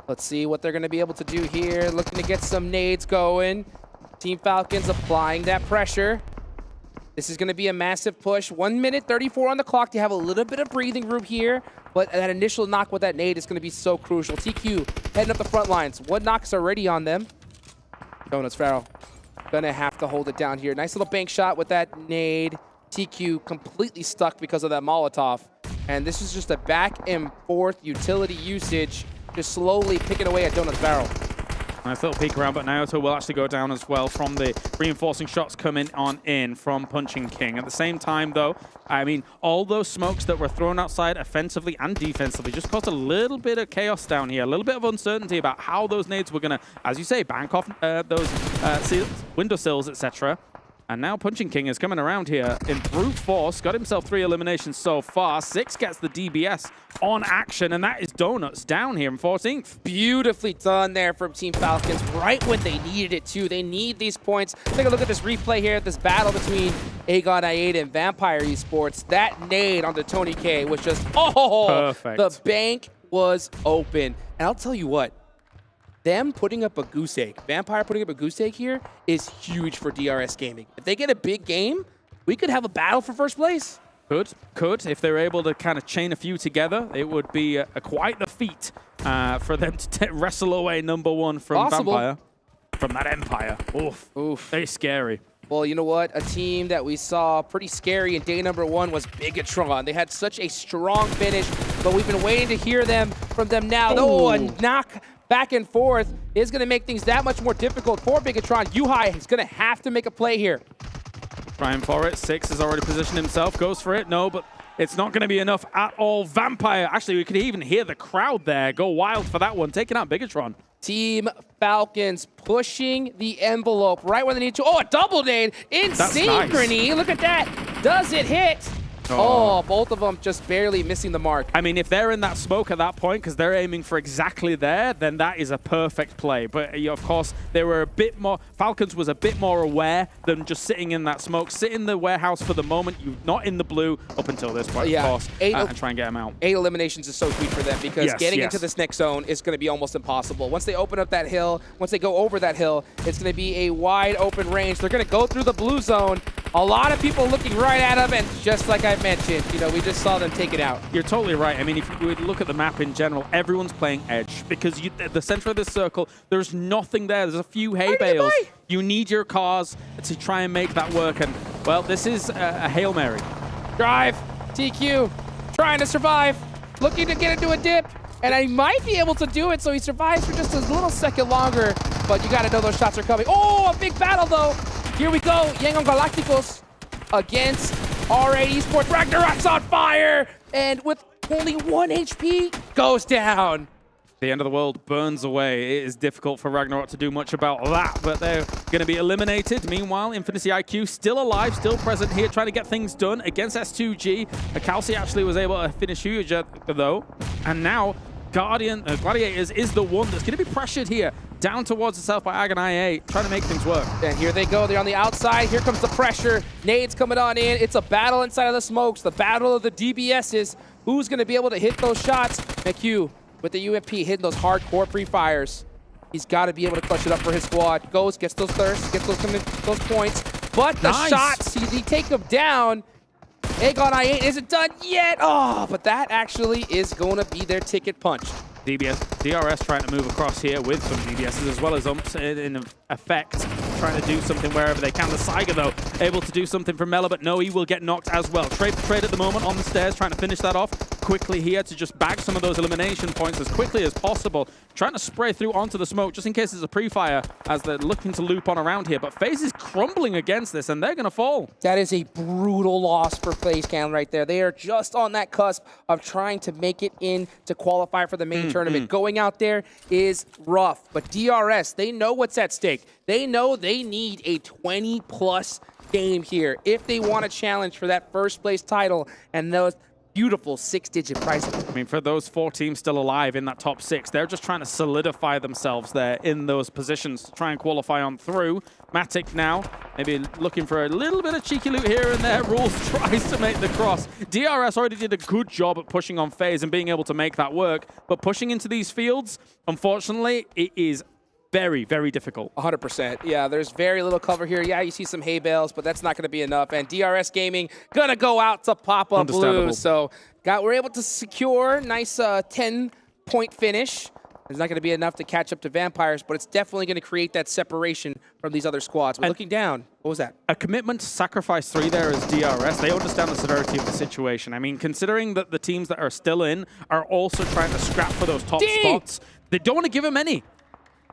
Let's see what they're going to be able to do here. Looking to get some nades going. Team Falcons applying that pressure. This is going to be a massive push. 1 minute 34 on the clock to have a little bit of breathing room here. But that initial knock with that nade is going to be so crucial. TQ heading up the front lines. 1 knock's already on them. Donuts Farrell going to have to hold it down here. Nice little bank shot with that nade. TQ completely stuck because of that Molotov. And this is just a back and forth utility usage. Just slowly picking away at Donuts Barrel. Nice little peek around, but Naoto will actually go down as well from the reinforcing shots coming on in from Punching King. At the same time, though, I mean, all those smokes that were thrown outside offensively and defensively just caused a little bit of chaos down here, a little bit of uncertainty about how those nades were going to, as you say, bank off those windowsills, etc. And now Punching King is coming around here in brute force. Got himself 3 eliminations so far. 6 gets the DBS on action, and that is Donuts down here in 14th. Beautifully done there from Team Falcons, right when they needed it too. They need these points. Take a look at this replay here, this battle between AGONxI8 and Vampire Esports. That nade onto Tony K was just, perfect. The bank was open. And I'll tell you what, them putting up a goose egg, Vampire putting up a goose egg here is huge for DRS Gaming. If they get a big game, we could have a battle for first place. Could. If they're able to kind of chain a few together, it would be quite the feat for them to wrestle away #1 from Vampire. From that Empire. Oof. Very scary. Well, you know what? A team that we saw pretty scary in day #1 was Bigetron. They had such a strong finish, but we've been waiting to hear from them now. Oh, a knock back and forth is going to make things that much more difficult for Bigetron. UI is going to have to make a play here. Trying for it. Six has already positioned himself. Goes for it. No, but it's not going to be enough at all. Vampire. Actually, we could even hear the crowd there go wild for that one. Taking out Bigetron. Team Falcons pushing the envelope right where they need to. Oh, a double nade in synchrony. Nice. Look at that. Does it hit? Oh, both of them just barely missing the mark. I mean, if they're in that smoke at that point, because they're aiming for exactly there, then that is a perfect play. But, of course, they were a bit more... Falcons was a bit more aware than just sitting in that smoke. Sit in the warehouse for the moment. You're not in the blue up until this point, of course, and try and get them out. 8 eliminations is so sweet for them because getting into this next zone is going to be almost impossible. Once they open up that hill, once they go over that hill, it's going to be a wide open range. They're going to go through the blue zone. A lot of people looking right at them, and just like I mentioned, we just saw them take it out. You're totally right. I mean, if you would look at the map in general, everyone's playing edge because at the center of this circle, there's nothing there. There's a few hay bales. You need your cars to try and make that work. And, well, this is a Hail Mary. Drive. TQ trying to survive. Looking to get into a dip. And I might be able to do it, so he survives for just a little second longer. But you got to know those shots are coming. Oh, a big battle, though. Here we go. AGONxI8 against R8 Esports. Ragnarok's on fire. And with only 1 HP, goes down. The end of the world burns away. It is difficult for Ragnarok to do much about that, but they're going to be eliminated. Meanwhile, Infinity IQ still alive, still present here, trying to get things done against S2G. Kalsi actually was able to finish huge though. And now, Gladiators is the one that's going to be pressured here. Down towards itself by AGONxI8, trying to make things work. And here they go. They're on the outside. Here comes the pressure. Nades coming on in. It's a battle inside of the smokes. The battle of the DBSs. Who's going to be able to hit those shots? McHugh with the UMP hitting those hardcore pre-fires. He's got to be able to clutch it up for his squad. Goes, gets those thirsts, gets those points. But the shots, he take them down. AGONxI8 isn't done yet. Oh, but that actually is going to be their ticket punch. DRS trying to move across here with some DBSs as well as umps in effect, trying to do something wherever they can. The Saiga, though, able to do something from Mela, but no, he will get knocked as well. Trade at the moment on the stairs, trying to finish that off quickly here to just bag some of those elimination points as quickly as possible. Trying to spray through onto the smoke just in case there's a pre-fire as they're looking to loop on around here. But FaZe is crumbling against this, and they're going to fall. That is a brutal loss for FaZe Clan right there. They are just on that cusp of trying to make it in to qualify for the main tournament. Going out there is rough, but DRS, they know what's at stake. They know they need a 20-plus game here if they want to challenge for that first place title and those beautiful 6-digit prizes. I mean, for those 4 teams still alive in that top 6, they're just trying to solidify themselves there in those positions to try and qualify on through. Matic now, maybe looking for a little bit of cheeky loot here and there. Rules tries to make the cross. DRS already did a good job at pushing on FaZe and being able to make that work, but pushing into these fields, unfortunately, it is very, very difficult. 100%. Yeah, there's very little cover here. Yeah, you see some hay bales, but that's not going to be enough. And DRS Gaming going to go out to pop up blue. So we're able to secure nice 10-point finish. There's not going to be enough to catch up to Vampires, but it's definitely going to create that separation from these other squads. But looking down, what was that? A commitment to sacrifice 3 there as DRS. They understand the severity of the situation. I mean, considering that the teams that are still in are also trying to scrap for those top spots, they don't want to give them any.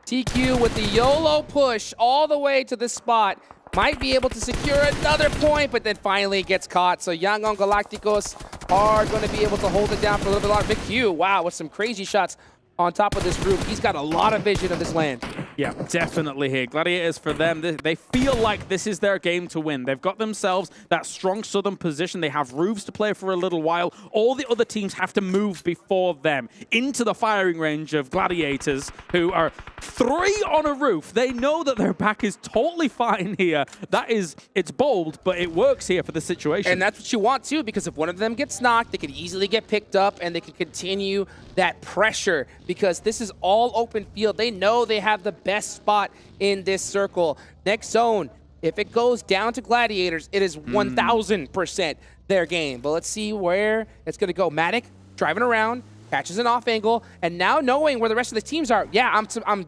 TQ with the YOLO push all the way to the spot. Might be able to secure another point, but then finally gets caught. So AGONxI8 are going to be able to hold it down for a little bit longer. McHugh, wow, with some crazy shots on top of this roof. He's got a lot of vision of this land. Yeah, definitely here. Gladiators, for them, they feel like this is their game to win. They've got themselves that strong southern position. They have roofs to play for a little while. All the other teams have to move before them into the firing range of Gladiators, who are 3 on a roof. They know that their back is totally fine here. It's bold, but it works here for the situation. And that's what you want, too, because if one of them gets knocked, they can easily get picked up, and they can continue that pressure, because this is all open field. They know they have the best spot in this circle. Next zone, if it goes down to Gladiators, it is 1,000% their game. But let's see where it's going to go. Matic driving around, catches an off angle, and now knowing where the rest of the teams are, yeah, I'm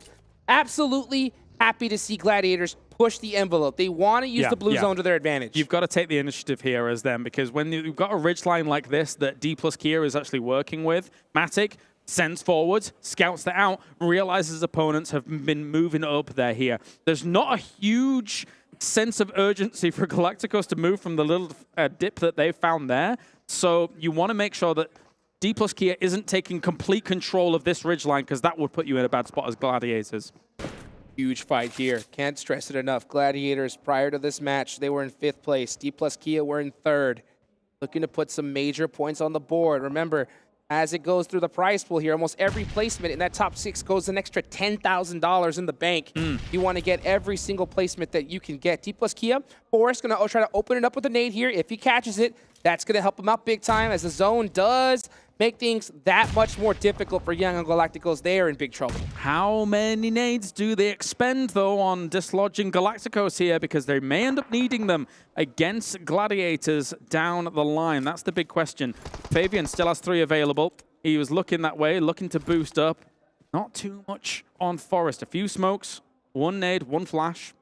absolutely happy to see Gladiators push the envelope. They want to use the blue zone to their advantage. You've got to take the initiative here as them, because when you've got a ridge line like this that D plus Kia is actually working with, Matic, sends forward, scouts that out, realizes opponents have been moving up there here. There's not a huge sense of urgency for Galacticos to move from the little dip that they found there. So you want to make sure that D+Kia isn't taking complete control of this ridgeline, because that would put you in a bad spot as Gladiators. Huge fight here. Can't stress it enough. Gladiators, prior to this match, they were in 5th place. D+Kia were in 3rd. Looking to put some major points on the board. Remember, as it goes through the prize pool here, almost every placement in that top 6 goes an extra $10,000 in the bank. You want to get every single placement that you can get. D+Kia, Forrest going to try to open it up with a nade here. If he catches it, that's going to help him out big time, as the zone does make things that much more difficult for Young Galacticos. They are in big trouble. How many nades do they expend, though, on dislodging Galacticos here? Because they may end up needing them against Gladiators down the line. That's the big question. Fabian still has 3 available. He was looking that way, looking to boost up. Not too much on Forrest. A few smokes, 1 nade, 1 flash.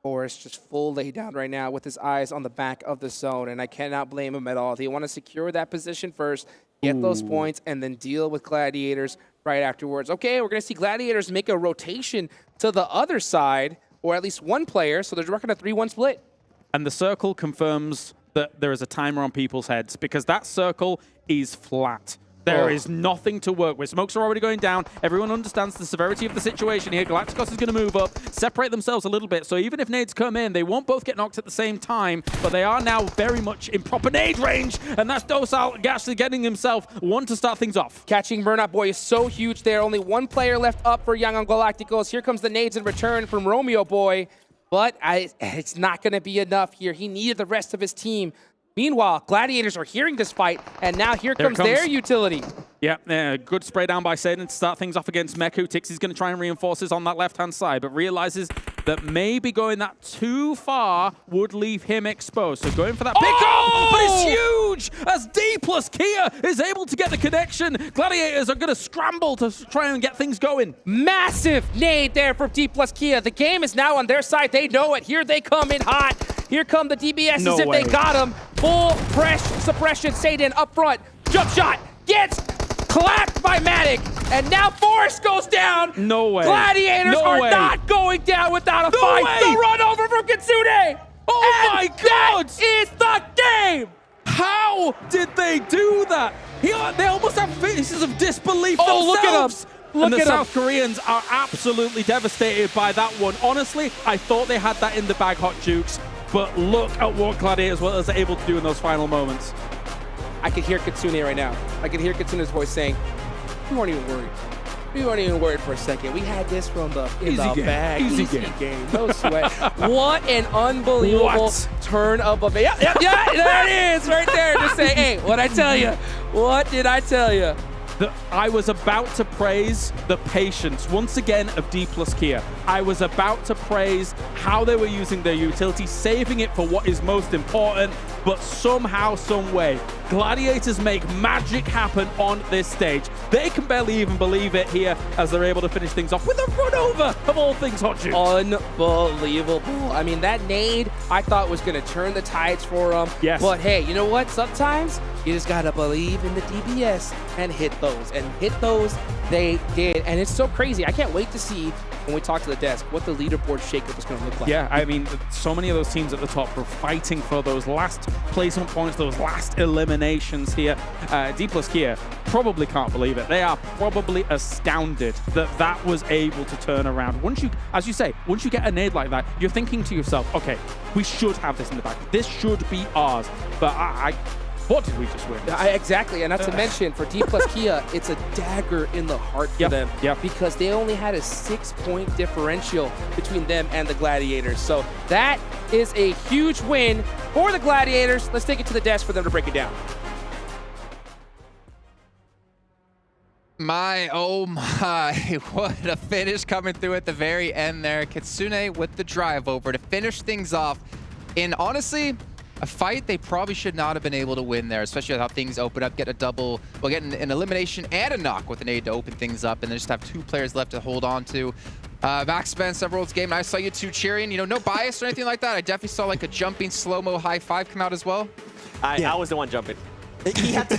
Forrest just full lay down right now with his eyes on the back of the zone, and I cannot blame him at all. They want to secure that position first, get those points, and then deal with Gladiators right afterwards. Okay, we're going to see Gladiators make a rotation to the other side, or at least one player, so they're working a 3-1 split. And the circle confirms that there is a timer on people's heads, because that circle is flat. There is nothing to work with. Smokes are already going down. Everyone understands the severity of the situation here. Galacticos is going to move up, separate themselves a little bit. So even if nades come in, they won't both get knocked at the same time, but they are now very much in proper nade range. And that's Docile actually getting himself one to start things off. Catching Burnout Boy is so huge there. Only 1 player left up for Young Galacticos. Here comes the nades in return from Romeo Boy. But it's not going to be enough here. He needed the rest of his team. Meanwhile, Gladiators are hearing this fight, and now here comes their utility. Yeah, good spray down by Satan to start things off against Meku. Tixie's going to try and reinforce this on that left-hand side, but realizes that maybe going that too far would leave him exposed. So going for that pick-up, but it's huge as D+Kia is able to get the connection. Gladiators are going to scramble to try and get things going. Massive nade there from D+Kia. The game is now on their side. They know it. Here they come in hot. Here come the DBSs if they got him. Full fresh suppression. Satan up front. Jump shot. Gets clapped by Matic. And now Forrest goes down. No way. Gladiators are not going down without a fight. The run over from Kitsune. Oh my God. That is the game. How did they do that? They almost have faces of disbelief themselves. Look at them. And the South Koreans are absolutely devastated by that one. Honestly, I thought they had that in the bag, Hot Jukes. But look at what Gladiators was able to do in those final moments. I can hear Kitsune right now. I can hear Kitsune's voice saying, we weren't even worried. We weren't even worried for a second. We had this from the bag. Easy game. No sweat. What an unbelievable turn of events. Yeah, there it is right there. Just say, hey, what'd I tell you? What did I tell you? I was about to praise the patience, once again, of D+Kia. I was about to praise how they were using their utility, saving it for what is most important, but somehow, some way, Gladiators make magic happen on this stage. They can barely even believe it here as they're able to finish things off with a run over of all things Hot Jukes. Unbelievable. I mean, that nade I thought was going to turn the tides for them. Yes. But hey, you know what? Sometimes you just got to believe in the DBS and hit those. And hit those they did. And it's so crazy. I can't wait to see when we talk to the desk what the leaderboard shakeup is going to look like. Yeah, I mean, so many of those teams at the top were fighting for those last placement points, those last eliminations here. D+Kia probably can't believe it. They are probably astounded that that was able to turn around. Once you, as you say, once you get a nade like that, you're thinking to yourself, okay, we should have this in the back. This should be ours. But what did we just win? Exactly, and not to mention, for D+Kia, it's a dagger in the heart for them because they only had a 6-point differential between them and the Gladiators. So that is a huge win for the Gladiators. Let's take it to the desk for them to break it down. Oh my, what a finish coming through at the very end there. Kitsune with the drive over to finish things off in, honestly, a fight they probably should not have been able to win there, especially how things open up, get a double, well, get an elimination and a knock with an aid to open things up, and then just have 2 players left to hold on to. Max Spence, Everworld's game, I saw you 2 cheering, you know, no bias or anything like that. I definitely saw like a jumping slow-mo high 5 come out as well. I was the one jumping. He had to.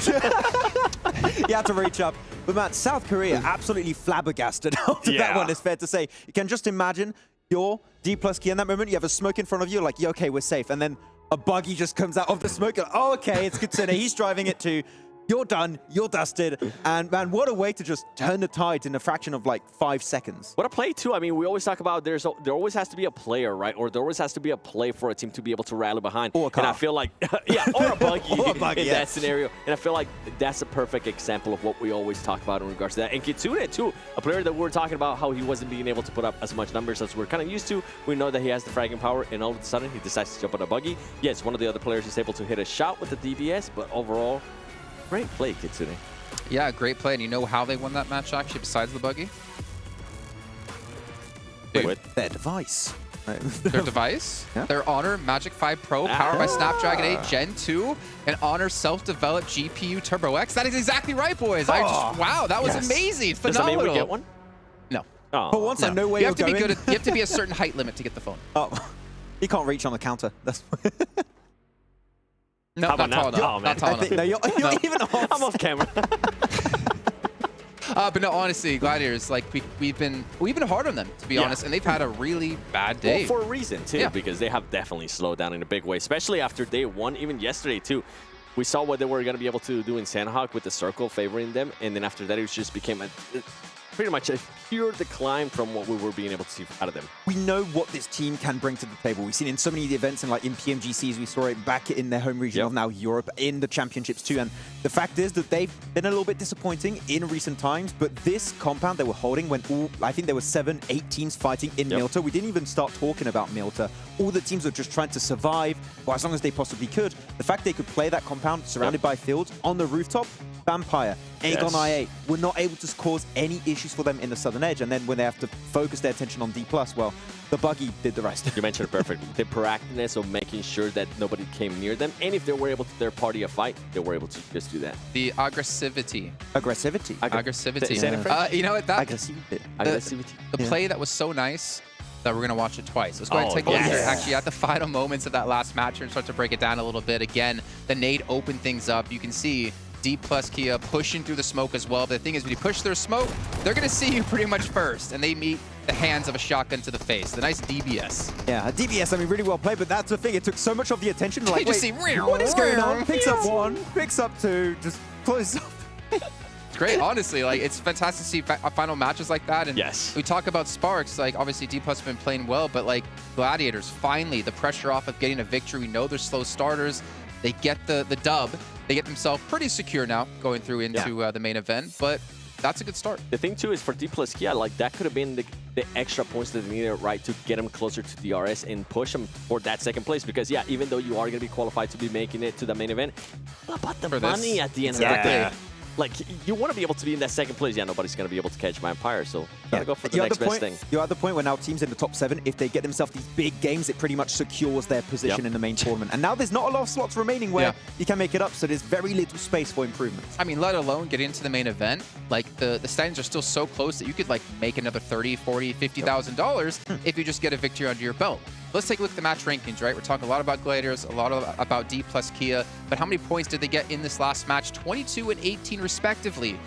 He had to reach up. But man, South Korea absolutely flabbergasted after that one, it's fair to say. You can just imagine your D+ key in that moment. You have a smoke in front of you, like, yeah, okay, we're safe. And then a buggy just comes out of the smoke. Like, oh, okay, it's Kitsune. He's driving it too. You're done. You're dusted. And man, what a way to just turn the tides in a fraction of like 5 seconds. What a play too. I mean, we always talk about there always has to be a player, right? Or there always has to be a play for a team to be able to rally behind. Or a car. And I feel like, yeah, or a buggy, or a buggy in yeah. that scenario. And I feel like that's a perfect example of what we always talk about in regards to that. And Kitsune too, a player that we're talking about how he wasn't being able to put up as much numbers as we're kind of used to. We know that he has the fragging power, and all of a sudden he decides to jump on a buggy. Yes, one of the other players is able to hit a shot with the DBS, but overall, great play, Kitsune. Yeah, great play. And you know how they won that match, actually, besides the buggy? With their device. Their device? Yeah. Their Honor Magic 5 Pro, powered by Snapdragon 8 Gen 2, and Honor self-developed GPU Turbo X. That is exactly right, boys. Wow, that was amazing. Phenomenal. Does that mean we get one? No. For once, I know where you're going. You have to be a certain height limit to get the phone. Oh, you can't reach on the counter. That's... No, not tall enough. Oh, man. Not tall enough. No, you're even off. I'm off camera. But no, honestly, Gladiators, like we've been hard on them, to be honest, and they've had a really bad day. Well, for a reason too, because they have definitely slowed down in a big way, especially after day one, even yesterday too. We saw what they were going to be able to do in Sandhawk with the circle favoring them, and then after that, it just became pretty much a pure decline from what we were being able to see out of them. We know what this team can bring to the table. We've seen in so many of the events, and like in PMGCs, we saw it back in their home region of now Europe, in the championships too. And the fact is that they've been a little bit disappointing in recent times, but this compound they were holding when I think there were 7-8 teams fighting in Milta. We didn't even start talking about Milta. All the teams were just trying to survive, or as long as they possibly could. The fact they could play that compound surrounded by fields on the rooftop, Vampire, AGONxI8 were not able to cause any issues for them in the southern edge. And then when they have to focus their attention on D+, well, the buggy did the rest. You mentioned it perfectly. The proactiveness of making sure that nobody came near them. And if they were able to third party a fight, they were able to just do that. The aggressivity. Aggressivity. Aggressivity. You know what? Aggressivity. The play that was so nice that we're going to watch it twice. Let's go ahead and take a look here. Actually, at the final moments of that last match and start to break it down a little bit. Again, the nade opened things up. You can see D+ Kia pushing through the smoke as well. But the thing is, when you push their smoke, they're going to see you pretty much first, and they meet the hands of a shotgun to the face. The nice DBS. Yeah, DBS, I mean, really well played, but that's the thing. It took so much of the attention. Like, you just see, what is going on? Picks up one, picks up two, just closes up. It's great, honestly. Like, it's fantastic to see final matches like that. And we talk about Sparks. Like, obviously, D+ has been playing well, but like Gladiators, finally, the pressure off of getting a victory. We know they're slow starters. They get the dub. They get themselves pretty secure now going through into the main event, but that's a good start. The thing too is for D+ Kia, like that could have been the extra points that they needed, right, to get them closer to DRS and push them for that second place. Because yeah, even though you are going to be qualified to be making it to the main event, what about the money at the end of the day? Like, you want to be able to be in that second place. Yeah, nobody's going to be able to catch Vampire, so gotta go for the next best thing. You're at the point where now teams in the top 7, if they get themselves these big games, it pretty much secures their position in the main tournament. And now there's not a lot of slots remaining where you can make it up, so there's very little space for improvements. I mean, let alone get into the main event. Like, the standings are still so close that you could, like, make another $30,000, $40,000, $50,000 if you just get a victory under your belt. Let's take a look at the match rankings, right? We're talking a lot about Gladiators, a lot about D+ Kia, but how many points did they get in this last match? 22 and 18 respectively.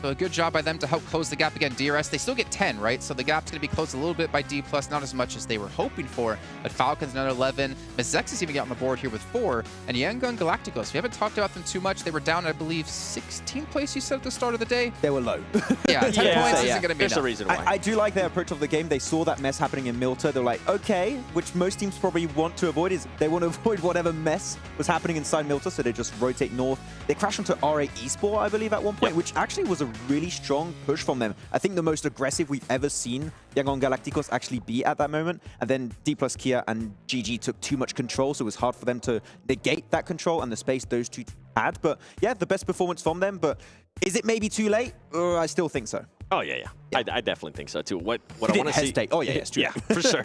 So a good job by them to help close the gap again. DRS, they still get 10, right? So the gap's going to be closed a little bit by D+, not as much as they were hoping for. But Falcons, another 11. Mazex is even got on the board here with 4. And Yangon Galacticos, we haven't talked about them too much. They were down, I believe, 16th place, you said at the start of the day? They were low. Yeah, 10 points isn't going to be There's enough. a reason why. I do like their approach of the game. They saw that mess happening in Milta. They're like, okay, which most teams probably want to avoid is they want to avoid whatever mess was happening inside Milta, so they just rotate north. They crash onto R8 Esports, I believe, at one point, which actually was a really strong push from them. I think the most aggressive we've ever seen Yangon Galacticos actually be at that moment. And then D+ Kia and GG took too much control, so it was hard for them to negate that control and the space those two had. But yeah, the best performance from them. But is it maybe too late? I still think so. Oh, yeah. I definitely think so, too. What I want to see... Oh, yeah, it's true. Yeah, for sure.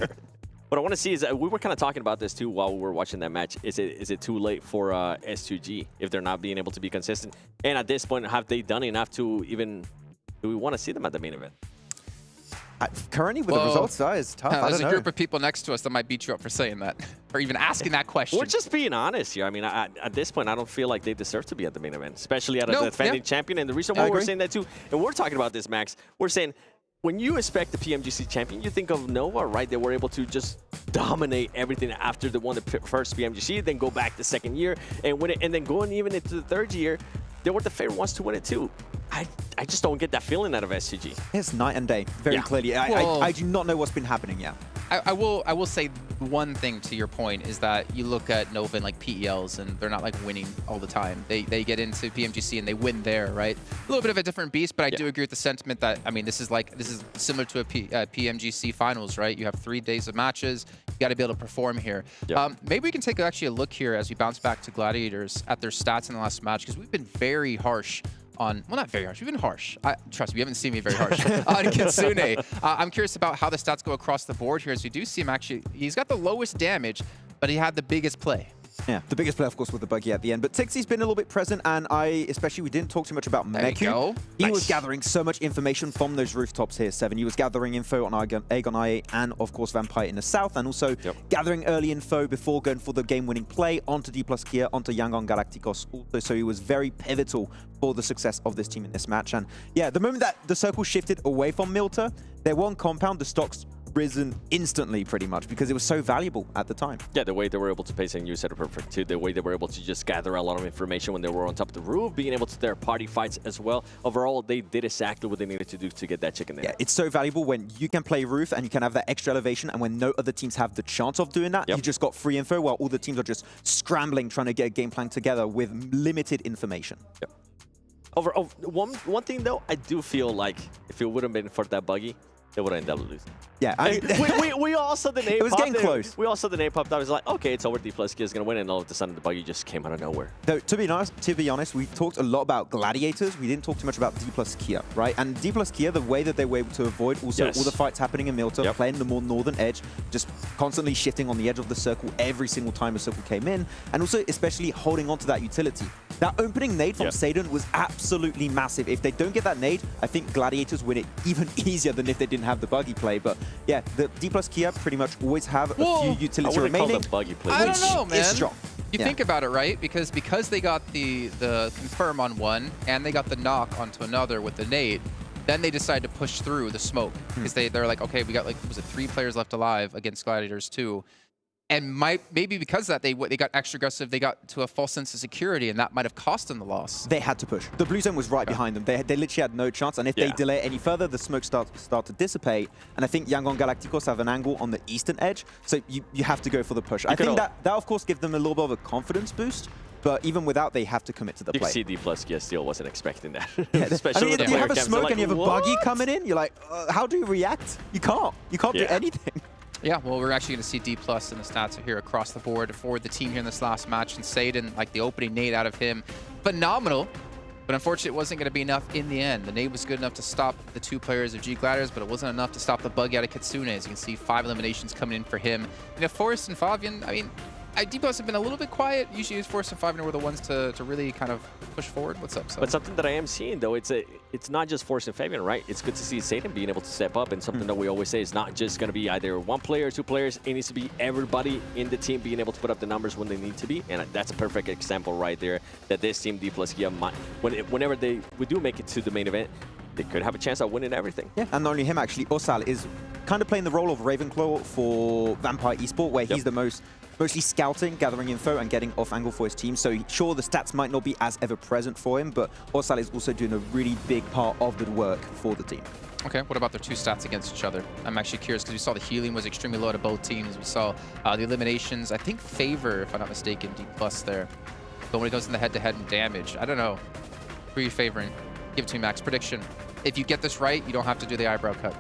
What I want to see is, we were kind of talking about this, too, while we were watching that match. Is it too late for S2G if they're not being able to be consistent? And at this point, have they done enough to even... Do we want to see them at the main event? Currently, with the results, it's tough. I There's don't a know. group of people next to us that might beat you up for saying that, or even asking that question. We're just being honest here. I mean, at this point, I don't feel like they deserve to be at the main event, especially out of the defending champion. And the reason why we're saying that too, and we're talking about this, Max, we're saying, when you expect the PMGC champion, you think of Nova, right? They were able to just dominate everything after they won the first PMGC, then go back the second year and win it, and then going even into the third year, they were the favorite ones to win it too. I just don't get that feeling out of SCG. It's night and day, very clearly. I do not know what's been happening yet. I will say one thing to your point is that you look at Nova and like PELs and they're not like winning all the time. They get into PMGC and they win there, right? A little bit of a different beast, but I do agree with the sentiment that, I mean, this is similar to a PMGC finals, right? You have 3 days of matches. You got to be able to perform here. Maybe we can take actually a look here as we bounce back to Gladiators at their stats in the last match, because we've been very harsh on, well, not very harsh, we've been harsh. Trust me, you haven't seen me very harsh on Kitsune. I'm curious about how the stats go across the board here, as we do see him actually, he's got the lowest damage, but he had the biggest play. Yeah, the biggest play, of course, with the buggy at the end. But Tixie's been a little bit present, and especially, we didn't talk too much about Meku. He was gathering so much information from those rooftops here, Seven. He was gathering info on AGONxI8 and, of course, Vampire in the south, and also gathering early info before going for the game-winning play onto D+Kia, onto Yangon Galacticos also. So he was very pivotal for the success of this team in this match. And yeah, the moment that the circle shifted away from Milta, their one compound, the stocks risen instantly pretty much because it was so valuable at the time. Yeah, the way they were able to pace and use it perfect too, the way they were able to just gather a lot of information when they were on top of the roof, being able to their party fights as well. Overall, they did exactly what they needed to do to get that chicken there. Yeah, it's so valuable when you can play roof and you can have that extra elevation, and when no other teams have the chance of doing that, you just got free info while all the teams are just scrambling trying to get a game plan together with limited information. One thing though, I do feel like if it would have been for that buggy, they would have ended up losing. Yeah, I mean, we all saw the name. It was getting close. We all saw the name pop. I was like, okay, it's over. D+Kia is gonna win, and all of a sudden the buggy just came out of nowhere. Though, to be honest, we talked a lot about Gladiators. We didn't talk too much about D+Kia, right? And D+Kia, the way that they were able to avoid also all the fights happening in Milta, playing the more northern edge, just constantly shifting on the edge of the circle every single time a circle came in, and also especially holding on to that utility. That opening nade from Sadon was absolutely massive. If they don't get that nade, I think Gladiators win it even easier than if they didn't have the buggy play. But yeah, the D+Kia pretty much always have a few utility remaining. Buggy play. I don't know, man. It's strong. You think about it, right? Because they got the confirm on one and they got the knock onto another with the nade, then they decided to push through the smoke because they're like, okay, we got like, was it 3 players left alive against Gladiators 2? And maybe because of that, they got extra aggressive. They got to a false sense of security, and that might have cost them the loss. They had to push. The blue zone was right behind them. They literally had no chance. And if they delay it any further, the smoke start to dissipate. And I think Yangon Galacticos have an angle on the eastern edge, so you have to go for the push. I think that of course gives them a little bit of a confidence boost. But even without, they have to commit to the play. You can see D+Kia still wasn't expecting that. Especially with the you have a cams, smoke like, and you have a buggy coming in. You're like, how do you react? You can't. You can't do anything. Yeah, well, we're actually going to see D+ in the stats here across the board for the team here in this last match. And Sadon, like the opening nade out of him, phenomenal. But unfortunately, it wasn't going to be enough in the end. The nade was good enough to stop the 2 players of G Gladiators, but it wasn't enough to stop the buggy out of Kitsune. As you can see, 5 eliminations coming in for him. You know, Forrest and Fabian, I mean, D+ have been a little bit quiet. Usually it's Forrest and Fabian were the ones to really kind of push forward. What's up, But something that I am seeing, though, it's not just Forrest and Fabian, right? It's good to see Sadon being able to step up, and something that we always say is not just going to be either 1 player or 2 players. It needs to be everybody in the team being able to put up the numbers when they need to be, and that's a perfect example right there that this team, D+Kia, whenever we do make it to the main event, they could have a chance at winning everything. Yeah, and not only him, actually, Osal is kind of playing the role of Ravenclaw for Vampire Esports, where he's the mostly scouting, gathering info, and getting off angle for his team. So sure, the stats might not be as ever present for him, but Osal is also doing a really big part of the work for the team. Okay, what about their 2 stats against each other? I'm actually curious because we saw the healing was extremely low to both teams. We saw the eliminations, I think, favor, if I'm not mistaken, D+ there. But when it goes in the head-to-head and damage, I don't know. Who are you favoring? Give it to me, Max. Prediction. If you get this right, you don't have to do the eyebrow cut.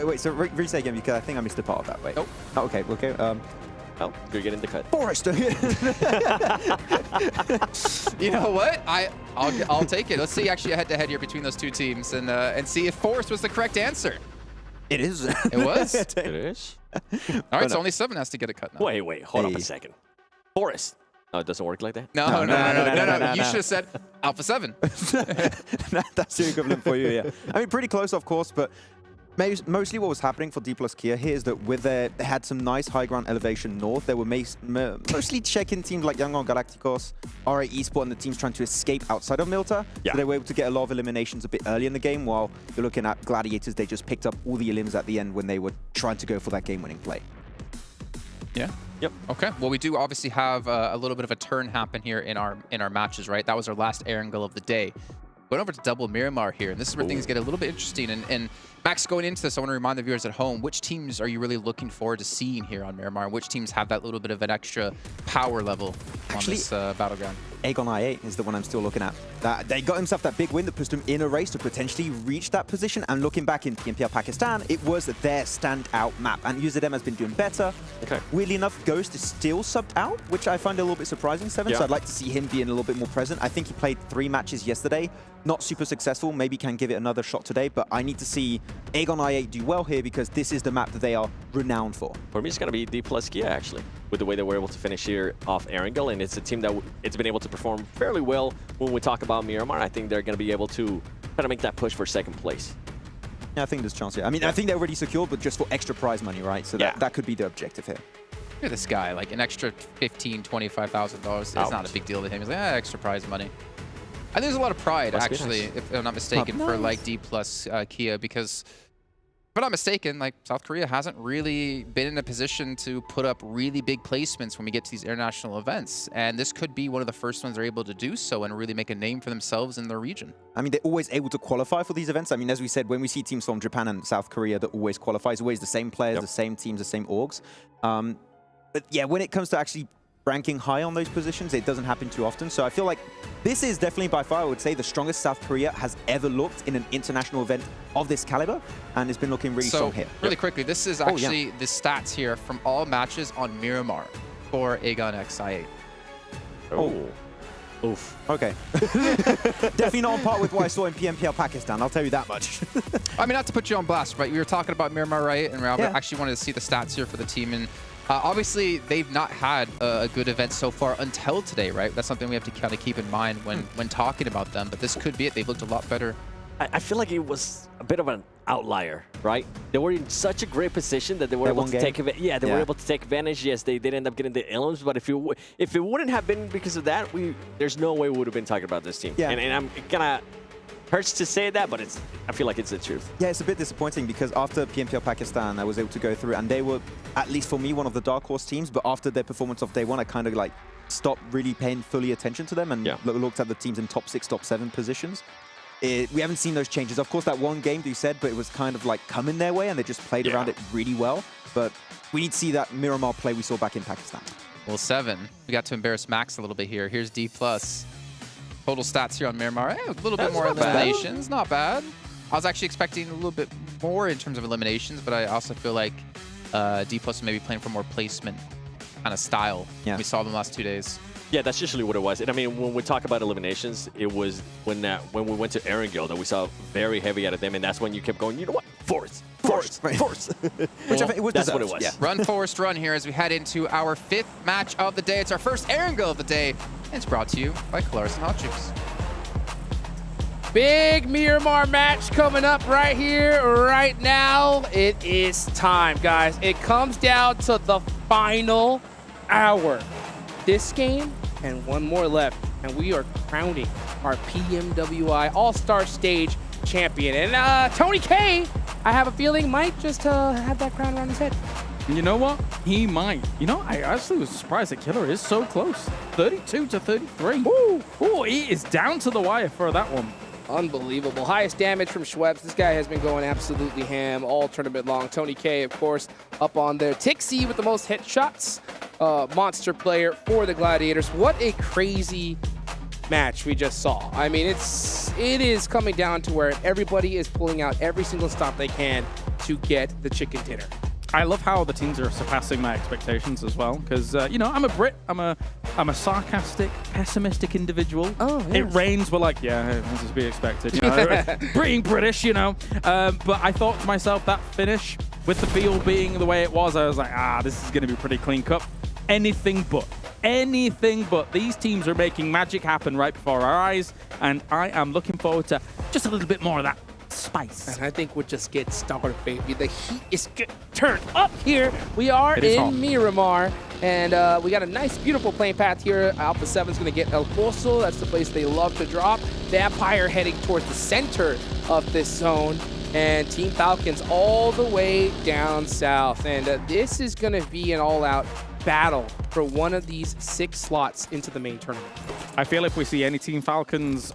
Wait. So re-say again, because I think I missed a part of that. Wait. Nope. Oh, okay. Oh, you're getting the cut. Forrest. You know what? I'll take it. Let's see actually a head-to-head here between those 2 teams and see if Forrest was the correct answer. It is. It was. It is. All right, so only 7 has to get a cut now. Wait. Hold up a second. Forrest, Oh, it doesn't work like that? No. You should have said Alpha7. That's the equivalent for you, yeah. I mean, pretty close, of course, but mostly what was happening for D plus Kia here is that with they had some nice high ground elevation north. They were mostly checking teams like Young on Galacticos, R8 Esports, and the teams trying to escape outside of Milta. Yeah. So they were able to get a lot of eliminations a bit early in the game, while you're looking at Gladiators, they just picked up all the elims at the end when they were trying to go for that game-winning play. Yeah. Yep. Okay. Well, we do obviously have a little bit of a turn happen here in our matches, right? That was our last Erangel of the day. Going over to double Miramar here, and this is where things get a little bit interesting. And Max, going into this, I want to remind the viewers at home, which teams are you really looking forward to seeing here on Miramar? Which teams have that little bit of an extra power level on this battleground? AGONxI8 is the one I'm still looking at. They got himself that big win that pushed him in a race to potentially reach that position. And looking back in PMPL Pakistan, it was their standout map. And UZM has been doing better. Okay. Weirdly enough, Ghost is still subbed out, which I find a little bit surprising, Seven. Yeah. So I'd like to see him being a little bit more present. I think he played 3 matches yesterday. Not super successful. Maybe can give it another shot today. But I need to see AGONxI8 do well here because this is the map that they are renowned for. For me, it's going to be D plus Kia, actually, with the way they were able to finish here off Erangel. And it's a team that it's been able to perform fairly well when we talk about Miramar. I think they're going to be able to kind of make that push for 2nd place. Yeah, I think there's a chance here. I mean, I think they're already secured, but just for extra prize money, right? So that could be the objective here. Look at this guy, like an extra $15,000, $25,000. It's not a big deal to him. He's like, extra prize money. I think there's a lot of pride, actually, if I'm not mistaken, for like D plus Kia, because if I'm not mistaken, like South Korea hasn't really been in a position to put up really big placements when we get to these international events. And this could be one of the first ones they're able to do so and really make a name for themselves in their region. I mean, they're always able to qualify for these events. I mean, as we said, when we see teams from Japan and South Korea that always qualify, it's always the same players, the same teams, the same orgs. But yeah, when it comes to actually ranking high on those positions, it doesn't happen too often. So I feel like this is definitely by far, I would say, the strongest South Korea has ever looked in an international event of this caliber, and it's been looking really strong here. Really quickly, this is actually the stats here from all matches on Miramar for AGONxI8. Oof. Okay. Definitely not on par with what I saw in PMPL Pakistan, I'll tell you that much. I mean, not to put you on blast, right? We were talking about Miramar, right? And Robert actually wanted to see the stats here for the team. And obviously, they've not had a good event so far until today, right? That's something we have to kind of keep in mind when talking about them. But this could be it. They've looked a lot better. I feel like it was a bit of an outlier, right? They were in such a great position that they were able to take advantage. Yeah, they were able to take advantage. Yes, they did end up getting the elims, but if it wouldn't have been because of that, there's no way we would have been talking about this team. Yeah. And I'm kind of hurts to say that, but I feel like it's the truth. Yeah, it's a bit disappointing because after PMPL Pakistan, I was able to go through, and they were, at least for me, one of the dark horse teams. But after their performance of day one, I kind of like stopped really paying fully attention to them and looked at the teams in top 6, top 7 positions. We haven't seen those changes. Of course, that one game you said, but it was kind of like coming their way, and they just played around it really well. But we need to see that Miramar play we saw back in Pakistan. Well, 7. We got to embarrass Max a little bit here. Here's D+. Total stats here on Miramar. A little bit more eliminations. Not bad. I was actually expecting a little bit more in terms of eliminations, but I also feel like D+ may be playing for more placement kind of style. Yeah. We saw them last 2 days. Yeah, that's usually what it was. And I mean, when we talk about eliminations, it was when we went to Erangel that we saw very heavy out of them, and that's when you kept going, you know what? Force. Which it was that's what it was. Yeah. Run, Forrest, run here as we head into our 5th match of the day. It's our first Erangel of the day, and it's brought to you by Colaris and Hot Juice. Big Miramar match coming up right here, right now. It is time, guys. It comes down to the final hour. This game and one more left, and we are crowning our PMWI Allstars Stage champion. And Tony K, I have a feeling, might just have that crown around his head. You know what? He might. You know, I actually was surprised that Killer is so close. 32 to 33. Ooh, he is down to the wire for that one. Unbelievable. Highest damage from Schweppes. This guy has been going absolutely ham all tournament long. Tony K, of course, up on there. Tixie with the most headshots. Monster player for the Gladiators. What a crazy match we just saw. I mean, it is coming down to where everybody is pulling out every single stop they can to get the chicken dinner. I love how the teams are surpassing my expectations as well, because you know, I'm a Brit. I'm a sarcastic, pessimistic individual. Oh, yes. It rains. We're like, yeah, this is to be expected. You know, being British, you know. But I thought to myself, that finish with the field being the way it was, I was like, this is going to be pretty clean cut. Anything but. anything but. These teams are making magic happen right before our eyes, and I am looking forward to just a little bit more of that spice. And I think we'll just get started, baby. The heat is turned up here. We are in Miramar, and we got a nice, beautiful playing path here. Alpha7 is going to get El Pozo. That's the place they love to drop. Vampire heading towards the center of this zone, and Team Falcons all the way down south. And this is going to be an all-out battle for one of these 6 slots into the main tournament. I feel if we see any Team Falcons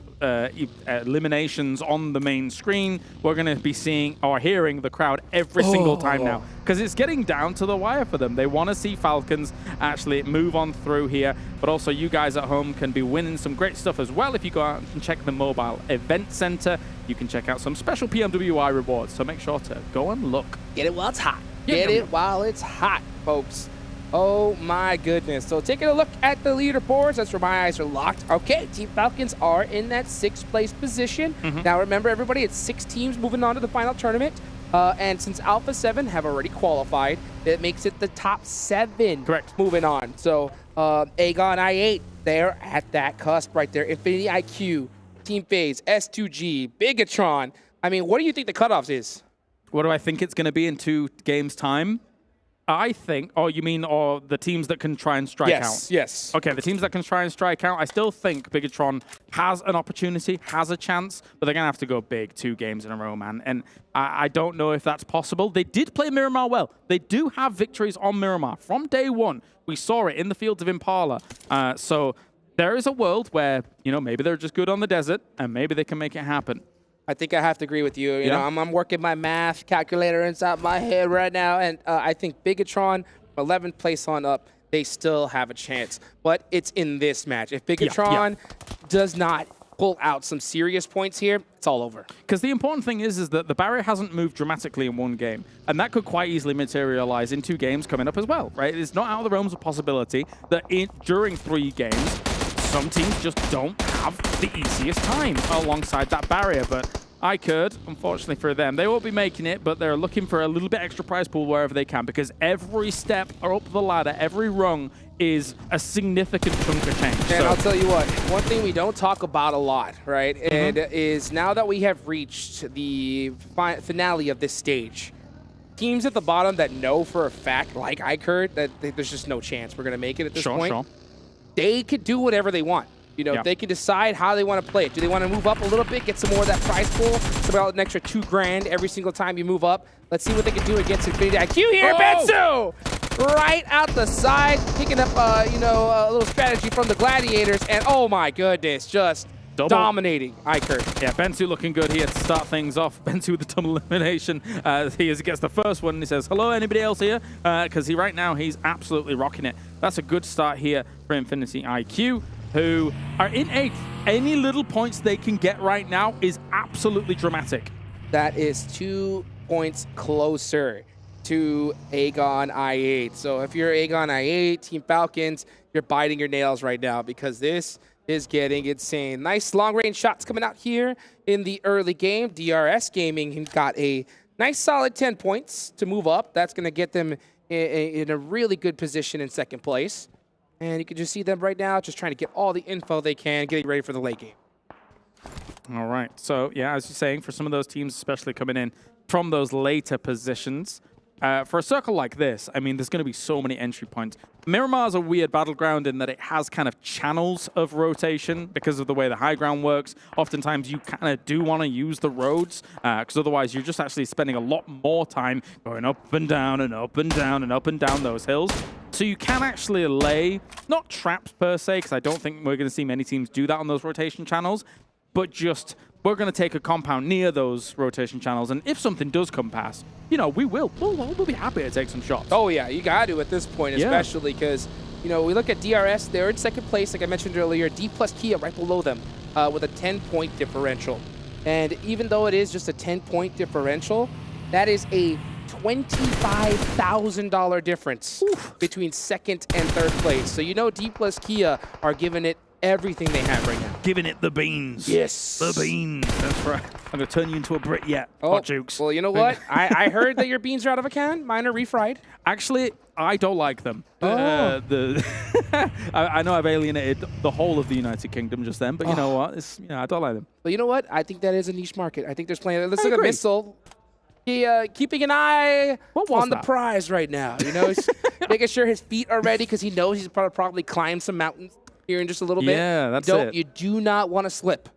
eliminations on the main screen, we're going to be seeing or hearing the crowd every single time now, because it's getting down to the wire for them. They want to see Falcons actually move on through here, but also you guys at home can be winning some great stuff as well. If you go out and check the mobile event center, you can check out some special PMWI rewards, so make sure to go and look. Get it while it's hot. Get it while it's hot, folks. Oh my goodness. So taking a look at the leaderboards, that's where my eyes are locked. Okay, Team Falcons are in that 6th place position. Now remember, everybody, it's 6 teams moving on to the final tournament. And since Alpha7 have already qualified, it makes it the top 7 moving on. So AGONxI8, they're at that cusp right there. Infinity IQ, Team FaZe, S2G, Bigetron. I mean, what do you think the cutoffs is? What do I think it's going to be in 2 games' time? I think, you mean the teams that can try and strike out? Yes. Okay, the teams that can try and strike out, I still think Bigetron has an opportunity, has a chance, but they're going to have to go big 2 games in a row, man. And I don't know if that's possible. They did play Miramar well. They do have victories on Miramar from day 1. We saw it in the fields of Impala. So there is a world where, maybe they're just good on the desert, and maybe they can make it happen. I think I have to agree with you. You know, I'm working my math calculator inside my head right now, and I think Bigetron, 11th place on up, they still have a chance. But it's in this match. If Bigetron does not pull out some serious points here, it's all over. Because the important thing is that the barrier hasn't moved dramatically in 1 game, and that could quite easily materialize in 2 games coming up as well, right? It's not out of the realms of possibility that during 3 games, some teams just don't have the easiest time alongside that barrier. But iKURD, unfortunately for them, they won't be making it, but they're looking for a little bit extra prize pool wherever they can, because every step or up the ladder, every rung is a significant chunk of change. And I'll tell you what, one thing we don't talk about a lot, right, and is now that we have reached the finale of this stage, teams at the bottom that know for a fact, like iKURD, that there's just no chance we're going to make it at this point. They could do whatever they want. They can decide how they want to play it. Do they want to move up a little bit, get some more of that prize pool? It's about an extra $2 grand every single time you move up. Let's see what they can do against Infinity IQ here. Bensu! Right out the side, picking up, a little strategy from the Gladiators. And oh my goodness, just dominating iKURD. Yeah, Bensu looking good here to start things off. Bensu with the double elimination. He gets the first one and he says, hello, anybody else here? Because right now, he's absolutely rocking it. That's a good start here for Infinity IQ, who are in 8th. Any little points they can get right now is absolutely dramatic. That is 2 points closer to AGONxI8. So if you're AGONxI8, Team Falcons, you're biting your nails right now, because this is getting insane. Nice long-range shots coming out here in the early game. DRS Gaming got a nice solid 10 points to move up. That's going to get them in a really good position in 2nd place. And you can just see them right now just trying to get all the info they can, getting ready for the late game. All right. So, yeah, as you're saying, for some of those teams, especially coming in from those later positions, for a circle like this, I mean, there's going to be so many entry points. Miramar's a weird battleground in that it has kind of channels of rotation because of the way the high ground works. Oftentimes, you kind of do want to use the roads, because otherwise you're just actually spending a lot more time going up and down and up and down and up and down those hills. So you can actually lay, not traps per se, because I don't think we're going to see many teams do that on those rotation channels, but just we're going to take a compound near those rotation channels, and if something does come past, we'll be happy to take some shots. Oh yeah, you got to at this point, especially because we look at DRS, they're in 2nd place, like I mentioned earlier. D plus Kia right below them with a 10-point differential, and even though it is just a 10-point differential, that is a $25,000 difference between 2nd and 3rd place. So D plus Kia are giving it everything they have right now. Giving it the beans. Yes. The beans. That's right. I'm going to turn you into a Brit yet, Oh, Hot Jukes. well, you know what? I heard that your beans are out of a can. Mine are refried. Actually, I don't like them. Oh. I know I've alienated the whole of the United Kingdom just then, but you know what? I don't like them. But you know what? I think that is a niche market. I think there's plenty. Let's I look at agree. Missile. He keeping an eye on the that? prize right now. You know, he's making sure his feet are ready because he knows he's probably climb some mountains here in just a little bit. Yeah, that's it. You do not want to slip.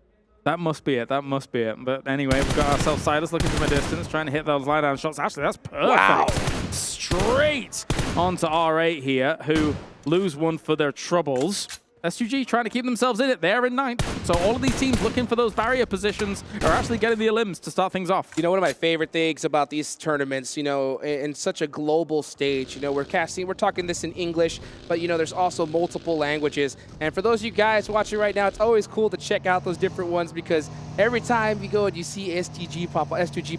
That must be it. That must be it. But anyway, we've got ourselves Sidus looking from a distance, trying to hit those lie down shots. Actually, that's perfect. Wow. Straight onto R8 here, who lose one for their troubles. S2G trying to keep themselves in it. They're in 9th. So all of these teams looking for those barrier positions are actually getting the elims to start things off. You know, one of my favorite things about these tournaments, you know, in such a global stage, you know, we're talking this in English, but, you know, there's also multiple languages. And for those of you guys watching right now, it's always cool to check out those different ones because every time you go and you see S2G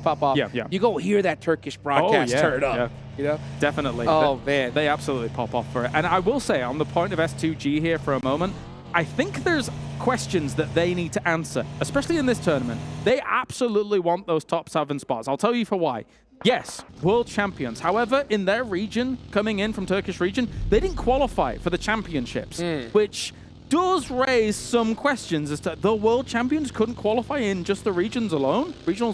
pop off, you go hear that Turkish broadcast turn up. Yeah. You know? Definitely. Oh, man. They absolutely pop off for it. And I will say, on the point of S2G here for a moment, I think there's questions that they need to answer, especially in this tournament. They absolutely want those top 7 spots. I'll tell you for why. Yes, world champions. However, in their region, coming in from Turkish region, they didn't qualify for the championships, which does raise some questions as to the world champions couldn't qualify in just the regionals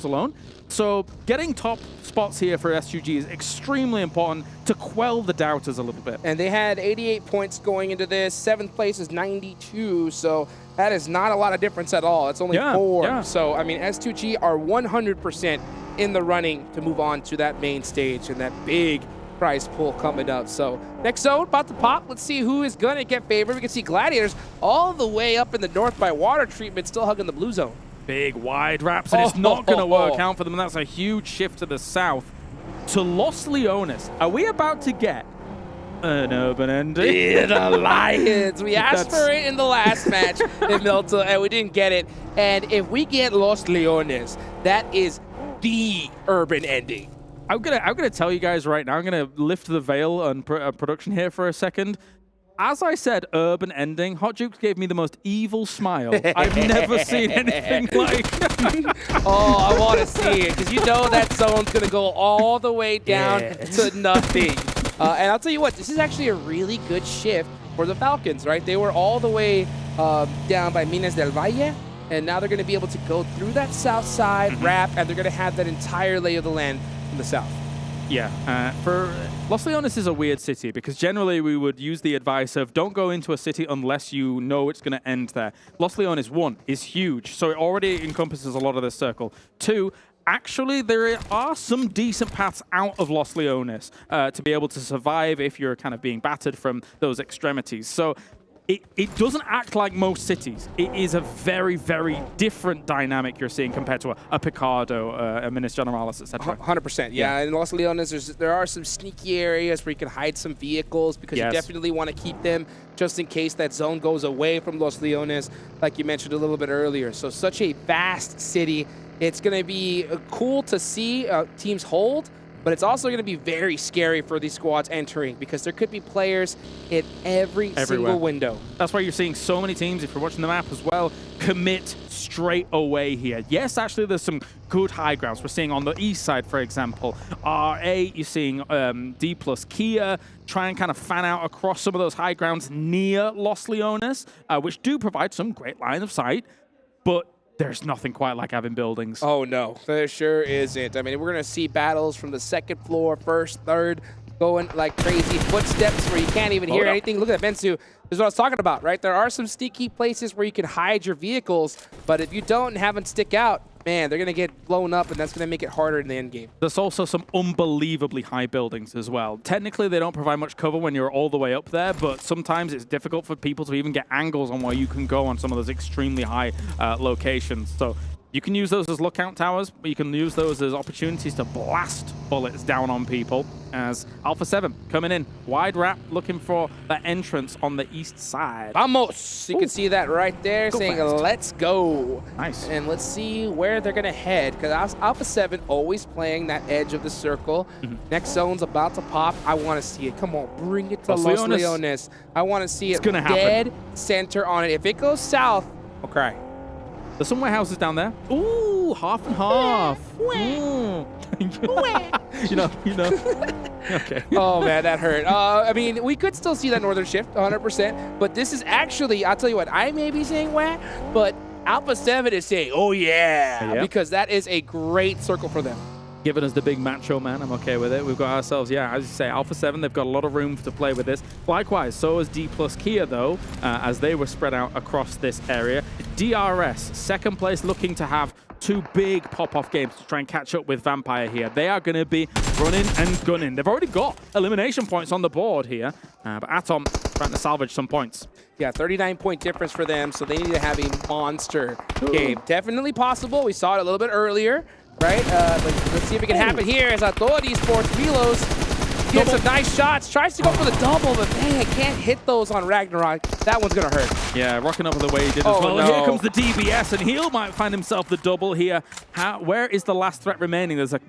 alone. So getting top spots here for S2G is extremely important to quell the doubters a little bit. And they had 88 points going into this. 7th place is 92, so that is not a lot of difference at all. It's only 4. Yeah. So, I mean, S2G are 100% in the running to move on to that main stage and that big prize pool coming up. So next zone about to pop. Let's see who is going to get favored. We can see Gladiators all the way up in the north by water treatment, still hugging the blue zone. Big wide wraps, and it's not going to work out for them, and that's a huge shift to the south. To Los Leones, are we about to get an urban ending? In Alliance. We asked for it in the last match in Milta, and we didn't get it. And if we get Los Leones, that is the urban ending. I'm gonna tell you guys right now, I'm gonna lift the veil on production here for a second. As I said, urban ending, Hot Jukes gave me the most evil smile I've never seen anything like. Oh, I want to see it, because you know that zone's going to go all the way down to nothing. And I'll tell you what, this is actually a really good shift for the Falcons, right? They were all the way down by Minas del Valle, and now they're going to be able to go through that south side, wrap, and they're going to have that entire lay of the land in the south. Yeah, for Los Leones is a weird city because generally we would use the advice of don't go into a city unless you know it's going to end there. Los Leones, 1, is huge, so it already encompasses a lot of this circle. 2, actually there are some decent paths out of Los Leones to be able to survive if you're kind of being battered from those extremities. So it doesn't act like most cities. It is a very, very different dynamic you're seeing compared to a Picardo, a Minas Generalis, etc. 100%, yeah. In Los Leones, there are some sneaky areas where you can hide some vehicles because you definitely want to keep them just in case that zone goes away from Los Leones, like you mentioned a little bit earlier. So such a vast city. It's going to be cool to see teams hold, but it's also going to be very scary for these squads entering because there could be players in every single window. That's why you're seeing so many teams, if you're watching the map as well, commit straight away here. Yes, actually, there's some good high grounds. We're seeing on the east side, for example, R8, you're seeing D plus Kia try and kind of fan out across some of those high grounds near Los Leones, which do provide some great line of sight, but there's nothing quite like having buildings. Oh, no. There sure isn't. I mean, we're going to see battles from the 2nd floor, 1st, 3rd, going like crazy. Footsteps where you can't even hear anything. Look at that, Bensu. This is what I was talking about, right? There are some sneaky places where you can hide your vehicles, but if you don't and have them stick out, man, they're going to get blown up, and that's going to make it harder in the end game. There's also some unbelievably high buildings as well. Technically, they don't provide much cover when you're all the way up there, but sometimes it's difficult for people to even get angles on where you can go on some of those extremely high locations. So You can use those as lookout towers, but you can use those as opportunities to blast bullets down on people. As Alpha7 coming in, wide wrap, looking for that entrance on the east side. Vamos! You can see that right there, saying, fast. let's go. Nice. And let's see where they're going to head, because Alpha7 always playing that edge of the circle. Next zone's about to pop. I want to see it. Come on, bring it to Los Leones. I want to see it gonna happen. dead center on it. If it goes south, okay. There's some warehouses down there. Ooh, half and half. you know. Okay. Oh, man, that hurt. I mean, we could still see that northern shift 100%, but this is actually, I'll tell you what, I may be saying wah, but Alpha7 is saying, oh, yeah, because that is a great circle for them. Giving us the big macho man, I'm okay with it. We've got ourselves, as you say, Alpha7, they've got a lot of room to play with this. Likewise, so is D plus Kia, though, as they were spread out across this area. DRS, second place, looking to have 2 big pop-off games to try and catch up with Vampire here. They are going to be running and gunning. They've already got elimination points on the board here, but Aton trying to salvage some points. Yeah, 39-point difference for them, so they need to have a monster game. Definitely possible. We saw it a little bit earlier. Right? Let's see if it can happen here as Aton Esports, Milos gets some nice shots, tries to go for the double, but man, can't hit those on Ragnarok. That one's going to hurt. Yeah, rocking up the way he did as well. No. Here comes the DBS, and he might find himself the double here. Where is the last threat remaining? There's a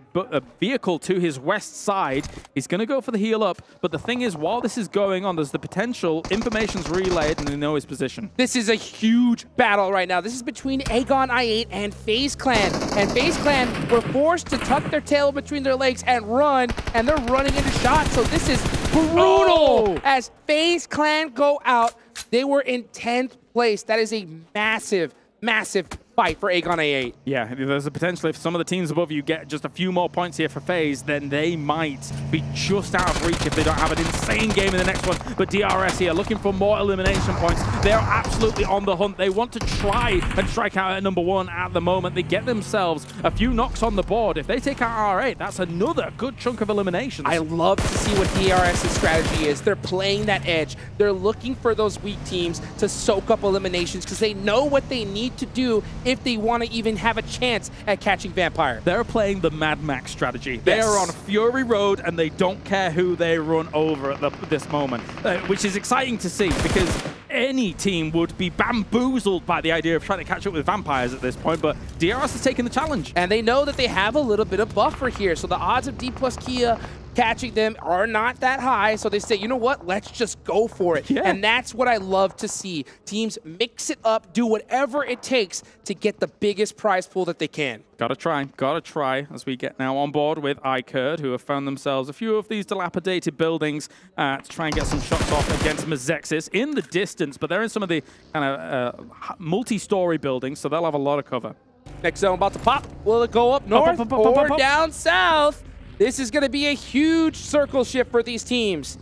vehicle to his west side. He's going to go for the heal up, but the thing is, while this is going on, there's the potential. Information's relayed, and they know his position. This is a huge battle right now. This is between AGONxI8 and FaZe Clan. And FaZe Clan were forced to tuck their tail between their legs and run, and they're running into shots. So this is brutal as FaZe Clan go out. They were in 10th place. That is a massive, massive fight for AGONxI8. Yeah, there's a potential if some of the teams above you get just a few more points here for FaZe, then they might be just out of reach if they don't have an insane game in the next one. But DRS here looking for more elimination points. They're absolutely on the hunt. They want to try and strike out at #1 at the moment. They get themselves a few knocks on the board. If they take out R8, that's another good chunk of eliminations. I love to see what DRS's strategy is. They're playing that edge. They're looking for those weak teams to soak up eliminations because they know what they need to do if they want to even have a chance at catching Vampire. They're playing the Mad Max strategy. They are on Fury Road, and they don't care who they run over at this moment, which is exciting to see because any team would be bamboozled by the idea of trying to catch up with Vampires at this point, but DRS is taking the challenge. And they know that they have a little bit of buffer here, so the odds of D plus Kia catching them are not that high, so they say, you know what, let's just go for it. And that's what I love to see. Teams mix it up, do whatever it takes to get the biggest prize pool that they can. Gotta try, as we get now on board with iKURD, who have found themselves a few of these dilapidated buildings to try and get some shots off against Mazexis in the distance, but they're in some of the kind of multi-story buildings, so they'll have a lot of cover. Next zone about to pop. Will it go up north or down south? This is going to be a huge circle shift for these teams,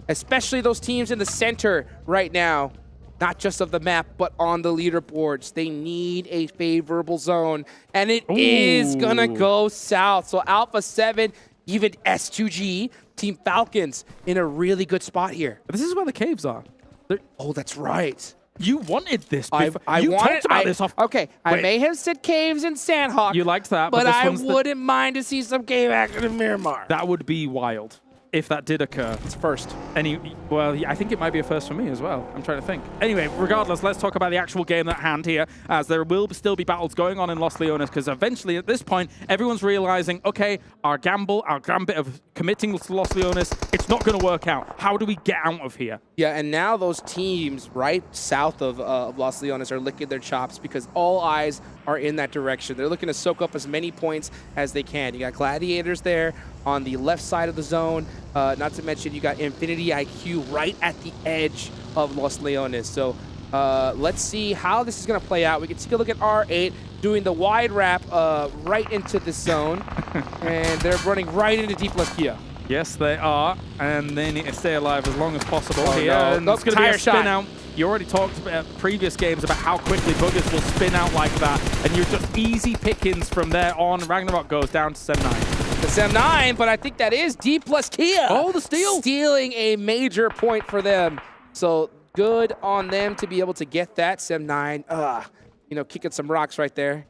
especially those teams in the center right now, not just of the map, but on the leaderboards. They need a favorable zone, and it is going to go south. So Alpha7, even S2G, Team Falcons in a really good spot here. This is where the caves are. Oh, that's right. You wanted this before. You talked about this off. Okay, I may have said caves in Sandhawk. You liked that, but this I one's wouldn't mind to see some cave action in Miramar. That would be wild if that did occur. It's first. Well, I think it might be a first for me as well. I'm trying to think. Anyway, regardless, let's talk about the actual game at hand here, as there will still be battles going on in Los Leones, because eventually at this point, everyone's realizing, okay, our gambit of committing to Los Leones, it's not going to work out. How do we get out of here? Yeah, and now those teams right south of Los Leones are licking their chops because all eyes are in that direction. They're looking to soak up as many points as they can. You got Gladiators there on the left side of the zone. Not to mention you got Infinity IQ right at the edge of Los Leones. So let's see how this is going to play out. We can take a look at R8 doing the wide wrap right into the zone. And they're running right into D plus Kia. Yes, they are, and they need to stay alive as long as possible here. No. And it's going to be a spin out. You already talked about previous games about how quickly buggers will spin out like that, and you're just easy pickings from there on. Ragnarok goes down to Sem9. The Sem9, but I think that is D plus Kia. Oh, the steal. Stealing a major point for them. So good on them to be able to get that. Sem9, kicking some rocks right there.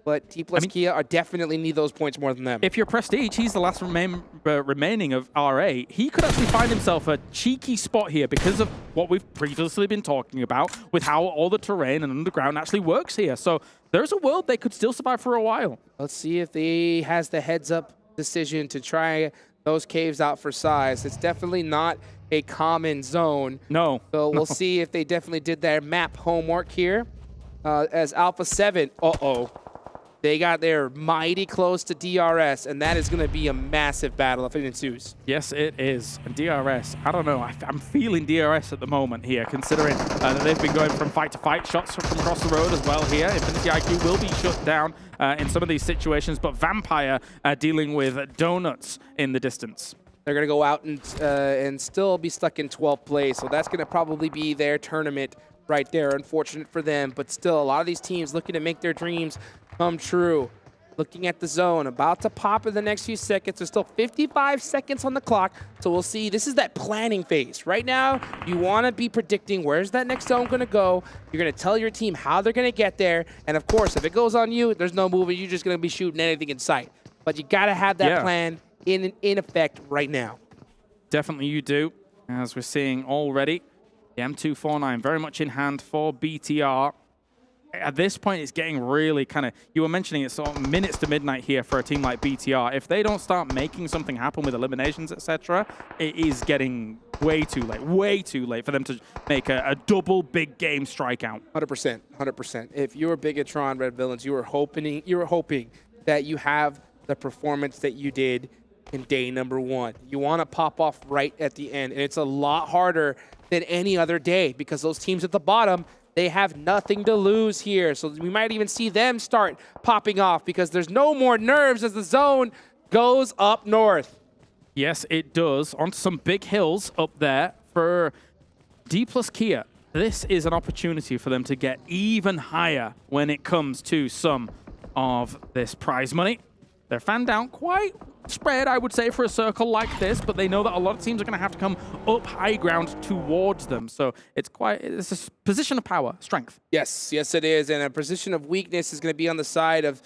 but T plus Kia are definitely need those points more than them. If you're Prestige, he's the last remaining of R8. He could actually find himself a cheeky spot here because of what we've previously been talking about with how all the terrain and underground actually works here. So there's a world they could still survive for a while. Let's see if he has the heads-up decision to try those caves out for size. It's definitely not a common zone. No. So we'll see if they definitely did their map homework here. As Alpha7, they got there mighty close to DRS, and that is going to be a massive battle if it ensues. Yes, it is. And DRS, I don't know. I'm feeling DRS at the moment here, considering that they've been going from fight to fight, shots from across the road as well here. Infinity IQ will be shut down in some of these situations, but Vampire dealing with donuts in the distance. They're going to go out and still be stuck in 12th place, so that's going to probably be their tournament right there. Unfortunate for them, but still a lot of these teams looking to make their dreams come true. Looking at the zone, about to pop in the next few seconds. There's still 55 seconds on the clock, so we'll see. This is that planning phase. Right now, you want to be predicting where's that next zone going to go. You're going to tell your team how they're going to get there, and of course, if it goes on you, there's no moving. You're just going to be shooting anything in sight. But you got to have that plan in effect right now. Definitely you do, as we're seeing already. The M249 very much in hand for BTR. At this point, it's getting really kind of, you were mentioning it's sort of minutes to midnight here for a team like BTR. If they don't start making something happen with eliminations, etc., it is getting way too late for them to make a double big game strikeout. 100%, 100%. If you're Bigetron Red Villains, you were hoping that you have the performance that you did in day number 1. You want to pop off right at the end, and it's a lot harder than any other day because those teams at the bottom, they have nothing to lose here. So we might even see them start popping off because there's no more nerves as the zone goes up north. Yes, it does. Onto some big hills up there for D plus Kia. This is an opportunity for them to get even higher when it comes to some of this prize money. They're fanned out quite spread, I would say, for a circle like this, but they know that a lot of teams are going to have to come up high ground towards them. So it's a position of power, strength. Yes, it is. And a position of weakness is going to be on the side of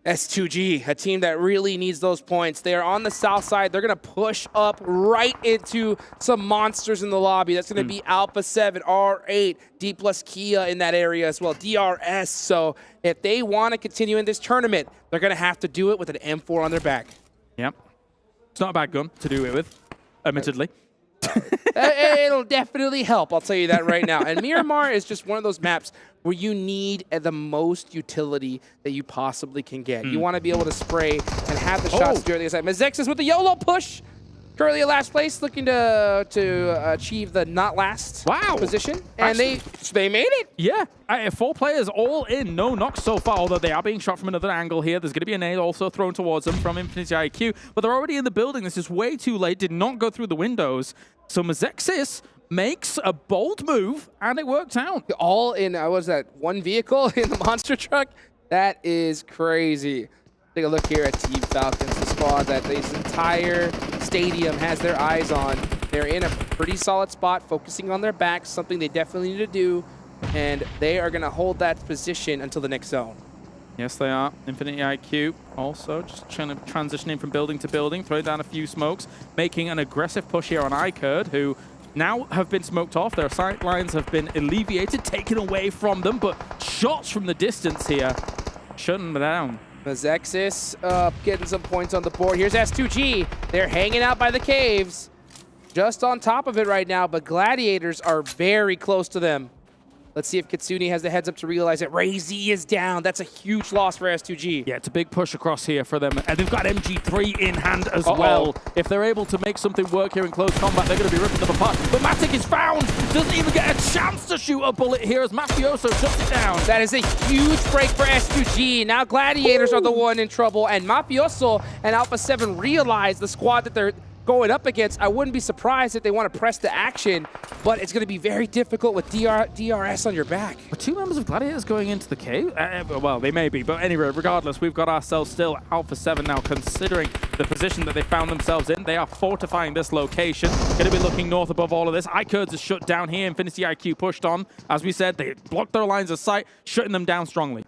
S2G, a team that really needs those points. They are on the south side. They're going to push up right into some monsters in the lobby. That's going to be Alpha7, R8, D plus Kia in that area as well, DRS. So if they want to continue in this tournament, they're going to have to do it with an M4 on their back. Yep. It's not a bad gun to do it with, admittedly. It'll definitely help, I'll tell you that right now. And Miramar is just one of those maps where you need the most utility that you possibly can get. You want to be able to spray and have the shots during the side. Mazexis with the YOLO push. Currently at last place, looking to achieve the not last position. And they made it. Yeah, 4 players all in, no knocks so far, although they are being shot from another angle here. There's going to be a nade also thrown towards them from Infinity IQ, but they're already in the building. This is way too late, did not go through the windows. So Mazexis makes a bold move, and it worked out. All in, what was that, one vehicle in the monster truck? That is crazy. Take a look here at Team Falcons, the squad that this entire stadium has their eyes on. They're in a pretty solid spot, focusing on their backs, something they definitely need to do, and they are going to hold that position until the next zone. Yes, they are. Infinity IQ also just trying to transition in from building to building, throwing down a few smokes, making an aggressive push here on iKURD, who now have been smoked off. Their sight lines have been alleviated, taken away from them, but shots from the distance here, shutting them down. Mazexis getting some points on the board. Here's S2G. They're hanging out by the caves. Just on top of it right now, but Gladiators are very close to them. Let's see if Kitsune has the heads up to realize that Razy is down. That's a huge loss for S2G. Yeah, it's a big push across here for them. And they've got MG3 in hand as well. If they're able to make something work here in close combat, they're going to be ripping them apart. But Matic is found. Doesn't even get a chance to shoot a bullet here as Mafioso shuts it down. That is a huge break for S2G. Now Gladiators are the one in trouble. And Mafioso and Alpha7 realize the squad that they're going up against. I wouldn't be surprised if they want to press the action, but it's going to be very difficult with DRS on your back. Are 2 members of Gladiators going into the cave? Well, they may be, but anyway, regardless, we've got ourselves still Alpha7 now, considering the position that they found themselves in. They are fortifying this location. Going to be looking north above all of this. iKURD is shut down here. Infinity IQ pushed on. As we said, they blocked their lines of sight, shutting them down strongly.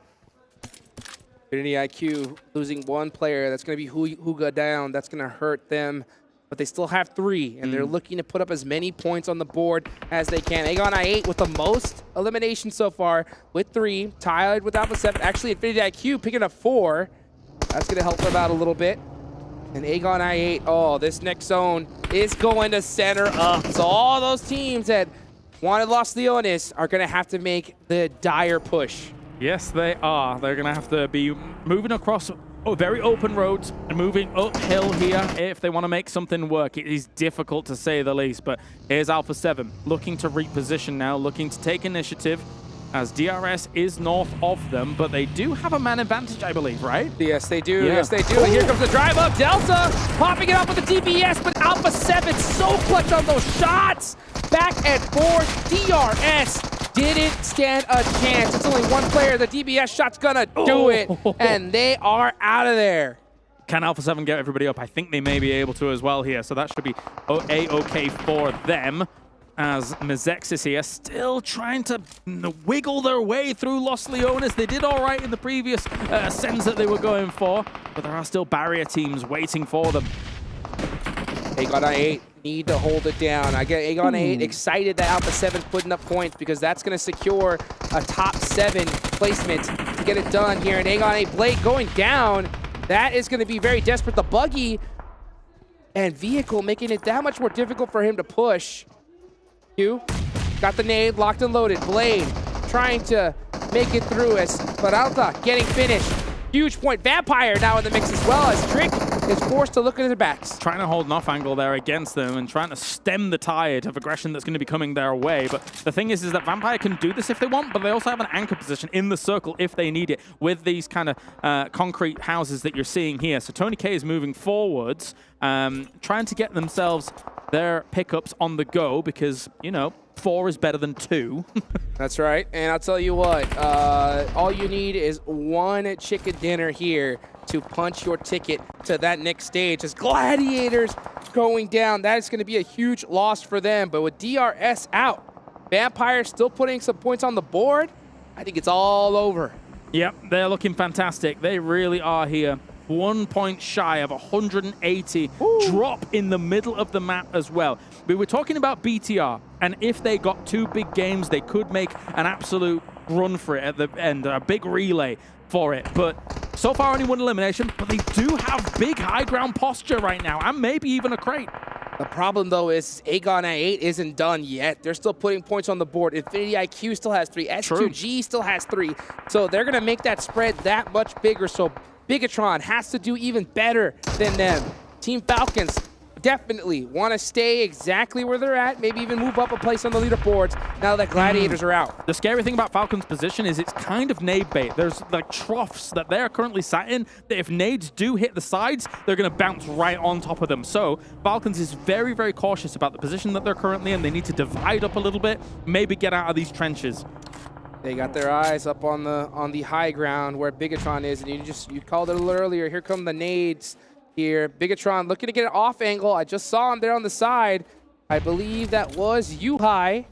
Infinity IQ losing one player. That's going to be Huga down. That's going to hurt them. But they still have 3, and they're looking to put up as many points on the board as they can. AGONxI8 with the most eliminations so far with 3, tied with Alpha7. Actually, Infinity IQ picking up 4. That's going to help them out a little bit. And AGONxI8, oh, this next zone is going to center up. So all those teams that wanted Los Leones are going to have to make the dire push. Yes, they are. They're going to have to be moving across very open roads and moving uphill here if they want to make something work. It is difficult to say the least, but here's Alpha7 looking to reposition now, looking to take initiative as DRS is north of them, but they do have a man advantage, I believe, right? Yes, they do. Yeah. Yes, they do. And here comes the drive up. Delta popping it up with the DBS, but Alpha7 so clutch on those shots. Back and forth. DRS didn't stand a chance. It's only one player. The DBS shot's gonna do it, and they are out of there. Can Alpha7 get everybody up? I think they may be able to as well here, so that should be A-OK for them. As Mezexis here still trying to wiggle their way through Los Leones. They did all right in the previous sends that they were going for, but there are still barrier teams waiting for them. AGONxI8 need to hold it down. I get AGONxI8 excited that Alpha7's putting up points because that's going to secure a top 7 placement to get it done here. And AGONxI8 Blade going down. That is going to be very desperate. The buggy and vehicle making it that much more difficult for him to push. Got the nade locked and loaded. Blade trying to make it through as Peralta getting finished. Huge point. Vampire now in the mix as well as Trick is forced to look at their backs. Trying to hold an off angle there against them and trying to stem the tide of aggression that's going to be coming their way. But the thing is that Vampire can do this if they want, but they also have an anchor position in the circle if they need it with these kind of concrete houses that you're seeing here. So Tony K is moving forwards, trying to get themselves their pickups on the go because, you know, 4 is better than 2. That's right. And I'll tell you what, all you need is one chicken dinner here to punch your ticket to that next stage. As Gladiators going down, that is going to be a huge loss for them. But with DRS out, Vampire still putting some points on the board, I think it's all over. Yep, they're looking fantastic. They really are here. 1 point shy of 180. Ooh. Drop in the middle of the map as well. We were talking about BTR, and if they got 2 big games, they could make an absolute run for it at the end, a big relay for it. But so far, only 1 elimination, but they do have big high ground posture right now, and maybe even a crate. The problem, though, is AGONxI8 isn't done yet. They're still putting points on the board. Infinity IQ still has 3. S2G still has 3. So they're going to make that spread that much bigger. So Bigetron has to do even better than them. Team Falcons definitely want to stay exactly where they're at, maybe even move up a place on the leaderboards now that Gladiators are out. The scary thing about Falcons' position is it's kind of nade bait. There's like troughs that they're currently sat in that if nades do hit the sides, they're going to bounce right on top of them. So Falcons is very, very cautious about the position that they're currently in. They need to divide up a little bit, maybe get out of these trenches. They got their eyes up on the high ground where Bigetron is, and you called it a little earlier. Here come the nades here. Bigetron looking to get an off angle. I just saw him there on the side. I believe that was Yuhai,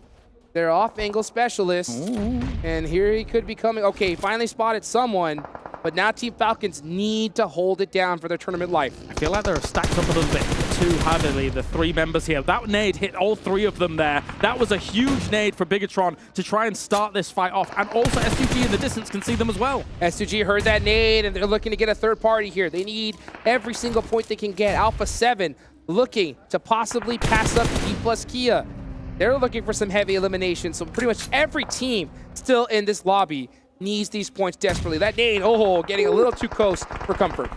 their off angle specialist. Ooh. And here he could be coming. Okay, he finally spotted someone, but now Team Falcons need to hold it down for their tournament life. I feel like they're stacked up a little bit too heavily, the 3 members here. That nade hit all 3 of them there. That was a huge nade for Bigetron to try and start this fight off. And also S2G in the distance can see them as well. S2G heard that nade, and they're looking to get a third party here. They need every single point they can get. Alpha7 looking to possibly pass up E plus Kia. They're looking for some heavy elimination, so pretty much every team still in this lobby needs these points desperately. That nade, getting a little too close for comfort.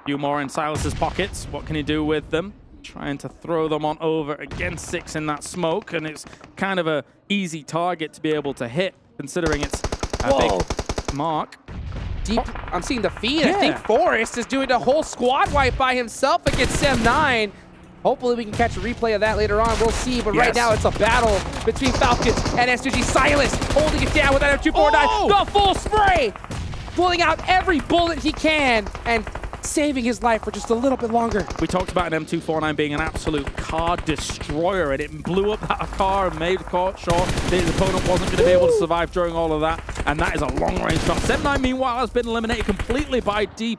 Few more in Silas's pockets. What can he do with them? Trying to throw them on over against 6 in that smoke, and it's kind of a easy target to be able to hit, considering it's a big mark. Deep, I'm seeing the feed. Yeah. I think Forrest is doing a whole squad wipe by himself against Sem9. Hopefully we can catch a replay of that later on. We'll see, but right now it's a battle between Falcons and S2G. Silas holding it down with that M249. The full spray! Pulling out every bullet he can, and saving his life for just a little bit longer. We talked about an M249 being an absolute car destroyer, and it blew up that car and made sure the opponent wasn't going to be able to survive during all of that, and that is a long-range shot. 7-9, meanwhile, has been eliminated completely by D+.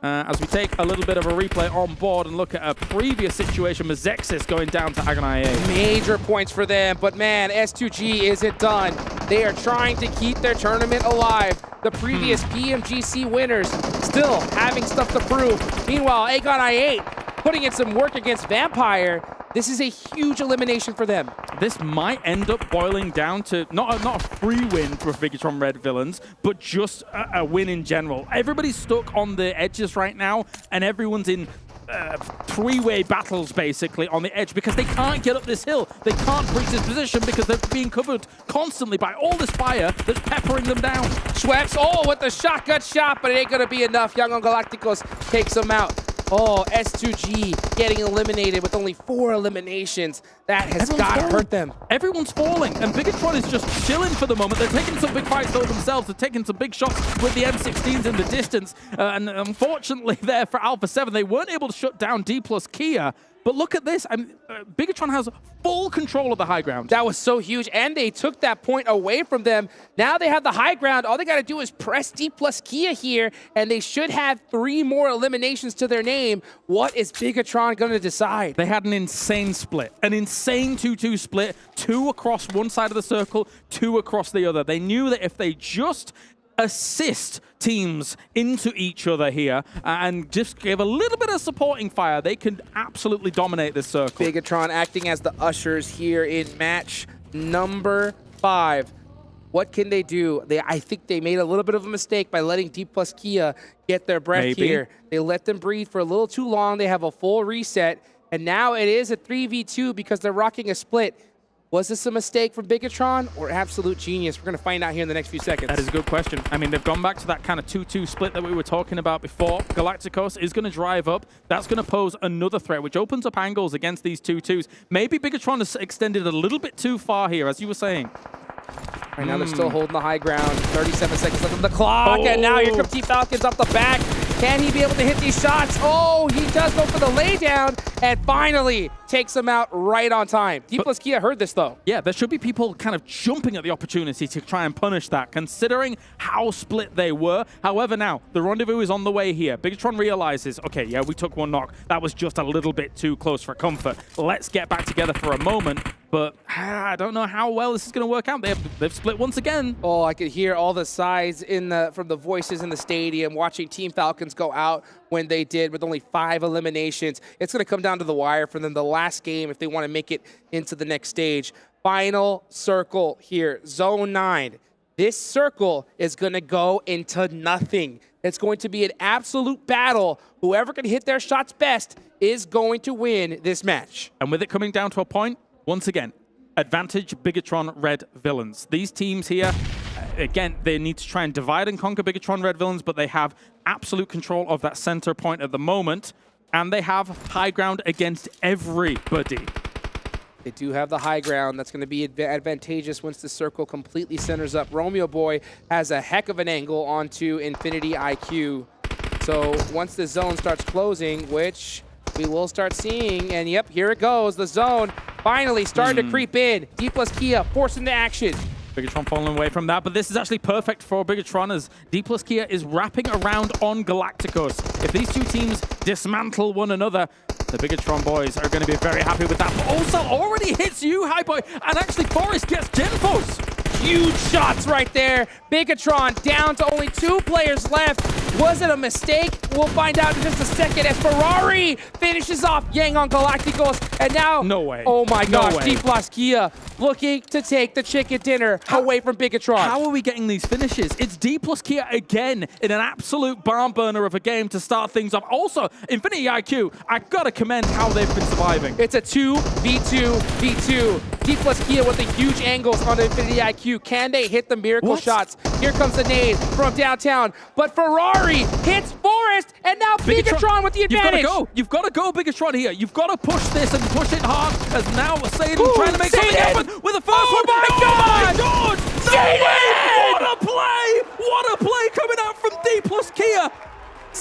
As we take a little bit of a replay on board and look at a previous situation, Mazexis going down to AGONxI8. Major points for them, but man, S2G isn't done. They are trying to keep their tournament alive. The previous PMGC winners still having stuff to prove. Meanwhile, AGONxI8 putting in some work against Vampire. This is a huge elimination for them. This might end up boiling down to not a free win for Bigetron Red Villains, but just a win in general. Everybody's stuck on the edges right now, and everyone's in three-way battles, basically, on the edge because they can't get up this hill. They can't breach this position because they're being covered constantly by all this fire that's peppering them down. Schweppes, oh, with the shotgun shot, but it ain't going to be enough. Young on Galacticos takes them out. Oh, S2G getting eliminated with only 4 eliminations. That has got to hurt them. Everyone's falling, and Bigetron is just chilling for the moment. They're taking some big fights though themselves. They're taking some big shots with the M16s in the distance. And unfortunately there for Alpha7, they weren't able to shut down D+ Kia. But look at this. Bigetron has full control of the high ground. That was so huge, and they took that point away from them. Now they have the high ground. All they got to do is press D+ Kia here, and they should have 3 more eliminations to their name. What is Bigetron going to decide? They had an insane split, an insane 2-2 split, 2 across one side of the circle, 2 across the other. They knew that if they just assist teams into each other here and just give a little bit of supporting fire, they can absolutely dominate this circle. Bigetron acting as the ushers here in match number 5. What can they do? I think they made a little bit of a mistake by letting D+ Kia get their breath here. They let them breathe for a little too long. They have a full reset, and now it is a 3v2 because they're rocking a split. Was this a mistake from Bigetron or absolute genius? We're going to find out here in the next few seconds. That is a good question. I mean, they've gone back to that kind of 2-2 split that we were talking about before. Galacticos is going to drive up. That's going to pose another threat, which opens up angles against these 2-2s. Maybe Bigetron has extended a little bit too far here, as you were saying. Right now, they're still holding the high ground. 37 seconds left on the clock, and now here comes T-Falcons up the back. Can he be able to hit these shots? Oh, he does go for the laydown, and finally takes him out right on time. D+ Kia heard this, though. Yeah, there should be people kind of jumping at the opportunity to try and punish that, considering how split they were. However, now, the rendezvous is on the way here. Bigetron realizes, okay, yeah, we took 1 knock. That was just a little bit too close for comfort. Let's get back together for a moment. But I don't know how well this is going to work out. They've split once again. Oh, I could hear all the sighs from the voices in the stadium watching Team Falcons go out when they did with only 5 eliminations. It's going to come down to the wire for them, the last game, if they want to make it into the next stage. Final circle here, Zone 9. This circle is going to go into nothing. It's going to be an absolute battle. Whoever can hit their shots best is going to win this match. And with it coming down to a point, once again, advantage Bigetron Red Villains. These teams here, again, they need to try and divide and conquer Bigetron Red Villains, but they have absolute control of that center point at the moment, and they have high ground against everybody. They do have the high ground. That's going to be advantageous once the circle completely centers up. Romeo Boy has a heck of an angle onto Infinity IQ. So once the zone starts closing, which we will start seeing, and yep, here it goes. The zone finally starting to creep in. D+ Kia forced into action. Bigetron falling away from that, but this is actually perfect for Bigetron as D+ Kia is wrapping around on Galacticos. If these two teams dismantle one another, the Bigetron boys are going to be very happy with that. But also already hits you, High Boy, and actually Forrest gets Genfos. Huge shots right there. Bigetron down to only 2 players left. Was it a mistake? We'll find out in just a second as Ferrari finishes off Yang on Galacticos. And now, no way. Oh my gosh, D+ Kia looking to take the chicken dinner away from Bigetron. How are we getting these finishes? It's D+ Kia again in an absolute barn burner of a game to start things off. Also, Infinity IQ, I've got to commend how they've been surviving. It's a 2v2v2. D+ Kia with the huge angles on the Infinity IQ. Can they hit the miracle shots? Here comes the nade from downtown, but Ferrari hits Forrest, and now Bigetron with the advantage. You've got to go, Bigetron here. You've got to push this and push it hard, as now Saden trying to make something happen with the first one. My God! No way! What a play! What a play coming out from D+ Kia!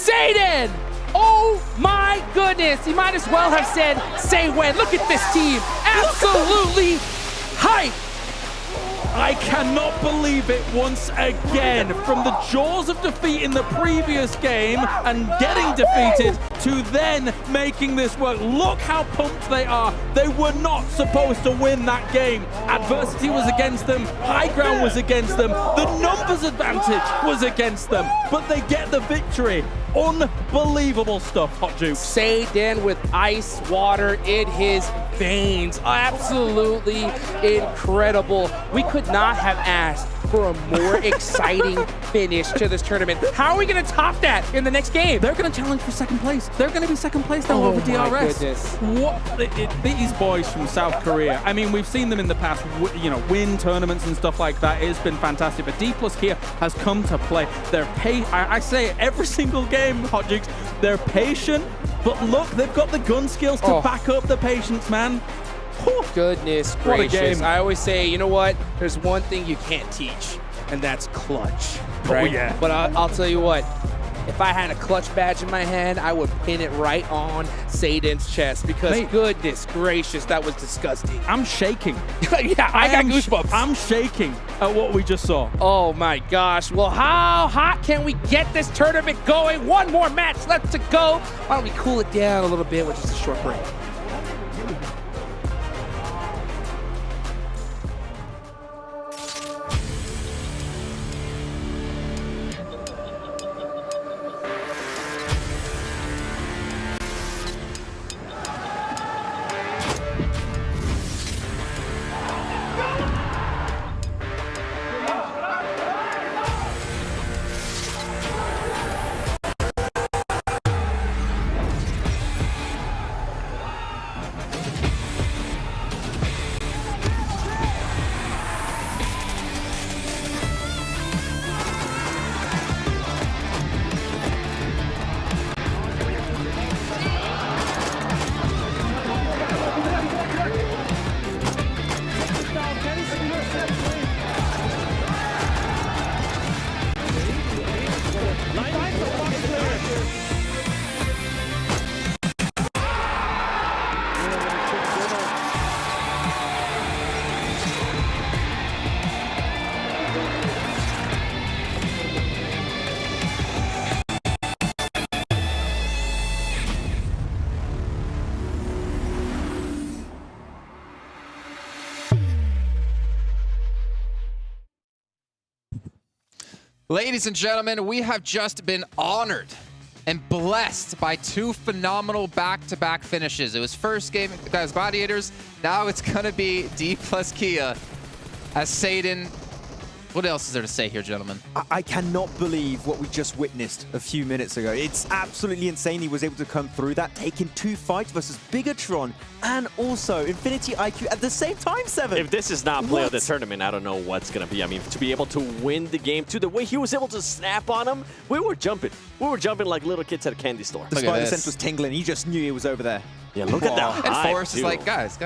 Zayden! Oh my goodness. He might as well have said, say when. Look at this team. Absolutely hype. I cannot believe it once again. From the jaws of defeat in the previous game and getting defeated to then making this work. Look how pumped they are. They were not supposed to win that game. Adversity was against them. High ground was against them. The numbers advantage was against them. But they get the victory. Unbelievable stuff, Hot Juke. Zayden with ice water in his veins. Absolutely incredible. We could not have asked for a more exciting finish to this tournament. How are we going to top that in the next game? They're going to challenge for second place. They're going to be second place now over DRS. My goodness. What? These boys from South Korea, I mean, we've seen them in the past, you know, win tournaments and stuff like that. It's been fantastic. But D+Kia has come to play. They're I say it every single game, Hot Jukes. They're patient, but look, they've got the gun skills to back up the patience, man. Goodness gracious. I always say, you know what? There's one thing you can't teach, and that's clutch. Right? Oh, yeah. But I'll tell you what. If I had a clutch badge in my hand, I would pin it right on Zayden's chest because goodness gracious, that was disgusting. I'm shaking. Yeah, I got goosebumps. I'm shaking at what we just saw. Oh my gosh. Well, how hot can we get this tournament going? One more match left to go. Why don't we cool it down a little bit with just a short break? Ladies and gentlemen, we have just been honored and blessed by two phenomenal back-to-back finishes. It was first game as Gladiators, now it's gonna be D+Kia as Zayden. What else is there to say here, gentlemen? I cannot believe what we just witnessed a few minutes ago. It's absolutely insane he was able to come through that, taking 2 fights versus Bigetron and also Infinity IQ at the same time, Seven. If this is not play of the tournament, I don't know what's going to be. I mean, to be able to win the game, too, the way he was able to snap on him, we were jumping. We were jumping like little kids at a candy store. The spider sense was tingling. He just knew he was over there. Yeah, look at that. And Forrest is like, guys.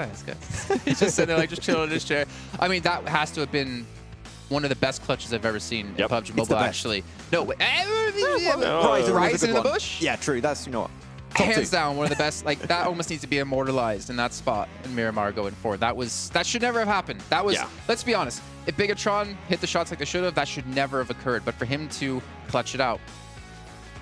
He's just sitting there like just chilling in his chair. I mean, that has to have been one of the best clutches I've ever seen in PUBG Mobile, actually. No, Rise in the Bush? Yeah, true. That's, you know what. Hands down, one of the best. Like, that almost needs to be immortalized in that spot in Miramar going forward. That should never have happened. That was, let's be honest, if Bigetron hit the shots like they should have, that should never have occurred. But for him to clutch it out.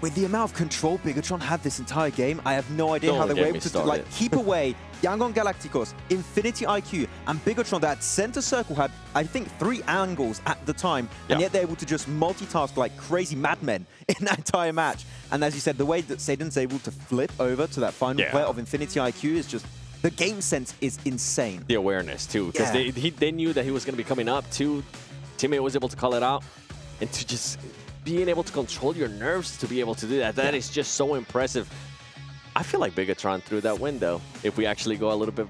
With the amount of control Bigetron had this entire game, I have no idea how they were able to keep away Yangon Galacticos, Infinity IQ, and Bigetron. That center circle had, I think, 3 angles at the time, and yet they're able to just multitask like crazy madmen in that entire match. And as you said, the way that Zayden's able to flip over to that final player of Infinity IQ is just, the game sense is insane. The awareness, too, because they knew that he was going to be coming up, too. Teammate was able to call it out, and to just being able to control your nerves to be able to do that, that is just so impressive. I feel like Bigetron threw that window if we actually go a little bit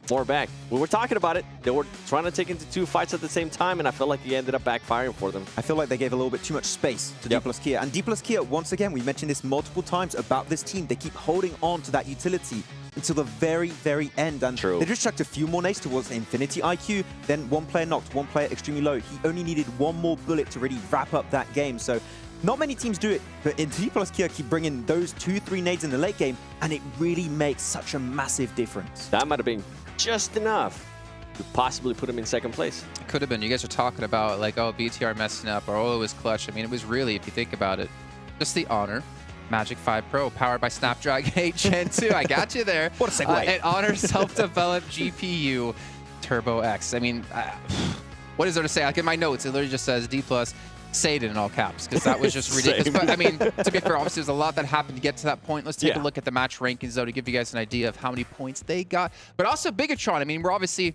more back. We were talking about it. They were trying to take into 2 fights at the same time, and I felt like he ended up backfiring for them. I feel like they gave a little bit too much space to D+Kia. And D+Kia, once again, we mentioned this multiple times about this team. They keep holding on to that utility until the very, very end. And they just chucked a few more nades towards Infinity IQ. Then 1 player knocked, 1 player extremely low. He only needed 1 more bullet to really wrap up that game. So Not many teams do it, but D+Kia keep bringing those 2-3 nades in the late game, and it really makes such a massive difference. That might have been just enough to possibly put him in second place. It could have been. You guys are talking about like, oh, BTR messing up, or oh, it was clutch. I mean, it was really, if you think about it, just the Honor Magic 5 Pro, powered by Snapdragon 8 Gen 2. I got you there. What a segue. An Honor self-developed GPU Turbo X. I mean, what is there to say? Like in my notes, it literally just says D+, Satan in all caps, because that was just ridiculous. But I mean, to be fair, obviously there's a lot that happened to get to that point. Let's take a look at the match rankings, though, to give you guys an idea of how many points they got. But also Bigetron, I mean, we're obviously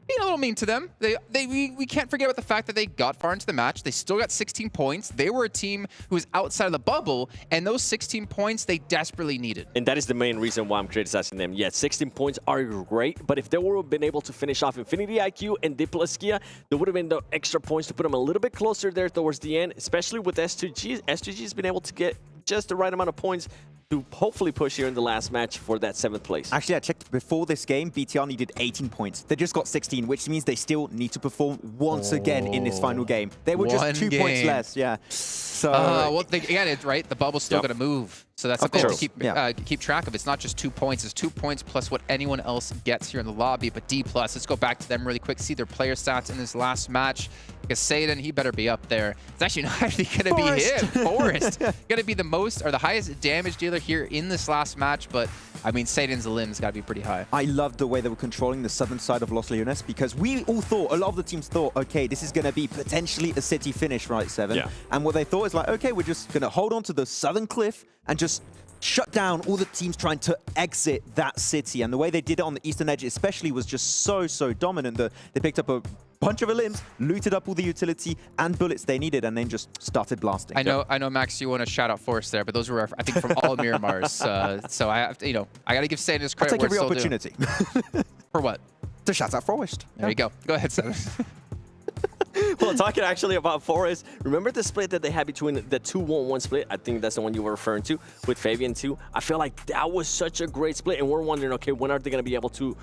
being a little mean to them. We can't forget about the fact that they got far into the match. They still got 16 points. They were a team who was outside of the bubble, and those 16 points they desperately needed. And that is the main reason why I'm criticizing them. Yeah, 16 points are great, but if they would have been able to finish off Infinity IQ and D+Kia, there would have been the extra points to put them a little bit closer there towards the end, especially with S2G. S2G has been able to get just the right amount of points to hopefully push here in the last match for that 7th place. Actually, I checked before this game, BTR needed 18 points. They just got 16, which means they still need to perform once again in this final game. They were just 2 points less, yeah. So, well, again, it's right. The bubble's still going to move, so that's something to keep track of. It's not just 2 points; it's 2 points plus what anyone else gets here in the lobby. But D+, let's go back to them really quick. See their player stats in this last match. Because Satan, he better be up there. It's actually not actually going to be him. Forrest, going to be the most or the highest damage dealer here in this last match. But I mean, Satan's limbs got to be pretty high. I loved the way they were controlling the southern side of Los Leones, because we all thought, a lot of the teams thought, okay, this is going to be potentially a city finish, right, Seven? Yeah. And what they thought is like, okay, we're just going to hold on to the southern cliff and just shut down all the teams trying to exit that city. And the way they did it on the eastern edge especially was just so dominant that they picked up a bunch of limbs, looted up all the utility and bullets they needed, and then just started blasting. I know, Max, you want to shout out Forrest there, but those were, I think, from all Miramars. So I have to, I got to give Satan his credit. I'll take every opportunity. For what? To shout out Forrest. There you go. Go ahead, Seven. Well, talking actually about Forrest, remember the split that they had between the 2-1-1 split? I think that's the one you were referring to with Fabian too. I feel like that was such a great split, and we're wondering, okay, when are they going to be able to,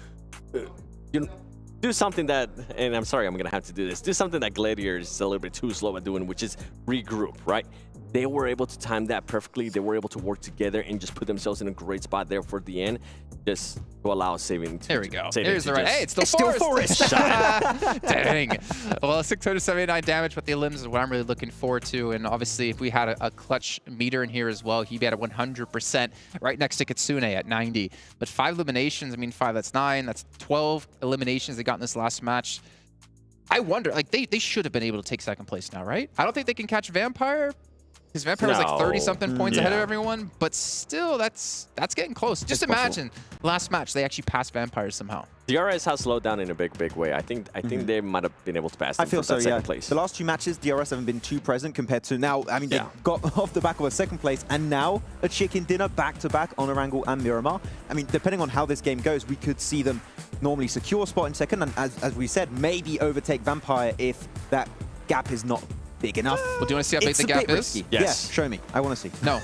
do something that, and I'm sorry, I'm going to have to do this, do something that Gladiators is a little bit too slow at doing, which is regroup, right? They were able to time that perfectly. They were able to work together and just put themselves in a great spot there for the end, just to allow Saving to... There we go. Here's the right. Hey, it's still Forrest. Dang. Well, 679 damage, but the limbs is what I'm really looking forward to. And obviously, if we had a clutch meter in here as well, he'd be at 100%, right next to Kitsune at 90. But 5 eliminations, I mean, 5, that's 9. That's 12 eliminations they got in this last match. I wonder, like, they should have been able to take second place now, right? I don't think they can catch Vampire. Because Vampire was like 30-something points ahead of everyone, but still, that's getting close. Just imagine, last match, they actually passed Vampires somehow. DRS has slowed down in a big way. I think they might have been able to pass them. I feel so, second place. The last 2 matches, DRS haven't been too present compared to now. I mean, they got off the back of a second place, and now a chicken dinner back-to-back on Orangle and Miramar. I mean, depending on how this game goes, we could see them normally secure a spot in second, and as we said, maybe overtake Vampire if that gap is not big enough. Well, do you want to see how big the gap is? Yes. Yeah, show me. I want to see. No.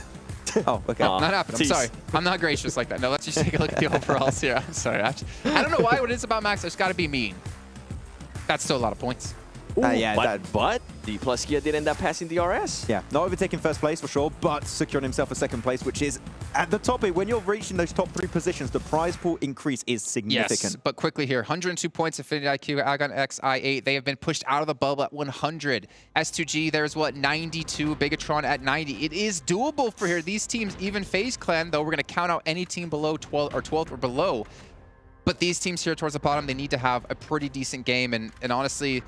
Oh, okay. Not happening. I'm sorry. I'm not gracious like that. No, let's just take a look at the overalls here. I'm sorry. I don't know why. What it is about Max, I just got to be mean. That's still a lot of points. Yeah, but D+Kia did end up passing DRS. Yeah, not overtaking first place for sure, but securing himself a second place, which is at the top. When you're reaching those top 3 positions, the prize pool increase is significant. Yes, but quickly here, 102 points, Infinity IQ, AGONxI8. They have been pushed out of the bubble at 100. S2G, there's what, 92, Bigetron at 90. It is doable for here. These teams, even FaZe Clan, though, we're going to count out any team below 12th or below. But these teams here towards the bottom, they need to have a pretty decent game. And honestly,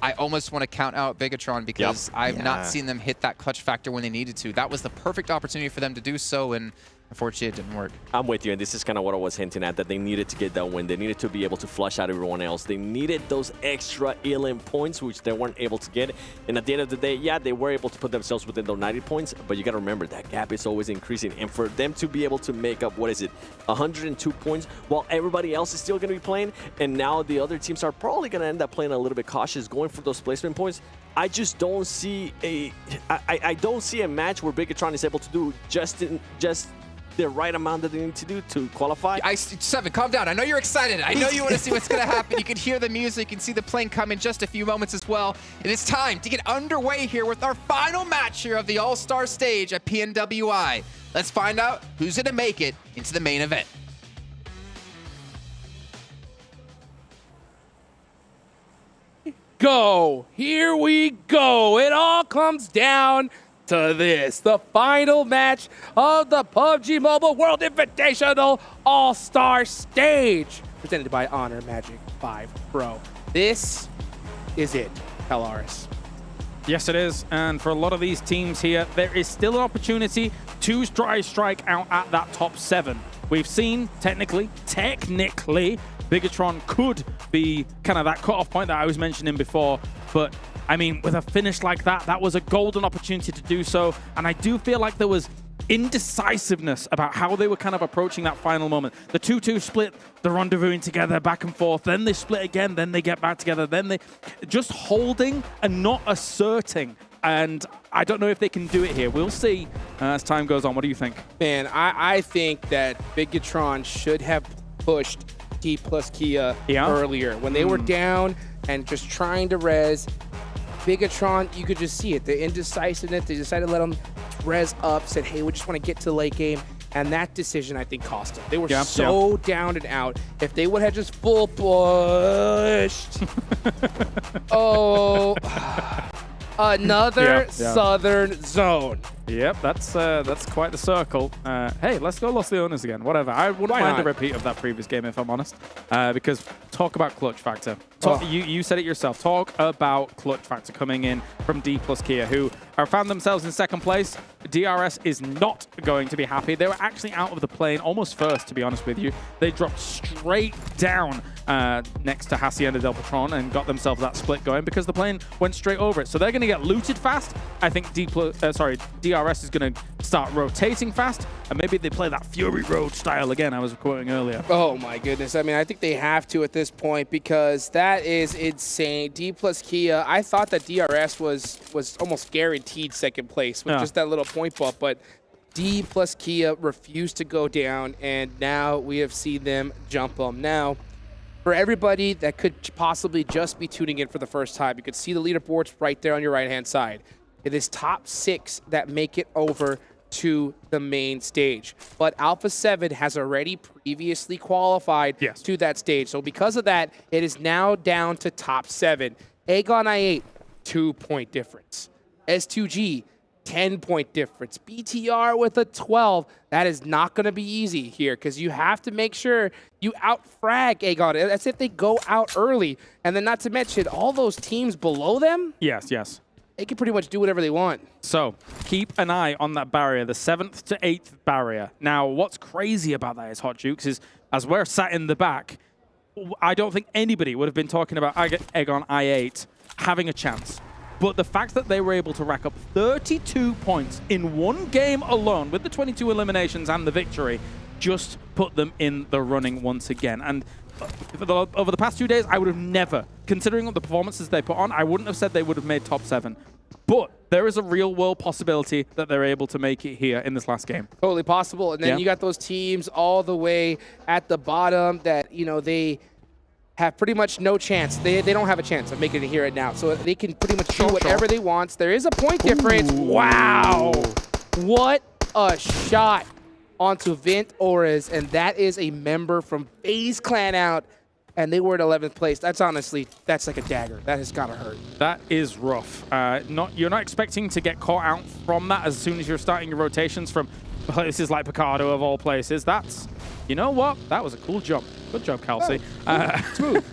I almost want to count out Bigetron because I've not seen them hit that clutch factor when they needed to. That was the perfect opportunity for them to do so, and unfortunately, it didn't work. I'm with you, and this is kind of what I was hinting at, that they needed to get that win. They needed to be able to flush out everyone else. They needed those extra elim points, which they weren't able to get. And at the end of the day, yeah, they were able to put themselves within those 90 points, but you got to remember that gap is always increasing. And for them to be able to make up, 102 points, while everybody else is still going to be playing, and now the other teams are probably going to end up playing a little bit cautious, going for those placement points. I just don't see I don't see a match where Bigetron is able to do just the right amount that they need to do to qualify. Seven, calm down. I know you're excited. I know you want to see what's going to happen. You can hear the music. You can see the plane come in just a few moments as well. It is time to get underway here with our final match here of the All-Star Stage at PMWI. Let's find out who's going to make it into the main event. Go. Here we go. It all comes down to this, the final match of the PUBG Mobile World Invitational Allstars Stage, presented by Honor Magic 5 Pro. This is it, Pelaris. Yes, it is. And for a lot of these teams here, there is still an opportunity to strike out at that top 7. We've seen, technically, Bigetron could be kind of that cutoff point that I was mentioning before. But, I mean, with a finish like that, that was a golden opportunity to do so. And I do feel like there was indecisiveness about how they were kind of approaching that final moment. The 2-2 split, the rendezvousing together, back and forth, then they split again, then they get back together, then they just holding and not asserting. And I don't know if they can do it here. We'll see as time goes on. What do you think? Man, I think that Bigetron should have pushed D plus Kia earlier. When they were down and just trying to res, Bigetron, you could just see it. The indecisiveness, they decided to let them res up, said, hey, we just want to get to the late game. And that decision, I think, cost them. They were so down and out. If they would have just full pushed. Another southern zone. Yep, that's quite the circle. Hey, let's go Los Leones again. Whatever. I wouldn't mind a repeat of that previous game, if I'm honest. Because talk about clutch factor. You said it yourself. Talk about clutch factor coming in from D plus Kia, who have found themselves in second place. DRS is not going to be happy. They were actually out of the plane almost first, to be honest with you. They dropped straight down next to Hacienda del Patron and got themselves that split going because the plane went straight over it. So they're going to get looted fast. I think DRS is going to start rotating fast, and maybe they play that Fury Road style again I was quoting earlier. Oh my goodness. I mean, I think they have to at this point because that is insane. D plus Kia, I thought that DRS was almost guaranteed second place with just that little point bump, but D plus Kia refused to go down, and now we have seen them jump them. Now, for everybody that could possibly just be tuning in for the first time, you could see the leaderboards right there on your right-hand side. It is top 6 that make it over to the main stage. But Alpha7 has already previously qualified to that stage. So because of that, it is now down to top 7. AGONxI8, 2-point difference. S2G, 10-point difference. BTR with a 12. That is not going to be easy here because you have to make sure you out-frag Agon. That's if they go out early. And then not to mention, all those teams below them? Yes. They can pretty much do whatever they want. So keep an eye on that barrier, the 7th to 8th barrier. Now, what's crazy about that is, Hot Jukes, is as we're sat in the back, I don't think anybody would have been talking about AGONxI8 having a chance. But the fact that they were able to rack up 32 points in one game alone with the 22 eliminations and the victory just put them in the running once again. And over the past 2 days, I would have never, considering the performances they put on, I wouldn't have said they would have made top 7. But there is a real-world possibility that they're able to make it here in this last game. Totally possible. And then you got those teams all the way at the bottom that, you know, they have pretty much no chance. They don't have a chance of making it here and now. So they can pretty much do whatever they want. There is a point difference. Wow. What a shot onto Vint Ores, and that is a member from FaZe Clan out, and they were at 11th place. That's honestly, that's like a dagger. That has got to hurt. That is rough. You're not expecting to get caught out from that as soon as you're starting your rotations from places like Picardo of all places. That's, you know what? That was a cool jump. Good job, Kelsey. Smooth.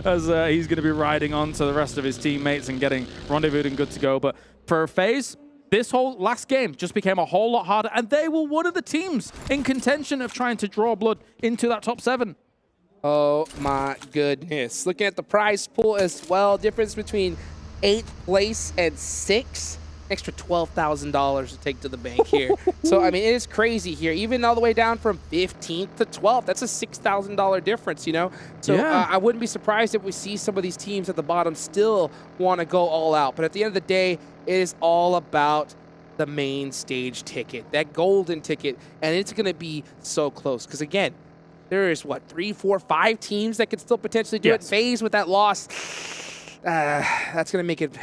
As he's going to be riding on to the rest of his teammates and getting rendezvoused and good to go. But for FaZe, this whole last game just became a whole lot harder, and they were one of the teams in contention of trying to draw blood into that top 7. Oh my goodness. Looking at the prize pool as well, difference between 8th place and 6th. Extra $12,000 to take to the bank here. So, I mean, it is crazy here. Even all the way down from 15th to 12th, that's a $6,000 difference, you know? So I wouldn't be surprised if we see some of these teams at the bottom still want to go all out. But at the end of the day, it is all about the main stage ticket, that golden ticket, and it's going to be so close. Because again, there is, what, 3, 4, 5 teams that could still potentially do it. FaZe with that loss, that's going to make it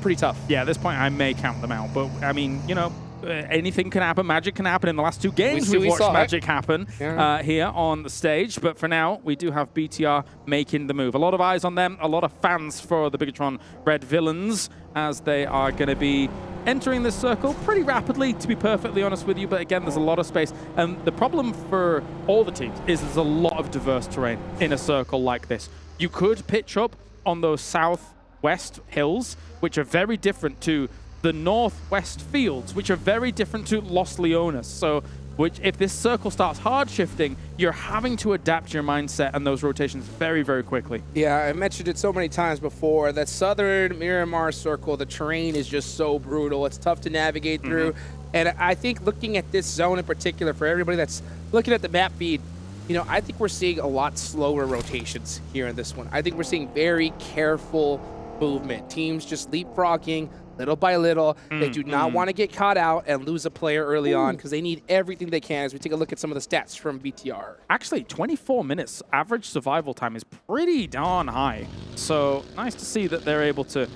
pretty tough. Yeah, at this point, I may count them out. But, I mean, you know, anything can happen. Magic can happen. In the last 2 games, we've watched Magic happen here on the stage. But for now, we do have BTR making the move. A lot of eyes on them. A lot of fans for the Bigetron Red Villains, as they are going to be entering this circle pretty rapidly, to be perfectly honest with you. But again, there's a lot of space. And the problem for all the teams is there's a lot of diverse terrain in a circle like this. You could pitch up on those southwest hills, which are very different to the northwest fields, which are very different to Los Leones. So if this circle starts hard shifting, you're having to adapt your mindset and those rotations very, very quickly. Yeah, I mentioned it so many times before. That southern Miramar circle, the terrain is just so brutal. It's tough to navigate through. And I think looking at this zone in particular, for everybody that's looking at the map feed, you know, I think we're seeing a lot slower rotations here in this one. I think we're seeing very careful movement. Teams just leapfrogging little by little. They do not want to get caught out and lose a player early on, because they need everything they can as we take a look at some of the stats from BTR. Actually, 24 minutes average survival time is pretty darn high. So nice to see that they're able to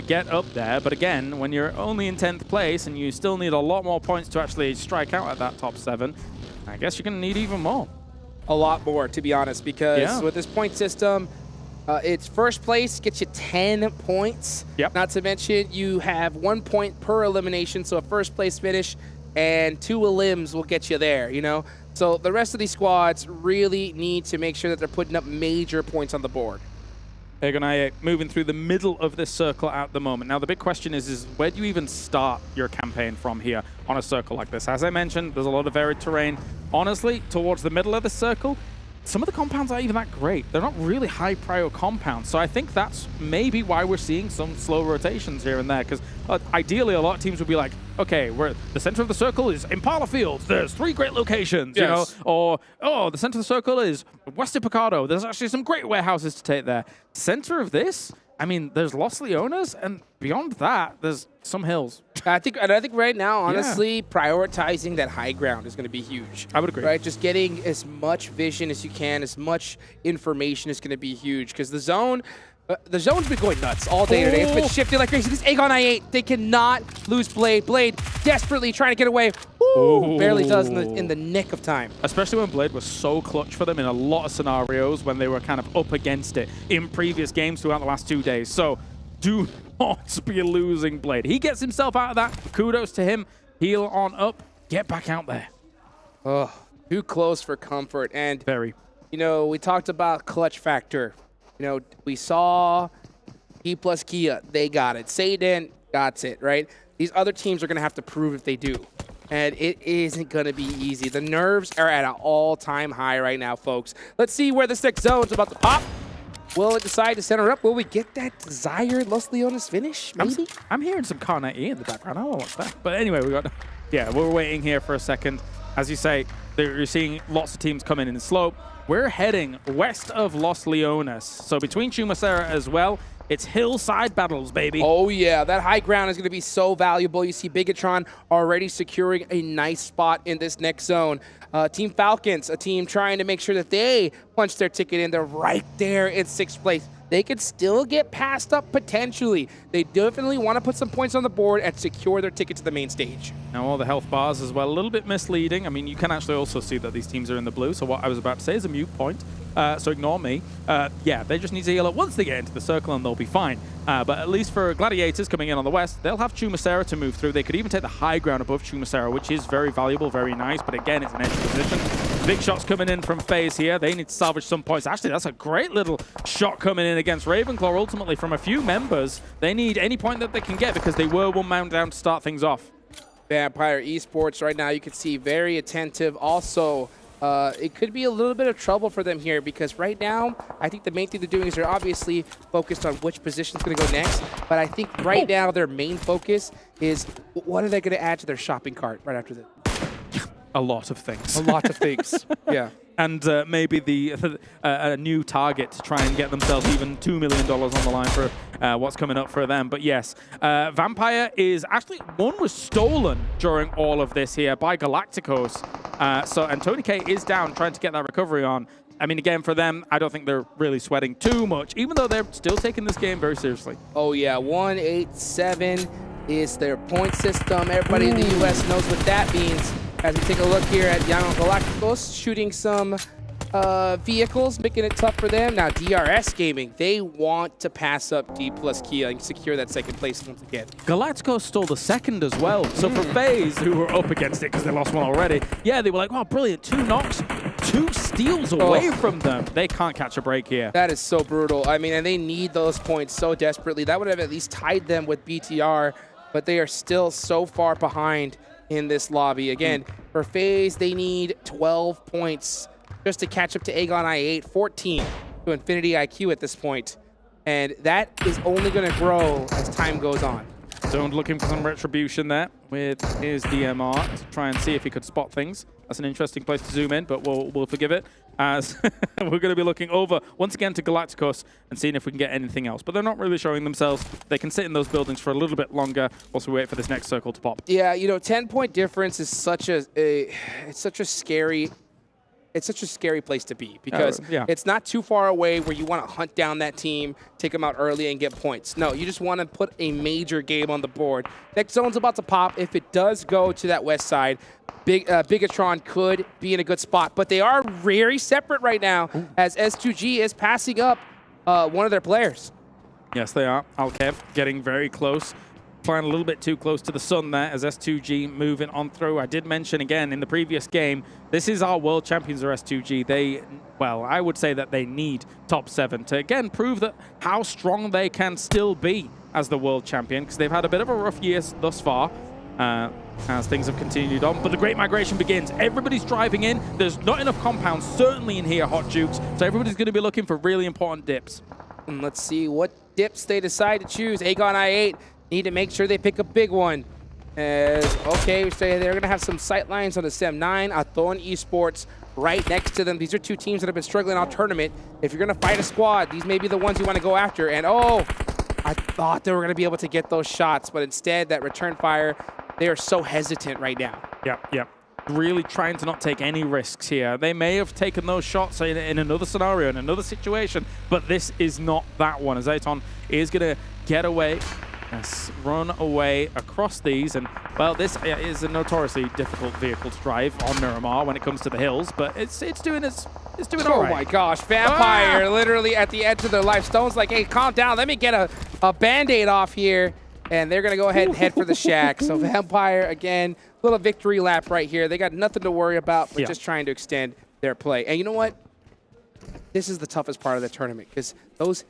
get up there. But again, when you're only in 10th place and you still need a lot more points to actually strike out at that top 7, I guess you're going to need even more. A lot more, to be honest, because with this point system, it's first place gets you 10 points. Not to mention you have 1 point per elimination, so a first place finish and 2 elims will get you there, you know? So the rest of these squads really need to make sure that they're putting up major points on the board. AGONxI8 moving through the middle of this circle at the moment. Now the big question is where do you even start your campaign from here on a circle like this? As I mentioned, there's a lot of varied terrain. Honestly, towards the middle of the circle, some of the compounds aren't even that great. They're not really high prio compounds. So I think that's maybe why we're seeing some slow rotations here and there. Because ideally, a lot of teams would be like, okay, the center of the circle is Impala Fields. There's 3 great locations, you know? Or, oh, the center of the circle is West Picado. There's actually some great warehouses to take there. Center of this, I mean, there's Los Leones, and beyond that, there's some hills. I think right now, honestly, prioritizing that high ground is going to be huge. I would agree. Right, just getting as much vision as you can, as much information is going to be huge, because the zone's been going nuts all day today. It's been shifting like crazy. This AGONxI8, they cannot lose Blade. Blade desperately trying to get away. Barely does in the nick of time. Especially when Blade was so clutch for them in a lot of scenarios when they were kind of up against it in previous games throughout the last 2 days. So do not be losing Blade. He gets himself out of that. Kudos to him. Heal on up. Get back out there. Oh, too close for comfort. And very. You know, we talked about clutch factor. You know, we saw E plus Kia. They got it. Satan got it, right? These other teams are going to have to prove if they do. And it isn't going to be easy. The nerves are at an all-time high right now, folks. Let's see where this next zone's about to pop. Will it decide to center up? Will we get that desired Los Leones finish, maybe? I'm hearing some Carnage in the background. I don't know what's that. But anyway, we're waiting here for a second. As you say, you're seeing lots of teams coming in the slope. We're heading west of Los Leones. So between Chumacera as well, it's hillside battles, baby. Oh, yeah. That high ground is going to be so valuable. You see Bigetron already securing a nice spot in this next zone. Team Falcons, a team trying to make sure that they punch their ticket in. They're right there in 6th place. They could still get passed up potentially. They definitely want to put some points on the board and secure their ticket to the main stage. Now all the health bars as well, a little bit misleading. I mean, you can actually also see that these teams are in the blue, so what I was about to say is a mute point. So ignore me. Yeah, they just need to heal up once they get into the circle and they'll be fine. But at least for Gladiators coming in on the west, they'll have Chumacera to move through. They could even take the high ground above Chumacera, which is very valuable, very nice. But again, it's an edge position. Big shots coming in from FaZe here. They need to salvage some points. Actually, that's a great little shot coming in against Ravenclaw, ultimately from a few members. They need any point that they can get because they were 1 man down to start things off. Vampire Esports right now, you can see very attentive. Also, it could be a little bit of trouble for them here because right now, I think the main thing they're doing is they're obviously focused on which position's going to go next. But I think right now their main focus is what are they going to add to their shopping cart right after this. A lot of things. A lot of things, yeah. And maybe a new target to try and get themselves even $2 million on the line for what's coming up for them. But yes, Vampire is actually, one was stolen during all of this here by Galacticos. And Tony K is down trying to get that recovery on. I mean, again, for them, I don't think they're really sweating too much, even though they're still taking this game very seriously. Oh, yeah. 187 is their point system. Everybody in the U.S. knows what that means. As we take a look here at Young Galacticos, shooting some vehicles, making it tough for them. Now, DRS Gaming, they want to pass up D plus Kia and secure that second place once again. Galacticos stole the second as well. So for FaZe, who were up against it because they lost one already, yeah, they were like, wow, brilliant. 2 knocks, 2 steals away from them. They can't catch a break here. That is so brutal. I mean, and they need those points so desperately. That would have at least tied them with BTR, but they are still so far behind in this lobby. Again, for FaZe, they need 12 points just to catch up to AGONxI8, 14 to Infinity IQ at this point. And that is only going to grow as time goes on. Zone looking for some retribution there with his DMR to try and see if he could spot things. That's an interesting place to zoom in, but we'll forgive it, as we're going to be looking over once again to Galacticos and seeing if we can get anything else. But they're not really showing themselves. They can sit in those buildings for a little bit longer whilst we wait for this next circle to pop. Yeah, you know, 10-point difference is such a scary place to be, because it's not too far away where you want to hunt down that team, take them out early and get points. No, you just want to put a major game on the board. Next zone's about to pop. If it does go to that west side, Bigetron could be in a good spot, but they are very separate right now as S2G is passing up one of their players. Yes, they are. Alkev getting very close. Flying a little bit too close to the sun there as S2G moving on through. I did mention again in the previous game, this is our world champions or S2G. They, well, I would say that they need top 7 to again prove that how strong they can still be as the world champion, because they've had a bit of a rough year thus far as things have continued on. But the great migration begins. Everybody's driving in. There's not enough compounds, certainly in here, Hot Jukes. So everybody's going to be looking for really important dips. And let's see what dips they decide to choose. AGONxI8 need to make sure they pick a big one. Okay, we say they're going to have some sight lines on the SEM9, Aton Esports right next to them. These are 2 teams that have been struggling all tournament. If you're going to fight a squad, these may be the ones you want to go after. And oh, I thought they were going to be able to get those shots, but instead that return fire, they are so hesitant right now. Yep. Really trying to not take any risks here. They may have taken those shots in another scenario, in another situation, but this is not that one, as Aton is going to get away. Yes, run away across these, and well, this is a notoriously difficult vehicle to drive on Miramar when it comes to the hills, but it's doing all right. Oh my gosh, Vampire literally at the edge of their life. Stone's like, hey, calm down, let me get a Band-Aid off here, and they're gonna go ahead and head for the shack. So Vampire, again, little victory lap right here. They got nothing to worry about, but just trying to extend their play. And you know what? This is the toughest part of the tournament, because those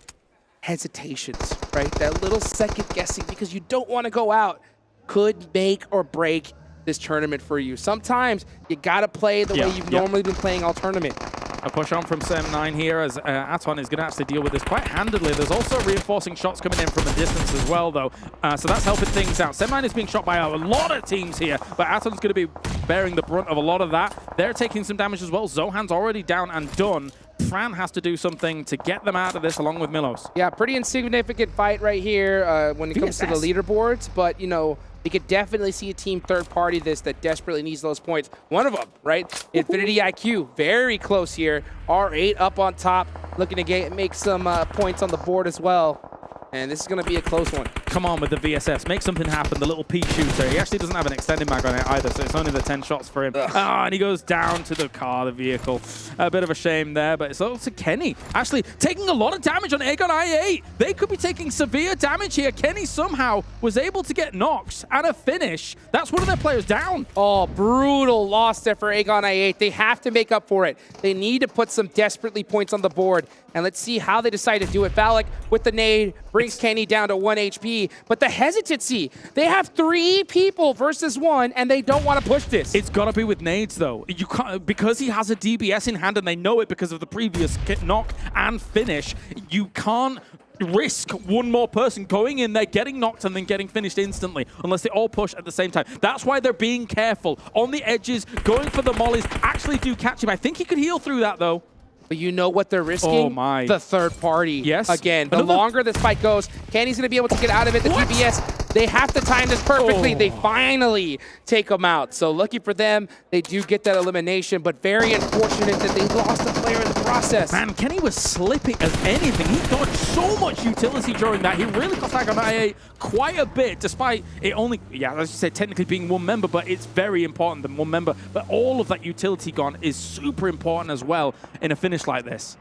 hesitations, right? That little second guessing, because you don't want to go out, could make or break this tournament for you. Sometimes you got to play the way you've normally been playing all tournament. A push on from SEM9 here as Aton is going to actually deal with this quite handedly. There's also reinforcing shots coming in from a distance as well, though. So that's helping things out. SEM9 is being shot by a lot of teams here, but Aton's going to be bearing the brunt of a lot of that. They're taking some damage as well. Zohan's already down and done. Fran has to do something to get them out of this along with Milos. Yeah, pretty insignificant fight right here when it comes to the leaderboards, but, you know, you could definitely see a team third party this that desperately needs those points. One of them, right? Infinity IQ, very close here. R8 up on top, looking to make some points on the board as well. And this is going to be a close one. Come on with the VSS. Make something happen. The little P shooter. He actually doesn't have an extended mag on it either, so it's only the 10 shots for him. And he goes down to the car, the vehicle. A bit of a shame there, but it's also Kenny actually taking a lot of damage on AGONxI8. They could be taking severe damage here. Kenny somehow was able to get knocks and a finish. That's one of their players down. Oh, brutal loss there for AGONxI8. They have to make up for it. They need to put some desperately points on the board. And let's see how they decide to do it. Valak with the nade brings Kenny down to 1 HP. But the hesitancy, they have 3 people versus 1, and they don't want to push this. It's got to be with nades, though. You can't, because he has a DBS in hand, and they know it because of the previous knock and finish. You can't risk one more person going in there, getting knocked, and then getting finished instantly, unless they all push at the same time. That's why they're being careful. On the edges, going for the mollies, actually do catch him. I think he could heal through that, though. But you know what they're risking? Oh my. The third party. Yes. Again, the longer this fight goes, Kenny's going to be able to get out of it. The DPS, they have to time this perfectly. They finally take him out. So lucky for them, they do get that elimination, but very unfortunate that they lost a player in the process. Man, Kenny was slipping as anything. He dodged so much utility during that. He really cost AGONxI8 quite a bit, despite it only, as you said, technically being one member, but it's very important than one member. But all of that utility gone is super important as well in a finish like this.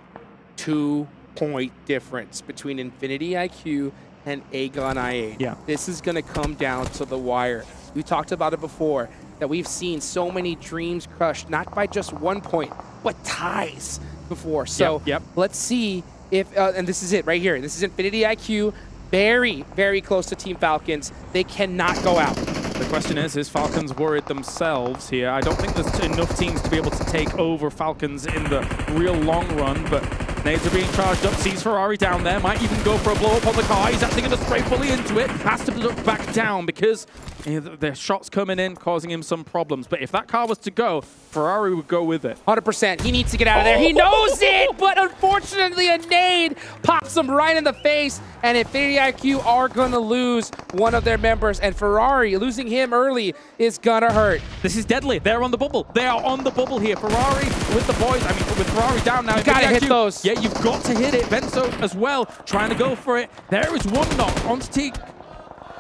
2-point difference between Infinity IQ and AGONxI8. Yeah. This is going to come down to the wire. We talked about it before, that we've seen so many dreams crushed, not by just 1 point, but ties before. So let's see if, and this is it right here. This is Infinity IQ, very, very close to Team Falcons. They cannot go out. The question is Falcons worried themselves here? I don't think there's enough teams to be able to take over Falcons in the real long run, but nades are being charged up. Sees Ferrari down there, might even go for a blow up on the car. He's actually going to spray fully into it. Has to look back down because the shots coming in, causing him some problems. But if that car was to go, Ferrari would go with it. 100%. He needs to get out of there. He knows it, but unfortunately a nade pops him right in the face, and Infinity IQ are going to lose one of their members, and Ferrari, losing him early is going to hurt. This is deadly. They're on the bubble. They are on the bubble here. Ferrari with the boys. I mean, with Ferrari down now. You got to hit those. Yeah, you've got to hit it. Benzo as well, trying to go for it. There is one knock onto T.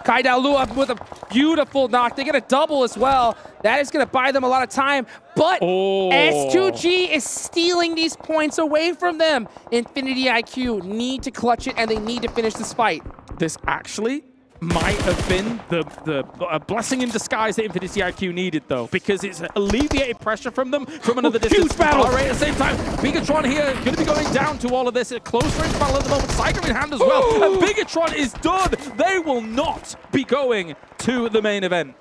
Kaidao Lua with a beautiful knock. They get a double as well. That is going to buy them a lot of time. But S2G is stealing these points away from them. Infinity IQ need to clutch it, and they need to finish this fight. This actually might have been the blessing in disguise that Infinity IQ needed, though, because it's alleviated pressure from them from another distance. Huge battle! Right, at the same time, Bigetron here going to be going down to all of this. A close range battle at the moment. Psycho in hand as well. And Bigetron is done. They will not be going to the main event.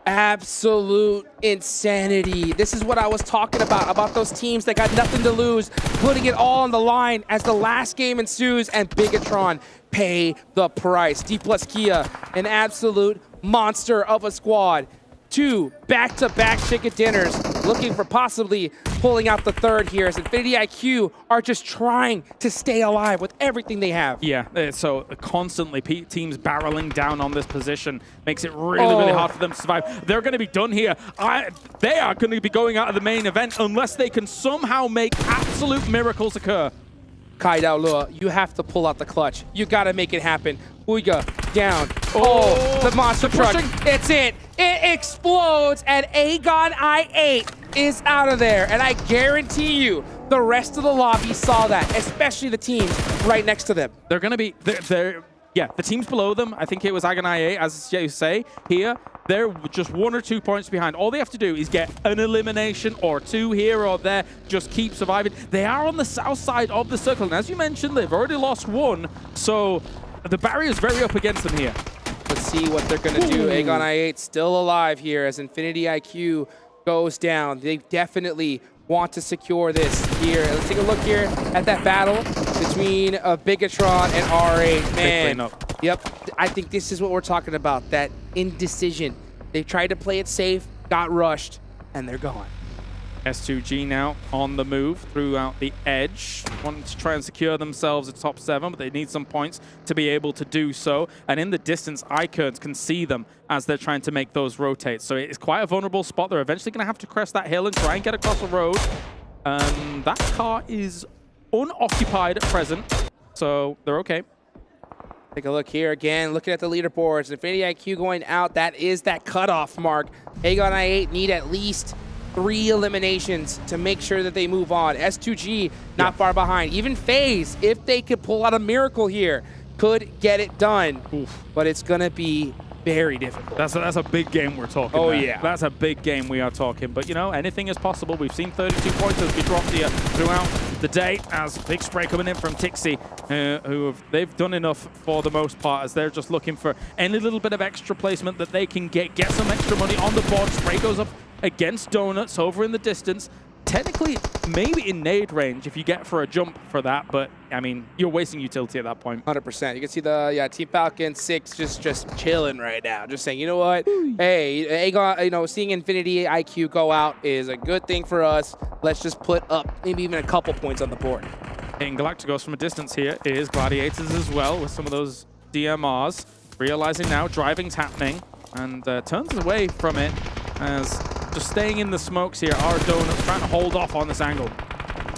Absolute insanity. This is what I was talking about those teams that got nothing to lose, putting it all on the line as the last game ensues, and Bigetron pay the price. D plus Kia, an absolute monster of a squad. 2 back-to-back chicken dinners, looking for possibly pulling out the third here, as Infinity IQ are just trying to stay alive with everything they have. Yeah, so constantly teams barreling down on this position makes it really, really hard for them to survive. They're going to be done here. They are going to be going out of the main event unless they can somehow make absolute miracles occur. Kaidao Lua, you have to pull out the clutch. You got to make it happen. Uiga down. The monster truck. It's it. It explodes, and AGONxI8 is out of there. And I guarantee you, the rest of the lobby saw that, especially the teams right next to them. They're going to be, yeah, the teams below them, I think it was AGONxI8, as you say, here, they're just 1 or 2 points behind. All they have to do is get an elimination or 2 here or there, just keep surviving. They are on the south side of the circle, and as you mentioned, they've already lost 1, so the barrier is very up against them here. Let's see what they're going to do. AGONxI8 still alive here as Infinity IQ goes down. They definitely want to secure this here. Let's take a look here at that battle between Bigetron and R8. Man, yep, I think this is what we're talking about, that indecision. They tried to play it safe, got rushed, and they're gone. S2G now on the move throughout the edge, wanting to try and secure themselves at top 7, but they need some points to be able to do so. And in the distance, iKURD can see them as they're trying to make those rotates. So it's quite a vulnerable spot. They're eventually going to have to crest that hill and try and get across the road. That car is unoccupied at present, so they're okay. Take a look here again, looking at the leaderboards. Infinity IQ going out, that is that cutoff mark. AGONxI8 need at least 3 eliminations to make sure that they move on. S2G not far behind. Even FaZe, if they could pull out a miracle here, could get it done. But it's going to be very difficult. That's a big game we're talking about. Yeah. That's a big game we are talking. But, you know, anything is possible. We've seen 32 points as we dropped here throughout the day, as big spray coming in from Tixi, they've done enough for the most part, as they're just looking for any little bit of extra placement that they can get some extra money on the board. Spray goes up against Donuts over in the distance. technically maybe in nade range if you get for a jump for that, but I mean, you're wasting utility at that point. 100%. You can see the Team Falcon 6 just chilling right now, just saying, you know what, hey, Agon, you know, seeing Infinity IQ go out is a good thing for us. Let's just put up maybe even a couple points on the board. Hitting Galacticos from a distance here is Gladiators as well with some of those DMRs. Realizing now driving's happening and turns away from it as just staying in the smokes here. Our Donuts trying to hold off on this angle.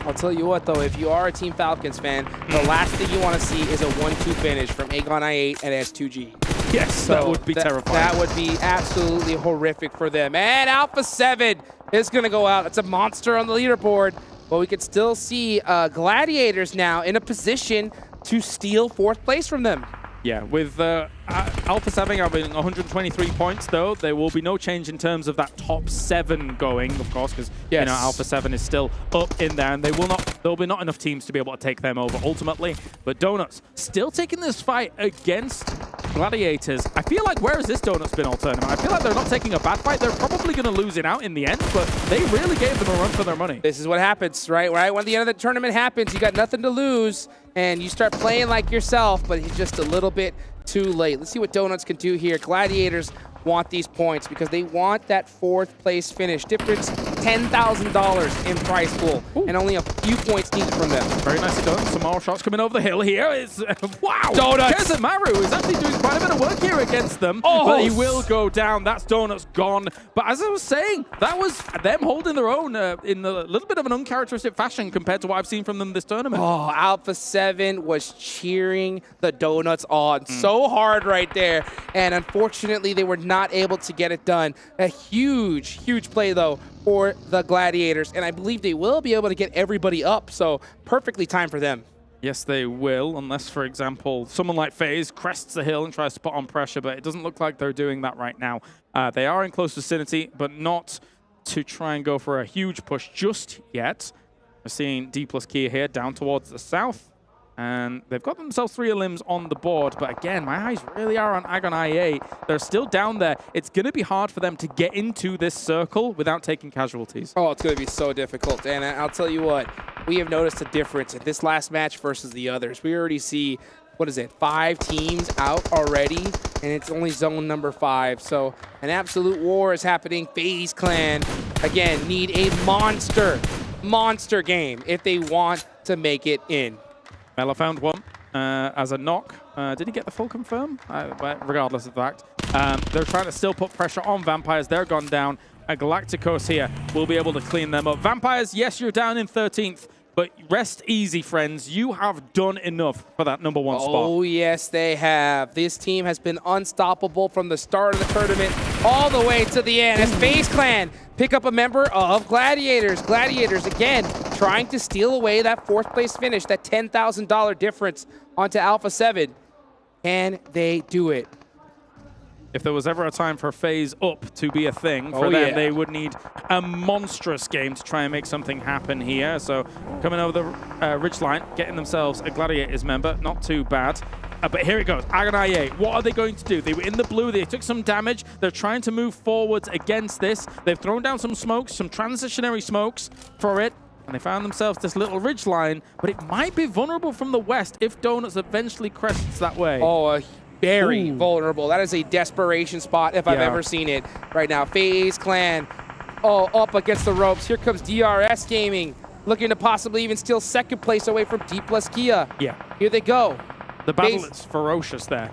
I'll tell you what, though, if you are a Team Falcons fan, the last thing you want to see is a 1-2 finish from AGONxI8 and S2G. Yes, so that would be terrifying. That would be absolutely horrific for them. And Alpha7 is going to go out. It's a monster on the leaderboard. But we could still see Gladiators now in a position to steal 4th place from them. Yeah, with Alpha7 having 123 points, though, there will be no change in terms of that top 7 going, of course, because you know Alpha7 is still up in there, and there'll be not enough teams to be able to take them over ultimately. But Donuts still taking this fight against Gladiators. I feel like, where has this Donuts been all tournament? I feel like they're not taking a bad fight. They're probably going to lose it out in the end, but they really gave them a run for their money. This is what happens, right? When the end of the tournament happens, you got nothing to lose, and you start playing like yourself, but he's just a little bit too late. Let's see what Donuts can do here. Gladiators want these points because they want that 4th place finish. Difference $10,000 in prize pool. Ooh. And only a few points needed from them. Very nicely done. Some more shots coming over the hill here. It's wow! Donuts! Maru is actually doing quite a bit of work here against them, but he will go down. That's Donuts gone. But as I was saying, that was them holding their own in a little bit of an uncharacteristic fashion compared to what I've seen from them this tournament. Oh, Alpha7 was cheering the Donuts on so hard right there, and unfortunately they were not able to get it done. A huge play, though, for the Gladiators, and I believe they will be able to get everybody up, so perfectly timed for them. Yes, they will, unless, for example, someone like FaZe crests the hill and tries to put on pressure, but it doesn't look like they're doing that right now. They are in close vicinity, but not to try and go for a huge push just yet. We're seeing D+Kia here down towards the south, and they've got themselves 3 limbs on the board, but again, my eyes really are on AGONxI8. They're still down there. It's going to be hard for them to get into this circle without taking casualties. Oh, it's going to be so difficult, and I'll tell you what, we have noticed a difference in this last match versus the others. We already see, what is it, 5 teams out already, and it's only zone number 5, so an absolute war is happening. FaZe Clan, again, need a monster game if they want to make it in. Mela found one as a knock. Did he get the full confirm? Regardless of the fact. They're trying to still put pressure on Vampires. They're gone down. A Galacticos here will be able to clean them up. Vampires, yes, you're down in 13th, but rest easy, friends. You have done enough for that number 1 spot. Oh, yes, they have. This team has been unstoppable from the start of the tournament all the way to the end. As FaZe Clan pick up a member of Gladiators. Gladiators, again, trying to steal away that 4th place finish, that $10,000 difference onto Alpha7. Can they do it? If there was ever a time for FaZe up to be a thing, for them, they would need a monstrous game to try and make something happen here. So coming over the ridge line, getting themselves a Gladiators member, not too bad. But here it goes, AGONxI8. What are they going to do? They were in the blue, they took some damage. They're trying to move forwards against this. They've thrown down some smokes, some transitionary smokes for it. And they found themselves this little ridge line, but it might be vulnerable from the west if Donuts eventually crests that way. Oh, very vulnerable. That is a desperation spot if I've ever seen it right now. FaZe Clan, up against the ropes. Here comes DRS Gaming, looking to possibly even steal 2nd place away from D+Kia. Yeah. Here they go. The battle is ferocious there.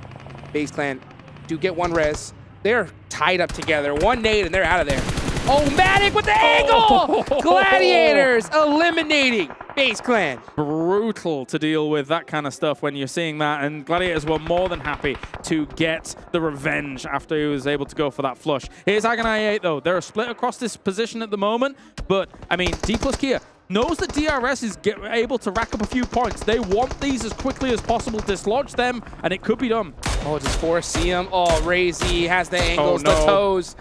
FaZe Clan do get 1 res. They're tied up together. 1 nade and they're out of there. Oh, Matic with the angle! Gladiators eliminating FaZe Clan. Brutal to deal with that kind of stuff when you're seeing that, and Gladiators were more than happy to get the revenge after he was able to go for that flush. Here's AGONxI8 though. They're split across this position at the moment, but I mean, D+Kia knows that DRS is able to rack up a few points. They want these as quickly as possible, dislodge them, and it could be done. Oh, just 4 CM. Oh, Razy has the angles, the toes.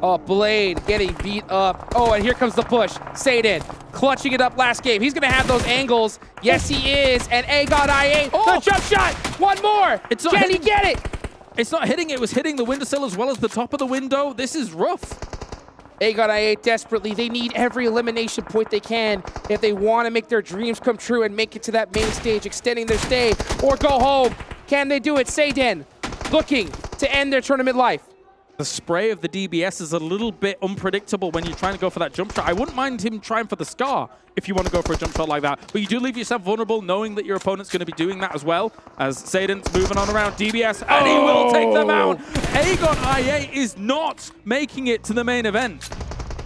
Oh, Blade getting beat up. Oh, and here comes the push. Satan clutching it up last game. He's going to have those angles. Yes, he is. And AGONxI8, the jump shot. 1 more. Can he get it? It's not hitting. It was hitting the windowsill as well as the top of the window. This is rough. AGONxI8 desperately, they need every elimination point they can if they want to make their dreams come true and make it to that main stage, extending their stay or go home. Can they do it? Seiden looking to end their tournament life. The spray of the DBS is a little bit unpredictable when you're trying to go for that jump shot. I wouldn't mind him trying for the Scar if you want to go for a jump shot like that. But you do leave yourself vulnerable knowing that your opponent's going to be doing that as well. As Seiden's moving on around DBS, and he will take them out. AGONxI8 is not making it to the main event.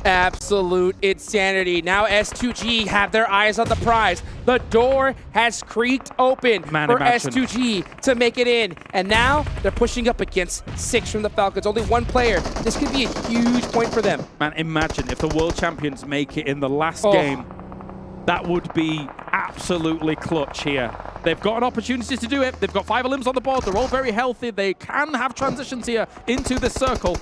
Absolute insanity. Now S2G have their eyes on the prize. The door has creaked open for S2G to make it in. And now they're pushing up against 6 from the Falcons. Only 1 player. This could be a huge point for them. Man, imagine if the world champions make it in the last game. That would be absolutely clutch here. They've got an opportunity to do it. They've got 5 limbs on the board. They're all very healthy. They can have transitions here into the circle.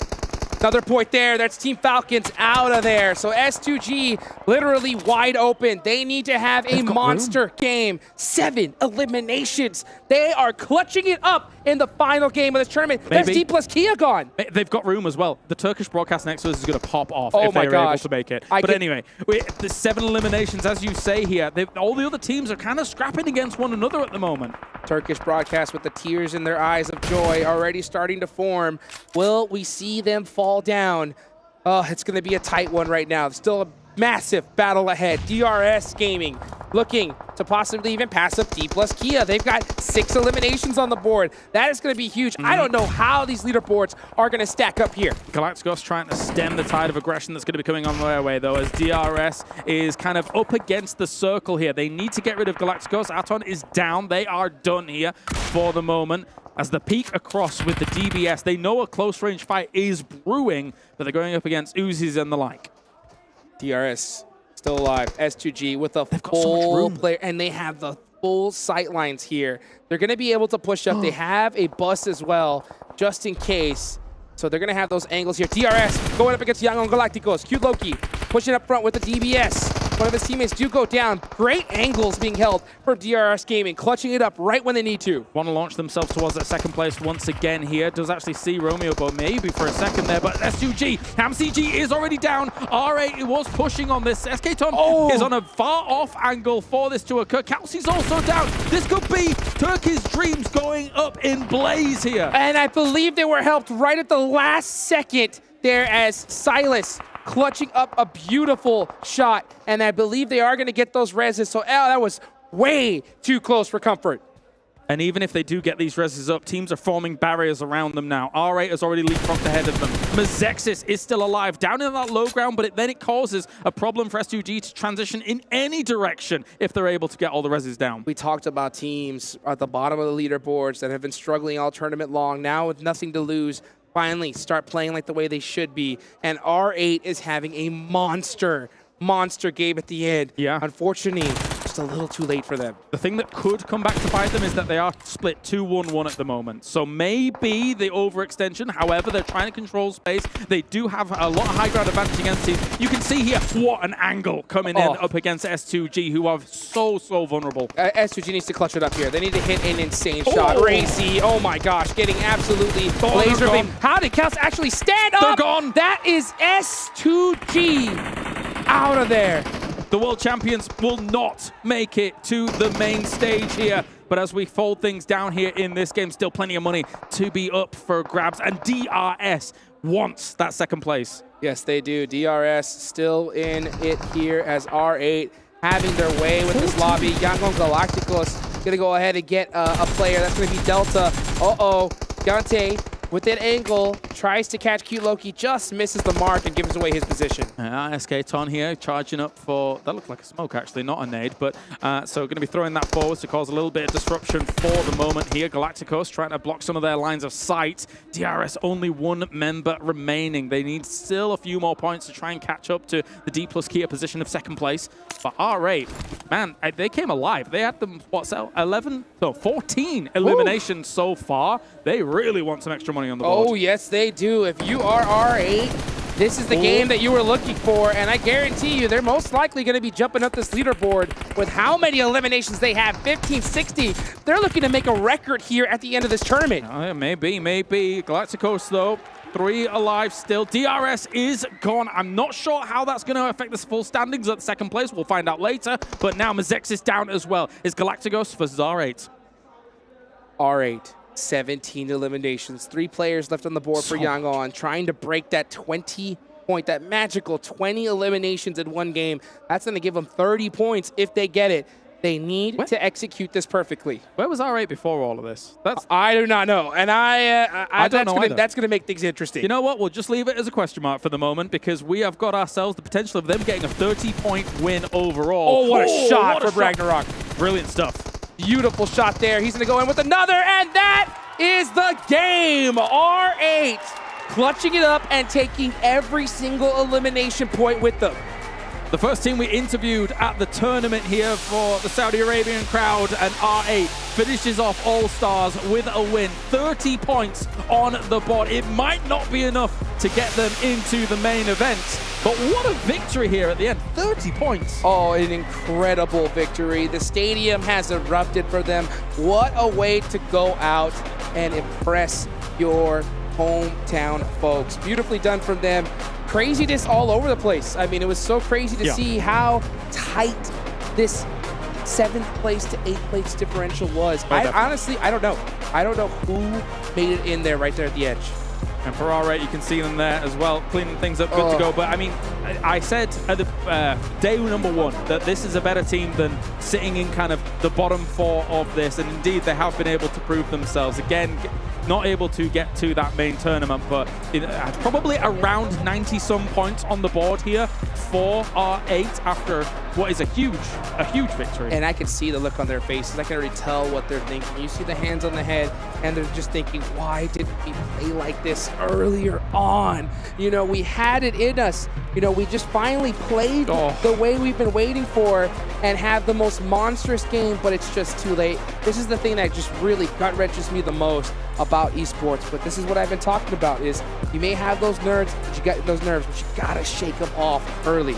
Another point there. That's Team Falcons out of there. So S2G literally wide open. They need to have a monster game. 7 eliminations. They are clutching it up in the final game of this tournament. That's D plus Kia gone. They've got room as well. The Turkish broadcast next to us is going to pop off if they're able to make it. But anyway, the 7 eliminations, as you say here, all the other teams are kind of scrapping against one another at the moment. Turkish broadcast with the tears in their eyes of joy already starting to form. Will we see them fall down? Oh, it's going to be a tight one right now. Still a massive battle ahead. DRS Gaming looking to possibly even pass up D plus Kia. They've got 6 eliminations on the board. That is going to be huge. I don't know how these leaderboards are going to stack up here. Galacticos trying to stem the tide of aggression that's going to be coming on their way, though, as DRS is kind of up against the circle here. They need to get rid of Galacticos. Aton is down. They are done here for the moment. As the peek across with the DBS, they know a close-range fight is brewing, but they're going up against Uzis and the like. DRS still alive. S2G with a full player, and they have the full sight lines here. They're going to be able to push up. They have a bus as well, just in case. So they're going to have those angles here. DRS going up against Young on Galacticos. Q Loki pushing up front with the DBS. One of his teammates do go down. Great angles being held for DRS Gaming, clutching it up right when they need to. Want to launch themselves towards that second place once again here. Does actually see Romeo, but maybe for a second there. But S2G, HamCG is already down. R8 was pushing on this. SKTon is on a far off angle for this to occur. Kelsey's also down. This could be Turkey's dreams going up in blaze here. And I believe they were helped right at the last second there as Silas clutching up a beautiful shot, and I believe they are going to get those reses. So that was way too close for comfort. And even if they do get these reses up, teams are forming barriers around them now. R8 has already leapfrogged ahead of them. Mazexis is still alive, down in that low ground, but then it causes a problem for S2G to transition in any direction if they're able to get all the reses down. We talked about teams at the bottom of the leaderboards that have been struggling all tournament long, now with nothing to lose, finally start playing like the way they should be. And R8 is having a monster game at the end. Yeah. Unfortunately, just a little too late for them. The thing that could come back to bite them is that they are split 2-1-1 at the moment. So maybe the overextension, however, they're trying to control space. They do have a lot of high ground advantage against teams. You can see here, what an angle coming in up against S2G, who are so vulnerable. S2G needs to clutch it up here. They need to hit an insane shot. Racy, oh my gosh, getting absolutely laser beam. How did Kels actually stand up? They're gone. That is S2G out of there. The world champions will not make it to the main stage here. But as we fold things down here in this game, still plenty of money to be up for grabs. And DRS wants that second place. Yes, they do. DRS still in it here as R8 having their way with this lobby. Yangon Galacticos going to go ahead and get a player. That's going to be Delta. Gante with that angle, tries to catch Q Loki, just misses the mark and gives away his position. SKTon here, charging up for, that looked like a smoke actually, not a nade, but so going to be throwing that forward to cause a little bit of disruption for the moment here. Galacticos trying to block some of their lines of sight. DRS only 1 member remaining. They need still a few more points to try and catch up to the D plus Kia position of second place. But R8, man, they came alive. They had them, 14 eliminations so far. They really want some extra money on the board. Oh, yes, they do. If you are R8, this is the game that you were looking for, and I guarantee you they're most likely going to be jumping up this leaderboard with how many eliminations they have, 15, 60. They're looking to make a record here at the end of this tournament. Maybe. Galacticos, though, 3 alive still. DRS is gone. I'm not sure how that's going to affect the full standings at second place. We'll find out later. But now Mazex is down as well. It's Galacticos versus R8. R8, 17 eliminations. 3 players left on the board for Yangon, trying to break that 20-point, that magical 20 eliminations in one game. That's going to give them 30 points if they get it. They need to execute this perfectly. Where was R8 before all of this? I do not know, and I don't know either. That's going to make things interesting. You know what? We'll just leave it as a question mark for the moment because we have got ourselves the potential of them getting a 30-point win overall. Oh, what a shot from Ragnarok. Brilliant stuff. Beautiful shot there. He's going to go in with another, and that is the game. R8 clutching it up and taking every single elimination point with them. The first team we interviewed at the tournament here for the Saudi Arabian crowd, and R8 finishes off All-Stars with a win. 30 points on the board. It might not be enough to get them into the main event, but what a victory here at the end. 30 points. Oh, an incredible victory. The stadium has erupted for them. What a way to go out and impress your hometown folks. Beautifully done from them. Craziness all over the place. I mean, it was so crazy to see how tight this 7th place to 8th place differential was. Honestly, I don't know. I don't know who made it in there right there at the edge. And for R8, you can see them there as well, cleaning things up, good to go. But I mean, I said at the day number 1 that this is a better team than sitting in kind of the bottom 4 of this. And indeed, they have been able to prove themselves. Again, not able to get to that main tournament, but probably around 90-some points on the board here for R8 after what is a huge victory. And I can see the look on their faces. I can already tell what they're thinking. You see the hands on the head, and they're just thinking, why didn't we play like this earlier on? You know, we had it in us. You know, we just finally played the way we've been waiting for and have the most monstrous game, but it's just too late. This is the thing that just really gut-wrenches me the most about esports, but this is what I've been talking about, is you may have those nerves, but you gotta shake them off early.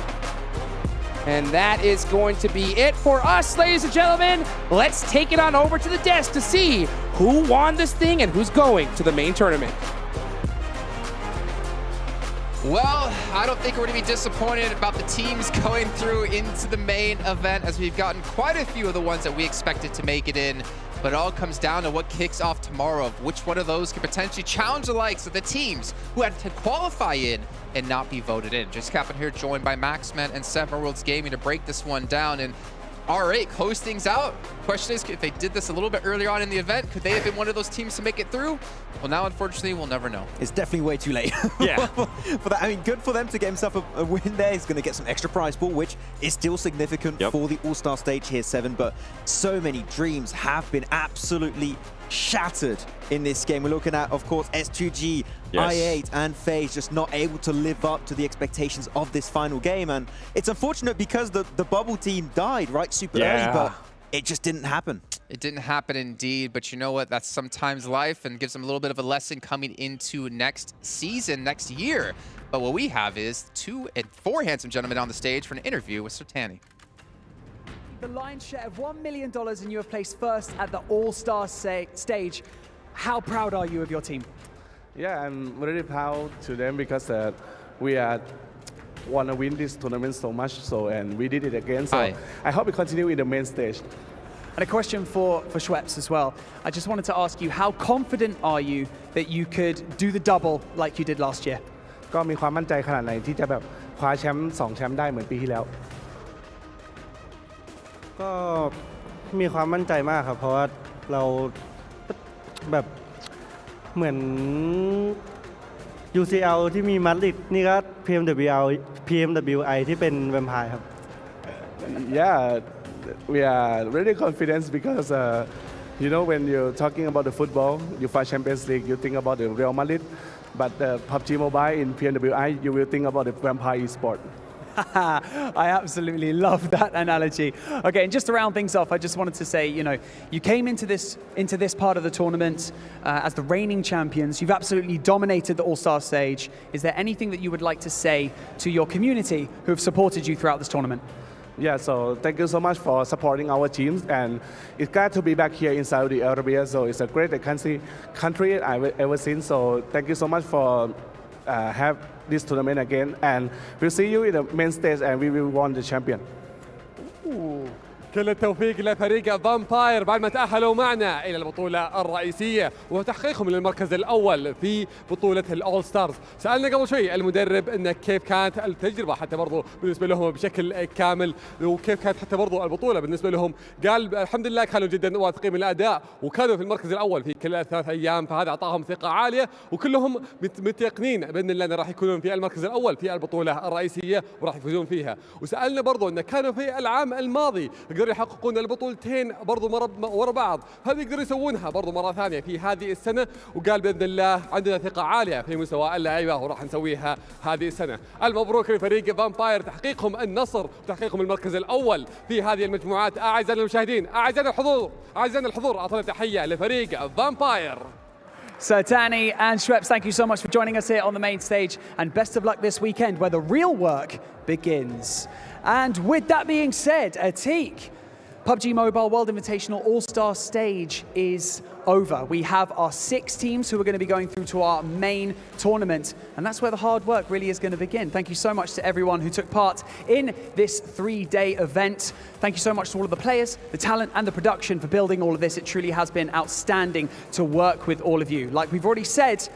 And that is going to be it for us, ladies and gentlemen. Let's take it on over to the desk to see who won this thing and who's going to the main tournament. Well, I don't think we're going to be disappointed about the teams going through into the main event, as we've gotten quite a few of the ones that we expected to make it in. But it all comes down to what kicks off tomorrow, of which one of those could potentially challenge the likes of the teams who had to qualify in and not be voted in. Just Captain here, joined by Maxman and 7 Worlds Gaming to break this one down. And R8 close things out. Question is, if they did this a little bit earlier on in the event, could they have been one of those teams to make it through? Well, now, unfortunately, we'll never know. It's definitely way too late. Yeah. For that, I mean, good for them to get himself a win there. He's going to get some extra prize pool, which is still significant for the All-Star stage here, 7. But so many dreams have been absolutely shattered in this game. We're looking at, of course, S2G, i8, and FaZe just not able to live up to the expectations of this final game. And it's unfortunate because the bubble team died right super early, but it just didn't happen. It didn't happen indeed, but you know what? That's sometimes life, and gives them a little bit of a lesson coming into next season, next year. But what we have is 2 and 4 handsome gentlemen on the stage for an interview with Sertani. The lion's share of $1 million, and you have placed first at the All-Stars Stage. How proud are you of your team? Yeah, I'm really proud to them because we want to win this tournament so much, and we did it again. So I hope we continue in the main stage. And a question for Schweppes as well. I just wanted to ask you, how confident are you that you could do the double like you did last year? ก็มีความมั่นใจขนาดไหนที่จะแบบคว้าแชมป์2 แชมป์ได้เหมือนปีที่แล้ว ก็มีความมั่นใจมากครับเพราะว่าเราแบบเหมือน UCL ที่มีมาดริดนี่ก็ PMWI ที่เป็นแวมไพร์ครับ Yeah, we are really confident because you know, when you're talking about the football, UEFA Champions League, you think about the Real Madrid, but PUBG Mobile in PMWI, you will think about the Vampire Esports. I absolutely love that analogy. Okay, and just to round things off, I just wanted to say, you know, you came into this part of the tournament as the reigning champions. You've absolutely dominated the All-Star stage. Is there anything that you would like to say to your community who have supported you throughout this tournament? Yeah, so thank you so much for supporting our teams, and it's glad to be back here in Saudi Arabia. So it's a great country I've ever seen. So thank you so much for have this tournament again, and we'll see you in the main stage, and we will win the champion. كل التوفيق لفريق فامباير بعد ما تأهلوا معنا إلى البطولة الرئيسية وتحقيقهم للمركز الأول في بطولة الأول ستارز. سألنا قبل شوي المدرب إن كيف كانت التجربة حتى برضو بالنسبة لهم بشكل كامل، وكيف كانت حتى برضو البطولة بالنسبة لهم. قال الحمد لله كانوا جدا واثقين من الأداء وكانوا في المركز الأول في كل 3 أيام، فهذا أعطاهم ثقة عالية وكلهم متيقنين بأن الله راح يكونون في المركز الأول في البطولة الرئيسية وراح يفوزون فيها. وسألنا برضو إن كانوا في العام الماضي يقدروا يحققون البطولتين برضو ورا بعض، هل يقدروا يسوونها برضو مرة ثانية في هذه السنة؟ وقال بإذن الله عندنا ثقة عالية في مستوى اللعيبة وراح نسويها هذه السنة. المبروك لفريق فامباير تحقيقهم النصر وتحقيقهم المركز الأول في هذه المجموعات. أعزائنا المشاهدين، أعزائنا الحضور، أعطونا تحية لفريق فامباير. Sertani and Schweppes, thank you so much for joining us here on the main stage, and best of luck this weekend where the real work begins. And with that being said, Atik, PUBG Mobile World Invitational Allstars Stage is over. We have our 6 teams who are going to be going through to our main tournament, and that's where the hard work really is going to begin. Thank you so much to everyone who took part in this 3-day event. Thank you so much to all of the players, the talent, and the production for building all of this. It truly has been outstanding to work with all of you. Like we've already said,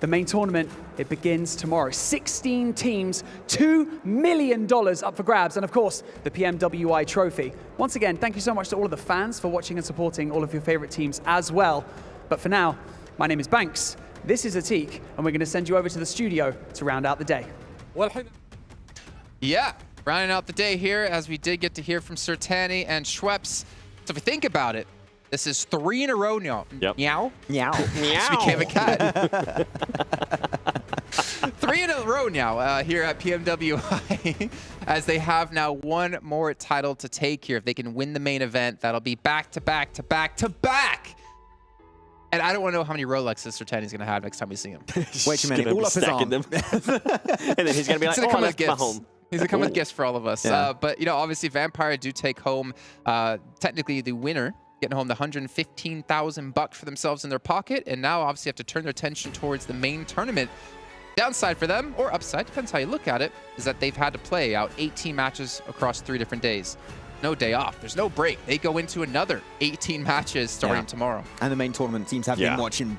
the main tournament, it begins tomorrow. 16 teams, $2 million up for grabs, and of course, the PMWI trophy. Once again, thank you so much to all of the fans for watching and supporting all of your favorite teams as well. But for now, my name is Banks, this is Atik, and we're going to send you over to the studio to round out the day. Yeah, rounding out the day here, as we did get to hear from Sertani and Schweppes. So if you think about it, this is 3 in a row now. Yep. Meow. Meow. Just became a cat. 3 in a row now here at PMWI, as they have now 1 more title to take here. If they can win the main event, that'll be back to back to back to back. And I don't want to know how many Rolexes Sertani's going to have next time we see him. Wait a minute, all up his arm. Them. And then he's going to be like, come with that's my gifts. home. He's gonna come with gifts for all of us. Yeah. But, you know, obviously Vampire do take home, technically the winner, getting home the $115,000 for themselves in their pocket, and now obviously have to turn their attention towards the main tournament. Downside for them, or upside, depends how you look at it, is that they've had to play out 18 matches across 3 different days. No day off. There's no break. They go into another 18 matches starting tomorrow. And the main tournament teams have been watching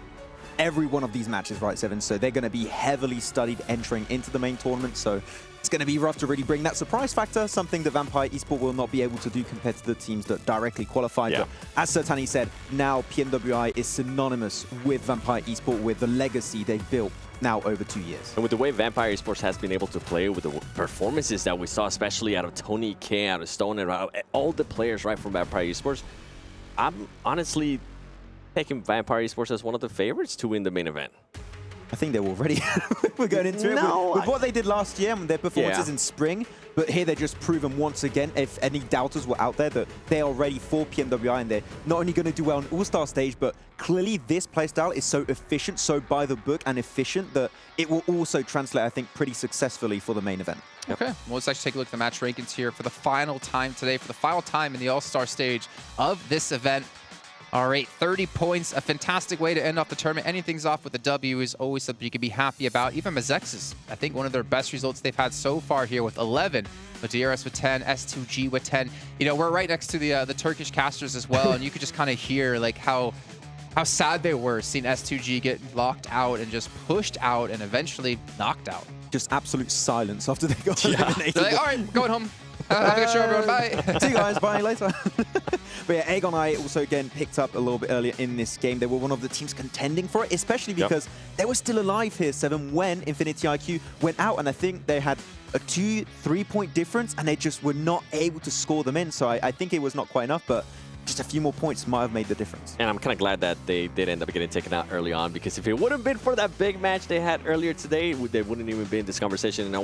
every one of these matches, right, Seven? So they're going to be heavily studied entering into the main tournament. So it's going to be rough to really bring that surprise factor, something that Vampire Esports will not be able to do compared to the teams that directly qualified. But as Sertani said, now PMWI is synonymous with Vampire Esports, with the legacy they've built now over 2 years. And with the way Vampire Esports has been able to play, with the performances that we saw, especially out of Tony K, out of Stone, and all the players right from Vampire Esports, I'm honestly taking Vampire Esports as one of the favorites to win the main event. I think they're already we're going into it with what they did last year and their performances in spring. But here they're just proven once again, if any doubters were out there, that they are ready for PMWI, and they're not only going to do well on All-Star Stage, but clearly this playstyle is so efficient, so by the book and efficient, that it will also translate, I think, pretty successfully for the main event. Okay, well, let's actually take a look at the match rankings here for the final time today, for the final time in the All-Star Stage of this event. All right, 30 points, a fantastic way to end off the tournament. Ending things off with a W is always something you can be happy about. Even Mazex's, I think, one of their best results they've had so far here with 11. With DRS with 10, S2G with 10. You know, we're right next to the Turkish casters as well, and you could just kind of hear like how sad they were seeing S2G get locked out and just pushed out and eventually knocked out. Just absolute silence after they got eliminated. They're like, all right, going home. Have a good show, everyone. Bye. See you guys. Bye later. But yeah, AGONxI8 also again picked up a little bit earlier in this game. They were one of the teams contending for it, especially because they were still alive here, Seven, when Infinity IQ went out. And I think they had a 2-3 point difference, and they just were not able to score them in. So I think it was not quite enough, but just a few more points might have made the difference. And I'm kind of glad that they did end up getting taken out early on, because if it would have been for that big match they had earlier today, they wouldn't even be in this conversation. And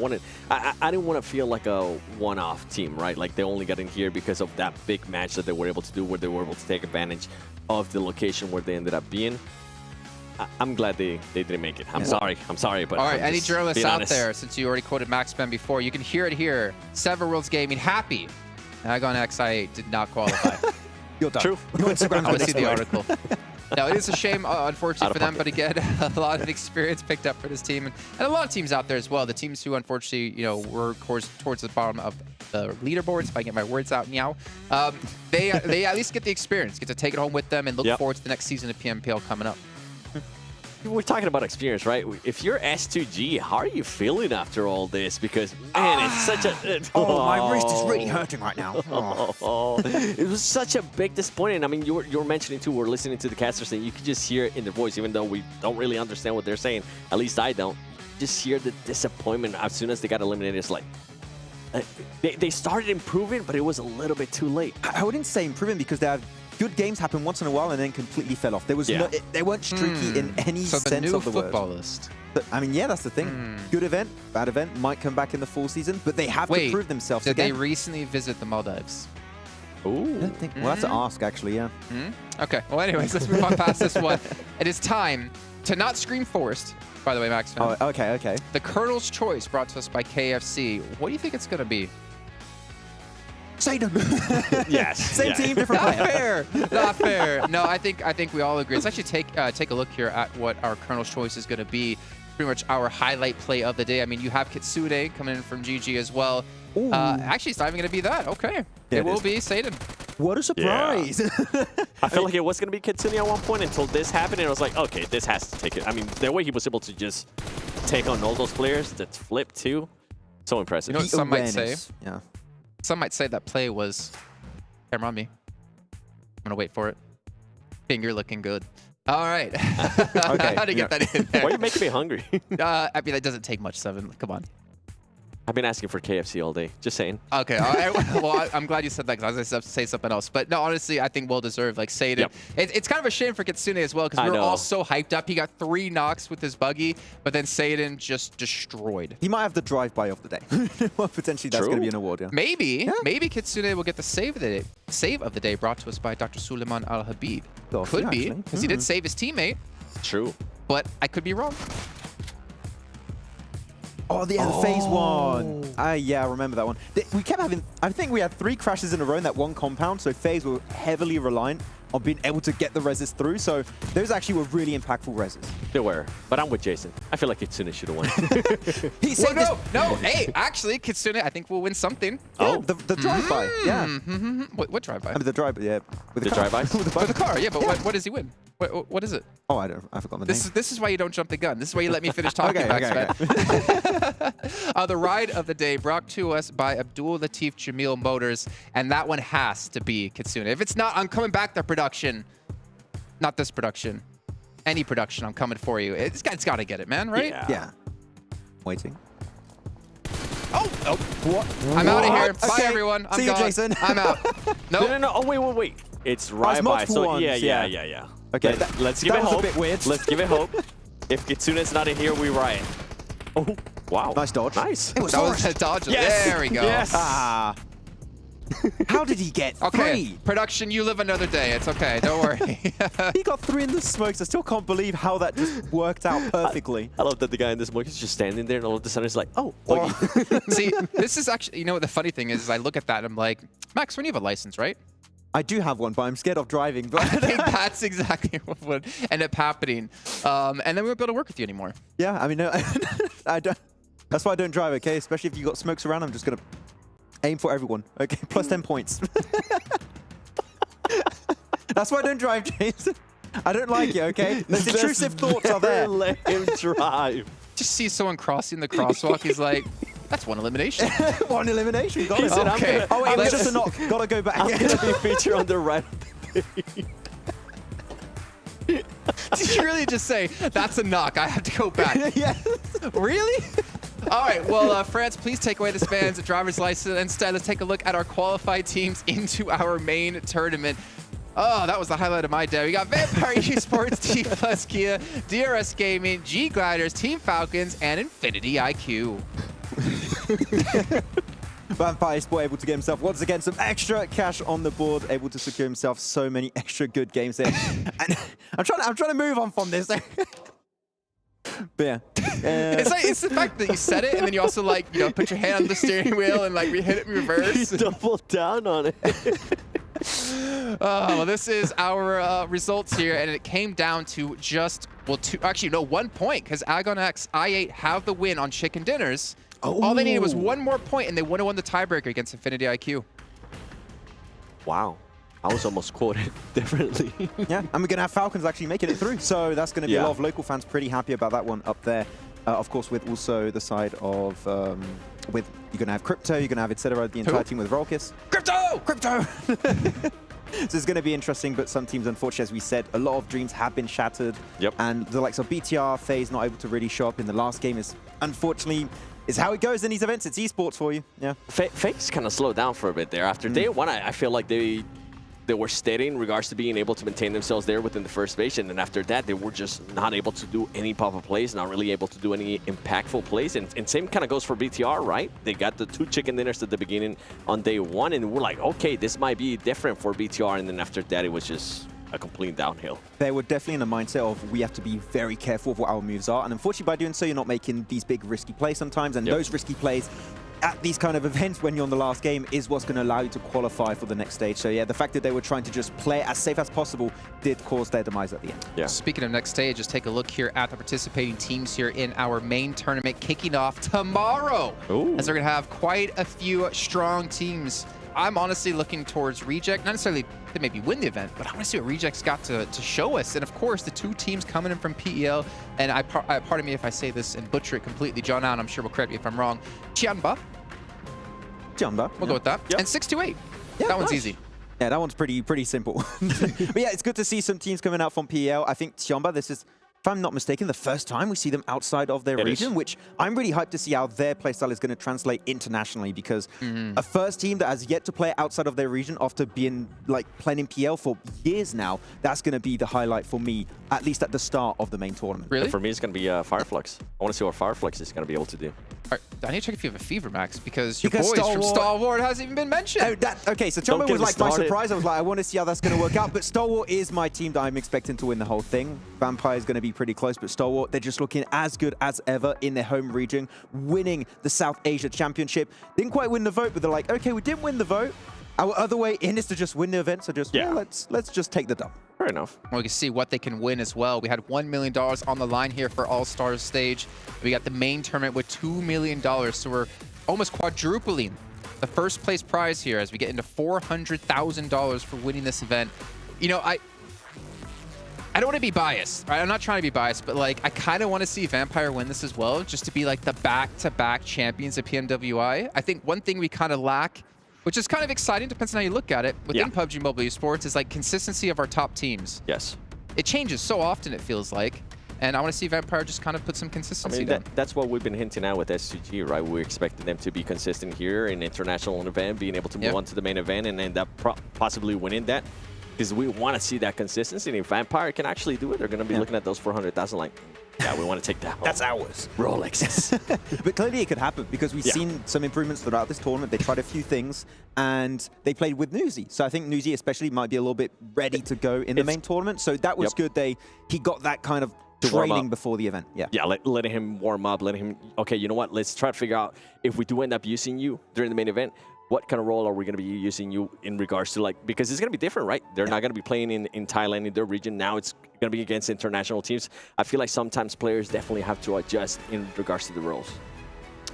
I didn't want to feel like a one-off team, right? Like they only got in here because of that big match that they were able to do, where they were able to take advantage of the location where they ended up being. I'm glad they didn't make it. I'm sorry, but all right, any journalists out there, since you already quoted Max Ben before, you can hear it here. Sever Worlds Gaming happy AGONxI8 did not qualify. You're done. True. I want to see the article. No, it is a shame, unfortunately, for them, but again, a lot of experience picked up for this team, and a lot of teams out there as well. The teams who, unfortunately, were towards the bottom of the leaderboards, if I can get my words out now, they at least get the experience, get to take it home with them, and look forward to the next season of PMPL coming up. We're talking about experience, right? If you're S2G, how are you feeling after all this? Because, man, it's such a... my wrist is really hurting right now. It was such a big disappointment. I mean, you were mentioning, too, we're listening to the casters, and you can just hear it in their voice, even though we don't really understand what they're saying. At least I don't. Just hear the disappointment as soon as they got eliminated. It's like... They started improving, but it was a little bit too late. I wouldn't say improving because they have good games happen once in a while and then completely fell off. There was they weren't streaky in any sense of the word. football list. But, I mean, yeah, that's the thing. Good event, bad event, might come back in the full season, but they have to prove themselves again. Did they recently visit the Maldives? Ooh. I don't think, well, that's an ask, actually, yeah. Okay, well, anyways, let's move on past this one. It is time to not scream forced, by the way, Max. Oh, okay. The Colonel's Choice brought to us by KFC. What do you think it's going to be? Satan. Yes. Same team, different player. Not fair. Not fair. No, I think we all agree. Let's actually take a look here at what our Colonel's Choice is going to be. Pretty much our highlight play of the day. I mean, you have Kitsune coming in from GG as well. Actually, it's not even going to be that. Okay. Yeah, it will be Satan. What a surprise. Yeah. I felt like it was going to be Kitsune at one point until this happened, and I was like, okay, this has to take it. I mean, the way he was able to just take on all those players, that flip too, so impressive. You know what some might say? Yeah. Some might say that play was camera on me. I'm going to wait for it. Finger looking good. All right. Okay. How to get that in there? Why are you making me hungry? I mean, that doesn't take much, Seven. Come on. I've been asking for KFC all day. Just saying. Okay. Well, I'm glad you said that because I was going to say something else. But no, honestly, I think well deserved. Like Satan. It's kind of a shame for Kitsune as well because we were all so hyped up. He got 3 knocks with his buggy, but then Satan just destroyed. He might have the drive-by of the day. Well, potentially that's going to be an award, yeah. Maybe. Yeah. Maybe Kitsune will get the save of the day. Save of the day brought to us by Dr. Suleiman Al-Habib. Could be, because he did save his teammate. True. But I could be wrong. Oh, the FaZe one. Yeah, I remember that one. We kept having, I think we had 3 crashes in a row in that one compound, so FaZe were heavily reliant on being able to get the reses through, so those actually were really impactful reses. They were, but I'm with Jason. I feel like Kitsune should have won. He said no, hey, actually, Kitsune, I think we'll win something. Yeah, the drive-by, yeah. What drive-by? I mean, the drive-by, yeah. With the drive-by? With the car, yeah, but what does he win? What is it? Oh, I forgot the name. This is why you don't jump the gun. This is why you let me finish talking, okay. The ride of the day brought to us by Abdul Latif Jamil Motors, and that one has to be Kitsune. If it's not, I'm coming back to production. Not this production. Any production, I'm coming for you. It's got to get it, man, right? Yeah. Waiting. Oh, what? I'm out of here. Bye, everyone. I'm See gone. you, Jason. I'm out. Nope. No. Oh, wait. It's right by. So ones, yeah. Okay, let's give it was hope. a bit weird. Let's give it hope. If Kitsune's not in here, we riot. Oh, wow. Nice dodge. Nice. It was that was a dodge. Yes. There we go. Yes. How did he get 3? Production, you live another day. It's okay. Don't worry. He got 3 in the smokes. I still can't believe how that just worked out perfectly. I love that the guy in the smoke is just standing there and all of a sudden it's like, oh. See, this is actually, you know what the funny thing is I look at that and I'm like, Max, when you have a license, right? I do have one, but I'm scared of driving. But I think that's exactly what would end up happening. And then we won't be able to work with you anymore. Yeah, I mean, no, I don't. That's why I don't drive, okay? Especially if you got smokes around, I'm just going to aim for everyone. Okay, plus 10 points. That's why I don't drive, Jason. I don't like it, okay? Those intrusive thoughts are there. Let him drive. Just see someone crossing the crosswalk. He's like, that's one elimination. One elimination. Got it. Said, okay. Oh, wait, it was just a knock. Gotta go back. I'm going to be featured on the right. Did you really just say, that's a knock, I have to go back? Yes. Really? All right, well, France, please take away this man's driver's license. Instead, let's take a look at our qualified teams into our main tournament. Oh, that was the highlight of my day. We got Vampire Esports, T Plus Kia, DRS Gaming, G Gliders, Team Falcons, and Infinity IQ. Vampire Esports able to get himself once again some extra cash on the board, able to secure himself so many extra good games there. And I'm trying to move on from this. But yeah. It's the fact that you said it and then you also like, you know, put your hand on the steering wheel and like hit it in reverse. He doubled down on it. Well, this is our results here, and it came down to just, well, actually, no, 1 point, because AGONxI8 have the win on chicken dinners. Oh. All they needed was 1 more point, and they would have won the tiebreaker against Infinity IQ. Wow. I was almost quoted differently. Yeah, and we're going to have Falcons actually making it through. So that's going to be a lot of local fans pretty happy about that one up there. Of course, with also the side of, with you're going to have Crypto, you're going to have etc. The entire team with Rolkis. Crypto! So it's going to be interesting, but some teams, unfortunately, as we said, a lot of dreams have been shattered. Yep. And the likes of BTR, FaZe not able to really show up in the last game is, unfortunately, is how it goes in these events. It's esports for you. Yeah. FaZe kind of slowed down for a bit there. After day one, I feel like they were steady in regards to being able to maintain themselves there within the first stage, and then after that, they were just not able to do any pop-up plays, not really able to do any impactful plays, and same kind of goes for BTR, right? They got the 2 chicken dinners at the beginning on day one, and we're like, okay, this might be different for BTR, and then after that, it was just a complete downhill. They were definitely in a mindset of we have to be very careful of what our moves are, and unfortunately by doing so, you're not making these big risky plays sometimes, and those risky plays at these kind of events when you're on the last game is what's going to allow you to qualify for the next stage. So yeah, the fact that they were trying to just play as safe as possible did cause their demise at the end. Yeah. Speaking of next stage, just take a look here at the participating teams here in our main tournament kicking off tomorrow. Ooh. As they're going to have quite a few strong teams. I'm honestly looking towards Reject, not necessarily to maybe win the event, but I want to see what Reject's got to show us. And of course, the 2 teams coming in from PEL, and pardon me if I say this and butcher it completely, John Allen, I'm sure will correct me if I'm wrong. Chianba. We'll go with that. Yep. And 628. Yeah, that one's easy. Yeah, that one's pretty simple. But yeah, it's good to see some teams coming out from PEL. I think Chianba, this is, if I'm not mistaken, the first time we see them outside of their region, which I'm really hyped to see how their playstyle is going to translate internationally, because a first team that has yet to play outside of their region after being like playing in PL for years now, that's going to be the highlight for me, at least at the start of the main tournament. Really? And for me, it's going to be Fireflux. I want to see what Fireflux is going to be able to do. All right, I need to check if you have a fever, Max, because your boys from Stalwart hasn't even been mentioned. Okay, so Chianba was like my surprise. I was like, I want to see how that's going to work out. But Stalwart is my team that I'm expecting to win the whole thing. Vampire is going to be pretty close, but Stalwart, they're just looking as good as ever in their home region, winning the South Asia Championship. Didn't quite win the vote, but they're like, okay, we didn't win the vote. Our other way in is to just win the event, so just, well, let's just take the dub. Fair enough. Well, we can see what they can win as well. We had $1 million on the line here for Allstars Stage. We got the main tournament with $2 million, so we're almost quadrupling the first place prize here as we get into $400,000 for winning this event. You know, I don't want to be biased, right? I'm not trying to be biased, but like I kind of want to see Vampire win this as well, just to be like the back-to-back champions of PMWI. I think one thing we kind of lack, which is kind of exciting, depends on how you look at it, within PUBG MOBILE Esports, is like consistency of our top teams. Yes. It changes so often, it feels like. And I want to see Vampire just kind of put some consistency down. That's what we've been hinting at with SCG, right? We expected them to be consistent here in international event, being able to move on to the main event and end up possibly winning that. Because we want to see that consistency. And if Vampire can actually do it, they're going to be looking at those 400,000 like, yeah, we want to take that home. That's ours. Rolexes. But clearly it could happen because we've seen some improvements throughout this tournament. They tried a few things and they played with Newsy. So I think Newsy especially might be a little bit ready to go in the main tournament. So that was good. He got that kind of training before the event. Yeah, letting him warm up, letting him, okay, you know what? Let's try to figure out if we do end up using you during the main event, what kind of role are we going to be using you in regards to, like, because it's going to be different, right? They're not going to be playing in Thailand, in their region. Now it's going to be against international teams. I feel like sometimes players definitely have to adjust in regards to the roles.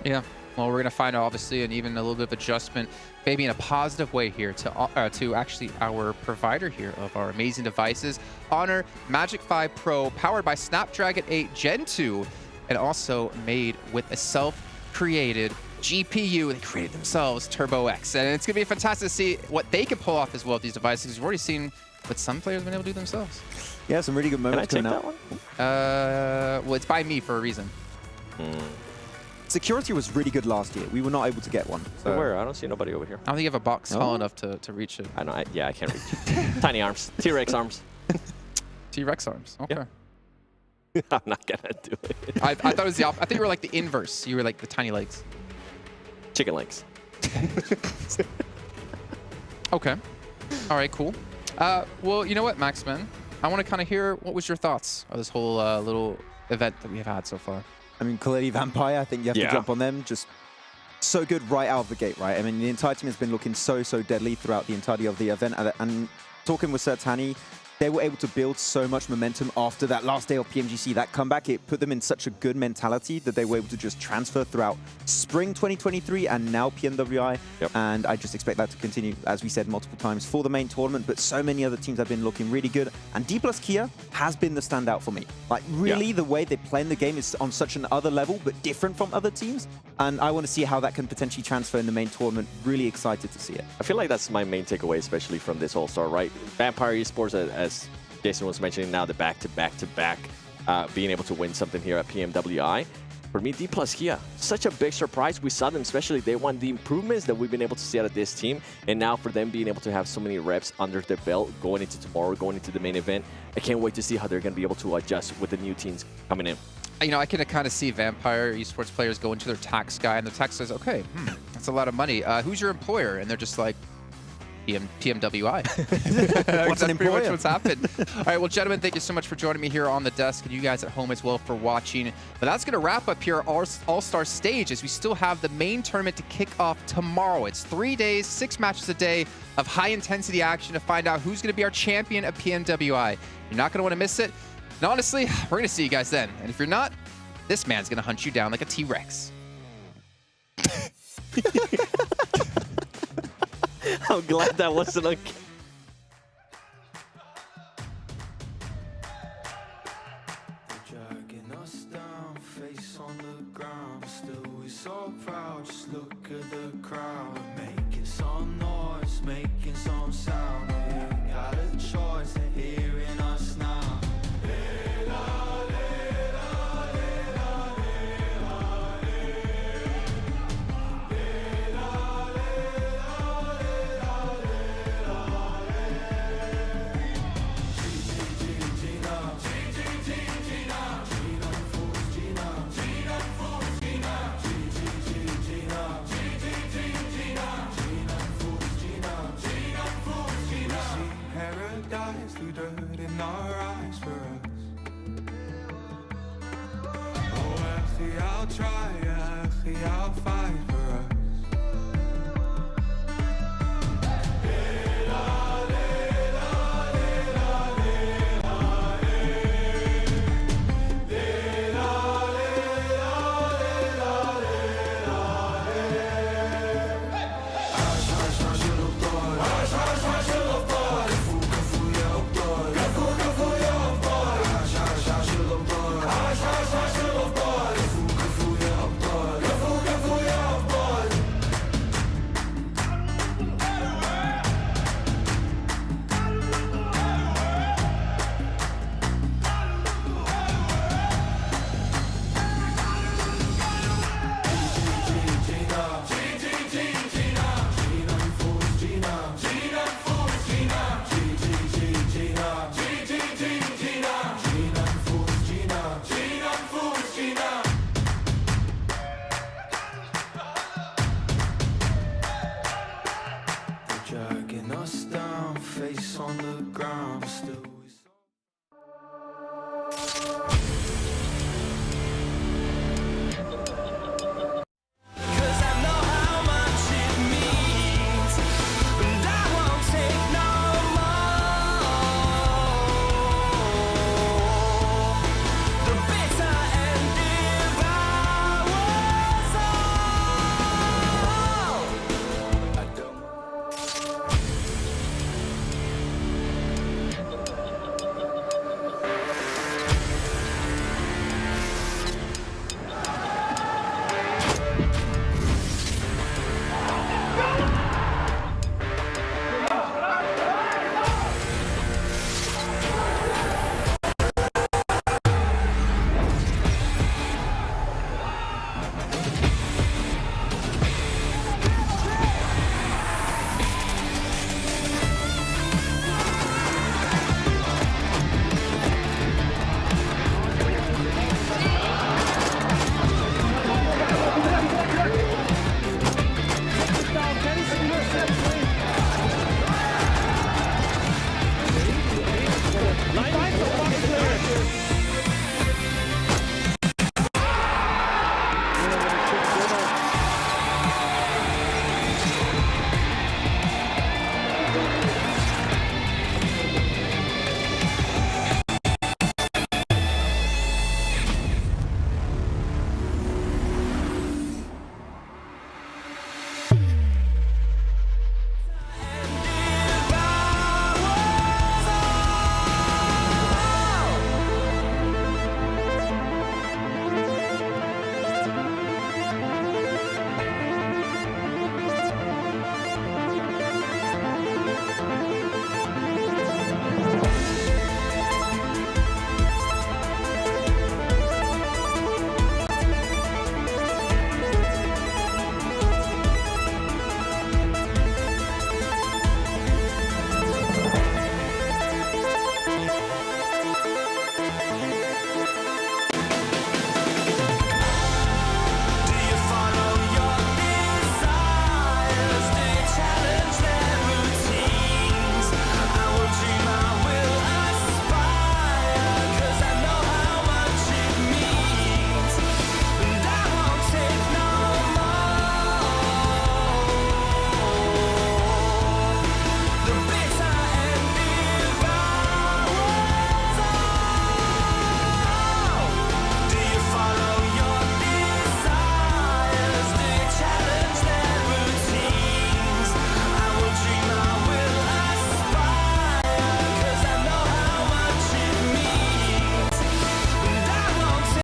Yeah, well, we're going to find obviously and even a little bit of adjustment, maybe in a positive way here to actually our provider here of our amazing devices, Honor Magic 5 Pro, powered by Snapdragon 8 Gen 2, and also made with a self-created GPU they created themselves, Turbo X. And it's going to be fantastic to see what they can pull off as well with these devices. We've already seen what some players have been able to do themselves. Yeah, some really good moments coming out. Well, it's by me for a reason. Security was really good last year. We were not able to get one. So where? I don't see nobody over here. I don't think you have a box tall enough to reach it. I know. I can't reach it. Tiny arms. T-Rex arms. T-Rex arms. Okay. Yeah. I'm not going to do it. I thought it was the opposite. I thought you were like the inverse. You were like the tiny legs. Chicken legs. Okay. All right, cool. Well, you know what, Max, man? I want to kind of hear what was your thoughts of this whole little event that we have had so far. I mean, clearly Vampire, I think you have to jump on them. Just so good right out of the gate, right? I mean, the entire team has been looking so deadly throughout the entirety of the event. And talking with Sertani, they were able to build so much momentum after that last day of PMGC. That comeback, it put them in such a good mentality that they were able to just transfer throughout spring 2023 and now PMWI. And I just expect that to continue, as we said multiple times, for the main tournament. But so many other teams have been looking really good. And D+Kia has been the standout for me. Like, really, the way they play in the game is on such an other level, but different from other teams. And I want to see how that can potentially transfer in the main tournament. Really excited to see it. I feel like that's my main takeaway, especially from this All-Star, right? Vampire Esports, as Jason was mentioning, now the back-to-back being able to win something here at PMWI. For me, D+Kia, such a big surprise. We saw them, especially day one, the improvements that we've been able to see out of this team. And now for them being able to have so many reps under their belt going into tomorrow, going into the main event, I can't wait to see how they're going to be able to adjust with the new teams coming in. You know, I can kind of see Vampire Esports players go into their tax guy, and the tax says, okay, that's a lot of money. Who's your employer? And they're just like, PMWI. What's an employer? Pretty much what's happened. All right, well, gentlemen, thank you so much for joining me here on the desk, and you guys at home as well for watching. But that's going to wrap up here our All-Star Stage, as we still have the main tournament to kick off tomorrow. It's 3 days, 6 matches a day of high-intensity action to find out who's going to be our champion at PMWI. You're not going to want to miss it. And honestly, we're going to see you guys then. And if you're not, this man's going to hunt you down like a T-Rex. I'm glad that wasn't a... Dragging us down, face on the ground. Still we so proud, just look at the crowd. Making some noise, making some sound. We got a choice, they're hearing us now. Paradise through dirt in our eyes for us. Oh, actually, I'll try.